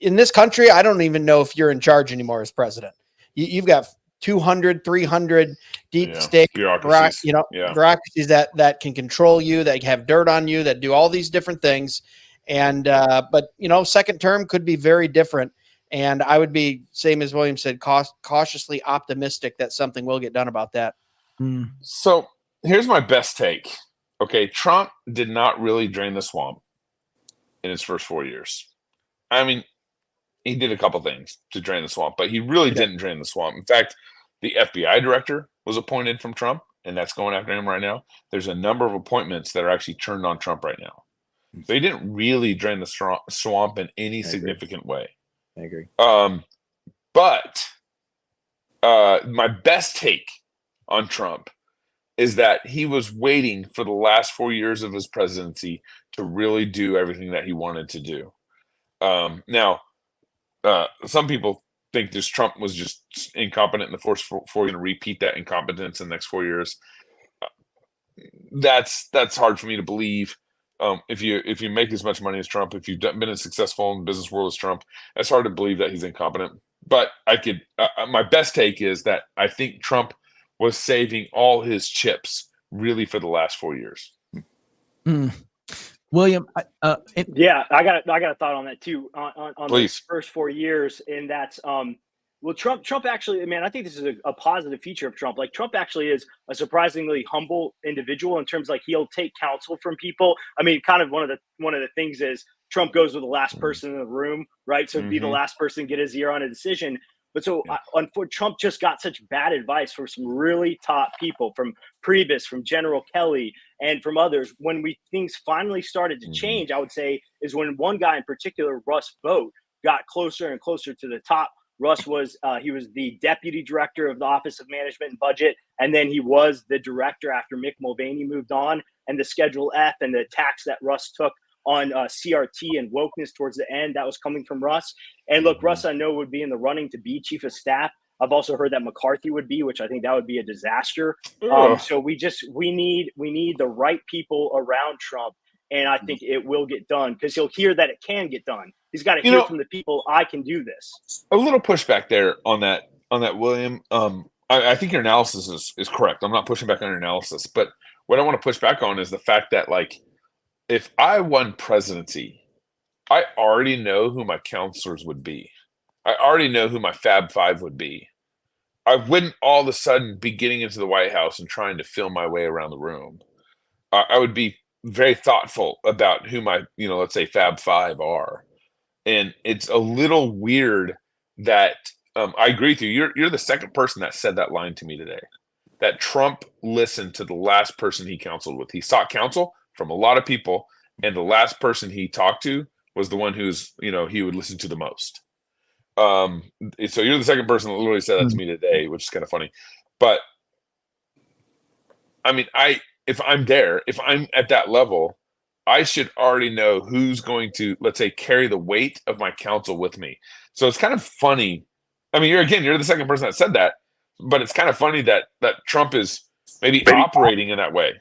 [SPEAKER 3] in this country. I don't even know if you're in charge anymore as president. You've got 200, 300 deep state bureaucracies, bureaucracies that can control you, that have dirt on you, that do all these different things. And, but second term could be very different. And I would be, same as William said, cautiously optimistic that something will get done about that.
[SPEAKER 5] So here's my best take. Okay. Trump did not really drain the swamp in his first 4 years. I mean, he did a couple things to drain the swamp, but he really didn't drain the swamp. In fact, the FBI director was appointed from Trump, and that's going after him right now. There's a number of appointments that are actually turned on Trump right now. So he didn't really drain the swamp in any significant way.
[SPEAKER 13] I agree.
[SPEAKER 5] But my best take on Trump is that he was waiting for the last 4 years of his presidency to really do everything that he wanted to do. Now, some people think this Trump was just incompetent in the first 4 years, going to repeat that incompetence in the next 4 years. That's hard for me to believe. If you make as much money as Trump, if you've been as successful in the business world as Trump, it's hard to believe that he's incompetent. But I could. My best take is that I think Trump was saving all his chips really for the last 4 years.
[SPEAKER 1] William,
[SPEAKER 6] yeah, I got a thought on that too. On the
[SPEAKER 5] Please.
[SPEAKER 6] first 4 years, and that's well, Trump actually, man, I think this is a positive feature of Trump. Like, Trump actually is a surprisingly humble individual in terms, like, he'll take counsel from people. I mean, kind of one of the things is Trump goes with the last person in the room, right? So be the last person to get his ear on a decision. But so unfortunately, Trump just got such bad advice from some really top people, from Priebus, from General Kelly, and from others. When things finally started to change, I would say, is when one guy in particular, Russ Vought, got closer and closer to the top. Russ was he was the deputy director of the Office of Management and Budget, and then he was the director after Mick Mulvaney moved on. And the Schedule F and the tax that Russ took on CRT and wokeness towards the end, that was coming from Russ. And look, Russ, I know, would be in the running to be chief of staff. I've also heard that McCarthy would be, which I think that would be a disaster. So we need the right people around Trump. And I think it will get done, because he'll hear that it can get done. He's got to hear from the people, I can do this.
[SPEAKER 5] A little pushback there on that, William. I think your analysis is correct. I'm not pushing back on your analysis, but what I want to push back on is the fact that, like, if I won presidency, I already know who my counselors would be. I already know who my Fab Five would be. I wouldn't all of a sudden be getting into the White House and trying to feel my way around the room. I would be very thoughtful about who my, let's say Fab Five are. And it's a little weird that I agree with you. You're the second person that said that line to me today, that Trump listened to the last person he counseled with. He sought counsel from a lot of people, and the last person he talked to was the one who's, he would listen to the most. So you're the second person that literally said that to me today, which is kind of funny. But I mean, if I'm at that level, I should already know who's going to, let's say, carry the weight of my counsel with me. So it's kind of funny. I mean, you're the second person that said that, but it's kind of funny that Trump is maybe operating in that way.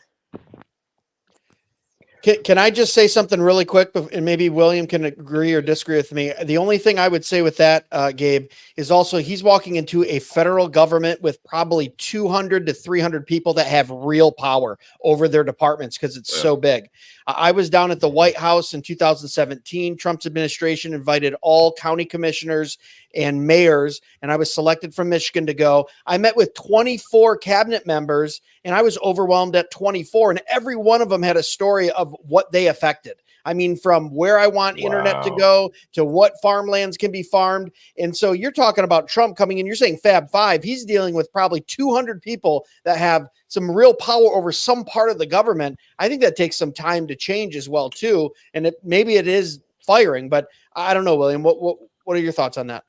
[SPEAKER 3] Can I just say something really quick, and maybe William can agree or disagree with me? The only thing I would say with that, Gabe, is also he's walking into a federal government with probably 200 to 300 people that have real power over their departments, because it's so big. I was down at the White House in 2017. Trump's administration invited all county commissioners and mayors, and I was selected from Michigan to go. I met with 24 cabinet members, and I was overwhelmed at 24, and every one of them had a story of what they affected. I mean, from where I want internet to go to what farmlands can be farmed. And so you're talking about Trump coming in, you're saying Fab Five. He's dealing with probably 200 people that have some real power over some part of the government. I think that takes some time to change as well, too. And maybe it is firing, but I don't know, William. What are your thoughts on that?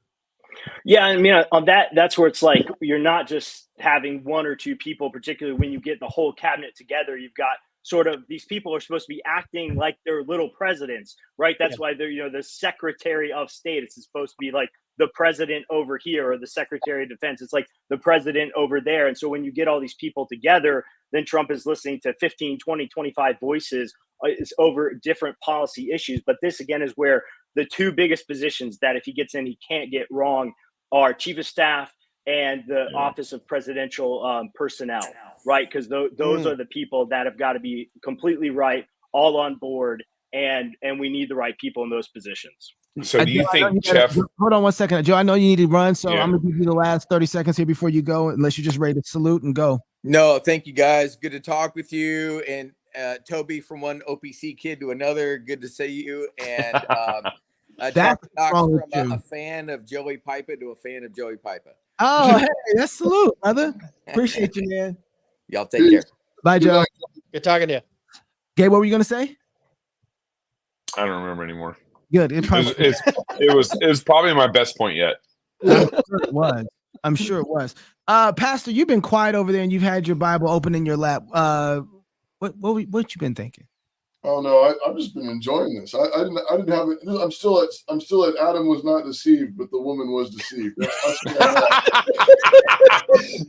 [SPEAKER 6] Yeah, I mean, on that's where it's like you're not just having one or two people, particularly when you get the whole cabinet together. You've got sort of these people are supposed to be acting like they're little presidents, right? That's why they're, the Secretary of State. It's supposed to be like the president over here, or the Secretary of Defense. It's like the president over there. And so when you get all these people together, then Trump is listening to 15, 20, 25 voices over different policy issues. But this, again, is where the two biggest positions that if he gets in, he can't get wrong are Chief of Staff and the Office of Presidential Personnel, right? Because those are the people that have got to be completely right, all on board, and we need the right people in those positions.
[SPEAKER 5] So do you think, Jeff?
[SPEAKER 1] Hold on one second, Joe. I know you need to run, so I'm going to give you the last 30 seconds here before you go, unless you're just ready to salute and go.
[SPEAKER 8] No, thank you, guys. Good to talk with you. And Toby, from one OPC kid to another, good to see you. And
[SPEAKER 1] that's
[SPEAKER 8] from a fan of Joey Pipa to a fan of Joey Pipa.
[SPEAKER 1] Oh, hey, that's salute, brother. Appreciate you, man.
[SPEAKER 8] Y'all take care.
[SPEAKER 1] Bye, Joe.
[SPEAKER 3] Good talking to you.
[SPEAKER 1] Gabe, what were you going to say?
[SPEAKER 5] I don't remember anymore.
[SPEAKER 1] Good.
[SPEAKER 5] It was probably my best point yet.
[SPEAKER 1] I'm sure it was. Pastor, you've been quiet over there, and you've had your Bible open in your lap. What you been thinking?
[SPEAKER 2] Oh no, I've just been enjoying this. I didn't have it. I'm still at Adam was not deceived, but the woman was deceived.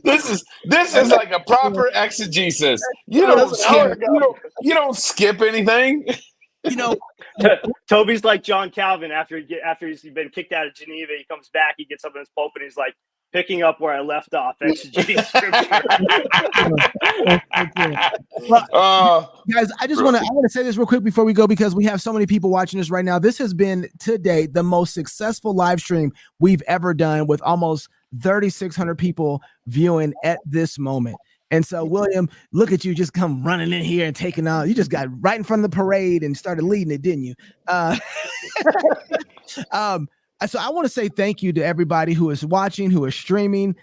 [SPEAKER 5] This is like a proper exegesis. You don't skip anything.
[SPEAKER 1] You know,
[SPEAKER 6] Toby's like John Calvin after he's been kicked out of Geneva. He comes back, he gets up in his pulpit, and he's like picking up where I left off. Exegete scripture.
[SPEAKER 1] Well, guys, I want to say this real quick before we go, because we have so many people watching this right now. This has been today the most successful live stream we've ever done, with almost 3,600 people viewing at this moment. And so, William, look at you just come running in here and taking out. You just got right in front of the parade and started leading it, didn't you? So I want to say thank you to everybody who is watching, who is streaming.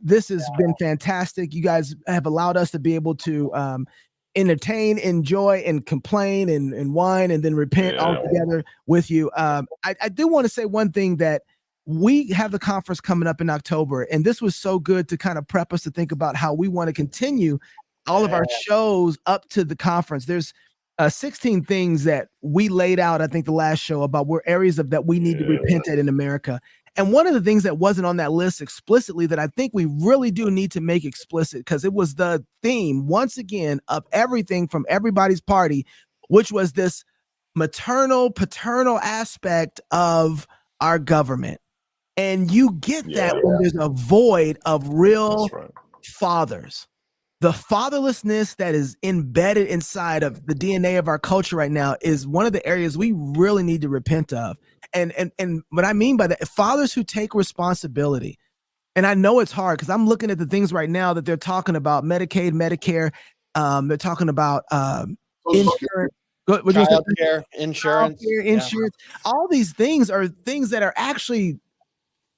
[SPEAKER 1] This has been fantastic. You guys have allowed us to be able to entertain, enjoy, and complain and whine and then repent all together with you. I do want to say one thing, that we have the conference coming up in October, and this was so good to kind of prep us to think about how we want to continue all of our shows up to the conference. There's 16 things that we laid out, I think, the last show about where areas of that we need to repent at in America. And one of the things that wasn't on that list explicitly that I think we really do need to make explicit, because it was the theme, once again, of everything from everybody's party, which was this maternal, paternal aspect of our government. And you get that when there's a void of real fathers. The fatherlessness that is embedded inside of the DNA of our culture right now is one of the areas we really need to repent of. And what I mean by that, fathers who take responsibility. And I know it's hard, because I'm looking at the things right now that they're talking about: Medicaid, Medicare. They're talking about insurance.
[SPEAKER 3] Childcare, insurance.
[SPEAKER 1] All these things are things that are actually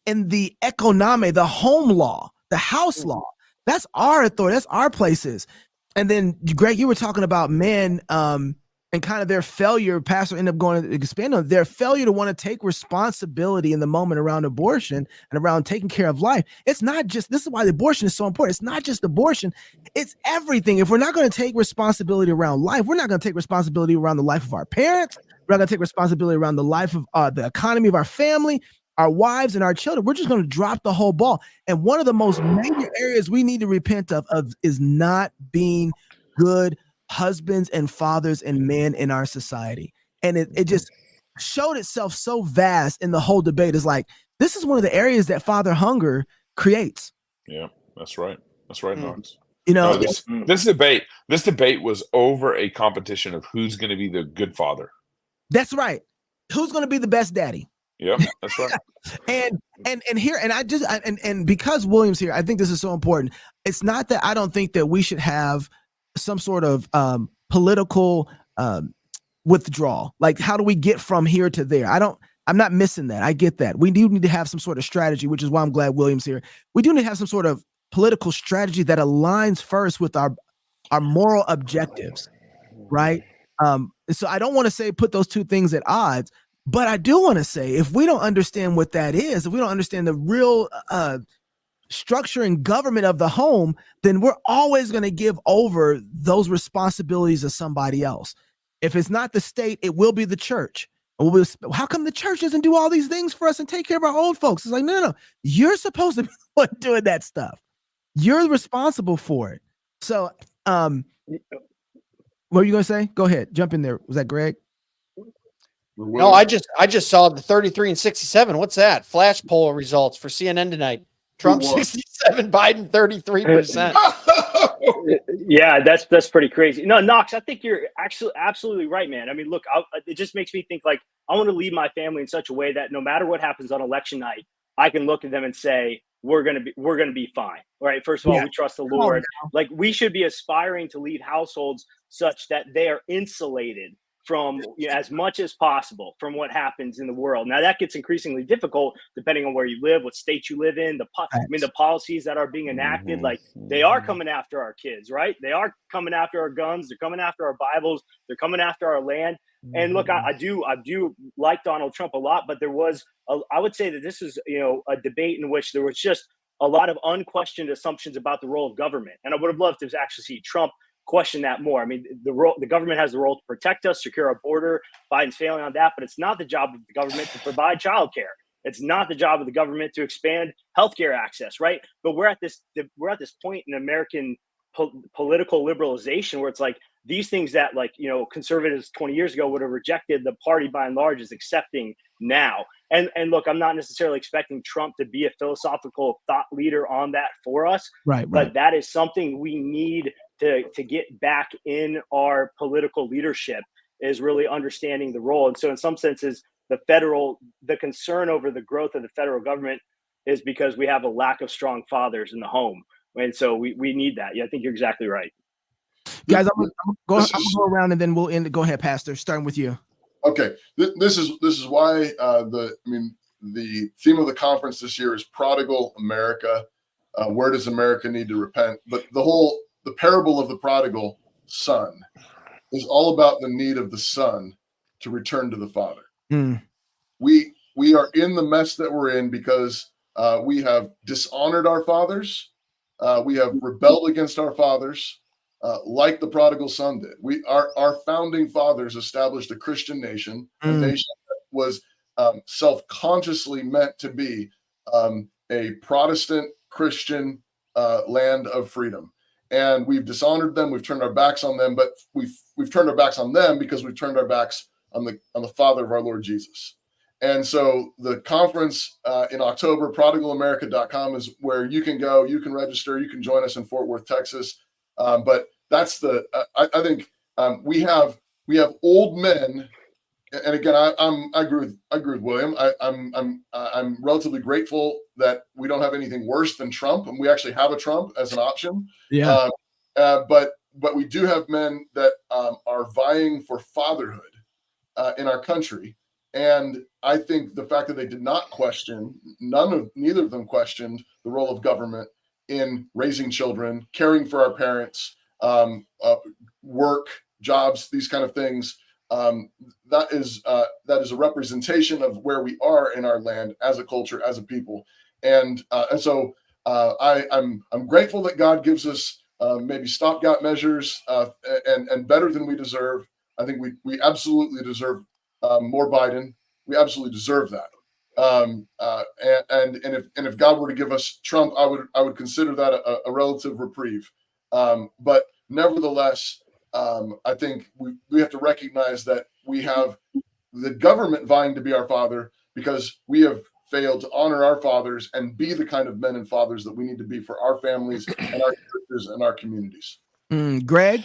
[SPEAKER 1] in the economic, the home law, the house law. That's our authority. That's our places. And then, Greg, you were talking about men and kind of their failure. Pastor ended up going to expand on their failure to want to take responsibility in the moment around abortion and around taking care of life. It's not just, this is why the abortion is so important. It's not just abortion. It's everything. If we're not going to take responsibility around life, we're not going to take responsibility around the life of our parents. We're not going to take responsibility around the life of the economy of our family, our wives, and our children. We're just going to drop the whole ball. And one of the most major areas we need to repent of is not being good husbands and fathers and men in our society. And it just showed itself so vast in the whole debate. It's like, this is one of the areas that father hunger creates.
[SPEAKER 4] Yeah, that's right. That's right, Knox.
[SPEAKER 1] You know,
[SPEAKER 4] this debate was over a competition of who's going to be the good father.
[SPEAKER 1] That's right. Who's going to be the best daddy?
[SPEAKER 4] Yep, that's right.
[SPEAKER 1] and here, and I just and because William's here, I think this is so important. It's not that I don't think that we should have some sort of political withdrawal. Like, how do we get from here to there? I'm not missing that. I get that. We do need to have some sort of strategy, which is why I'm glad William's here. We do need to have some sort of political strategy that aligns first with our moral objectives, right? So I don't want to say put those two things at odds. But I do want to say, if we don't understand what that is, if we don't understand the real structure and government of the home, then we're always going to give over those responsibilities to somebody else. If it's not the state, it will be the church. How come the church doesn't do all these things for us and take care of our old folks? It's like, no. You're supposed to be doing that stuff. You're responsible for it. So, what were you going to say? Go ahead. Jump in there. Was that Greg?
[SPEAKER 3] No, I just saw the 33 and 67. What's that? Flash poll results for CNN tonight. Trump 67, Biden 33%.
[SPEAKER 6] Yeah, that's pretty crazy. No, Knox, I think you're actually absolutely right, man. I mean, look, it just makes me think, like, I want to lead my family in such a way that no matter what happens on election night, I can look at them and say, we're gonna be fine. All right. First of all, we trust the Lord. Like, we should be aspiring to lead households such that they are insulated from as much as possible from what happens in the world. Now that gets increasingly difficult depending on where you live, what state you live in, the policies that are being enacted, like they are coming after our kids, right? They are coming after our guns. They're coming after our Bibles. They're coming after our land. And look, I do like Donald Trump a lot, but there was, I would say that this is, a debate in which there was just a lot of unquestioned assumptions about the role of government. And I would have loved to actually see Trump question that more. I mean, the government has the role to protect us, secure our border. Biden's failing on that, but it's not the job of the government to provide childcare. It's not the job of the government to expand healthcare access, right? But we're at this point in American political liberalization where it's like these things that conservatives 20 years ago would have rejected, the party by and large is accepting now. And look, I'm not necessarily expecting Trump to be a philosophical thought leader on that for us,
[SPEAKER 1] right?
[SPEAKER 6] But that is something we need to get back in our political leadership, is really understanding the role. And so in some senses, the concern over the growth of the federal government is because we have a lack of strong fathers in the home. And so we need that. Yeah, I think you're exactly right.
[SPEAKER 1] Guys, I'm gonna go around and then we'll end. Go ahead, Pastor, starting with you.
[SPEAKER 2] Okay, this is why the theme of the conference this year is Prodigal America. Where does America need to repent? But the parable of the prodigal son is all about the need of the son to return to the father. We are in the mess that we're in because we have dishonored our fathers. We have rebelled against our fathers, like the prodigal son did. Our founding fathers established a Christian nation, a nation that was self-consciously meant to be a Protestant Christian land of freedom. And we've dishonored them. We've turned our backs on them, but we've turned our backs on them because we've turned our backs on the Father of our Lord Jesus. And so the conference in October, prodigalamerica.com, is where you can go, you can register, you can join us in Fort Worth, Texas. But that's I think we have old men, and again, I agree with William. I'm relatively grateful that we don't have anything worse than Trump, and we actually have a Trump as an option.
[SPEAKER 1] Yeah.
[SPEAKER 2] But we do have men that are vying for fatherhood in our country. And I think the fact that they did not question, neither of them questioned the role of government in raising children, caring for our parents, work, jobs, these kind of things. That is a representation of where we are in our land as a culture, as a people. And so I'm grateful that God gives us maybe stopgap measures and better than we deserve. I think we absolutely deserve more Biden. We absolutely deserve that. And if God were to give us Trump, I would consider that a relative reprieve. But nevertheless, I think we have to recognize that we have the government vying to be our father because we have failed to honor our fathers and be the kind of men and fathers that we need to be for our families and our churches and our communities.
[SPEAKER 1] Greg?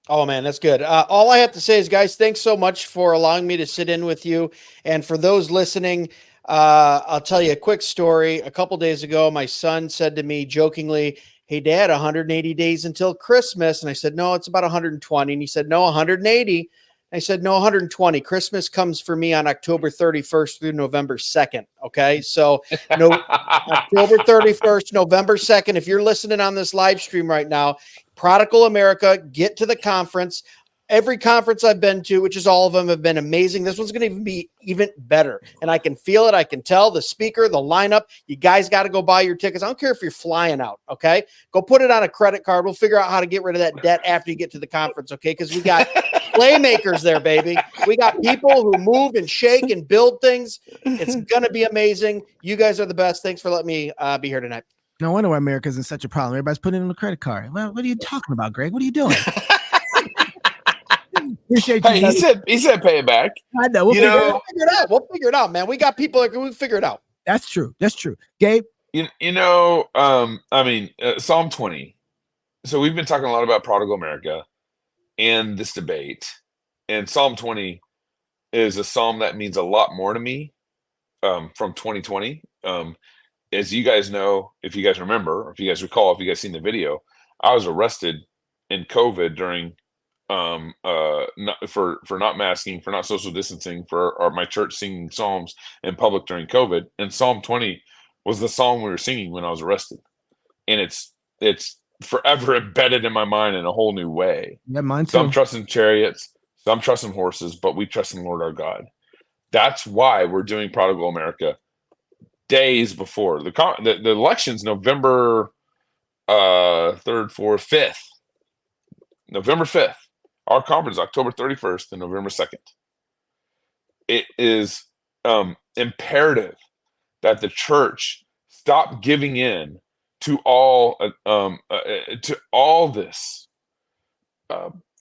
[SPEAKER 3] Oh man, that's good. All I have to say is, guys, thanks so much for allowing me to sit in with you. And for those listening, I'll tell you a quick story. A couple days ago, my son said to me jokingly, "Hey, Dad, 180 days until Christmas." And I said, "No, it's about 120. And he said, "No, 180. I said, "No, 120. Christmas comes for me on October 31st through November 2nd. Okay. So October 31st, November 2nd. If you're listening on this live stream right now, Prodigal America, get to the conference. Every conference I've been to, which is all of them, have been amazing. This one's going to be even better. And I can feel it. I can tell the speaker, the lineup. You guys got to go buy your tickets. I don't care if you're flying out. Okay. Go put it on a credit card. We'll figure out how to get rid of that debt after you get to the conference. Okay. Because we got playmakers there, baby. We got people who move and shake and build things. It's going to be amazing. You guys are the best. Thanks for letting me be here tonight.
[SPEAKER 1] No wonder why America's in such a problem. Everybody's putting it on a credit card. Well, what are you talking about, Greg? What are you doing? Appreciate you.
[SPEAKER 5] Hey, he said pay it back.
[SPEAKER 1] I know. We'll
[SPEAKER 3] figure it out, man. We got people that can figure it out.
[SPEAKER 1] That's true. That's true. Gabe?
[SPEAKER 5] Psalm 20. So we've been talking a lot about Prodigal America and this debate. And Psalm 20 is a psalm that means a lot more to me from 2020. As you guys know, if you guys remember, if you guys recall, if you guys seen the video, I was arrested in COVID during for not masking, for not social distancing, for my church singing psalms in public during COVID. And Psalm 20 was the psalm we were singing when I was arrested. And it's forever embedded in my mind in a whole new way.
[SPEAKER 1] Yeah, mine too.
[SPEAKER 5] Some trust in chariots, some trust in horses, but we trust in the Lord our God. That's why we're doing Prodigal America days before the election's November 3rd, 4th, 5th. November 5th. Our conference, October 31st and November 2nd. It is imperative that the church stop giving in to all this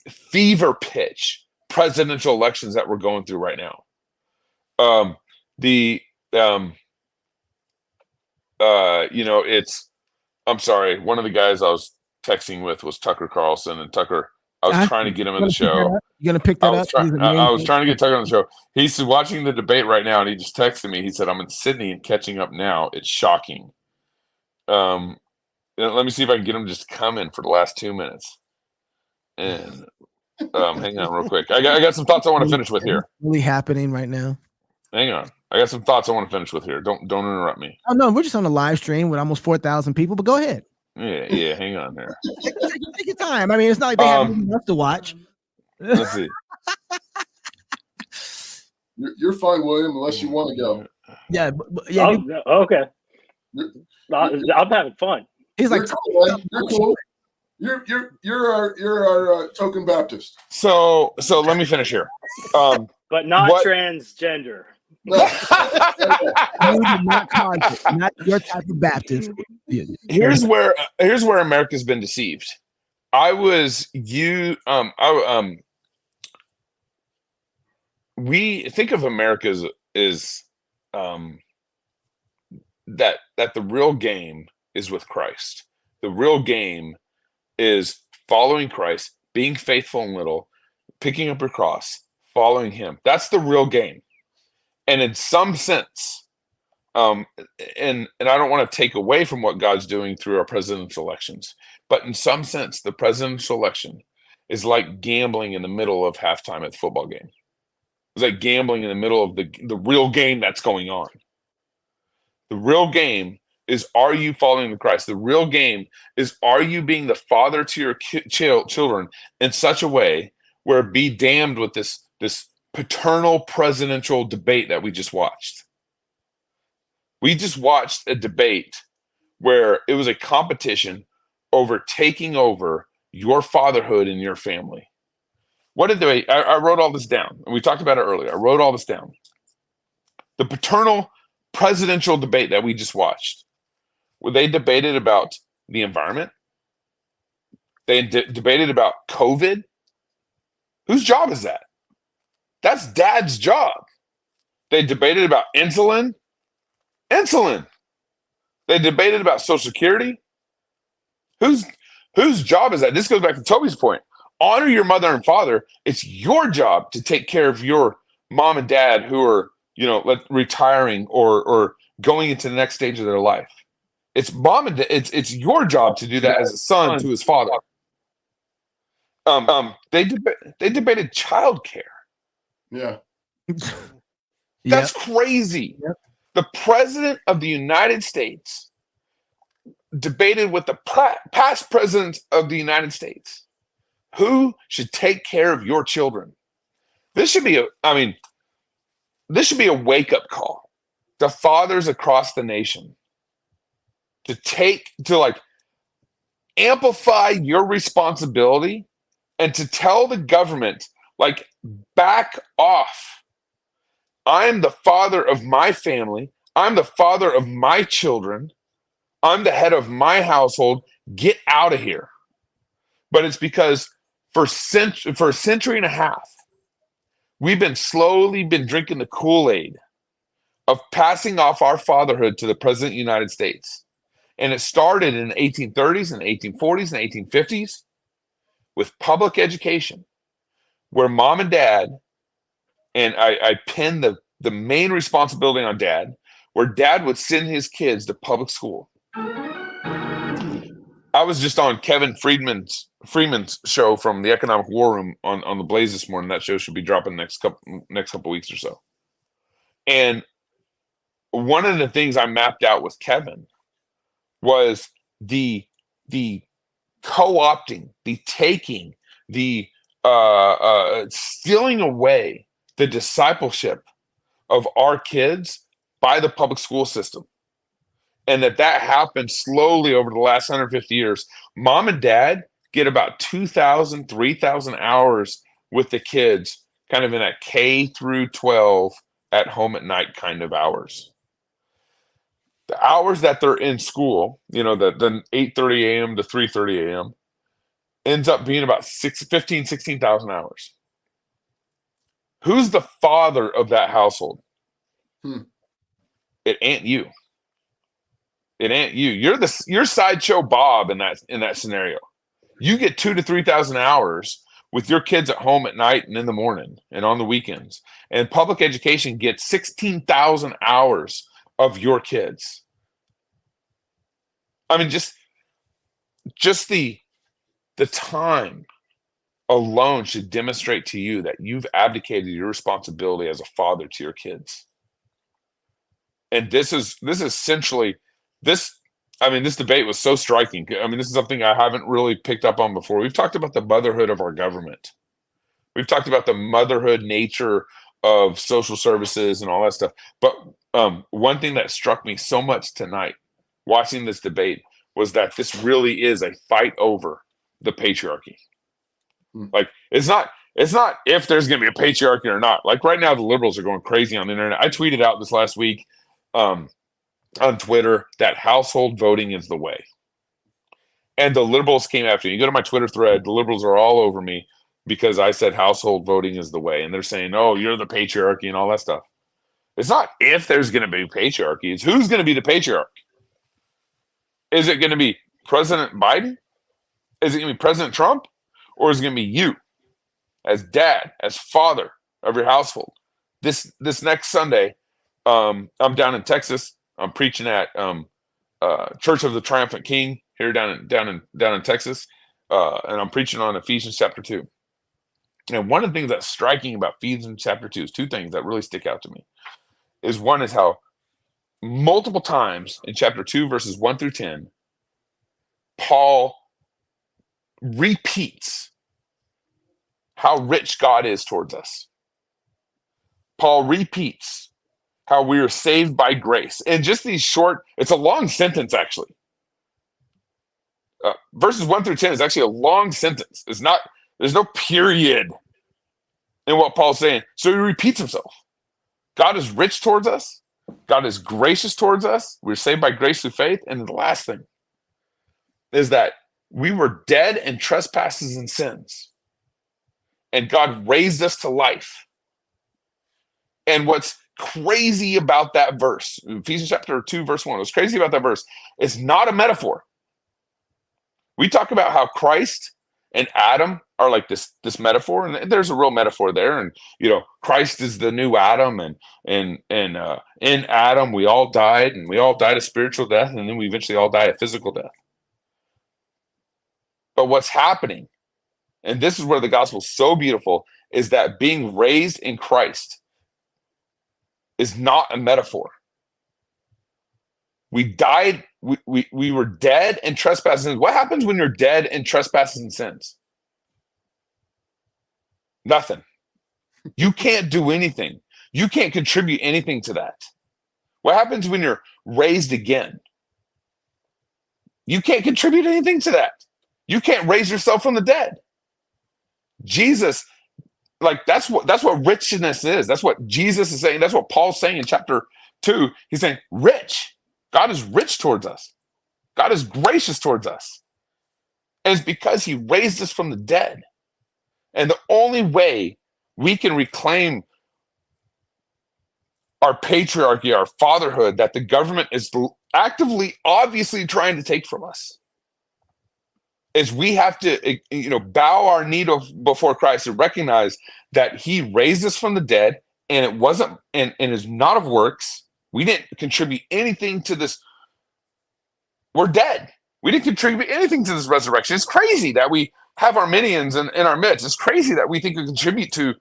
[SPEAKER 5] fever pitch presidential elections that we're going through right now. I'm sorry. One of the guys I was texting with was Tucker Carlson, and Tucker, I was trying to get him in the show.
[SPEAKER 1] You gonna pick that up?
[SPEAKER 5] I was trying to get Tucker on the show. He's watching the debate right now, and he just texted me. He said, "I'm in Sydney and catching up now. It's shocking." Let me see if I can get him just to come in for the last 2 minutes. And hang on real quick. I got some thoughts I want to finish with here.
[SPEAKER 1] Really happening right now.
[SPEAKER 5] Hang on. I got some thoughts I want to finish with here. Don't interrupt me.
[SPEAKER 1] Oh no, we're just on a live stream with almost 4,000 people. But go ahead.
[SPEAKER 5] Yeah. Hang on there.
[SPEAKER 1] Take your time. I mean, it's not like they have enough to watch.
[SPEAKER 5] Let's see.
[SPEAKER 2] You're fine, William, unless you want to go.
[SPEAKER 1] Yeah.
[SPEAKER 6] Okay. I'm having fun.
[SPEAKER 1] He's like,
[SPEAKER 2] you're cool. You're our token Baptist.
[SPEAKER 5] So let me finish here.
[SPEAKER 6] But not transgender.
[SPEAKER 1] not your type of Baptist.
[SPEAKER 5] Here's where America's been deceived. We think of America as that the real game is with Christ. The real game is following Christ, being faithful in little, picking up your cross, following him. That's the real game. And in some sense, and I don't want to take away from what God's doing through our presidential elections, but in some sense, the presidential election is like gambling in the middle of halftime at the football game. It's like gambling in the middle of the real game that's going on. The real game is, are you following the Christ? The real game is, are you being the father to your children in such a way where be damned with this paternal presidential debate that we just watched. We just watched a debate where it was a competition over taking over your fatherhood in your family. What did they? I wrote all this down, and we talked about it earlier. I wrote all this down. The paternal presidential debate that we just watched, where they debated about the environment. They debated about COVID. Whose job is that? That's dad's job. They debated about insulin. They debated about Social Security. Whose job is that? This goes back to Toby's point. Honor your mother and father. It's your job to take care of your mom and dad who are, retiring or going into the next stage of their life. It's mom and it's your job to do that as a son to his father. They debated childcare.
[SPEAKER 2] Yeah.
[SPEAKER 5] That's crazy. Yep. The president of the United States debated with the past president of the United States. Who should take care of your children? This should be a wake-up call to fathers across the nation to amplify your responsibility and to tell the government, back off. I'm the father of my family. I'm the father of my children. I'm the head of my household. Get out of here. But it's because for a century and a half, we've been slowly drinking the Kool-Aid of passing off our fatherhood to the president of the United States. And it started in the 1830s and 1840s and 1850s with public education, where mom and dad, and I pinned the main responsibility on dad, where dad would send his kids to public school. I was just on Kevin Freeman's show from the Economic War Room on the Blaze this morning. That show should be dropping next couple weeks or so. And one of the things I mapped out with Kevin was the co-opting, the taking, the stealing away the discipleship of our kids by the public school system. And that happened slowly over the last 150 years. Mom and dad get about 2,000, 3,000 hours with the kids, kind of in that K through 12 at home at night kind of hours. The hours that they're in school, the 8:30 a.m. to 3:30 a.m. ends up being about 16,000 hours. Who's the father of that household? It ain't you. It ain't you. You're sideshow Bob in that scenario. You get 2,000 to 3,000 hours with your kids at home at night and in the morning and on the weekends. And public education gets 16,000 hours of your kids. I mean, just the time alone should demonstrate to you that you've abdicated your responsibility as a father to your kids. And this is essentially this debate was so striking. I mean, this is something I haven't really picked up on before. We've talked about the motherhood of our government. We've talked about the motherhood nature of social services and all that stuff. But one thing that struck me so much tonight watching this debate was that this really is a fight over the patriarchy. Like, it's not if there's going to be a patriarchy or not. Like right now, the liberals are going crazy on the internet. I tweeted out this last week on Twitter that household voting is the way. And the liberals came after me. You go to my Twitter thread, the liberals are all over me because I said household voting is the way. And they're saying, oh, you're the patriarchy and all that stuff. It's not if there's going to be patriarchy. It's who's going to be the patriarch. Is it going to be President Biden? Is it going to be President Trump? Or is it going to be you as dad, as father of your household? This next Sunday, I'm down in Texas. I'm preaching at Church of the Triumphant King here down in Texas, and I'm preaching on Ephesians chapter 2. And one of the things that's striking about Ephesians chapter 2 is two things that really stick out to me. One is how multiple times in chapter 2, verses 1 through 10, Paul repeats how rich God is towards us. Paul repeats how we are saved by grace. And just these short, it's a long sentence actually. Verses 1 through 10 is actually a long sentence. There's no period in what Paul's saying. So he repeats himself. God is rich towards us. God is gracious towards us. We're saved by grace through faith. And the last thing is that we were dead in trespasses and sins. And God raised us to life. And what's crazy about that verse, Ephesians chapter 2, verse 1, what's crazy about that verse is not a metaphor. We talk about how Christ and Adam are like this metaphor, and there's a real metaphor there. And Christ is the new Adam, and in Adam we all died, and we all died a spiritual death, and then we eventually all die a physical death. But what's happening, and this is where the gospel is so beautiful, is that being raised in Christ is not a metaphor. We died, we were dead in trespasses and sins. What happens when you're dead in trespasses and sins? Nothing. You can't do anything. You can't contribute anything to that. What happens when you're raised again? You can't contribute anything to that. You can't raise yourself from the dead. Jesus, that's what richness is. That's what Jesus is saying. That's what Paul's saying in chapter 2. He's saying rich. God is rich towards us. God is gracious towards us. And it's because he raised us from the dead. And the only way we can reclaim our patriarchy, our fatherhood, that the government is actively, obviously trying to take from us, is we have to, bow our knee before Christ and recognize that he raised us from the dead, and it wasn't, and is not of works. We didn't contribute anything to this. We're dead. We didn't contribute anything to this resurrection. It's crazy that we have Arminians in our midst. It's crazy that we think we contribute to,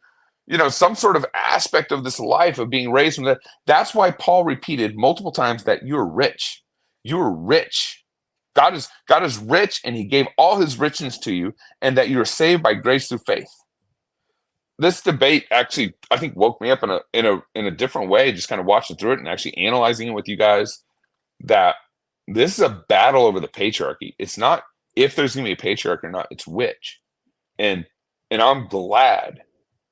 [SPEAKER 5] some sort of aspect of this life of being raised from the dead. That's why Paul repeated multiple times that you're rich. You're rich. God is rich, and he gave all his richness to you, and that you're saved by grace through faith. This debate actually, I think, woke me up in a different way, just kind of watching through it and actually analyzing it with you guys, that this is a battle over the patriarchy. It's not if there's going to be a patriarch or not, it's which. And I'm glad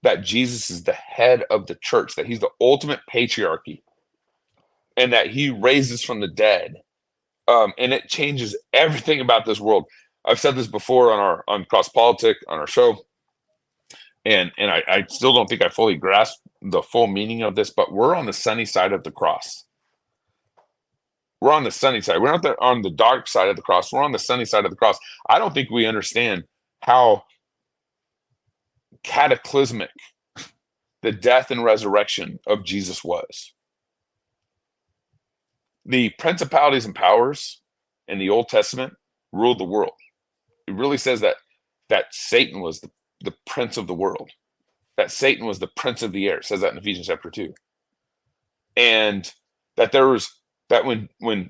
[SPEAKER 5] that Jesus is the head of the church, that he's the ultimate patriarchy, and that he raises from the dead. And it changes everything about this world. I've said this before on CrossPolitic, on our show, and I still don't think I fully grasp the full meaning of this, but we're on the sunny side of the cross. We're on the sunny side. We're not on the dark side of the cross. We're on the sunny side of the cross. I don't think we understand how cataclysmic the death and resurrection of Jesus was. The principalities and powers in the Old Testament ruled the world. It really says that Satan was the prince of the world, that Satan was the prince of the air. It says that in Ephesians chapter 2. And that when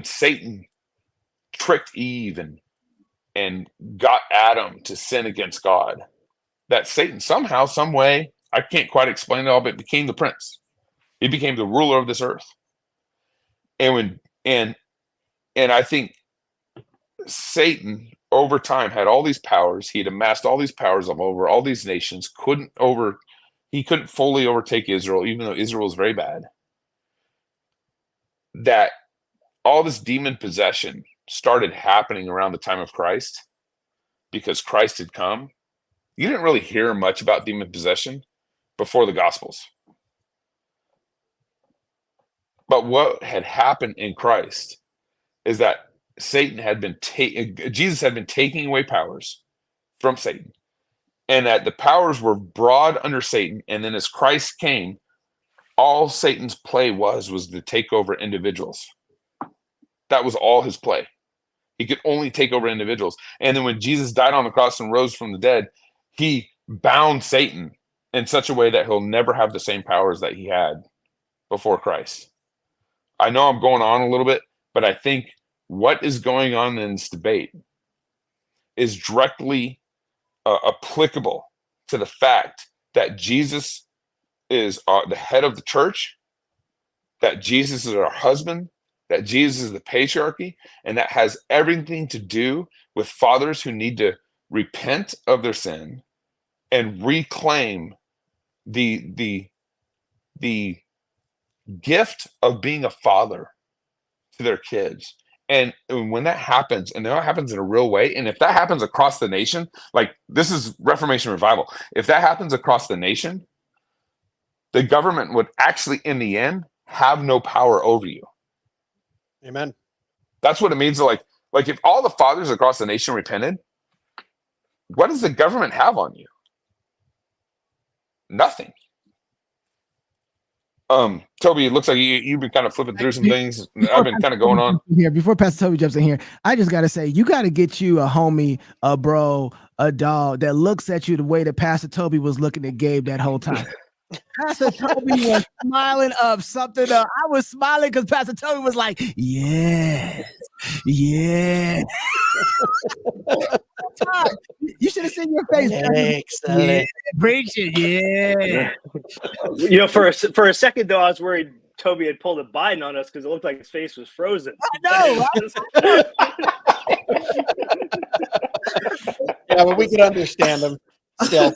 [SPEAKER 5] Satan tricked Eve and got Adam to sin against God, that Satan somehow, some way, I can't quite explain it all, but became the prince. He became the ruler of this earth. And I think Satan over time had all these powers. He'd amassed all these powers over all these nations. He couldn't fully overtake Israel, even though Israel was very bad. That all this demon possession started happening around the time of Christ because Christ had come. You didn't really hear much about demon possession before the Gospels. But what had happened in Christ is that Jesus had been taking away powers from Satan, and that the powers were broad under Satan. And then as Christ came, all Satan's play was to take over individuals. That was all his play. He could only take over individuals. And then when Jesus died on the cross and rose from the dead, he bound Satan in such a way that he'll never have the same powers that he had before Christ. I know I'm going on a little bit, but I think what is going on in this debate is directly applicable to the fact that Jesus is the head of the church, that Jesus is our husband, that Jesus is the patriarchy, and that has everything to do with fathers who need to repent of their sin and reclaim the gift of being a father to their kids. And when that happens, and that happens in a real way, and if that happens across the nation, like this is Reformation Revival, if that happens across the nation, the government would actually, in the end, have no power over you.
[SPEAKER 3] Amen.
[SPEAKER 5] That's what it means to like if all the fathers across the nation repented, what does the government have on you? Nothing. Toby, it looks like you've been kind of flipping through some things. I've been kind of going on
[SPEAKER 1] here. Before Pastor Toby jumps in here, I just got to say, you got to get you a homie, a bro, a dog that looks at you the way that Pastor Toby was looking at Gabe that whole time. Pastor Toby was smiling up something up. I was smiling because Pastor Toby was like, yeah. You should have seen your face.
[SPEAKER 3] Excellent.
[SPEAKER 1] Preach it, yeah.
[SPEAKER 6] You know, for a second though, I was worried Toby had pulled a Biden on us because it looked like his face was frozen.
[SPEAKER 1] I know.
[SPEAKER 3] Yeah, but we could understand him still.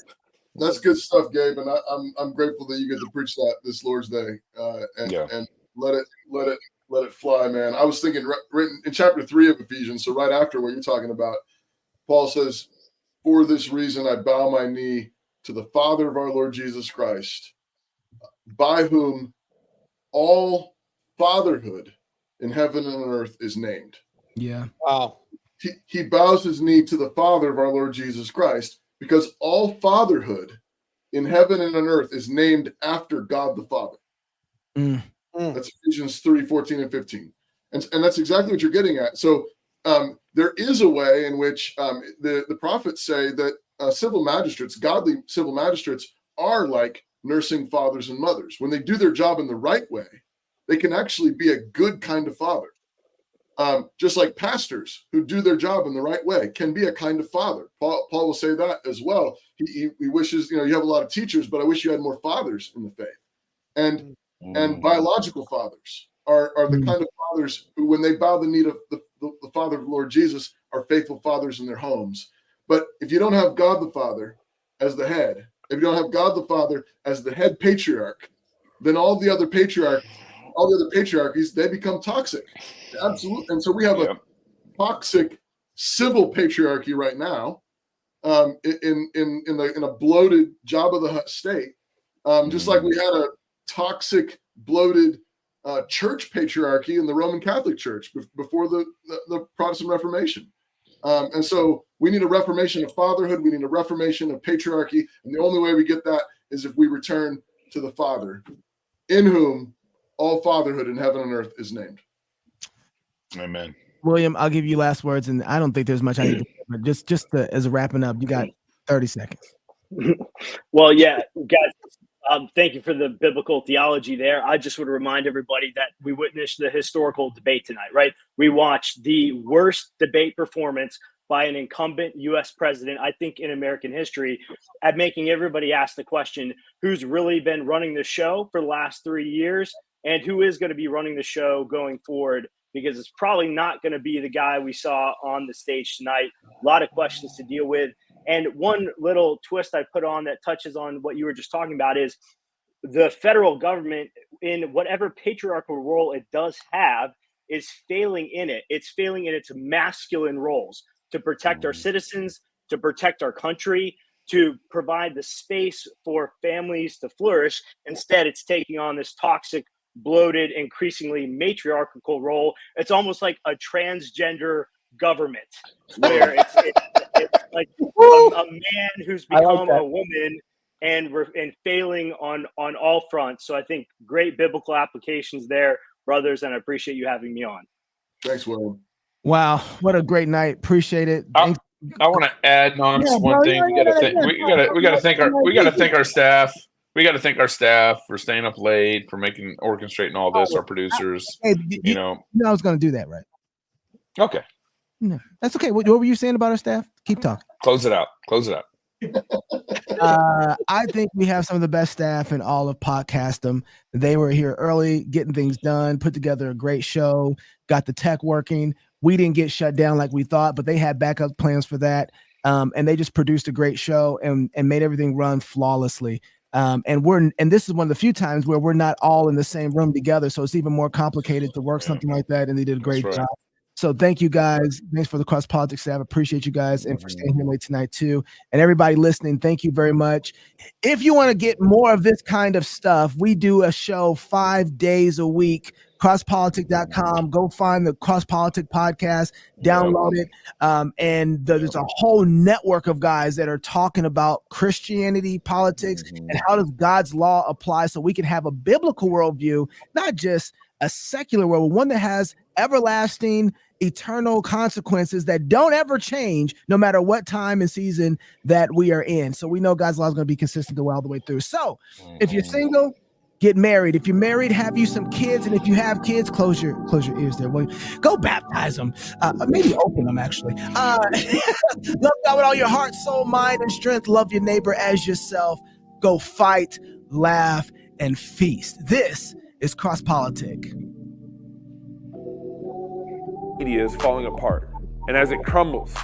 [SPEAKER 2] That's good stuff, Gabe, and I'm grateful that you get to preach that this Lord's Day, and let it fly, man. I was thinking written in chapter 3 of Ephesians, so right after what you're talking about, Paul says, "For this reason I bow my knee to the Father of our Lord Jesus Christ, by whom all fatherhood in heaven and on earth is named."
[SPEAKER 1] Yeah.
[SPEAKER 3] Wow.
[SPEAKER 2] He bows his knee to the Father of our Lord Jesus Christ, because all fatherhood in heaven and on earth is named after God the Father. That's Ephesians 3:14 and 15. And that's exactly what you're getting at. So there is a way in which the prophets say that civil magistrates, godly civil magistrates, are like nursing fathers and mothers. When they do their job in the right way, they can actually be a good kind of father. Just like pastors who do their job in the right way can be a kind of father. Paul will say that as well. He wishes, you have a lot of teachers, but I wish you had more fathers in the faith. And biological fathers are the kind of fathers who, when they bow the knee to the Father of the Lord Jesus, are are faithful fathers in their homes. But if you don't have God the Father as the head, if you don't have God the Father as the head patriarch, then all the other patriarchies, they become toxic. Absolutely. And so we have a toxic civil patriarchy right now, in a bloated Jabba the Hutt state, just like we had a toxic, bloated church patriarchy in the Roman Catholic Church before the Protestant Reformation. And so we need a reformation of fatherhood. We need a reformation of patriarchy. And the only way we get that is if we return to the Father, in whom all fatherhood in heaven and earth is named.
[SPEAKER 5] Amen.
[SPEAKER 1] William, I'll give you last words, and I don't think there's much I need to say, but just as a wrapping up, you got 30 seconds.
[SPEAKER 6] Well, yeah, guys, thank you for the biblical theology there. I just would remind everybody that we witnessed the historical debate tonight, right? We watched the worst debate performance by an incumbent U.S. president, I think, in American history, at making everybody ask the question, who's really been running the show for the last 3 years and who is going to be running the show going forward? Because it's probably not going to be the guy we saw on the stage tonight. A lot of questions to deal with. And one little twist I put on that touches on what you were just talking about is the federal government, in whatever patriarchal role it does have, is failing in it. It's failing in its masculine roles to protect our citizens, to protect our country, to provide the space for families to flourish. Instead, it's taking on this toxic, bloated, increasingly matriarchal role. It's almost like a transgender government where it's like a man who's become a woman and failing on all fronts. So I think great biblical applications there, brothers, and I appreciate you having me on.
[SPEAKER 2] Thanks, William.
[SPEAKER 1] Wow, what a great night! Appreciate it.
[SPEAKER 5] I want to add one thing. We got to thank our staff. We got to thank our staff for staying up late, for orchestrating all this. Our producers,
[SPEAKER 1] I was going to do that, right?
[SPEAKER 5] Okay.
[SPEAKER 1] No, that's okay. What were you saying about our staff? Keep talking.
[SPEAKER 5] Close it out.
[SPEAKER 1] I think we have some of the best staff in all of podcastdom. They were here early, getting things done, put together a great show, got the tech working. We didn't get shut down like we thought, but they had backup plans for that. And they just produced a great show and made everything run flawlessly. And this is one of the few times where we're not all in the same room together. So it's even more complicated to work something like that. And they did a great job. So thank you guys. Thanks for the CrossPolitic staff. Appreciate you guys and for staying here late tonight too. And everybody listening, thank you very much. If you want to get more of this kind of stuff, we do a show 5 days a week. CrossPolitic.com. Go find the CrossPolitic podcast, download it. And there's a whole network of guys that are talking about Christianity, politics, and how does God's law apply so we can have a biblical worldview, not just a secular world, one that has everlasting, eternal consequences that don't ever change no matter what time and season that we are in. So we know God's law is going to be consistent all the way through. So if you're single, get married. If you're married, have you some kids. And if you have kids, close your ears there. Well, go baptize them. Maybe open them, actually. Love God with all your heart, soul, mind, and strength. Love your neighbor as yourself. Go fight, laugh, and feast. This is CrossPolitic.
[SPEAKER 13] Media is falling apart, and as it crumbles,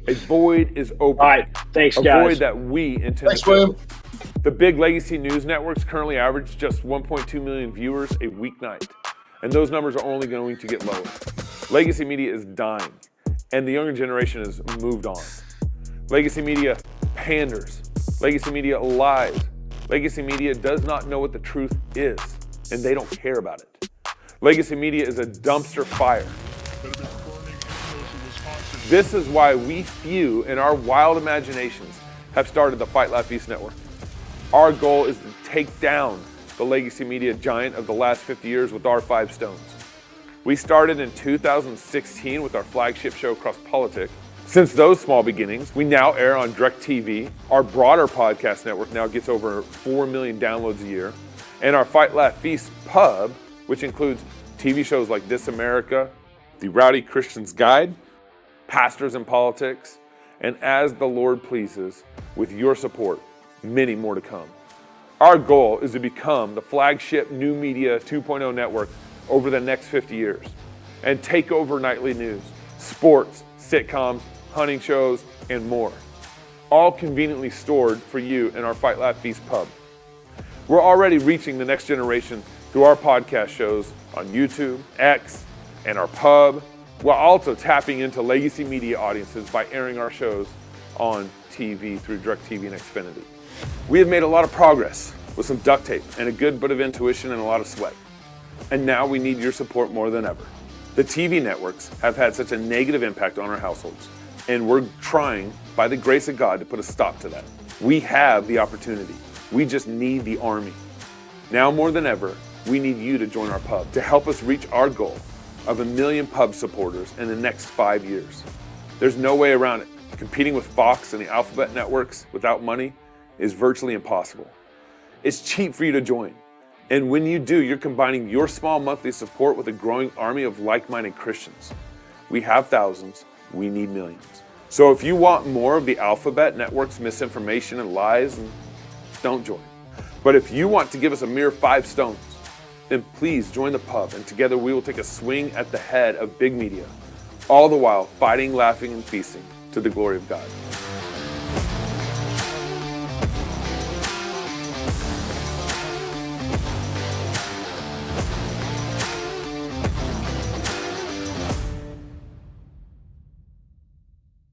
[SPEAKER 13] a void is open.
[SPEAKER 6] All right, thanks, guys.
[SPEAKER 13] A void that we intend to fill. The big legacy news networks currently average just 1.2 million viewers a weeknight, and those numbers are only going to get lower. Legacy media is dying, and the younger generation has moved on. Legacy media panders. Legacy media lies. Legacy media does not know what the truth is, and they don't care about it. Legacy media is a dumpster fire. This is why we few in our wild imaginations have started the Fight Laugh Feast Network. Our goal is to take down the legacy media giant of the last 50 years with our 5 stones. We started in 2016 with our flagship show, CrossPolitic. Since those small beginnings, we now air on DirecTV. Our broader podcast network now gets over 4 million downloads a year. And our Fight Laugh Feast pub, which includes TV shows like This America, The Rowdy Christian's Guide, Pastors in Politics, and As the Lord Pleases, with your support, many more to come. Our goal is to become the flagship new media 2.0 network over the next 50 years and take over nightly news, sports, sitcoms, hunting shows, and more. All conveniently stored for you in our Fight, Laugh, Feast pub. We're already reaching the next generation through our podcast shows on YouTube, X, and our pub, while also tapping into legacy media audiences by airing our shows on TV through DirecTV and Xfinity. We have made a lot of progress with some duct tape and a good bit of intuition and a lot of sweat. And now we need your support more than ever. The TV networks have had such a negative impact on our households, and we're trying, by the grace of God, to put a stop to that. We have the opportunity. We just need the army. Now more than ever, we need you to join our pub to help us reach our goal of 1 million pub supporters in the next 5 years. There's no way around it. Competing with Fox and the Alphabet networks without money is virtually impossible. It's cheap for you to join. And when you do, you're combining your small monthly support with a growing army of like-minded Christians. We have thousands, we need millions. So if you want more of the Alphabet network's misinformation and lies, don't join. But if you want to give us a mere 5 stones, then please join the pub, and together we will take a swing at the head of big media, all the while fighting, laughing, and feasting to the glory of God.